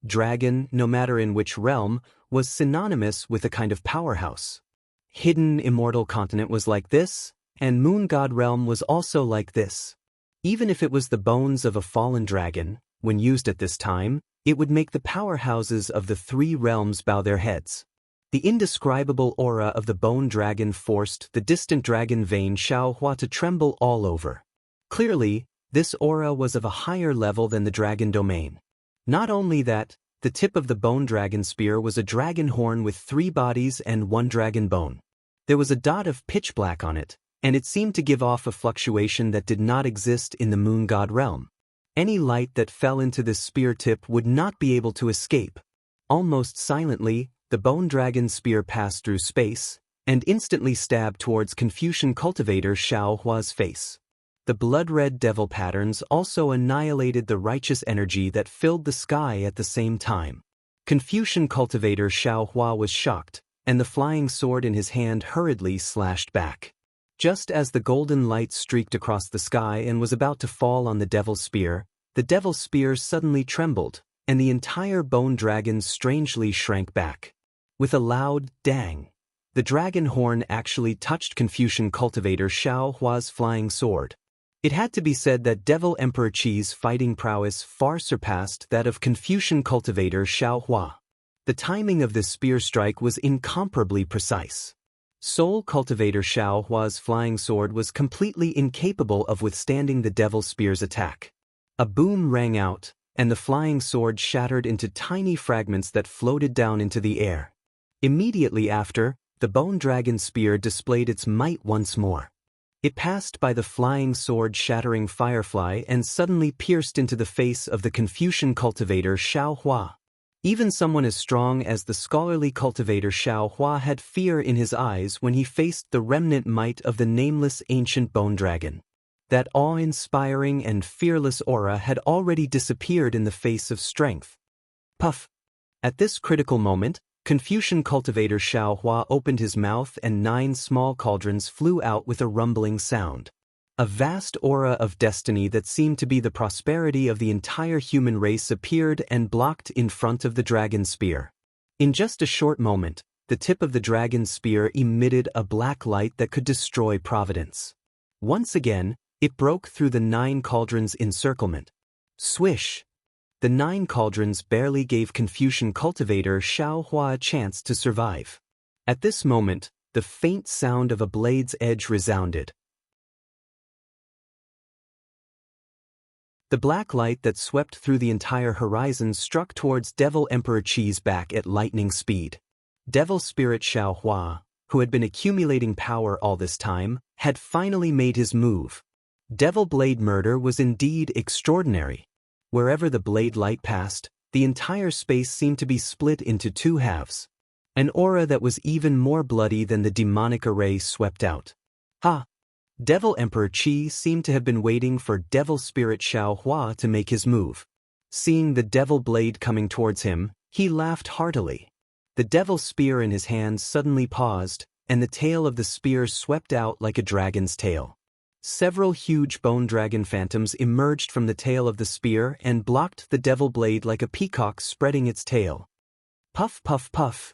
Dragon, no matter in which realm, was synonymous with a kind of powerhouse. Hidden immortal continent was like this, and moon god realm was also like this. Even if it was the bones of a fallen dragon, when used at this time, it would make the powerhouses of the 3 realms bow their heads. The indescribable aura of the bone dragon forced the distant dragon vein Xiaohua to tremble all over. Clearly, this aura was of a higher level than the dragon domain. Not only that, The tip of the bone dragon spear was a dragon horn with 3 bodies and 1 dragon bone. There was a dot of pitch black on it, and it seemed to give off a fluctuation that did not exist in the moon god realm. Any light that fell into this spear tip would not be able to escape. Almost silently, the bone dragon spear passed through space, and instantly stabbed towards Confucian cultivator Xiaohua's face. The blood-red devil patterns also annihilated the righteous energy that filled the sky at the same time. Confucian cultivator Xiaohua was shocked, and the flying sword in his hand hurriedly slashed back. Just as the golden light streaked across the sky and was about to fall on the devil's spear suddenly trembled, and the entire bone dragon strangely shrank back. With a loud dang, the dragon horn actually touched Confucian cultivator Xiaohua's flying sword. It had to be said that Devil Emperor Qi's fighting prowess far surpassed that of Confucian cultivator Xiaohua. The timing of this spear strike was incomparably precise. Soul cultivator Xiaohua's flying sword was completely incapable of withstanding the devil spear's attack. A boom rang out, and the flying sword shattered into tiny fragments that floated down into the air. Immediately after, the bone dragon spear displayed its might once more. It passed by the flying sword-shattering firefly and suddenly pierced into the face of the Confucian cultivator Xiaohua. Even someone as strong as the scholarly cultivator Xiaohua had fear in his eyes when he faced the remnant might of the nameless ancient bone dragon. That awe-inspiring and fearless aura had already disappeared in the face of strength. Puff! At this critical moment, Confucian cultivator Xiaohua opened his mouth and 9 small cauldrons flew out with a rumbling sound. A vast aura of destiny that seemed to be the prosperity of the entire human race appeared and blocked in front of the dragon spear. In just a short moment, the tip of the dragon spear emitted a black light that could destroy Providence. Once again, it broke through the 9 cauldrons' encirclement. Swish! The 9 cauldrons barely gave Confucian cultivator Xiaohua a chance to survive. At this moment, the faint sound of a blade's edge resounded. The black light that swept through the entire horizon struck towards Devil Emperor Qi's back at lightning speed. Devil Spirit Xiaohua, who had been accumulating power all this time, had finally made his move. Devil Blade murder was indeed extraordinary. Wherever the blade light passed, the entire space seemed to be split into 2 halves. An aura that was even more bloody than the demonic array swept out. Ha! Devil Emperor Qi seemed to have been waiting for Devil Spirit Xiaohua to make his move. Seeing the devil blade coming towards him, he laughed heartily. The devil spear in his hand suddenly paused, and the tail of the spear swept out like a dragon's tail. Several huge bone dragon phantoms emerged from the tail of the spear and blocked the devil blade like a peacock spreading its tail. Puff, puff, puff.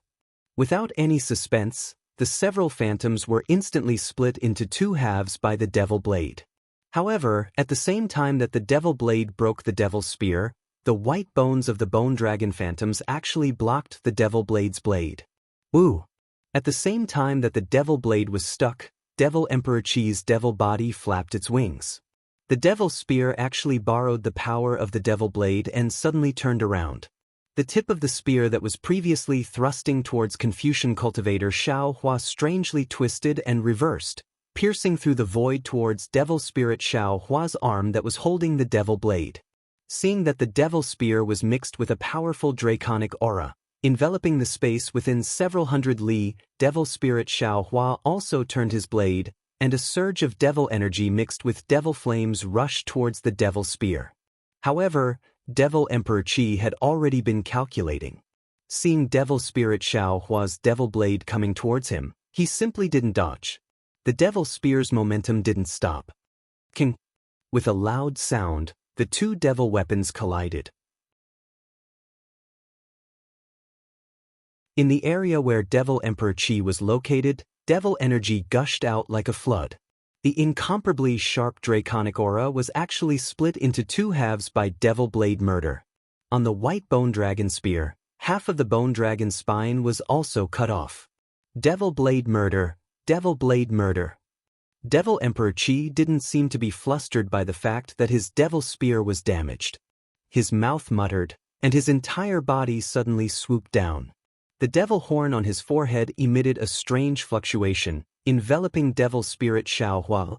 Without any suspense, the several phantoms were instantly split into 2 halves by the devil blade. However, at the same time that the devil blade broke the devil's spear, the white bones of the bone dragon phantoms actually blocked the devil blade's blade. Woo! At the same time that the devil blade was stuck, Devil Emperor Qi's devil body flapped its wings. The devil spear actually borrowed the power of the devil blade and suddenly turned around. The tip of the spear that was previously thrusting towards Confucian cultivator Xiaohua strangely twisted and reversed, piercing through the void towards Devil Spirit Xiaohua's arm that was holding the devil blade. Seeing that the devil spear was mixed with a powerful draconic aura, enveloping the space within several hundred li, Devil Spirit Xiaohua also turned his blade, and a surge of devil energy mixed with devil flames rushed towards the devil spear. However, Devil Emperor Qi had already been calculating. Seeing Devil Spirit Xiaohua's devil blade coming towards him, he simply didn't dodge. The devil spear's momentum didn't stop. King! With a loud sound, the 2 devil weapons collided. In the area where Devil Emperor Qi was located, devil energy gushed out like a flood. The incomparably sharp draconic aura was actually split into 2 halves by devil blade murder. On the white bone dragon spear, half of the bone dragon's spine was also cut off. Devil blade murder, devil blade murder. Devil Emperor Qi didn't seem to be flustered by the fact that his devil spear was damaged. His mouth muttered, and his entire body suddenly swooped down. The devil horn on his forehead emitted a strange fluctuation, enveloping devil spirit Xiaohua.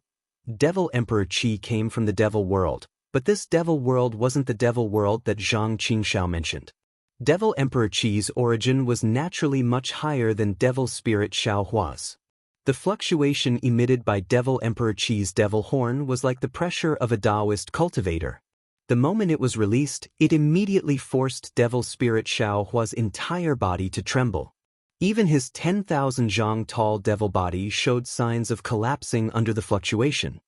Devil Emperor Qi came from the devil world, but this devil world wasn't the devil world that Zhang Qingxiao mentioned. Devil Emperor Qi's origin was naturally much higher than devil spirit Xiaohua's. The fluctuation emitted by Devil Emperor Qi's devil horn was like the pressure of a Daoist cultivator. The moment it was released, it immediately forced devil spirit Xiaohua's entire body to tremble. Even his 10,000 zhang tall devil body showed signs of collapsing under the fluctuation.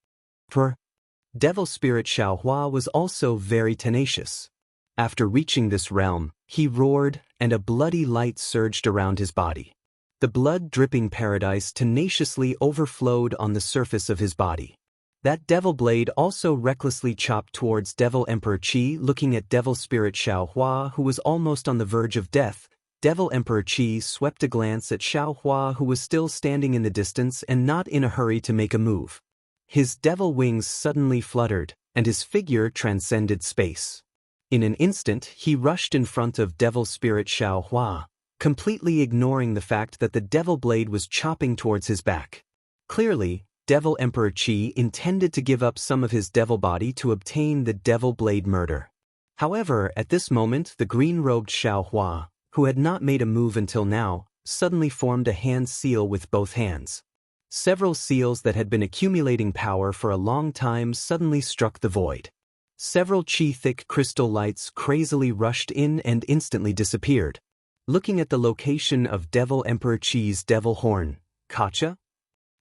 Devil spirit Xiaohua was also very tenacious. After reaching this realm, he roared, and a bloody light surged around his body. The blood-dripping paradise tenaciously overflowed on the surface of his body. That devil blade also recklessly chopped towards Devil Emperor Qi. Looking at devil spirit Xiaohua, who was almost on the verge of death, Devil Emperor Qi swept a glance at Xiaohua, who was still standing in the distance and not in a hurry to make a move. His devil wings suddenly fluttered, and his figure transcended space. In an instant, he rushed in front of devil spirit Xiaohua, completely ignoring the fact that the devil blade was chopping towards his back. Clearly, Devil Emperor Qi intended to give up some of his devil body to obtain the devil blade murder. However, at this moment the green-robed Xiaohua, who had not made a move until now, suddenly formed a hand seal with both hands. Several seals that had been accumulating power for a long time suddenly struck the void. Several qi-thick crystal lights crazily rushed in and instantly disappeared. Looking at the location of Devil Emperor Qi's devil horn, Kacha?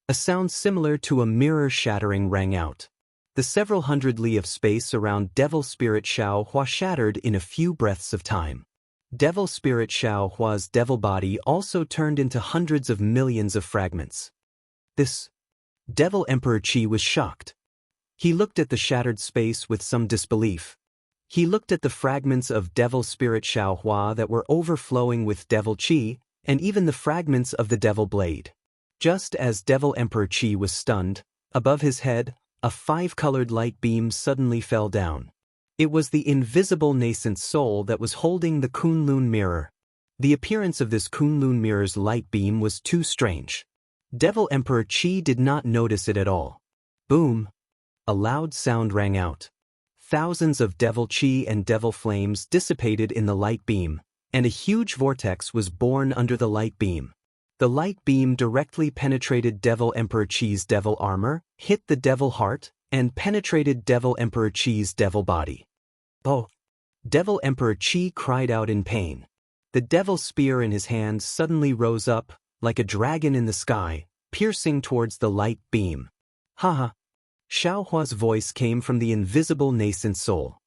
A sound similar to a mirror shattering rang out. The several hundred li of space around Devil Spirit Xiaohua shattered in a few breaths of time. Devil Spirit Xiaohua's devil body also turned into hundreds of millions of fragments. This Devil Emperor Qi was shocked. He looked at the shattered space with some disbelief. He looked at the fragments of Devil Spirit Xiaohua that were overflowing with Devil Qi, and even the fragments of the Devil Blade. Just as Devil Emperor Qi was stunned, above his head, a five-colored light beam suddenly fell down. It was the invisible nascent soul that was holding the Kunlun mirror. The appearance of this Kunlun mirror's light beam was too strange. Devil Emperor Qi did not notice it at all. Boom! A loud sound rang out. Thousands of Devil Qi and Devil Flames dissipated in the light beam, and a huge vortex was born under the light beam. The light beam directly penetrated Devil Emperor Qi's devil armor, hit the devil heart, and penetrated Devil Emperor Qi's devil body. Oh! Devil Emperor Qi cried out in pain. The devil spear in his hand suddenly rose up, like a dragon in the sky, piercing towards the light beam. Haha! Xiaohua's voice came from the invisible nascent soul.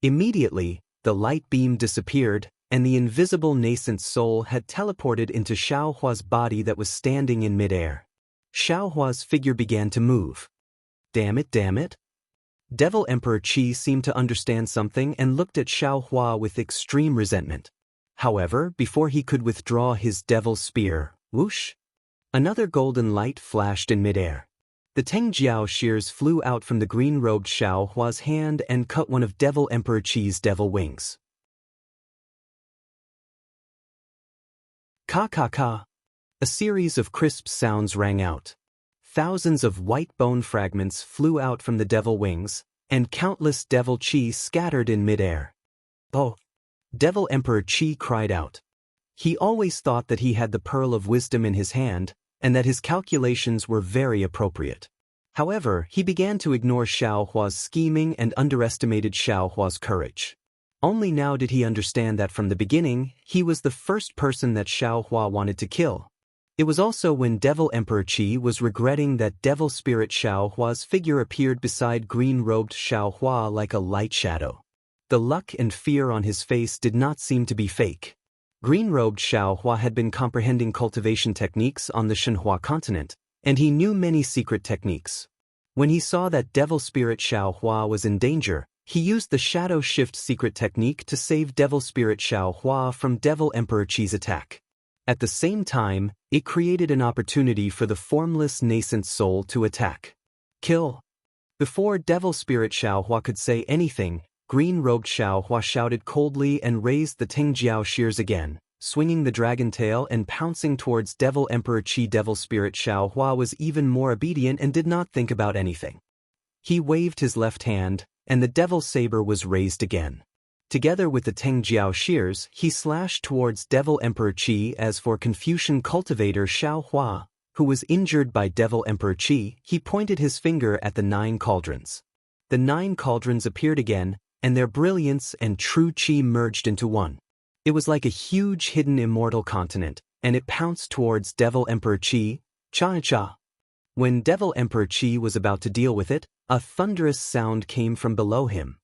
Immediately, the light beam disappeared, and the invisible nascent soul had teleported into Xiaohua's body that was standing in midair. Xiaohua's figure began to move. Damn it, damn it! Devil Emperor Qi seemed to understand something and looked at Xiaohua with extreme resentment. However, before he could withdraw his devil spear, whoosh! Another golden light flashed in midair. The Tengjiao shears flew out from the green-robed Xiaohua's hand and cut one of Devil Emperor Qi's devil wings. Ka-ka-ka! A series of crisp sounds rang out. Thousands of white bone fragments flew out from the devil wings, and countless Devil Qi scattered in midair. Oh! Devil Emperor Qi cried out. He always thought that he had the pearl of wisdom in his hand, and that his calculations were very appropriate. However, he began to ignore Xiaohua's scheming and underestimated Xiaohua's courage. Only now did he understand that from the beginning, he was the first person that Xiaohua wanted to kill. It was also when Devil Emperor Qi was regretting that Devil Spirit Xiaohua's figure appeared beside green-robed Xiaohua like a light shadow. The luck and fear on his face did not seem to be fake. Green-robed Xiaohua had been comprehending cultivation techniques on the Shenhua continent, and he knew many secret techniques. When he saw that Devil Spirit Xiaohua was in danger, he used the Shadow Shift secret technique to save Devil Spirit Xiaohua from Devil Emperor Qi's attack. At the same time, it created an opportunity for the formless nascent soul to attack. Kill! Before Devil Spirit Xiaohua could say anything, green-robed Xiaohua shouted coldly and raised the Tingjiao shears again, swinging the dragon tail and pouncing towards Devil Emperor Qi. Devil Spirit Xiaohua was even more obedient and did not think about anything. He waved his left hand, and the devil saber was raised again. Together with the Tingjiao shears, he slashed towards Devil Emperor Qi. As for Confucian cultivator Xiaohua, who was injured by Devil Emperor Qi, he pointed his finger at the 9 cauldrons. The 9 cauldrons appeared again, and their brilliance and true Qi merged into one. It was like a huge hidden immortal continent, and it pounced towards Devil Emperor Qi, Xianxia. When Devil Emperor Qi was about to deal with it, a thunderous sound came from below him.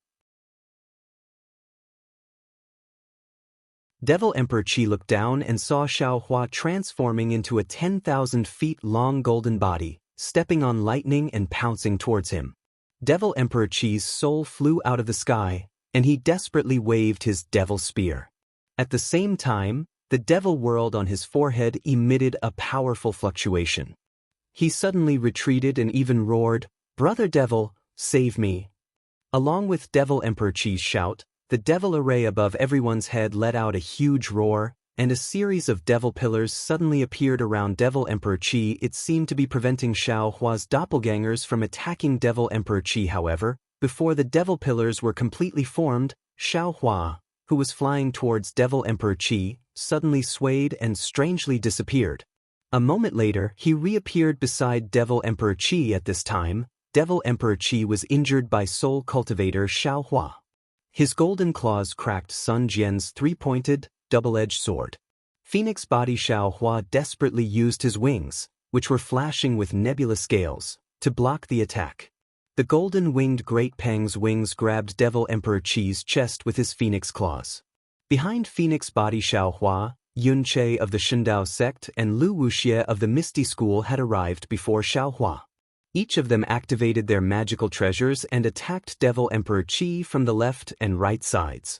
Devil Emperor Qi looked down and saw Xiaohua transforming into a 10,000 feet long golden body, stepping on lightning and pouncing towards him. Devil Emperor Qi's soul flew out of the sky, and he desperately waved his devil spear. At the same time, the devil world on his forehead emitted a powerful fluctuation. He suddenly retreated and even roared, "Brother Devil, save me!" Along with Devil Emperor Qi's shout, the devil array above everyone's head let out a huge roar, and a series of devil pillars suddenly appeared around Devil Emperor Qi. It seemed to be preventing Xiaohua's doppelgangers from attacking Devil Emperor Qi. However, before the devil pillars were completely formed, Xiaohua, who was flying towards Devil Emperor Qi, suddenly swayed and strangely disappeared. A moment later, he reappeared beside Devil Emperor Qi. At this time, Devil Emperor Qi was injured by soul cultivator Xiaohua. His golden claws cracked Sun Jian's 3-pointed, double-edged sword. Phoenix body Xiaohua desperately used his wings, which were flashing with nebulous scales, to block the attack. The golden-winged Great Peng's wings grabbed Devil Emperor Qi's chest with his phoenix claws. Behind Phoenix body Xiaohua, Yunche of the Shindao sect and Lu Wuxia of the Misty School had arrived before Xiaohua. Each of them activated their magical treasures and attacked Devil Emperor Qi from the left and right sides.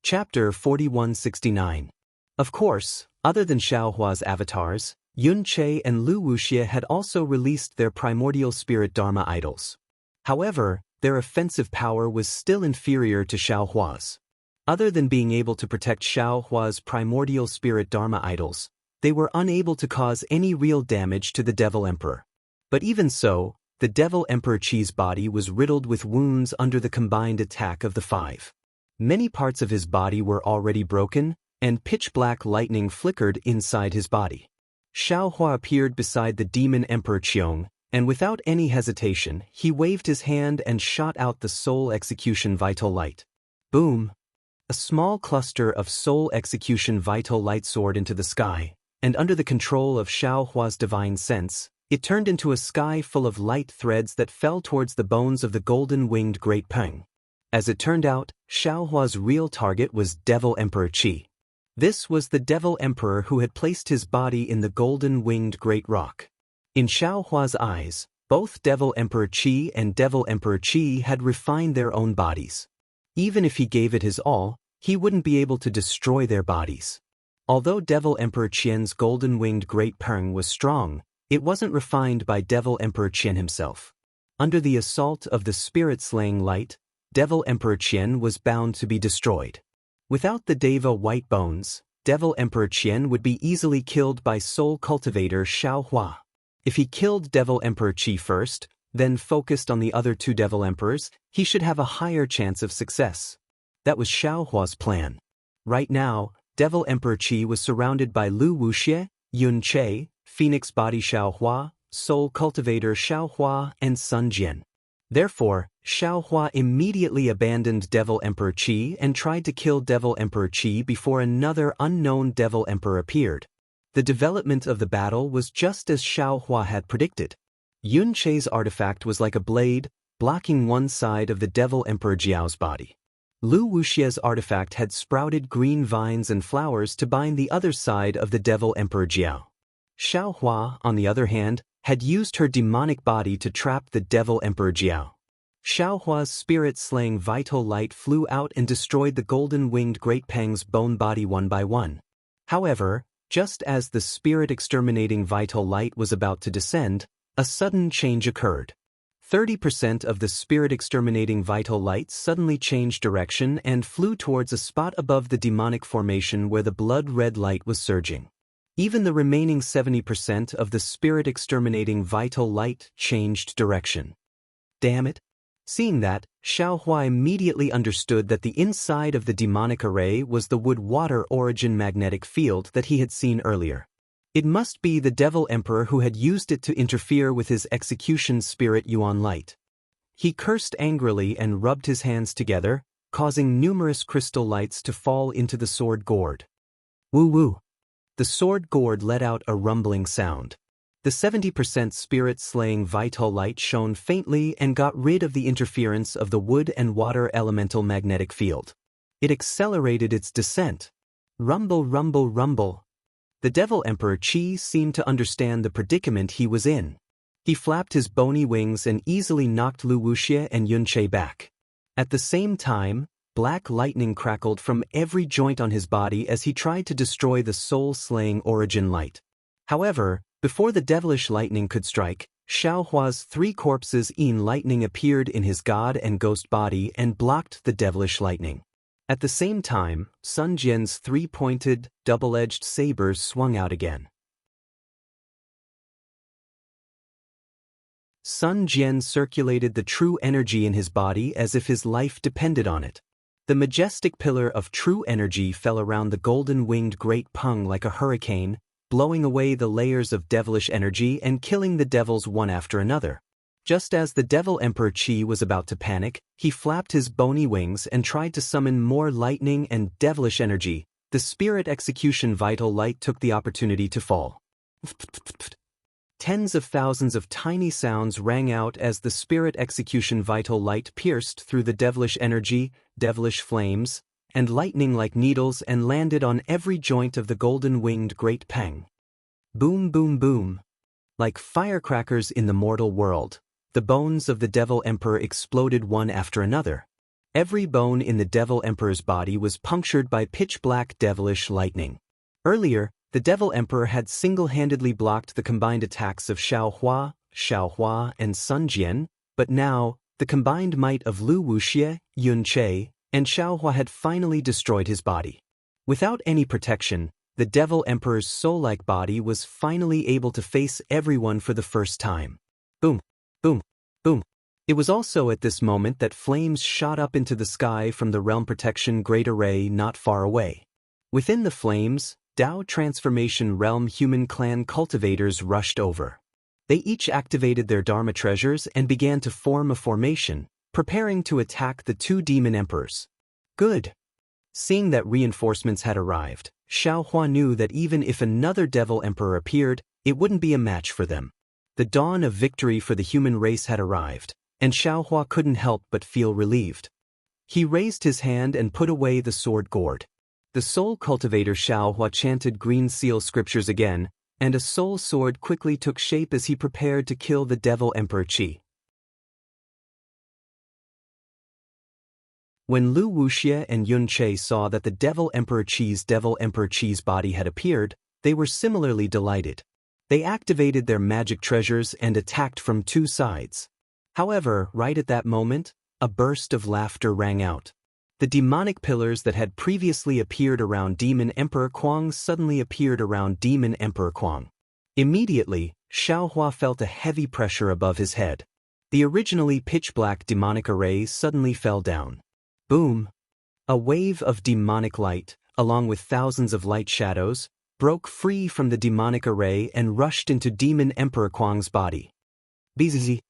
Chapter 4169. Of course, other than Xiaohua's avatars, Yunche and Lu Wuxia had also released their primordial spirit Dharma idols. However, their offensive power was still inferior to Xiaohua's. Other than being able to protect Xiaohua's primordial spirit Dharma idols, they were unable to cause any real damage to the Devil Emperor. But even so, the Devil Emperor Qi's body was riddled with wounds under the combined attack of the 5. Many parts of his body were already broken, and pitch-black lightning flickered inside his body. Xiaohua appeared beside the Demon Emperor Qiong, and without any hesitation, he waved his hand and shot out the Soul Execution Vital Light. Boom! A small cluster of Soul Execution Vital Light soared into the sky, and under the control of Xiaohua's divine sense, it turned into a sky full of light threads that fell towards the bones of the golden-winged Great Peng. As it turned out, Xiaohua's real target was Devil Emperor Qi. This was the Devil Emperor who had placed his body in the golden-winged Great Rock. In Xiaohua's eyes, both Devil Emperor Qi and Devil Emperor Qi had refined their own bodies. Even if he gave it his all, he wouldn't be able to destroy their bodies. Although Devil Emperor Qian's golden-winged Great Peng was strong, it wasn't refined by Devil Emperor Qian himself. Under the assault of the spirit-slaying light, Devil Emperor Qian was bound to be destroyed. Without the Deva white bones, Devil Emperor Qian would be easily killed by soul cultivator Xiaohua. If he killed Devil Emperor Qi first, then focused on the other 2 Devil Emperors, he should have a higher chance of success. That was Xiaohua's plan. Right now, Devil Emperor Qi was surrounded by Lu Wuxia, Yunche, Phoenix body Xiaohua, Soul cultivator Xiaohua, and Sun Jian. Therefore, Xiaohua immediately abandoned Devil Emperor Qi and tried to kill Devil Emperor Qi before another unknown Devil Emperor appeared. The development of the battle was just as Xiaohua had predicted. Yunche's artifact was like a blade, blocking one side of the Devil Emperor Jiao's body. Lu Wuxia's artifact had sprouted green vines and flowers to bind the other side of the Devil Emperor Jiao. Xiaohua, on the other hand, had used her demonic body to trap the Devil Emperor Jiao. Xiaohua's spirit-slaying vital light flew out and destroyed the golden-winged Great Peng's bone body one by one. However, Just as the spirit-exterminating vital light was about to descend, a sudden change occurred. 30% of the spirit-exterminating vital light suddenly changed direction and flew towards a spot above the demonic formation where the blood-red light was surging. Even the remaining 70% of the spirit-exterminating vital light changed direction. Damn it! Seeing that, Xiaohua immediately understood that the inside of the demonic array was the wood-water origin magnetic field that he had seen earlier. It must be the Devil Emperor who had used it to interfere with his execution spirit Yuan light. He cursed angrily and rubbed his hands together, causing numerous crystal lights to fall into the sword gourd. Woo-woo! The sword gourd let out a rumbling sound. The 70% spirit-slaying vital light shone faintly and got rid of the interference of the wood and water elemental magnetic field. It accelerated its descent. Rumble, rumble, rumble. The Devil Emperor Qi seemed to understand the predicament he was in. He flapped his bony wings and easily knocked Wuxia and Xianxia back. At the same time, black lightning crackled from every joint on his body as he tried to destroy the soul-slaying origin light. However, before the devilish lightning could strike, Xiaohua's 3 corpses in lightning appeared in his god and ghost body and blocked the devilish lightning. At the same time, Sun Jian's 3-pointed, double-edged sabers swung out again. Sun Jian circulated the true energy in his body as if his life depended on it. The majestic pillar of true energy fell around the golden-winged great Peng like a hurricane, blowing away the layers of devilish energy and killing the devils one after another. Just as the Devil Emperor Qi was about to panic, he flapped his bony wings and tried to summon more lightning and devilish energy. The spirit execution vital light took the opportunity to fall. Tens of thousands of tiny sounds rang out as the spirit execution vital light pierced through the devilish energy, devilish flames, and lightning like needles and landed on every joint of the golden-winged great Peng. Boom, boom, boom. Like firecrackers in the mortal world, the bones of the Devil Emperor exploded one after another. Every bone in the Devil Emperor's body was punctured by pitch-black devilish lightning. Earlier, the Devil Emperor had single-handedly blocked the combined attacks of Xiaohua, and Sun Jian, but now, the combined might of Wuxia, Xianxia, and Xiaohua had finally destroyed his body. Without any protection, the Devil Emperor's soul-like body was finally able to face everyone for the first time. Boom, boom, boom. It was also at this moment that flames shot up into the sky from the Realm Protection Great Array not far away. Within the flames, Dao Transformation Realm human clan cultivators rushed over. They each activated their Dharma treasures and began to form a formation, preparing to attack the 2 demon emperors. Good. Seeing that reinforcements had arrived, Xiaohua knew that even if another Devil Emperor appeared, it wouldn't be a match for them. The dawn of victory for the human race had arrived, and Xiaohua couldn't help but feel relieved. He raised his hand and put away the sword gourd. The soul cultivator Xiaohua chanted green seal scriptures again, and a soul sword quickly took shape as he prepared to kill the Devil Emperor Qi. When Wuxia and Xianxia saw that the Devil Emperor Qi's body had appeared, they were similarly delighted. They activated their magic treasures and attacked from 2 sides. However, right at that moment, a burst of laughter rang out. The demonic pillars that had previously appeared around Demon Emperor Kuang suddenly appeared around Demon Emperor Kuang. Immediately, Xiaohua felt a heavy pressure above his head. The originally pitch-black demonic array suddenly fell down. Boom! A wave of demonic light, along with thousands of light shadows, broke free from the demonic array and rushed into Demon Emperor Kuang's body. Bzzz.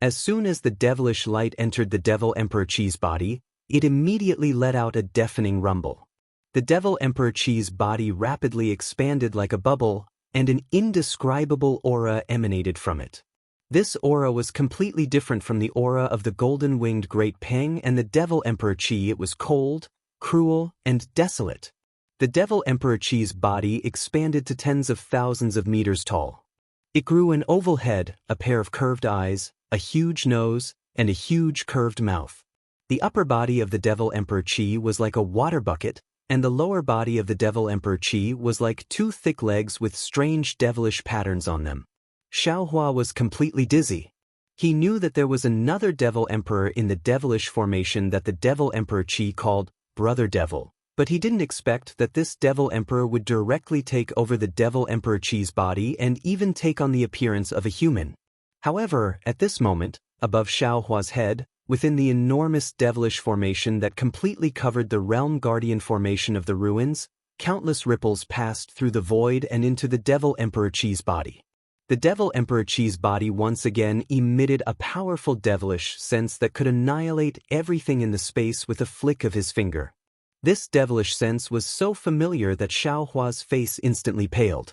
As soon as the devilish light entered the Devil Emperor Qi's body, it immediately let out a deafening rumble. The Devil Emperor Qi's body rapidly expanded like a bubble, and an indescribable aura emanated from it. This aura was completely different from the aura of the golden-winged Great Peng and the Devil Emperor Qi. It was cold, cruel, and desolate. The Devil Emperor Qi's body expanded to tens of thousands of meters tall. It grew an oval head, a pair of curved eyes, a huge nose, and a huge curved mouth. The upper body of the Devil Emperor Qi was like a water bucket, and the lower body of the Devil Emperor Qi was like two thick legs with strange devilish patterns on them. Xiaohua was completely dizzy. He knew that there was another Devil Emperor in the devilish formation that the Devil Emperor Qi called Brother Devil, but he didn't expect that this Devil Emperor would directly take over the Devil Emperor Qi's body and even take on the appearance of a human. However, at this moment, above Xiaohua's head, within the enormous devilish formation that completely covered the Realm Guardian formation of the ruins, countless ripples passed through the void and into the Devil Emperor Qi's body. The Devil Emperor Qi's body once again emitted a powerful devilish sense that could annihilate everything in the space with a flick of his finger. This devilish sense was so familiar that Xiaohua's face instantly paled.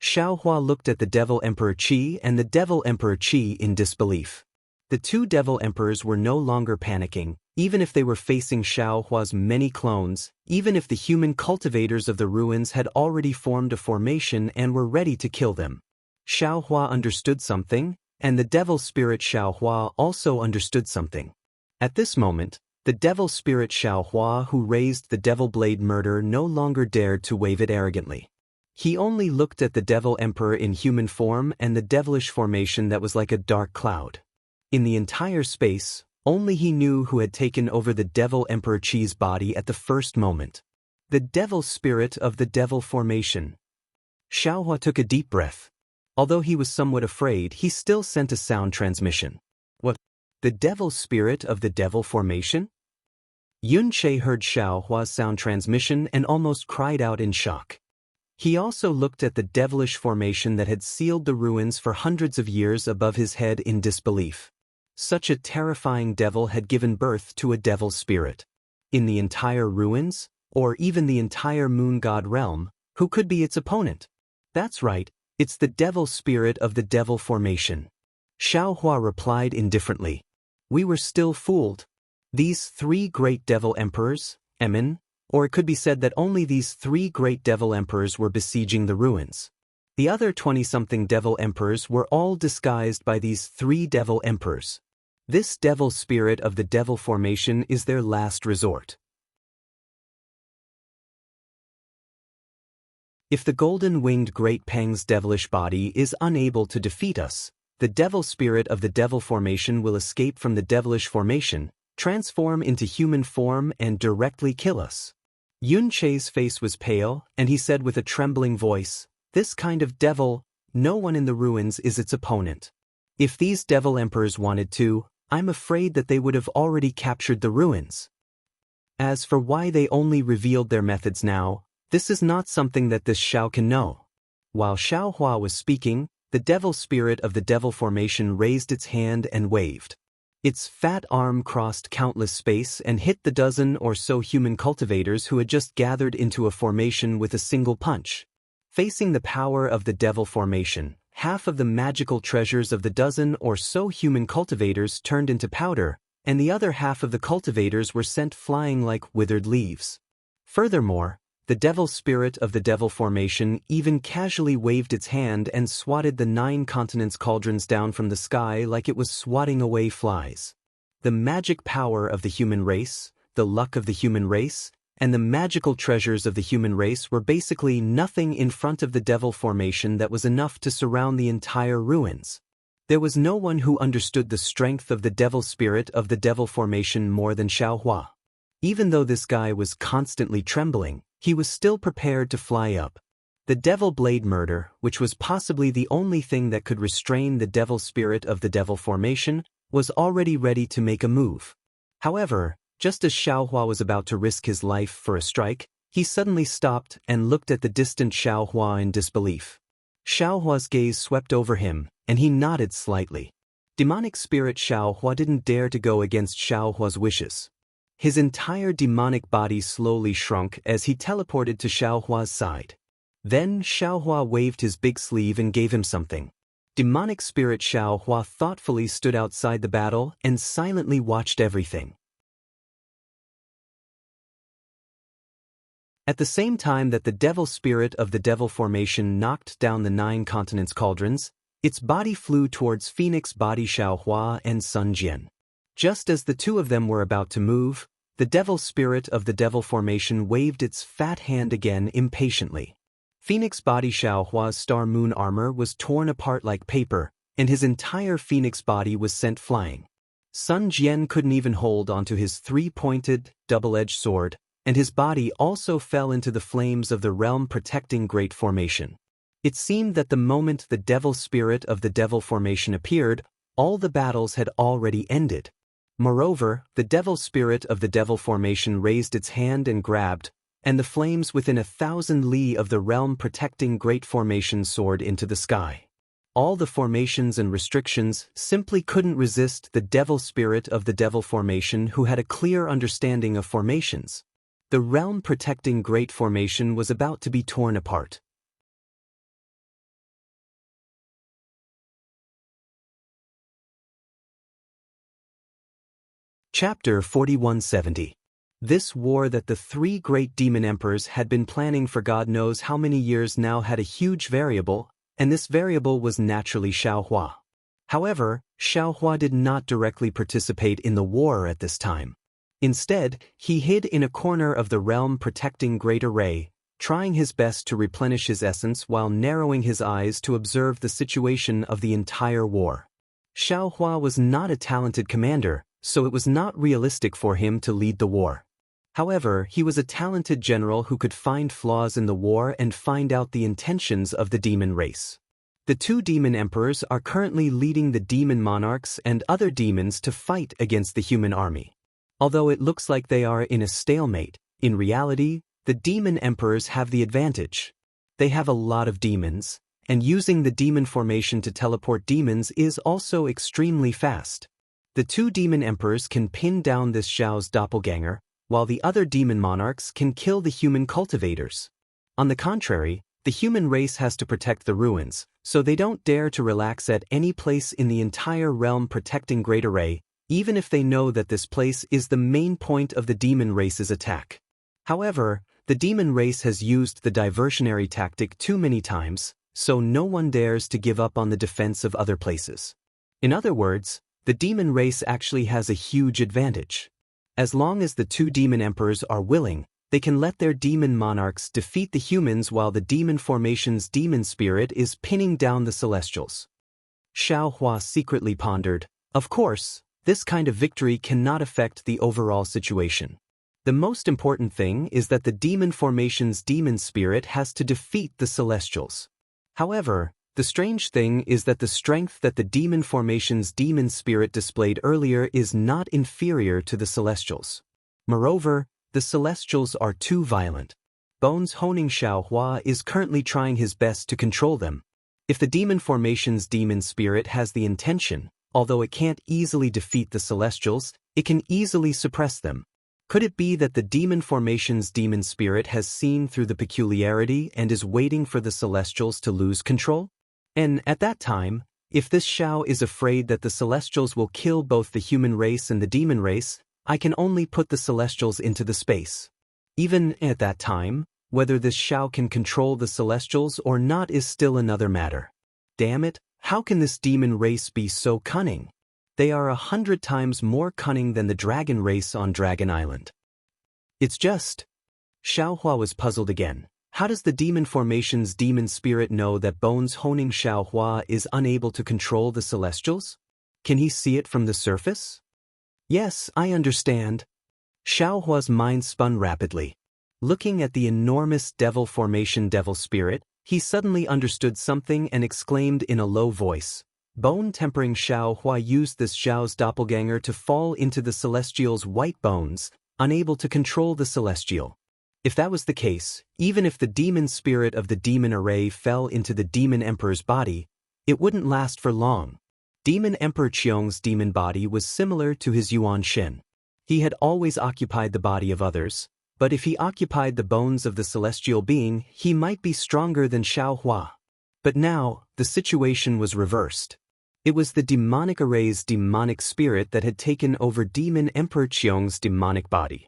Xiaohua looked at the Devil Emperor Qi and the Devil Emperor Qi in disbelief. The two Devil Emperors were no longer panicking, even if they were facing Xiaohua's many clones, even if the human cultivators of the ruins had already formed a formation and were ready to kill them. Xiaohua understood something, and the Devil Spirit Xiaohua also understood something. At this moment, the Devil Spirit Xiaohua who raised the Devil Blade murder no longer dared to wave it arrogantly. He only looked at the Devil Emperor in human form and the devilish formation that was like a dark cloud. In the entire space, only he knew who had taken over the Devil Emperor Qi's body at the first moment. The Devil Spirit of the Devil Formation. Xiaohua took a deep breath. Although he was somewhat afraid, he still sent a sound transmission. What? The Devil Spirit of the Devil Formation? Yunche heard Xiaohua's sound transmission and almost cried out in shock. He also looked at the devilish formation that had sealed the ruins for hundreds of years above his head in disbelief. Such a terrifying devil had given birth to a devil spirit. In the entire ruins, or even the entire moon god realm, who could be its opponent? That's right, it's the devil spirit of the devil formation. Xiaohua replied indifferently. We were still fooled. These three great devil emperors, or it could be said that only these three great devil emperors were besieging the ruins. The other 20-something devil emperors were all disguised by these three devil emperors. This devil spirit of the devil formation is their last resort. If the golden-winged Great Peng's devilish body is unable to defeat us, the devil spirit of the devil formation will escape from the devilish formation, transform into human form and directly kill us. Yunche's face was pale, and he said with a trembling voice, "This kind of devil, no one in the ruins is its opponent. If these devil emperors wanted to, I'm afraid that they would have already captured the ruins. As for why they only revealed their methods now, this is not something that this Xiao can know." While Xiaohua was speaking, the devil spirit of the devil formation raised its hand and waved. Its fat arm crossed countless space and hit the dozen or so human cultivators who had just gathered into a formation with a single punch. Facing the power of the devil formation, half of the magical treasures of the dozen or so human cultivators turned into powder, and the other half of the cultivators were sent flying like withered leaves. Furthermore, the devil spirit of the devil formation even casually waved its hand and swatted the 9 continents cauldrons down from the sky like it was swatting away flies. The magic power of the human race, the luck of the human race, and the magical treasures of the human race were basically nothing in front of the devil formation that was enough to surround the entire ruins. There was no one who understood the strength of the devil spirit of the devil formation more than Xiaohua. Even though this guy was constantly trembling, he was still prepared to fly up. The devil blade murder, which was possibly the only thing that could restrain the devil spirit of the devil formation, was already ready to make a move. However, just as Xiaohua was about to risk his life for a strike, he suddenly stopped and looked at the distant Xiaohua in disbelief. Xiaohua's gaze swept over him, and he nodded slightly. Demonic spirit Xiaohua didn't dare to go against Xiaohua's wishes. His entire demonic body slowly shrunk as he teleported to Xiaohua's side. Then Xiaohua waved his big sleeve and gave him something. Demonic spirit Xiaohua thoughtfully stood outside the battle and silently watched everything. At the same time that the devil spirit of the devil formation knocked down the 9 continents cauldrons, its body flew towards Phoenix body Xiaohua and Sun Jian. Just as the two of them were about to move, the devil spirit of the devil formation waved its fat hand again impatiently. Phoenix body Xiaohua's star moon armor was torn apart like paper, and his entire phoenix body was sent flying. Sun Jian couldn't even hold onto his three-pointed, double-edged sword, and his body also fell into the flames of the realm-protecting great formation. It seemed that the moment the devil spirit of the devil formation appeared, all the battles had already ended. Moreover, the devil spirit of the devil formation raised its hand and grabbed, and the flames within 1,000 li of the realm-protecting great formation soared into the sky. All the formations and restrictions simply couldn't resist the devil spirit of the devil formation, who had a clear understanding of formations. The realm-protecting great formation was about to be torn apart. Chapter 4170. This war that the three great demon emperors had been planning for God knows how many years now had a huge variable, and this variable was naturally Xiaohua. However, Xiaohua did not directly participate in the war at this time. Instead, he hid in a corner of the realm-protecting great array, trying his best to replenish his essence while narrowing his eyes to observe the situation of the entire war. Xiaohua was not a talented commander, so it was not realistic for him to lead the war. However, he was a talented general who could find flaws in the war and find out the intentions of the demon race. The two demon emperors are currently leading the demon monarchs and other demons to fight against the human army. Although it looks like they are in a stalemate, in reality, the demon emperors have the advantage. They have a lot of demons, and using the demon formation to teleport demons is also extremely fast. The two demon emperors can pin down this Xiao's doppelganger, while the other demon monarchs can kill the human cultivators. On the contrary, the human race has to protect the ruins, so they don't dare to relax at any place in the entire realm-protecting great array, even if they know that this place is the main point of the demon race's attack. However, the demon race has used the diversionary tactic too many times, so no one dares to give up on the defense of other places. In other words, the demon race actually has a huge advantage. As long as the two demon emperors are willing, they can let their demon monarchs defeat the humans while the demon formation's demon spirit is pinning down the celestials. Xiaohua secretly pondered, of course, this kind of victory cannot affect the overall situation. The most important thing is that the demon formation's demon spirit has to defeat the celestials. However, the strange thing is that the strength that the demon formation's demon spirit displayed earlier is not inferior to the celestials. Moreover, the celestials are too violent. Bones Honing Xiaohua is currently trying his best to control them. If the demon formation's demon spirit has the intention, although it can't easily defeat the celestials, it can easily suppress them. Could it be that the demon formation's demon spirit has seen through the peculiarity and is waiting for the celestials to lose control? And at that time, if this Xiao is afraid that the celestials will kill both the human race and the demon race, I can only put the celestials into the space. Even at that time, whether this Xiao can control the celestials or not is still another matter. Damn it, how can this demon race be so cunning? They are 100 times more cunning than the dragon race on Dragon Island. It's just... Xiaohua was puzzled again. How does the demon formation's demon spirit know that Bones Honing Xiaohua is unable to control the celestials? Can he see it from the surface? Yes, I understand. Xiaohua's mind spun rapidly. Looking at the enormous devil formation devil spirit, he suddenly understood something and exclaimed in a low voice. Bone-tempering Xiaohua used this Xiao's doppelganger to fall into the celestial's white bones, unable to control the celestial. If that was the case, even if the demon spirit of the demon array fell into the demon emperor's body, it wouldn't last for long. Demon Emperor Qiong's demon body was similar to his Yuan Shen. He had always occupied the body of others, but if he occupied the bones of the celestial being, he might be stronger than Xiaohua. But now, the situation was reversed. It was the demonic array's demonic spirit that had taken over Demon Emperor Qiong's demonic body.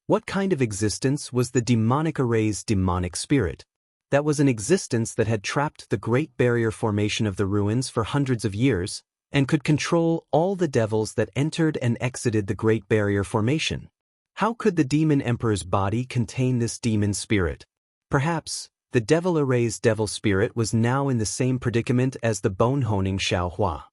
What kind of existence was the demonic array's demonic spirit? That was an existence that had trapped the Great Barrier Formation of the ruins for hundreds of years, and could control all the devils that entered and exited the Great Barrier Formation. How could the Demon Emperor's body contain this demon spirit? Perhaps the devil erased devil spirit was now in the same predicament as the bone-honing Xiaohua.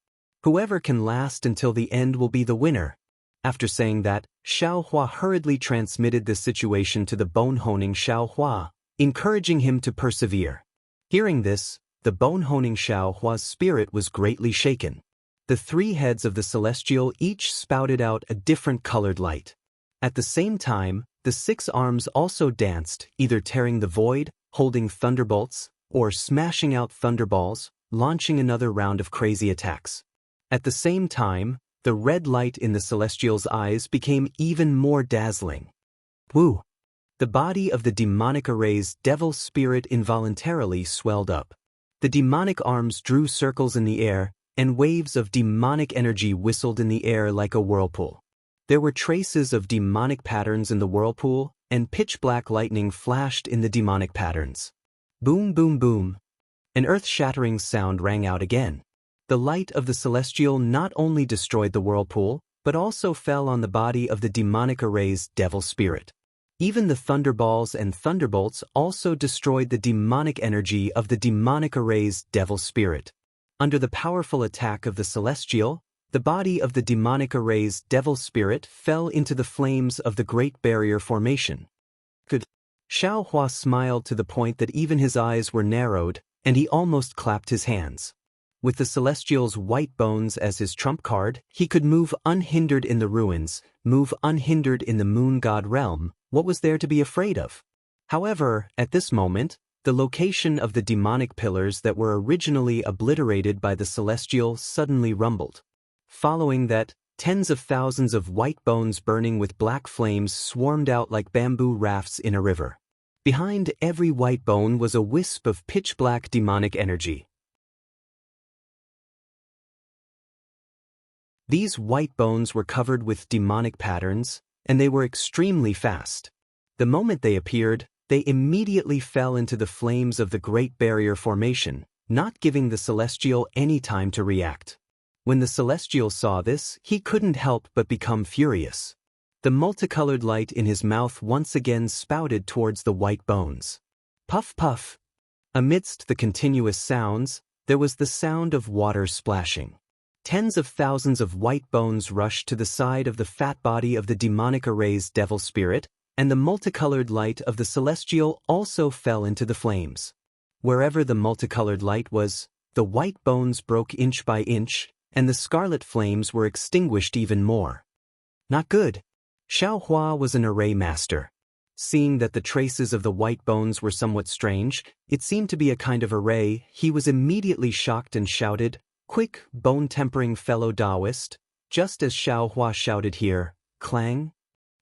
Whoever can last until the end will be the winner. After saying that, Xiaohua hurriedly transmitted the situation to the bone-honing Xiaohua, encouraging him to persevere. Hearing this, the bone-honing Xiaohua's spirit was greatly shaken. The three heads of the celestial each spouted out a different colored light. At the same time, the 6 arms also danced, either tearing the void, holding thunderbolts, or smashing out thunderballs, launching another round of crazy attacks. At the same time, the red light in the celestial's eyes became even more dazzling. Woo! The body of the demonic array's devil spirit involuntarily swelled up. The demonic arms drew circles in the air, and waves of demonic energy whistled in the air like a whirlpool. There were traces of demonic patterns in the whirlpool, and pitch-black lightning flashed in the demonic patterns. Boom, boom, boom. An earth-shattering sound rang out again. The light of the celestial not only destroyed the whirlpool, but also fell on the body of the demonic array's devil spirit. Even the thunderballs and thunderbolts also destroyed the demonic energy of the demonic array's devil spirit. Under the powerful attack of the celestial, the body of the demonic array's devil spirit fell into the flames of the Great Barrier Formation. Good. Xiaohua smiled to the point that even his eyes were narrowed, and he almost clapped his hands. With the celestial's white bones as his trump card, he could move unhindered in the ruins, move unhindered in the moon god realm. What was there to be afraid of? However, at this moment, the location of the demonic pillars that were originally obliterated by the celestial suddenly rumbled. Following that, tens of thousands of white bones burning with black flames swarmed out like bamboo rafts in a river. Behind every white bone was a wisp of pitch-black demonic energy. These white bones were covered with demonic patterns, and they were extremely fast. The moment they appeared, they immediately fell into the flames of the Great Barrier Formation, not giving the celestial any time to react. When the celestial saw this, he couldn't help but become furious. The multicolored light in his mouth once again spouted towards the white bones. Puff, puff. Amidst the continuous sounds, there was the sound of water splashing. Tens of thousands of white bones rushed to the side of the fat body of the demonic array's devil spirit, and the multicolored light of the celestial also fell into the flames. Wherever the multicolored light was, the white bones broke inch by inch, and the scarlet flames were extinguished even more. Not good. Xiaohua was an array master. Seeing that the traces of the white bones were somewhat strange, it seemed to be a kind of array, he was immediately shocked and shouted, "Quick, bone-tempering fellow Daoist!" Just as Xiaohua shouted here, clang!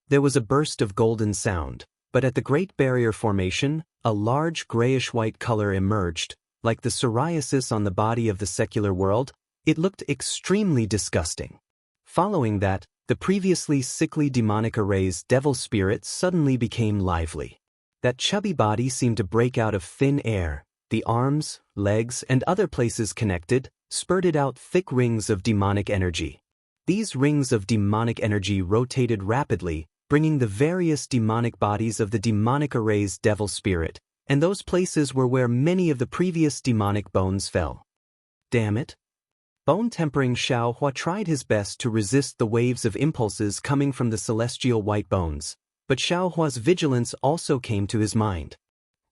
There was a burst of golden sound, but at the Great Barrier Formation, a large grayish-white color emerged. Like the psoriasis on the body of the secular world, it looked extremely disgusting. Following that, the previously sickly demonic array's devil spirit suddenly became lively. That chubby body seemed to break out of thin air. The arms, legs, and other places connected spurted out thick rings of demonic energy. These rings of demonic energy rotated rapidly, bringing the various demonic bodies of the demonic array's devil spirit, and those places were where many of the previous demonic bones fell. Damn it! Bone-tempering Xiaohua tried his best to resist the waves of impulses coming from the celestial white bones, but Xiaohua's vigilance also came to his mind.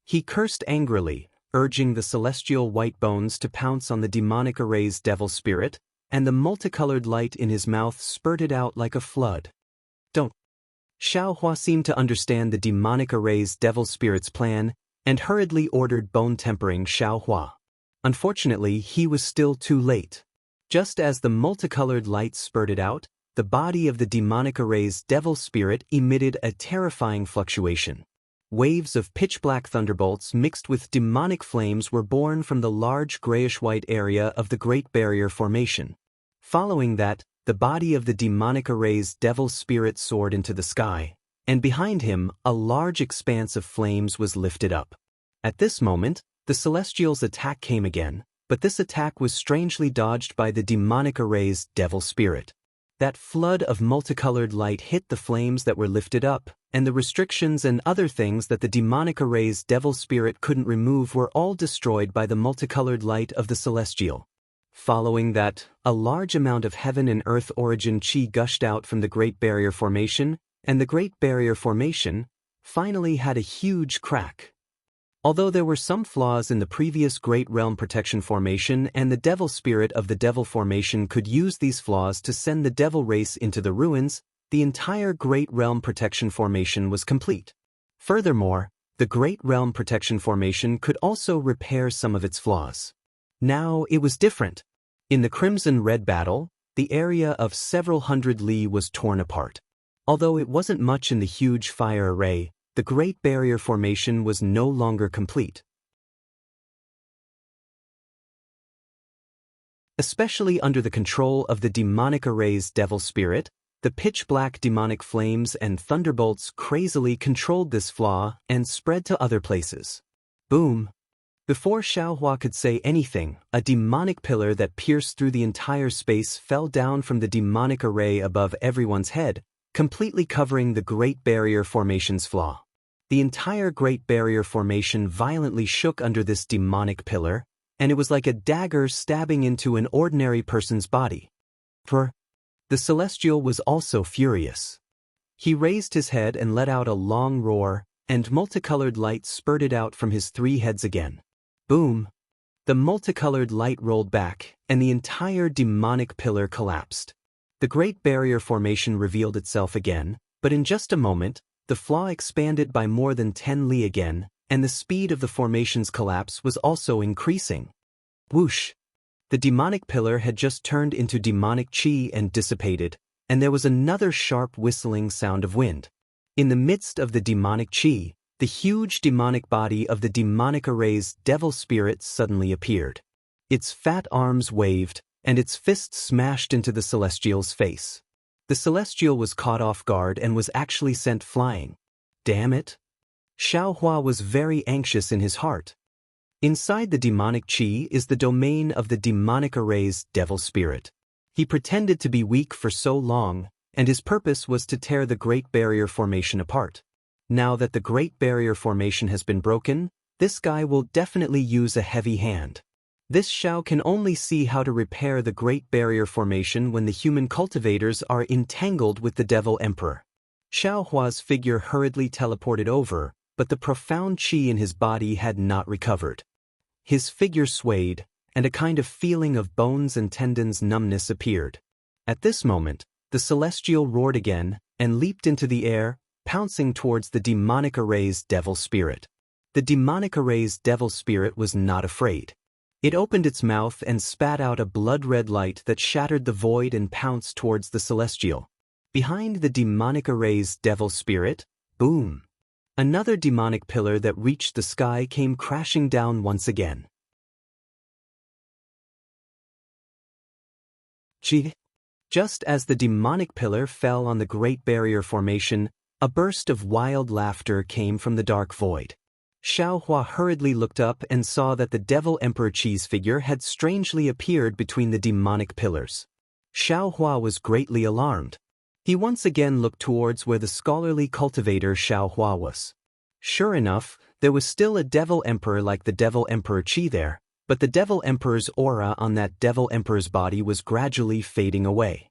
He cursed angrily, urging the celestial white bones to pounce on the demonic array's devil spirit, and the multicolored light in his mouth spurted out like a flood. Don't. Xiaohua seemed to understand the demonic array's devil spirit's plan, and hurriedly ordered bone-tempering Xiaohua. Unfortunately, he was still too late. Just as the multicolored light spurted out, the body of the demonic array's devil spirit emitted a terrifying fluctuation. Waves of pitch-black thunderbolts mixed with demonic flames were born from the large grayish-white area of the Great Barrier Formation. Following that, the body of the demonic array's devil spirit soared into the sky, and behind him, a large expanse of flames was lifted up. At this moment, the celestial's attack came again, but this attack was strangely dodged by the demonic array's devil spirit. That flood of multicolored light hit the flames that were lifted up, and the restrictions and other things that the demonic array's devil spirit couldn't remove were all destroyed by the multicolored light of the celestial. Following that, a large amount of heaven and earth origin chi gushed out from the Great Barrier Formation, and the Great Barrier Formation finally had a huge crack. Although there were some flaws in the previous Great Realm Protection Formation, and the Devil Spirit of the Devil Formation could use these flaws to send the Devil race into the ruins, the entire Great Realm Protection Formation was complete. Furthermore, the Great Realm Protection Formation could also repair some of its flaws. Now it was different. In the Crimson-Red battle, the area of several hundred li was torn apart. Although it wasn't much in the huge fire array, the Great Barrier Formation was no longer complete. Especially under the control of the demonic array's devil spirit, the pitch-black demonic flames and thunderbolts crazily controlled this flaw and spread to other places. Boom! Before Xiaohua could say anything, a demonic pillar that pierced through the entire space fell down from the demonic array above everyone's head, completely covering the Great Barrier Formation's flaw. The entire Great Barrier Formation violently shook under this demonic pillar, and it was like a dagger stabbing into an ordinary person's body. The Celestial was also furious. He raised his head and let out a long roar, and multicolored light spurted out from his three heads again. Boom! The multicolored light rolled back, and the entire demonic pillar collapsed. The Great Barrier Formation revealed itself again, but in just a moment, the flaw expanded by more than 10 li again, and the speed of the formation's collapse was also increasing. Whoosh! The demonic pillar had just turned into demonic chi and dissipated, and there was another sharp whistling sound of wind. In the midst of the demonic chi, the huge demonic body of the demonic array's devil spirit suddenly appeared. Its fat arms waved, and its fists smashed into the Celestial's face. The Celestial was caught off guard and was actually sent flying. Damn it! Xiaohua was very anxious in his heart. Inside the demonic chi is the domain of the demonic array's devil spirit. He pretended to be weak for so long, and his purpose was to tear the Great Barrier Formation apart. Now that the Great Barrier Formation has been broken, this guy will definitely use a heavy hand. This Xiao can only see how to repair the Great Barrier Formation when the human cultivators are entangled with the Devil Emperor. Xiaohua's figure hurriedly teleported over, but the profound qi in his body had not recovered. His figure swayed, and a kind of feeling of bones and tendons numbness appeared. At this moment, the Celestial roared again and leaped into the air, pouncing towards the demonic array's devil spirit. The demonic array's devil spirit was not afraid. It opened its mouth and spat out a blood-red light that shattered the void and pounced towards the Celestial. Behind the demonic array's devil spirit, boom! Another demonic pillar that reached the sky came crashing down once again. Just as the demonic pillar fell on the Great Barrier Formation, a burst of wild laughter came from the dark void. Xiaohua hurriedly looked up and saw that the Devil Emperor Qi's figure had strangely appeared between the demonic pillars. Xiaohua was greatly alarmed. He once again looked towards where the scholarly cultivator Xiaohua was. Sure enough, there was still a Devil Emperor like the Devil Emperor Qi there, but the Devil Emperor's aura on that Devil Emperor's body was gradually fading away.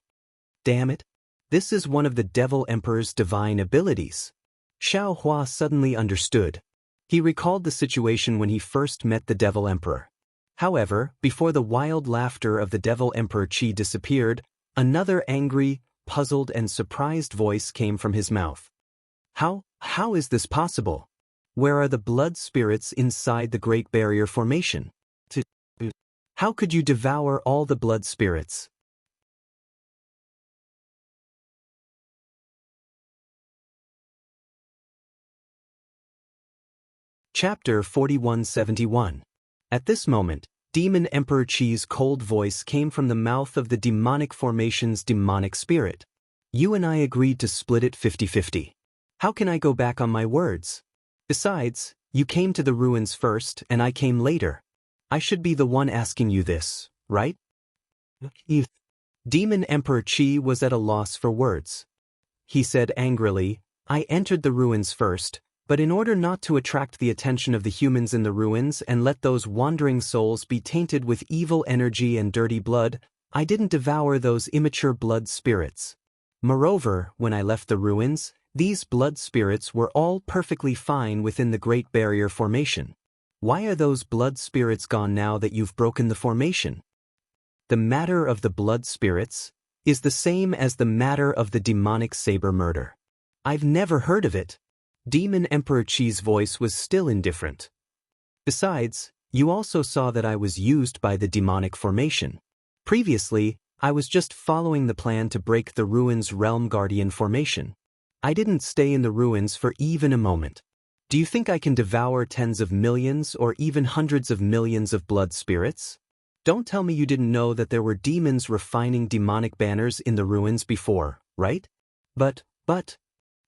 Damn it! This is one of the Devil Emperor's divine abilities. Xiaohua suddenly understood. He recalled the situation when he first met the Devil Emperor. However, before the wild laughter of the Devil Emperor Qi disappeared, another angry, puzzled and surprised voice came from his mouth. How is this possible? Where are the blood spirits inside the Great Barrier Formation? How could you devour all the blood spirits? Chapter 4171. At this moment, Demon Emperor Qi's cold voice came from the mouth of the demonic formation's demonic spirit. You and I agreed to split it 50-50. How can I go back on my words? Besides, you came to the ruins first and I came later. I should be the one asking you this, right? Demon Emperor Qi was at a loss for words. He said angrily, I entered the ruins first, but in order not to attract the attention of the humans in the ruins and let those wandering souls be tainted with evil energy and dirty blood, I didn't devour those immature blood spirits. Moreover, when I left the ruins, these blood spirits were all perfectly fine within the Great Barrier Formation. Why are those blood spirits gone now that you've broken the formation? The matter of the blood spirits is the same as the matter of the demonic saber murder. I've never heard of it. Demon Emperor Qi's voice was still indifferent. Besides, you also saw that I was used by the demonic formation. Previously, I was just following the plan to break the ruins' realm guardian formation. I didn't stay in the ruins for even a moment. Do you think I can devour tens of millions or even hundreds of millions of blood spirits? Don't tell me you didn't know that there were demons refining demonic banners in the ruins before, right? But,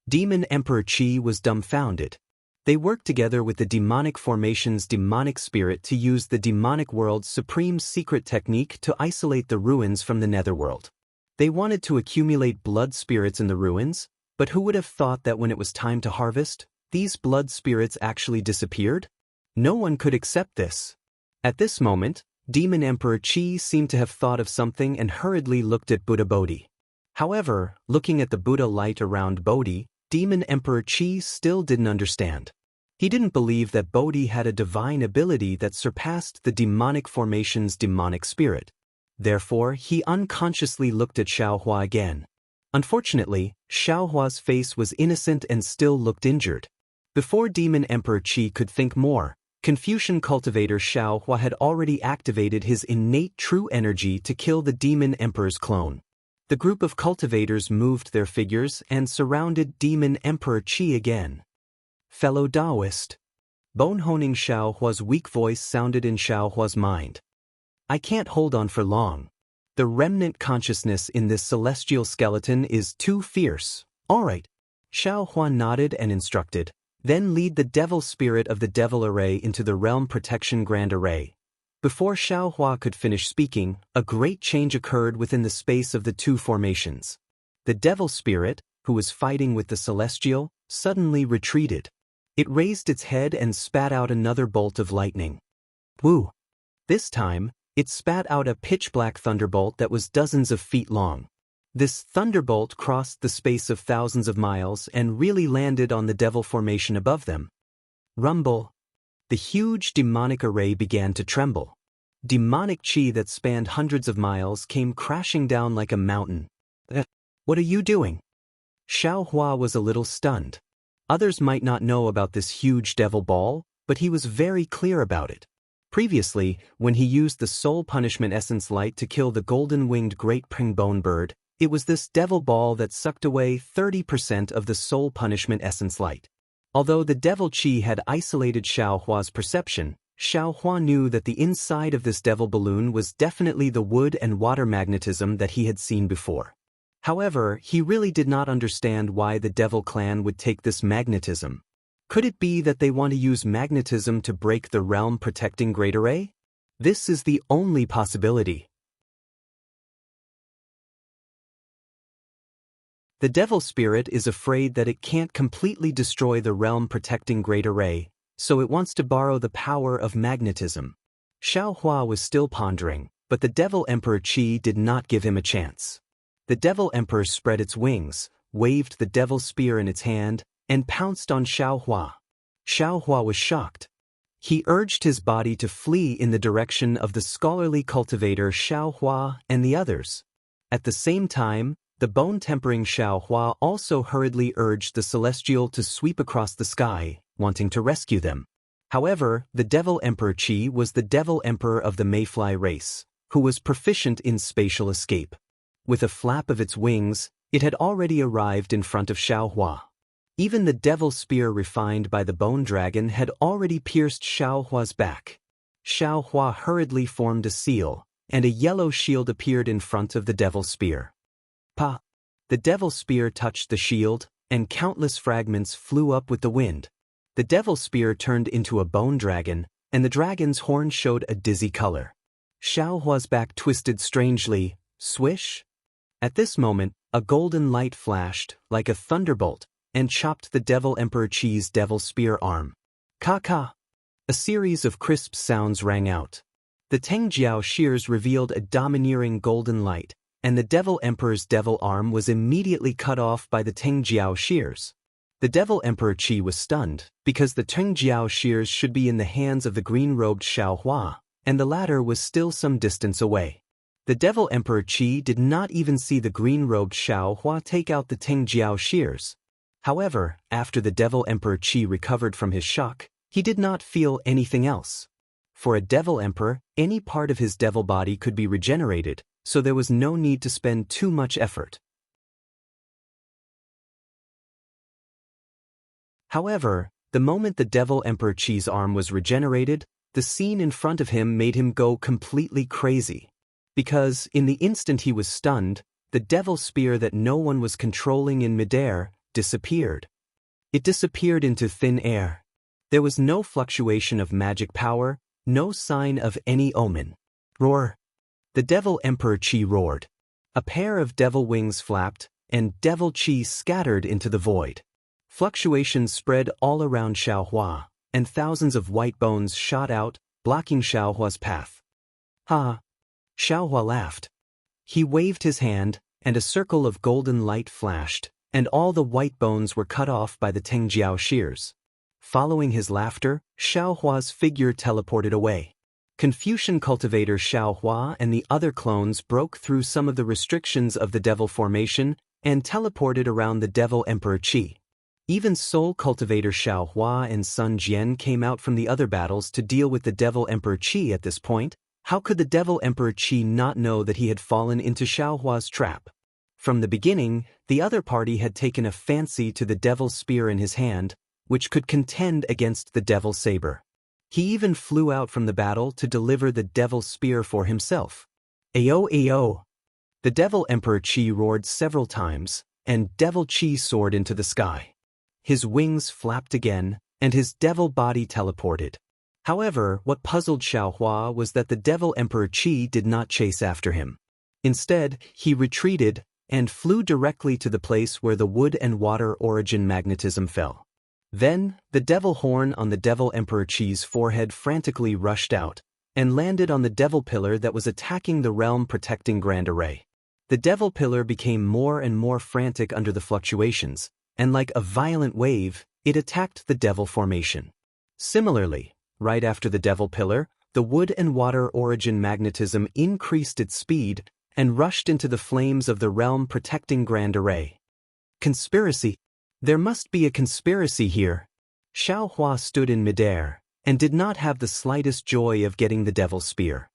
Demon Emperor Qi was dumbfounded. They worked together with the demonic formation's demonic spirit to use the demonic world's supreme secret technique to isolate the ruins from the netherworld. They wanted to accumulate blood spirits in the ruins, but who would have thought that when it was time to harvest, these blood spirits actually disappeared? No one could accept this. At this moment, Demon Emperor Qi seemed to have thought of something and hurriedly looked at Buddha Bodhi. However, looking at the Buddha light around Bodhi, Demon Emperor Qi still didn't understand. He didn't believe that Bodhi had a divine ability that surpassed the demonic formation's demonic spirit. Therefore, he unconsciously looked at Xiaohua again. Unfortunately, Xiaohua's face was innocent and still looked injured. Before Demon Emperor Qi could think more, Confucian cultivator Xiaohua had already activated his innate true energy to kill the Demon Emperor's clone. The group of cultivators moved their figures and surrounded Demon Emperor Qi again. Fellow Daoist. Bone-honing Xiaohua's weak voice sounded in Xiaohua's mind. I can't hold on for long. The remnant consciousness in this celestial skeleton is too fierce. All right. Xiaohua nodded and instructed. Then lead the devil spirit of the devil array into the realm protection grand array. Before Xiaohua could finish speaking, a great change occurred within the space of the two formations. The devil spirit, who was fighting with the celestial, suddenly retreated. It raised its head and spat out another bolt of lightning. Woo! This time, it spat out a pitch-black thunderbolt that was dozens of feet long. This thunderbolt crossed the space of thousands of miles and really landed on the devil formation above them. Rumble! The huge demonic array began to tremble. Demonic qi that spanned hundreds of miles came crashing down like a mountain. What are you doing? Xiaohua was a little stunned. Others might not know about this huge devil ball, but he was very clear about it. Previously, when he used the soul punishment essence light to kill the golden-winged great pringbone bird, it was this devil ball that sucked away 30% of the soul punishment essence light. Although the devil qi had isolated Xiaohua's perception, Xiaohua knew that the inside of this devil balloon was definitely the wood and water magnetism that he had seen before. However, he really did not understand why the devil clan would take this magnetism. Could it be that they want to use magnetism to break the realm-protecting great array? This is the only possibility. The devil spirit is afraid that it can't completely destroy the realm-protecting great array, so it wants to borrow the power of magnetism. Xiaohua was still pondering, but the devil emperor Qi did not give him a chance. The devil emperor spread its wings, waved the devil spear in its hand, and pounced on Xiaohua. Xiaohua was shocked. He urged his body to flee in the direction of the scholarly cultivator Xiaohua and the others. At the same time, the bone-tempering Xiaohua also hurriedly urged the celestial to sweep across the sky, wanting to rescue them. However, the devil emperor Qi was the devil emperor of the mayfly race, who was proficient in spatial escape. With a flap of its wings, it had already arrived in front of Xiaohua. Even the devil spear refined by the bone dragon had already pierced Xiaohua's back. Xiaohua hurriedly formed a seal, and a yellow shield appeared in front of the devil spear. Pa! The devil spear touched the shield, and countless fragments flew up with the wind. The devil spear turned into a bone dragon, and the dragon's horn showed a dizzy color. Xiaohua's back twisted strangely, swish. At this moment, a golden light flashed, like a thunderbolt, and chopped the Devil Emperor Qi's devil spear arm. Ka-ka! A series of crisp sounds rang out. The Tengjiao shears revealed a domineering golden light, and the Devil Emperor's devil arm was immediately cut off by the Tengjiao shears. The Devil Emperor Qi was stunned, because the Tengjiao shears should be in the hands of the green-robed Xiaohua, and the latter was still some distance away. The Devil Emperor Qi did not even see the green-robed Xiaohua take out the Tengjiao shears. However, after the Devil Emperor Qi recovered from his shock, he did not feel anything else. For a Devil Emperor, any part of his devil body could be regenerated, so there was no need to spend too much effort. However, the moment the Devil Emperor Qi's arm was regenerated, the scene in front of him made him go completely crazy. Because, in the instant he was stunned, the devil spear that no one was controlling in midair disappeared. It disappeared into thin air. There was no fluctuation of magic power, no sign of any omen. Roar! The Devil Emperor Qi roared. A pair of devil wings flapped, and Devil Qi scattered into the void. Fluctuations spread all around Xiaohua, and thousands of white bones shot out, blocking Xiaohua's path. Ha! Xiaohua laughed. He waved his hand, and a circle of golden light flashed, and all the white bones were cut off by the Tengjiao shears. Following his laughter, Xiaohua's figure teleported away. Confucian cultivator Xiaohua and the other clones broke through some of the restrictions of the devil formation and teleported around the Devil Emperor Qi. Even Soul cultivator Xiaohua and Sun Jian came out from the other battles to deal with the Devil Emperor Qi at this point. How could the Devil Emperor Qi not know that he had fallen into Xiaohua's trap? From the beginning, the other party had taken a fancy to the devil spear in his hand, which could contend against the devil saber. He even flew out from the battle to deliver the devil spear for himself. Ayo ayo! The Devil Emperor Qi roared several times, and Devil Qi soared into the sky. His wings flapped again, and his devil body teleported. However, what puzzled Xiaohua was that the Devil Emperor Qi did not chase after him. Instead, he retreated and flew directly to the place where the wood and water origin magnetism fell. Then, the devil horn on the Devil Emperor Qi's forehead frantically rushed out, and landed on the devil pillar that was attacking the realm-protecting grand array. The devil pillar became more and more frantic under the fluctuations, and like a violent wave, it attacked the devil formation. Similarly, right after the devil pillar, the wood and water origin magnetism increased its speed and rushed into the flames of the realm-protecting grand array. Conspiracy! There must be a conspiracy here. Xiaohua stood in midair, and did not have the slightest joy of getting the devil spear.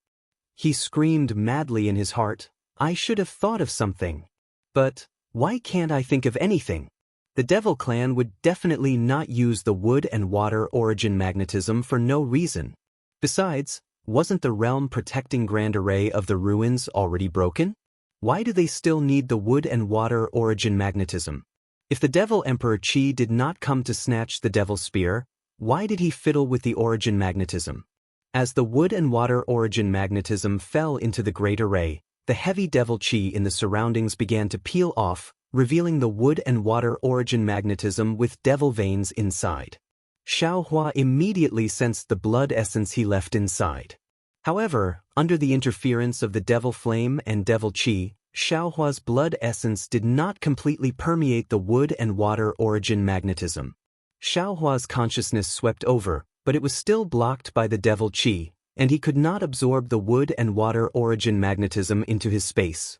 He screamed madly in his heart, I should have thought of something. But, why can't I think of anything? The Devil Clan would definitely not use the wood and water origin magnetism for no reason. Besides, wasn't the realm-protecting grand array of the ruins already broken? Why do they still need the wood and water origin magnetism? If the Devil Emperor Qi did not come to snatch the Devil Spear, why did he fiddle with the origin magnetism? As the wood and water origin magnetism fell into the great array, the heavy Devil Qi in the surroundings began to peel off, revealing the wood and water origin magnetism with devil veins inside. Xiaohua immediately sensed the blood essence he left inside. However, under the interference of the Devil Flame and Devil Qi, Xiaohua's blood essence did not completely permeate the wood and water origin magnetism. Xiaohua's consciousness swept over, but it was still blocked by the Devil Qi, and he could not absorb the wood and water origin magnetism into his space.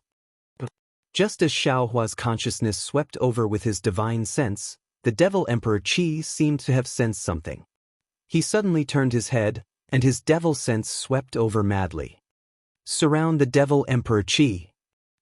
Just as Xiaohua's consciousness swept over with his divine sense, the Devil Emperor Qi seemed to have sensed something. He suddenly turned his head, and his devil sense swept over madly. Surround the Devil Emperor Qi.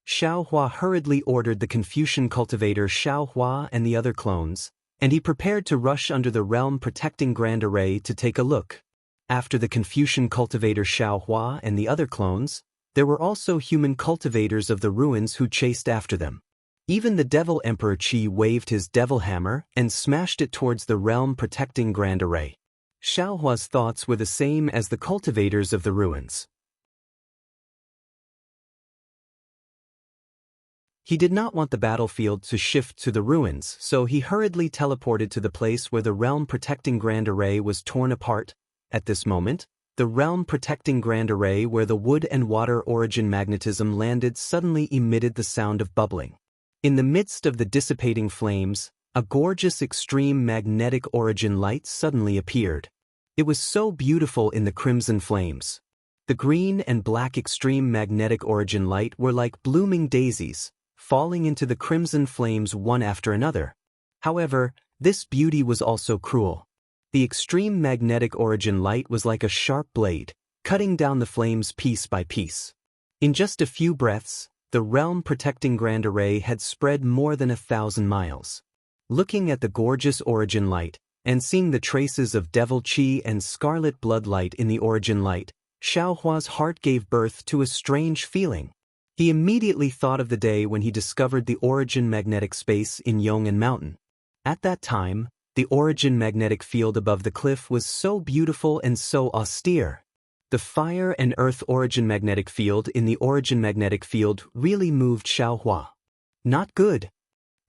Xiaohua hurriedly ordered the Confucian cultivator Xiaohua and the other clones, and he prepared to rush under the realm-protecting grand array to take a look. After the Confucian cultivator Xiaohua and the other clones, there were also human cultivators of the ruins who chased after them. Even the Devil Emperor Qi waved his devil hammer and smashed it towards the realm-protecting grand array. Xiaohua's thoughts were the same as the cultivators of the ruins. He did not want the battlefield to shift to the ruins, so he hurriedly teleported to the place where the realm-protecting Grand Array was torn apart. At this moment, the realm-protecting Grand Array where the wood and water origin magnetism landed suddenly emitted the sound of bubbling. In the midst of the dissipating flames, a gorgeous extreme magnetic origin light suddenly appeared. It was so beautiful in the crimson flames. The green and black extreme magnetic origin light were like blooming daisies, falling into the crimson flames one after another. However, this beauty was also cruel. The extreme magnetic origin light was like a sharp blade, cutting down the flames piece by piece. In just a few breaths, the realm-protecting Grand Array had spread more than 1,000 miles. Looking at the gorgeous origin light, and seeing the traces of devil chi and scarlet blood light in the origin light, Xiaohua's heart gave birth to a strange feeling. He immediately thought of the day when he discovered the origin magnetic space in Yong'an Mountain. At that time, the origin magnetic field above the cliff was so beautiful and so austere. The fire and earth origin magnetic field in the origin magnetic field really moved Xiaohua. Not good.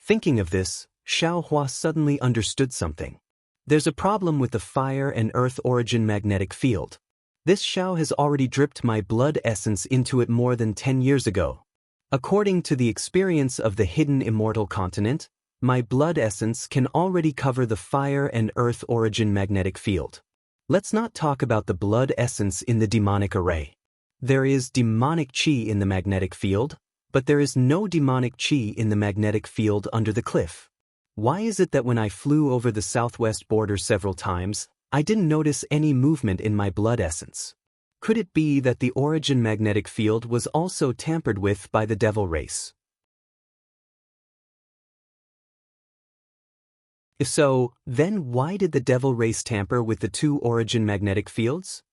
Thinking of this, Xiaohua suddenly understood something. There's a problem with the fire and earth origin magnetic field. This Xiao has already dripped my blood essence into it more than 10 years ago. According to the experience of the hidden immortal continent, my blood essence can already cover the fire and earth origin magnetic field. Let's not talk about the blood essence in the demonic array. There is demonic chi in the magnetic field, but there is no demonic chi in the magnetic field under the cliff. Why is it that when I flew over the southwest border several times, I didn't notice any movement in my blood essence? Could it be that the origin magnetic field was also tampered with by the devil race? If so, then why did the devil race tamper with the two origin magnetic fields?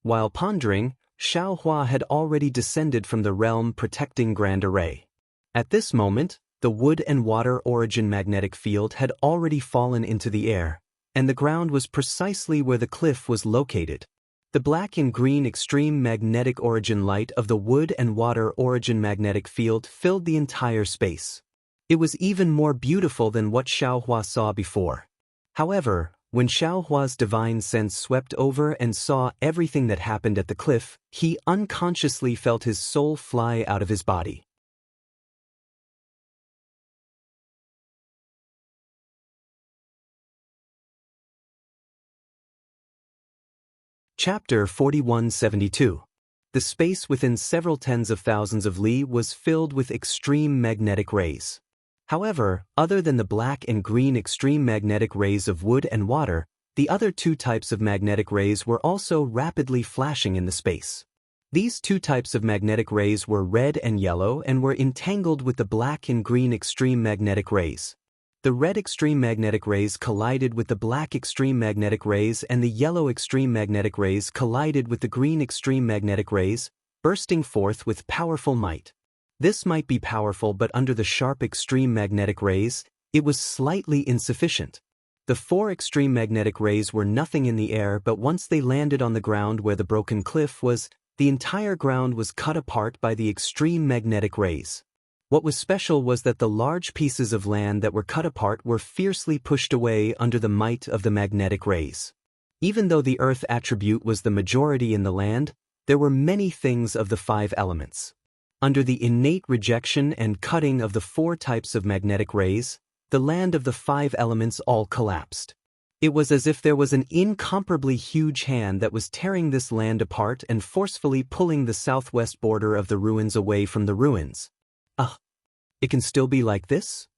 While pondering, Xiaohua had already descended from the realm-protecting Grand Array. At this moment, the wood and water origin magnetic field had already fallen into the air, and the ground was precisely where the cliff was located. The black and green extreme magnetic origin light of the wood and water origin magnetic field filled the entire space. It was even more beautiful than what Xiaohua saw before. However, when Xiaohua's divine sense swept over and saw everything that happened at the cliff, he unconsciously felt his soul fly out of his body. Chapter 4172. The space within several tens of thousands of li was filled with extreme magnetic rays. However, other than the black and green extreme magnetic rays of wood and water, the other two types of magnetic rays were also rapidly flashing in the space. These two types of magnetic rays were red and yellow and were entangled with the black and green extreme magnetic rays. The red extreme magnetic rays collided with the black extreme magnetic rays and the yellow extreme magnetic rays collided with the green extreme magnetic rays, bursting forth with powerful might. This might be powerful, but under the sharp extreme magnetic rays, it was slightly insufficient. The four extreme magnetic rays were nothing in the air, but once they landed on the ground where the broken cliff was, the entire ground was cut apart by the extreme magnetic rays. What was special was that the large pieces of land that were cut apart were fiercely pushed away under the might of the magnetic rays. Even though the earth attribute was the majority in the land, there were many things of the five elements. Under the innate rejection and cutting of the four types of magnetic rays, the land of the five elements all collapsed. It was as if there was an incomparably huge hand that was tearing this land apart and forcefully pulling the southwest border of the ruins away from the ruins. It can still be like this?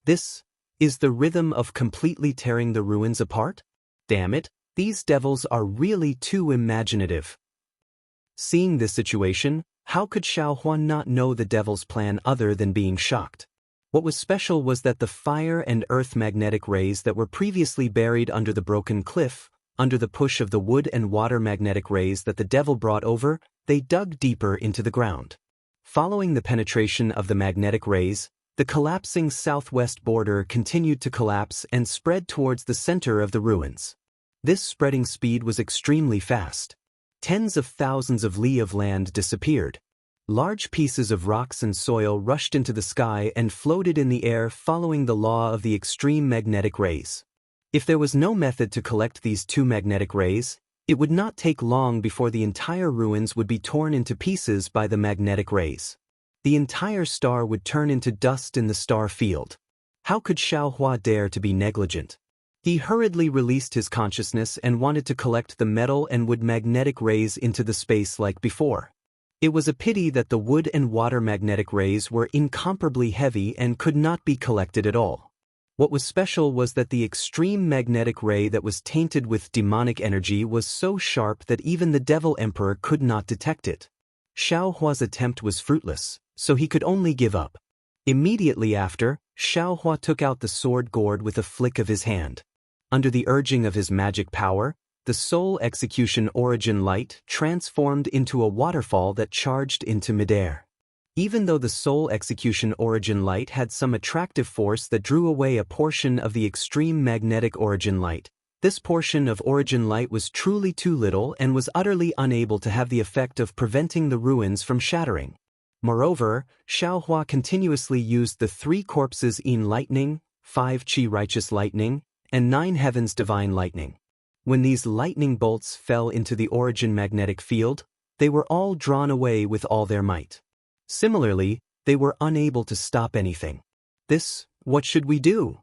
This is the rhythm of completely tearing the ruins apart? Damn it, these devils are really too imaginative. Seeing this situation, how could Xiaohua not know the devil's plan other than being shocked? What was special was that the fire and earth magnetic rays that were previously buried under the broken cliff, under the push of the wood and water magnetic rays that the devil brought over, they dug deeper into the ground. Following the penetration of the magnetic rays, the collapsing southwest border continued to collapse and spread towards the center of the ruins. This spreading speed was extremely fast. Tens of thousands of li of land disappeared. Large pieces of rocks and soil rushed into the sky and floated in the air following the law of the extreme magnetic rays. If there was no method to collect these two magnetic rays, it would not take long before the entire ruins would be torn into pieces by the magnetic rays. The entire star would turn into dust in the star field. How could Xiaohua dare to be negligent? He hurriedly released his consciousness and wanted to collect the metal and wood magnetic rays into the space like before. It was a pity that the wood and water magnetic rays were incomparably heavy and could not be collected at all. What was special was that the extreme magnetic ray that was tainted with demonic energy was so sharp that even the Devil Emperor could not detect it. Xiaohua's attempt was fruitless, so he could only give up. Immediately after, Xiaohua took out the sword gourd with a flick of his hand. Under the urging of his magic power, the Soul Execution Origin Light transformed into a waterfall that charged into midair. Even though the Soul Execution Origin Light had some attractive force that drew away a portion of the extreme magnetic origin light, this portion of origin light was truly too little and was utterly unable to have the effect of preventing the ruins from shattering. Moreover, Xiaohua continuously used the 3 corpses in lightning, 5 qi righteous lightning, and 9 heavens divine lightning. When these lightning bolts fell into the origin magnetic field, they were all drawn away with all their might. Similarly, they were unable to stop anything. What should we do?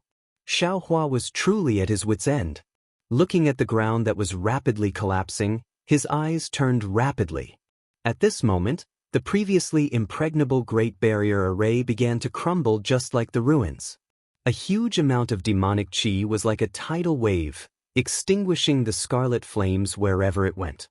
Xiaohua was truly at his wit's end. Looking at the ground that was rapidly collapsing, his eyes turned rapidly. At this moment, the previously impregnable Great Barrier Array began to crumble just like the ruins. A huge amount of demonic qi was like a tidal wave, extinguishing the scarlet flames wherever it went.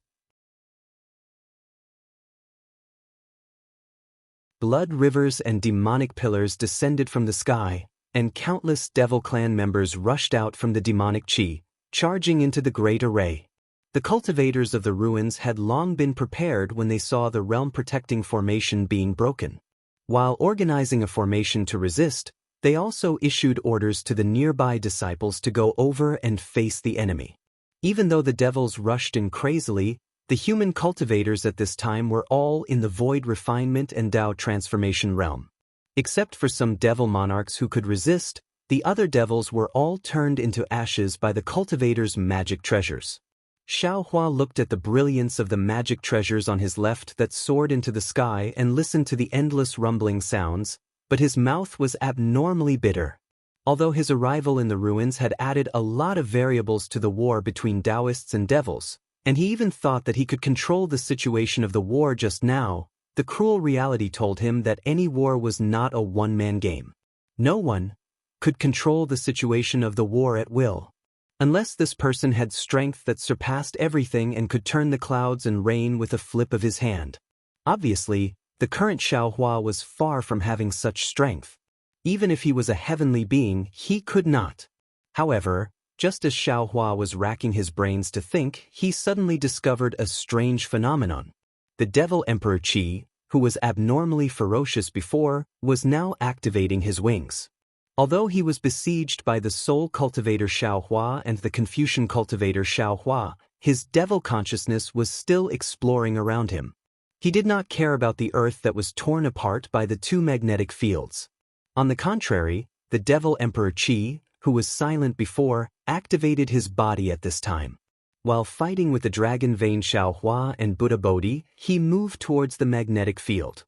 Blood rivers and demonic pillars descended from the sky, and countless Devil Clan members rushed out from the demonic qi, charging into the great array. The cultivators of the ruins had long been prepared when they saw the realm-protecting formation being broken. While organizing a formation to resist, they also issued orders to the nearby disciples to go over and face the enemy. Even though the devils rushed in crazily, the human cultivators at this time were all in the void refinement and Dao transformation realm. Except for some devil monarchs who could resist, the other devils were all turned into ashes by the cultivators' magic treasures. Xiaohua looked at the brilliance of the magic treasures on his left that soared into the sky and listened to the endless rumbling sounds, but his mouth was abnormally bitter. Although his arrival in the ruins had added a lot of variables to the war between Daoists and devils, and he even thought that he could control the situation of the war just now, the cruel reality told him that any war was not a one-man game. No one could control the situation of the war at will. Unless this person had strength that surpassed everything and could turn the clouds and rain with a flip of his hand. Obviously, the current Xiaohua was far from having such strength. Even if he was a heavenly being, he could not. However, just as Xiaohua was racking his brains to think, he suddenly discovered a strange phenomenon. The Devil Emperor Qi, who was abnormally ferocious before, was now activating his wings. Although he was besieged by the Soul Cultivator Xiaohua and the Confucian Cultivator Xiaohua, his devil consciousness was still exploring around him. He did not care about the earth that was torn apart by the 2 magnetic fields. On the contrary, the Devil Emperor Qi, who was silent before, activated his body at this time. While fighting with the Dragon Vein Xiaohua and Buddha Bodhi, he moved towards the magnetic field.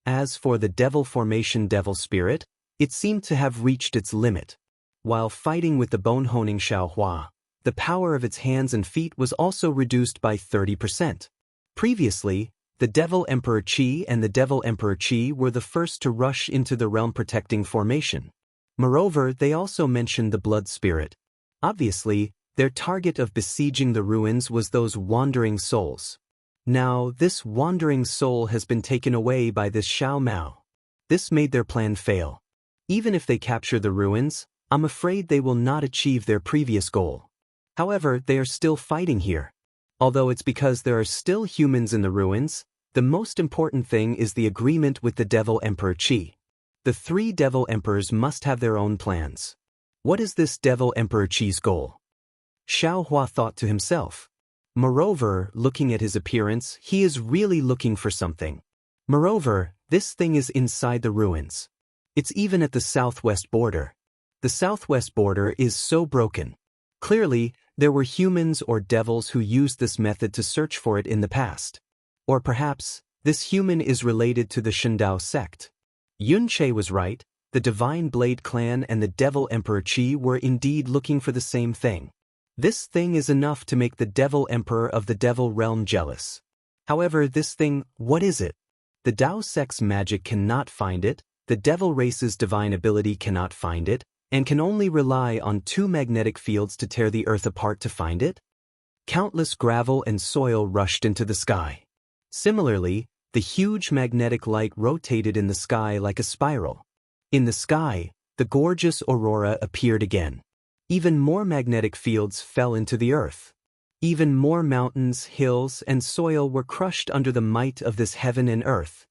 As for the Devil Formation Devil Spirit, it seemed to have reached its limit. While fighting with the Bone-Honing Xiaohua, the power of its hands and feet was also reduced by 30%. Previously, the Devil Emperor Qi and the Devil Emperor Qi were the first to rush into the realm-protecting formation. Moreover, they also mentioned the Blood Spirit. Obviously, their target of besieging the ruins was those wandering souls. Now, this wandering soul has been taken away by this Xiao Mao. This made their plan fail. Even if they capture the ruins, I'm afraid they will not achieve their previous goal. However, they are still fighting here. Although it's because there are still humans in the ruins, the most important thing is the agreement with the Devil Emperor Qi. the three Devil Emperors must have their own plans. What is this Devil Emperor Qi's goal? Xiaohua thought to himself. Moreover, looking at his appearance, he is really looking for something. Moreover, this thing is inside the ruins. It's even at the southwest border. The southwest border is so broken. Clearly, there were humans or devils who used this method to search for it in the past. Or perhaps, this human is related to the Shendao sect. Yunche was right, the Divine Blade clan and the Devil Emperor Qi were indeed looking for the same thing. This thing is enough to make the Devil Emperor of the Devil Realm jealous. However, this thing, what is it? The Dao sect's magic cannot find it, the Devil race's divine ability cannot find it, and can only rely on two magnetic fields to tear the earth apart to find it? Countless gravel and soil rushed into the sky. Similarly, the huge magnetic light rotated in the sky like a spiral. In the sky, the gorgeous aurora appeared again. Even more magnetic fields fell into the earth. Even more mountains, hills, and soil were crushed under the might of this heaven and earth.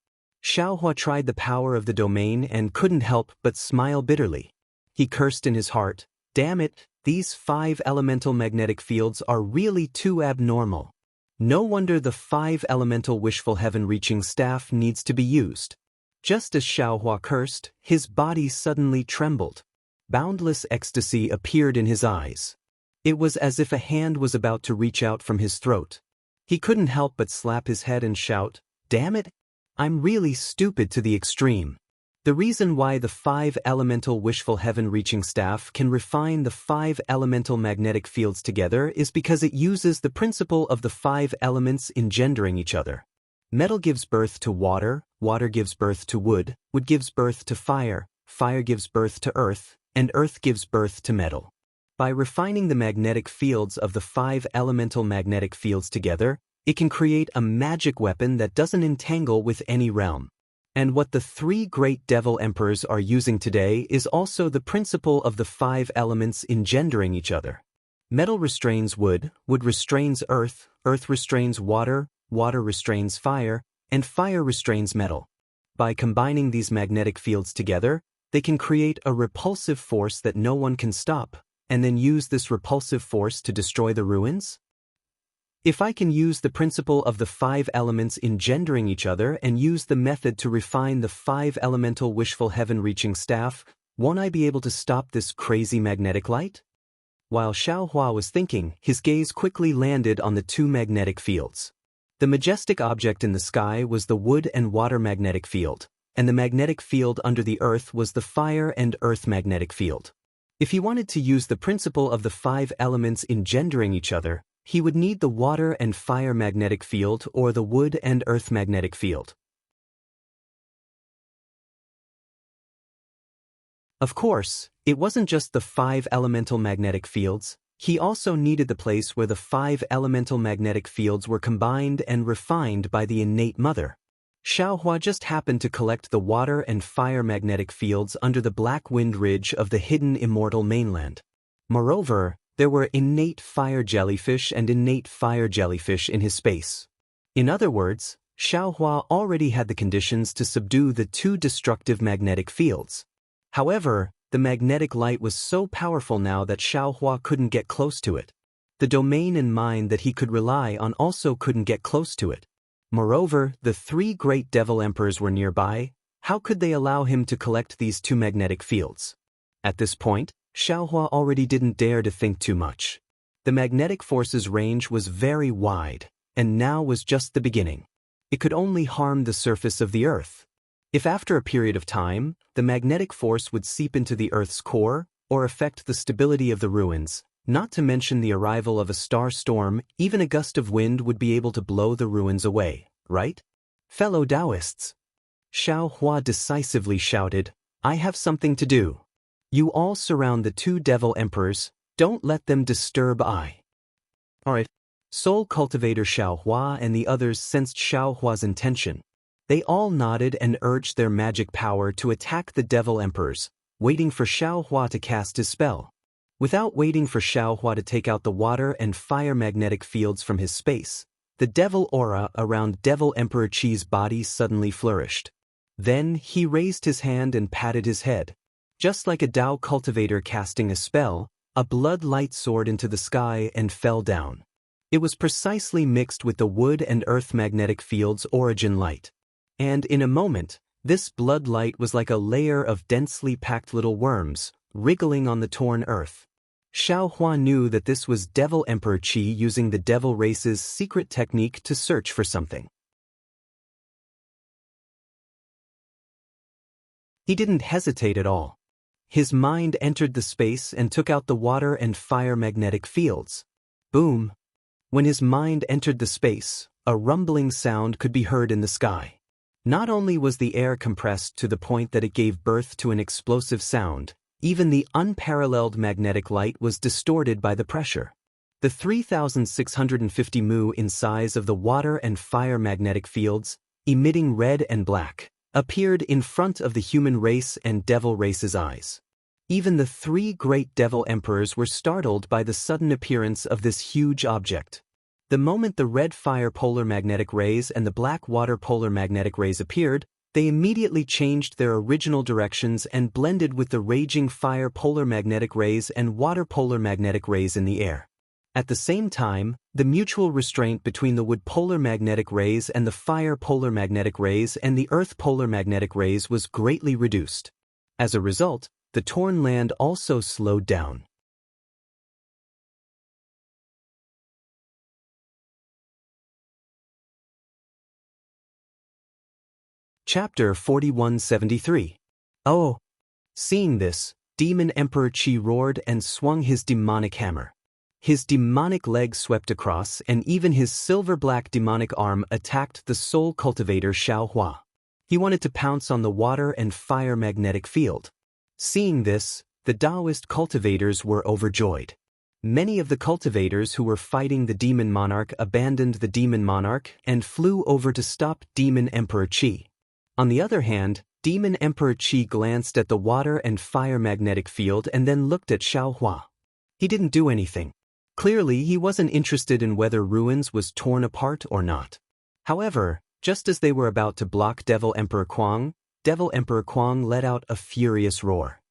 Xiaohua tried the power of the domain and couldn't help but smile bitterly. He cursed in his heart, "Damn it, these 5 elemental magnetic fields are really too abnormal. No wonder the 5 elemental wishful heaven-reaching staff needs to be used." Just as Xiaohua cursed, his body suddenly trembled. Boundless ecstasy appeared in his eyes. It was as if a hand was about to reach out from his throat. He couldn't help but slap his head and shout, "Damn it! I'm really stupid to the extreme." The reason why the 5 elemental wishful heaven-reaching staff can refine the 5 elemental magnetic fields together is because it uses the principle of the 5 elements engendering each other. Metal gives birth to water, water gives birth to wood, wood gives birth to fire, fire gives birth to earth, and earth gives birth to metal. By refining the magnetic fields of the 5 elemental magnetic fields together, it can create a magic weapon that doesn't entangle with any realm. And what the 3 great Devil Emperors are using today is also the principle of the 5 elements engendering each other. Metal restrains wood, wood restrains earth, earth restrains water, water restrains fire, and fire restrains metal. By combining these magnetic fields together, they can create a repulsive force that no one can stop, and then use this repulsive force to destroy the ruins? If I can use the principle of the 5 elements engendering each other and use the method to refine the 5 elemental wishful heaven-reaching staff, won't I be able to stop this crazy magnetic light? While Xiaohua was thinking, his gaze quickly landed on the 2 magnetic fields. The majestic object in the sky was the wood and water magnetic field, and the magnetic field under the earth was the fire and earth magnetic field. If he wanted to use the principle of the 5 elements engendering each other, he would need the water and fire magnetic field or the wood and earth magnetic field. Of course, it wasn't just the 5 elemental magnetic fields, he also needed the place where the 5 elemental magnetic fields were combined and refined by the innate mother. Xiaohua just happened to collect the water and fire magnetic fields under the black wind ridge of the hidden Immortal mainland. Moreover, there were innate fire jellyfish and innate fire jellyfish in his space. In other words, Xiaohua already had the conditions to subdue the 2 destructive magnetic fields. However, the magnetic light was so powerful now that Xiaohua couldn't get close to it. The domain and mind that he could rely on also couldn't get close to it. Moreover, the 3 great Devil Emperors were nearby. How could they allow him to collect these 2 magnetic fields? At this point, Xiaohua already didn't dare to think too much. The magnetic force's range was very wide, and now was just the beginning. It could only harm the surface of the Earth. If after a period of time, the magnetic force would seep into the Earth's core, or affect the stability of the ruins, not to mention the arrival of a star storm, even a gust of wind would be able to blow the ruins away, right? Fellow Daoists! Xiaohua decisively shouted, "I have something to do. You all surround the 2 Devil Emperors, don't let them disturb I." Alright. Soul Cultivator Xiaohua and the others sensed Xiaohua's intention. They all nodded and urged their magic power to attack the Devil Emperors, waiting for Xiaohua to cast his spell. Without waiting for Xiaohua to take out the water and fire magnetic fields from his space, the devil aura around Devil Emperor Qi's body suddenly flourished. Then he raised his hand and patted his head. Just like a Dao cultivator casting a spell, a blood light soared into the sky and fell down. It was precisely mixed with the wood and earth magnetic field's origin light. And in a moment, this blood light was like a layer of densely packed little worms, wriggling on the torn earth. Xiaohua knew that this was Devil Emperor Qi using the devil race's secret technique to search for something. He didn't hesitate at all. His mind entered the space and took out the water and fire magnetic fields. Boom! When his mind entered the space, a rumbling sound could be heard in the sky. Not only was the air compressed to the point that it gave birth to an explosive sound, even the unparalleled magnetic light was distorted by the pressure. The 3,650 mu in size of the water and fire magnetic fields, emitting red and black, appeared in front of the human race and devil race's eyes. Even the three great devil emperors were startled by the sudden appearance of this huge object. The moment the red fire polar magnetic rays and the black water polar magnetic rays appeared, they immediately changed their original directions and blended with the raging fire polar magnetic rays and water polar magnetic rays in the air. At the same time, the mutual restraint between the wood polar magnetic rays and the fire polar magnetic rays and the earth polar magnetic rays was greatly reduced. As a result, the torn land also slowed down. Chapter 4173. Oh! Seeing this, Demon Emperor Qi roared and swung his demonic hammer. His demonic leg swept across, and even his silver-black demonic arm attacked the soul cultivator Xiaohua. He wanted to pounce on the water and fire magnetic field. Seeing this, the Daoist cultivators were overjoyed. Many of the cultivators who were fighting the demon monarch abandoned the demon monarch and flew over to stop Demon Emperor Qi. On the other hand, Demon Emperor Qi glanced at the water and fire magnetic field and then looked at Xiaohua. He didn't do anything. Clearly, he wasn't interested in whether ruins was torn apart or not. However, just as they were about to block Devil Emperor Kuang let out a furious roar.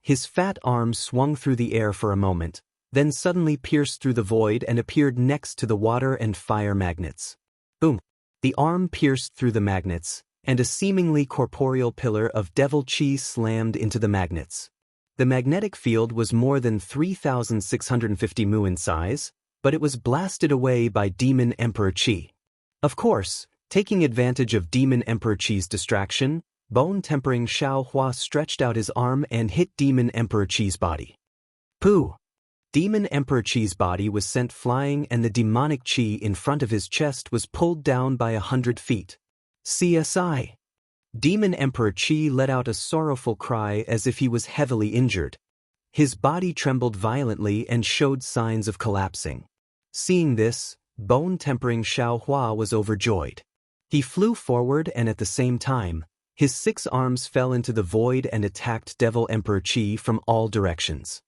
His fat arm swung through the air for a moment, then suddenly pierced through the void and appeared next to the water and fire magnets. Boom! The arm pierced through the magnets, and a seemingly corporeal pillar of Devil Qi slammed into the magnets. The magnetic field was more than 3,650 mu in size, but it was blasted away by Demon Emperor Qi. Of course, taking advantage of Demon Emperor Qi's distraction, bone-tempering Xiaohua stretched out his arm and hit Demon Emperor Qi's body. Pooh! Demon Emperor Qi's body was sent flying and the demonic Qi in front of his chest was pulled down by 100 feet. CSI! Demon Emperor Qi let out a sorrowful cry as if he was heavily injured. His body trembled violently and showed signs of collapsing. Seeing this, bone-tempering Xiaohua was overjoyed. He flew forward and at the same time, his 6 arms fell into the void and attacked Devil Emperor Qi from all directions.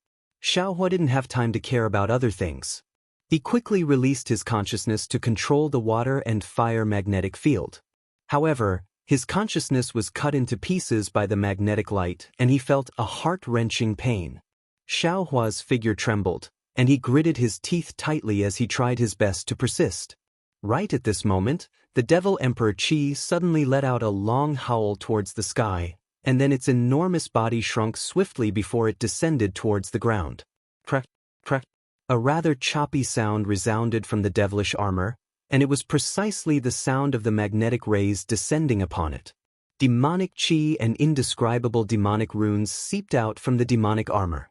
Xiaohua didn't have time to care about other things. He quickly released his consciousness to control the water and fire magnetic field. However, his consciousness was cut into pieces by the magnetic light and he felt a heart-wrenching pain. Xiaohua's figure trembled, and he gritted his teeth tightly as he tried his best to persist. Right at this moment, the Devil Emperor Qi suddenly let out a long howl towards the sky, and then its enormous body shrunk swiftly before it descended towards the ground. Crack, crack. A rather choppy sound resounded from the devilish armor, and it was precisely the sound of the magnetic rays descending upon it. Demonic Qi and indescribable demonic runes seeped out from the demonic armor.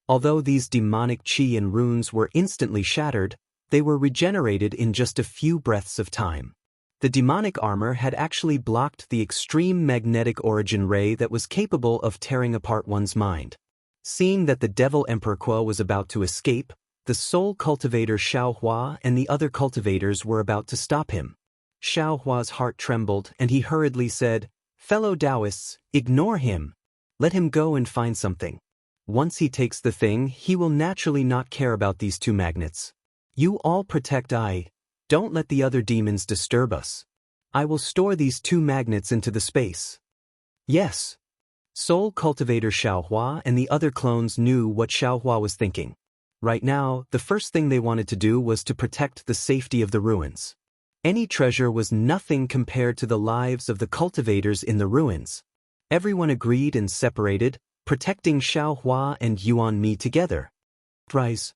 Although these demonic Qi and runes were instantly shattered, they were regenerated in just a few breaths of time. The demonic armor had actually blocked the extreme magnetic origin ray that was capable of tearing apart one's mind. Seeing that the Devil Emperor Qi was about to escape, the soul cultivator Xiaohua and the other cultivators were about to stop him. Xiaohua's heart trembled and he hurriedly said, "Fellow Daoists, ignore him. Let him go and find something. Once he takes the thing, he will naturally not care about these 2 magnets. You all protect I. Don't let the other demons disturb us. I will store these 2 magnets into the space." Yes. Soul cultivator Xiaohua and the other clones knew what Xiaohua was thinking. Right now, the first thing they wanted to do was to protect the safety of the ruins. Any treasure was nothing compared to the lives of the cultivators in the ruins. Everyone agreed and separated, protecting Xiaohua and Yuan Mi together. Rise.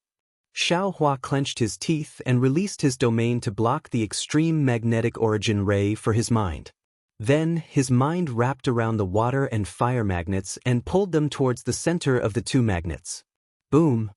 Xiaohua clenched his teeth and released his domain to block the extreme magnetic origin ray for his mind. Then, his mind wrapped around the water and fire magnets and pulled them towards the center of the two magnets. Boom!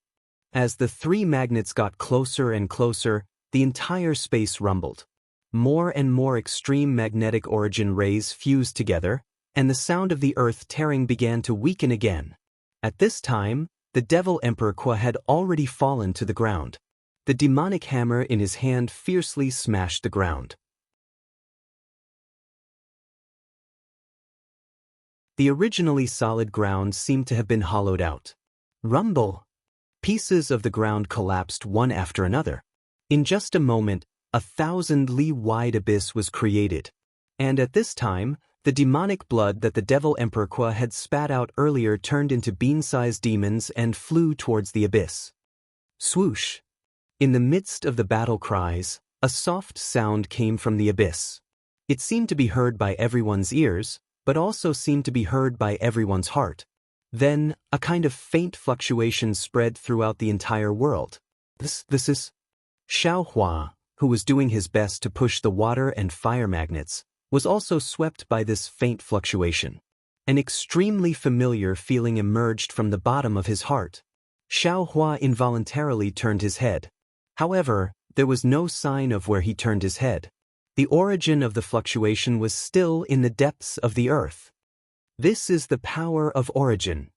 As the three magnets got closer and closer, the entire space rumbled. More and more extreme magnetic origin rays fused together, and the sound of the earth tearing began to weaken again. At this time, the Devil Emperor Qua had already fallen to the ground. The demonic hammer in his hand fiercely smashed the ground. The originally solid ground seemed to have been hollowed out. Rumble! Pieces of the ground collapsed one after another. In just a moment, 1,000-li-wide abyss was created. And at this time, the demonic blood that the Devil Emperor Qua had spat out earlier turned into bean-sized demons and flew towards the abyss. Swoosh! In the midst of the battle cries, a soft sound came from the abyss. It seemed to be heard by everyone's ears, but also seemed to be heard by everyone's heart. Then, a kind of faint fluctuation spread throughout the entire world. This is Xiaohua, who was doing his best to push the water and fire magnets, was also swept by this faint fluctuation. An extremely familiar feeling emerged from the bottom of his heart. Xiaohua involuntarily turned his head. However, there was no sign of where he turned his head. The origin of the fluctuation was still in the depths of the earth. This is the power of origin.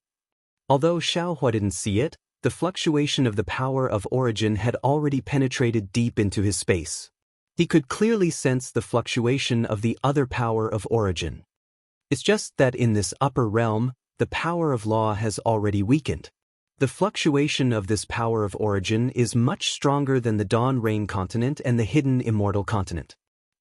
Although Xiaohua didn't see it, the fluctuation of the power of origin had already penetrated deep into his space. He could clearly sense the fluctuation of the other power of origin. It's just that in this upper realm, the power of law has already weakened. The fluctuation of this power of origin is much stronger than the Dawn Rain continent and the hidden Immortal continent.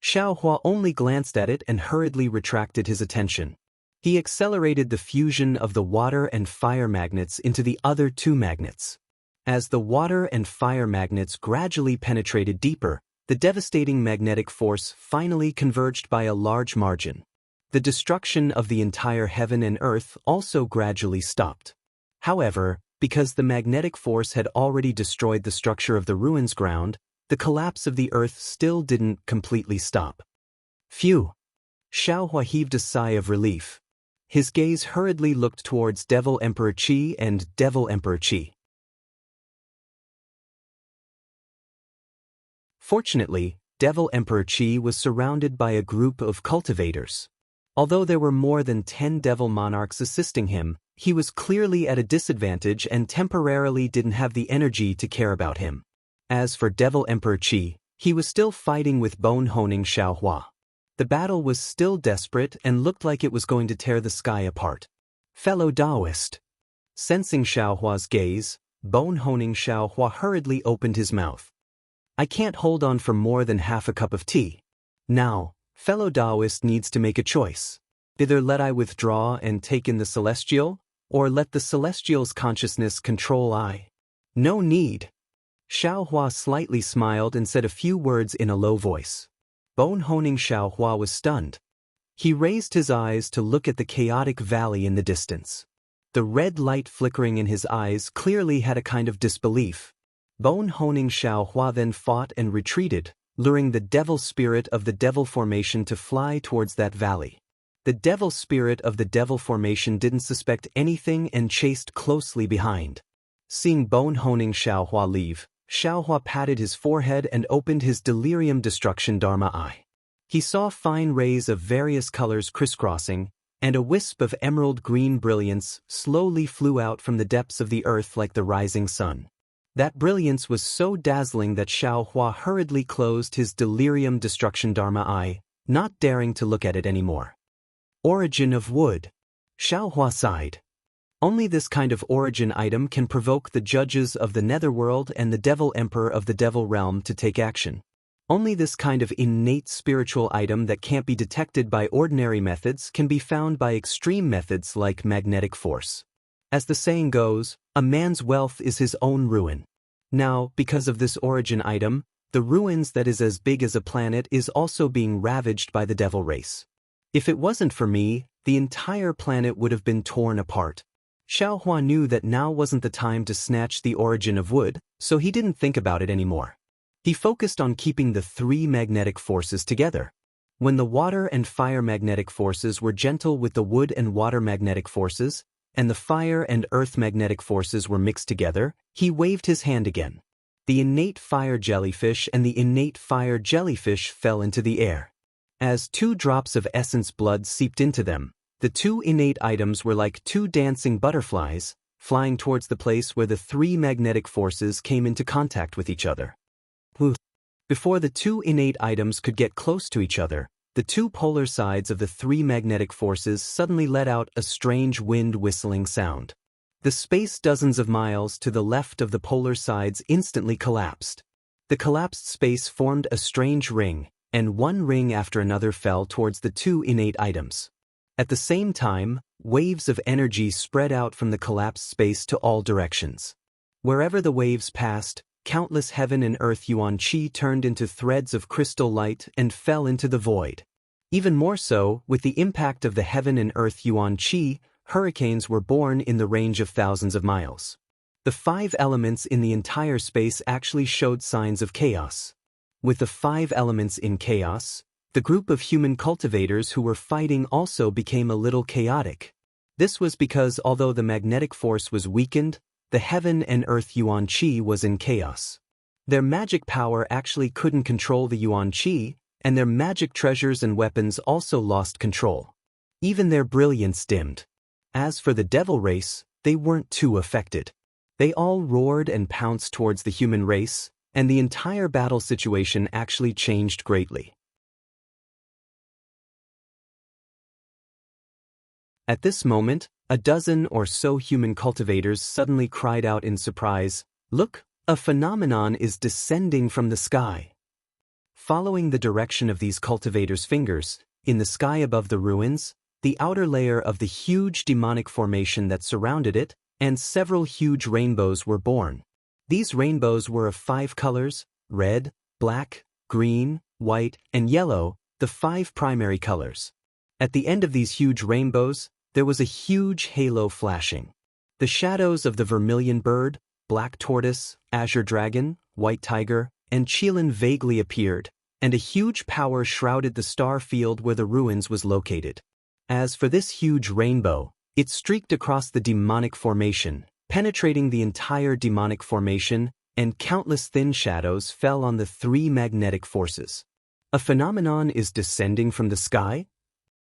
Xiaohua only glanced at it and hurriedly retracted his attention. He accelerated the fusion of the water and fire magnets into the other two magnets. As the water and fire magnets gradually penetrated deeper, the devastating magnetic force finally converged by a large margin. The destruction of the entire heaven and earth also gradually stopped. However, because the magnetic force had already destroyed the structure of the ruins ground, the collapse of the earth still didn't completely stop. Phew! Xiaohua heaved a sigh of relief. His gaze hurriedly looked towards Devil Emperor Qi and Devil Emperor Qi. Fortunately, Devil Emperor Qi was surrounded by a group of cultivators. Although there were more than 10 devil monarchs assisting him, he was clearly at a disadvantage and temporarily didn't have the energy to care about him. As for Devil Emperor Qi, he was still fighting with bone-honing Xiaohua. The battle was still desperate and looked like it was going to tear the sky apart. Fellow Daoist. Sensing Xiaohua's gaze, bone-honing Xiaohua hurriedly opened his mouth. I can't hold on for more than half a cup of tea. Now, fellow Daoist needs to make a choice. Either let I withdraw and take in the celestial, or let the celestial's consciousness control I. No need. Xiaohua slightly smiled and said a few words in a low voice. Bone-honing Xiaohua was stunned. He raised his eyes to look at the chaotic valley in the distance. The red light flickering in his eyes clearly had a kind of disbelief. Bone-honing Xiaohua then fought and retreated, luring the devil spirit of the devil formation to fly towards that valley. The devil spirit of the devil formation didn't suspect anything and chased closely behind. Seeing bone-honing Xiaohua leave, Xiaohua patted his forehead and opened his delirium destruction Dharma eye. He saw fine rays of various colors crisscrossing, and a wisp of emerald green brilliance slowly flew out from the depths of the earth like the rising sun. That brilliance was so dazzling that Xiaohua hurriedly closed his delirium destruction Dharma eye, not daring to look at it anymore. Origin of wood. Xiaohua sighed. Only this kind of origin item can provoke the judges of the netherworld and the devil emperor of the devil realm to take action. Only this kind of innate spiritual item that can't be detected by ordinary methods can be found by extreme methods like magnetic force. As the saying goes, a man's wealth is his own ruin. Now, because of this origin item, the ruins that is as big as a planet is also being ravaged by the devil race. If it wasn't for me, the entire planet would have been torn apart. Xiaohua knew that now wasn't the time to snatch the origin of wood, so he didn't think about it anymore. He focused on keeping the three magnetic forces together. When the water and fire magnetic forces were gentle with the wood and water magnetic forces, and the fire and earth magnetic forces were mixed together, he waved his hand again. The innate fire jellyfish and the innate fire jellyfish fell into the air. As 2 drops of essence blood seeped into them, the 2 innate items were like 2 dancing butterflies, flying towards the place where the 3 magnetic forces came into contact with each other. Before the 2 innate items could get close to each other, the 2 polar sides of the 3 magnetic forces suddenly let out a strange wind whistling sound. The space dozens of miles to the left of the polar sides instantly collapsed. The collapsed space formed a strange ring, and one ring after another fell towards the 2 innate items. At the same time, waves of energy spread out from the collapsed space to all directions. Wherever the waves passed, countless heaven and earth yuan qi turned into threads of crystal light and fell into the void. Even more so, with the impact of the heaven and earth yuan qi, hurricanes were born in the range of thousands of miles. The 5 elements in the entire space actually showed signs of chaos. With the 5 elements in chaos, the group of human cultivators who were fighting also became a little chaotic. This was because although the magnetic force was weakened, the heaven and earth yuan qi was in chaos. Their magic power actually couldn't control the yuan qi, and their magic treasures and weapons also lost control. Even their brilliance dimmed. As for the devil race, they weren't too affected. They all roared and pounced towards the human race, and the entire battle situation actually changed greatly. At this moment, a dozen or so human cultivators suddenly cried out in surprise, "Look, a phenomenon is descending from the sky." Following the direction of these cultivators' fingers, in the sky above the ruins, the outer layer of the huge demonic formation that surrounded it, and several huge rainbows were born. These rainbows were of 5 colors: red, black, green, white, and yellow, the 5 primary colors. At the end of these huge rainbows, there was a huge halo flashing. The shadows of the vermilion bird, black tortoise, azure dragon, white tiger, and qilin vaguely appeared, and a huge power shrouded the star field where the ruins was located. As for this huge rainbow, it streaked across the demonic formation, penetrating the entire demonic formation, and countless thin shadows fell on the 3 magnetic forces. A phenomenon is descending from the sky?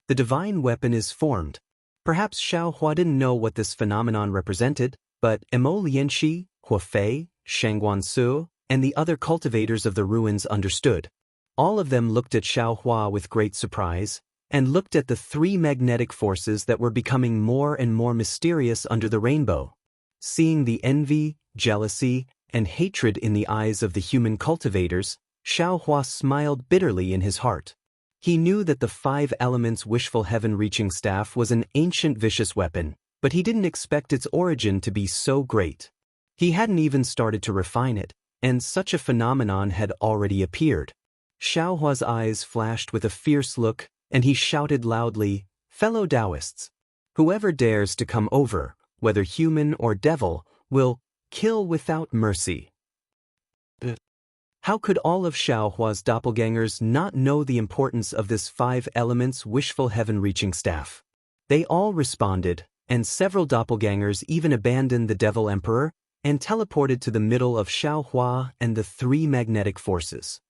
The divine weapon is formed. Perhaps Xiaohua didn't know what this phenomenon represented, but Mo Lianxi, Huafei, Shangguansu, and the other cultivators of the ruins understood. All of them looked at Xiaohua with great surprise, and looked at the 3 magnetic forces that were becoming more and more mysterious under the rainbow. Seeing the envy, jealousy, and hatred in the eyes of the human cultivators, Xiaohua smiled bitterly in his heart. He knew that the 5 elements wishful heaven-reaching staff was an ancient vicious weapon, but he didn't expect its origin to be so great. He hadn't even started to refine it, and such a phenomenon had already appeared. Xiaohua's eyes flashed with a fierce look, and he shouted loudly, "Fellow Daoists, whoever dares to come over, whether human or devil, will kill without mercy." How could all of Xiaohua's doppelgangers not know the importance of this 5 elements wishful heaven-reaching staff? They all responded, and several doppelgangers even abandoned the Devil Emperor and teleported to the middle of Xiaohua and the 3 magnetic forces.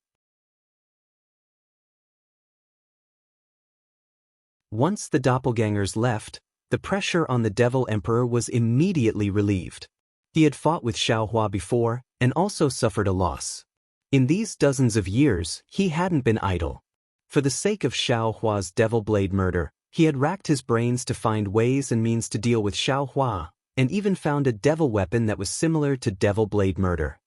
Once the doppelgangers left, the pressure on the Devil Emperor was immediately relieved. He had fought with Xiaohua before and also suffered a loss. In these dozens of years, he hadn't been idle. For the sake of Xiaohua's Devil Blade murder, he had racked his brains to find ways and means to deal with Xiaohua, and even found a devil weapon that was similar to Devil Blade murder.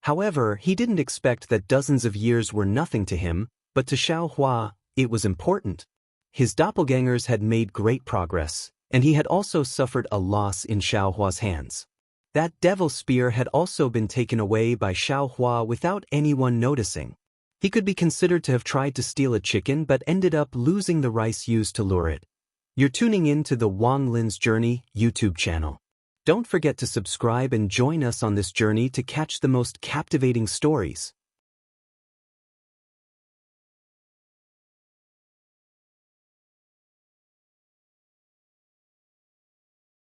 However, he didn't expect that dozens of years were nothing to him, but to Xiaohua, it was important. His doppelgangers had made great progress, and he had also suffered a loss in Xiaohua's hands. That devil spear had also been taken away by Xiaohua without anyone noticing. He could be considered to have tried to steal a chicken but ended up losing the rice used to lure it. You're tuning in to the Wang Lin's Journey YouTube channel. Don't forget to subscribe and join us on this journey to catch the most captivating stories.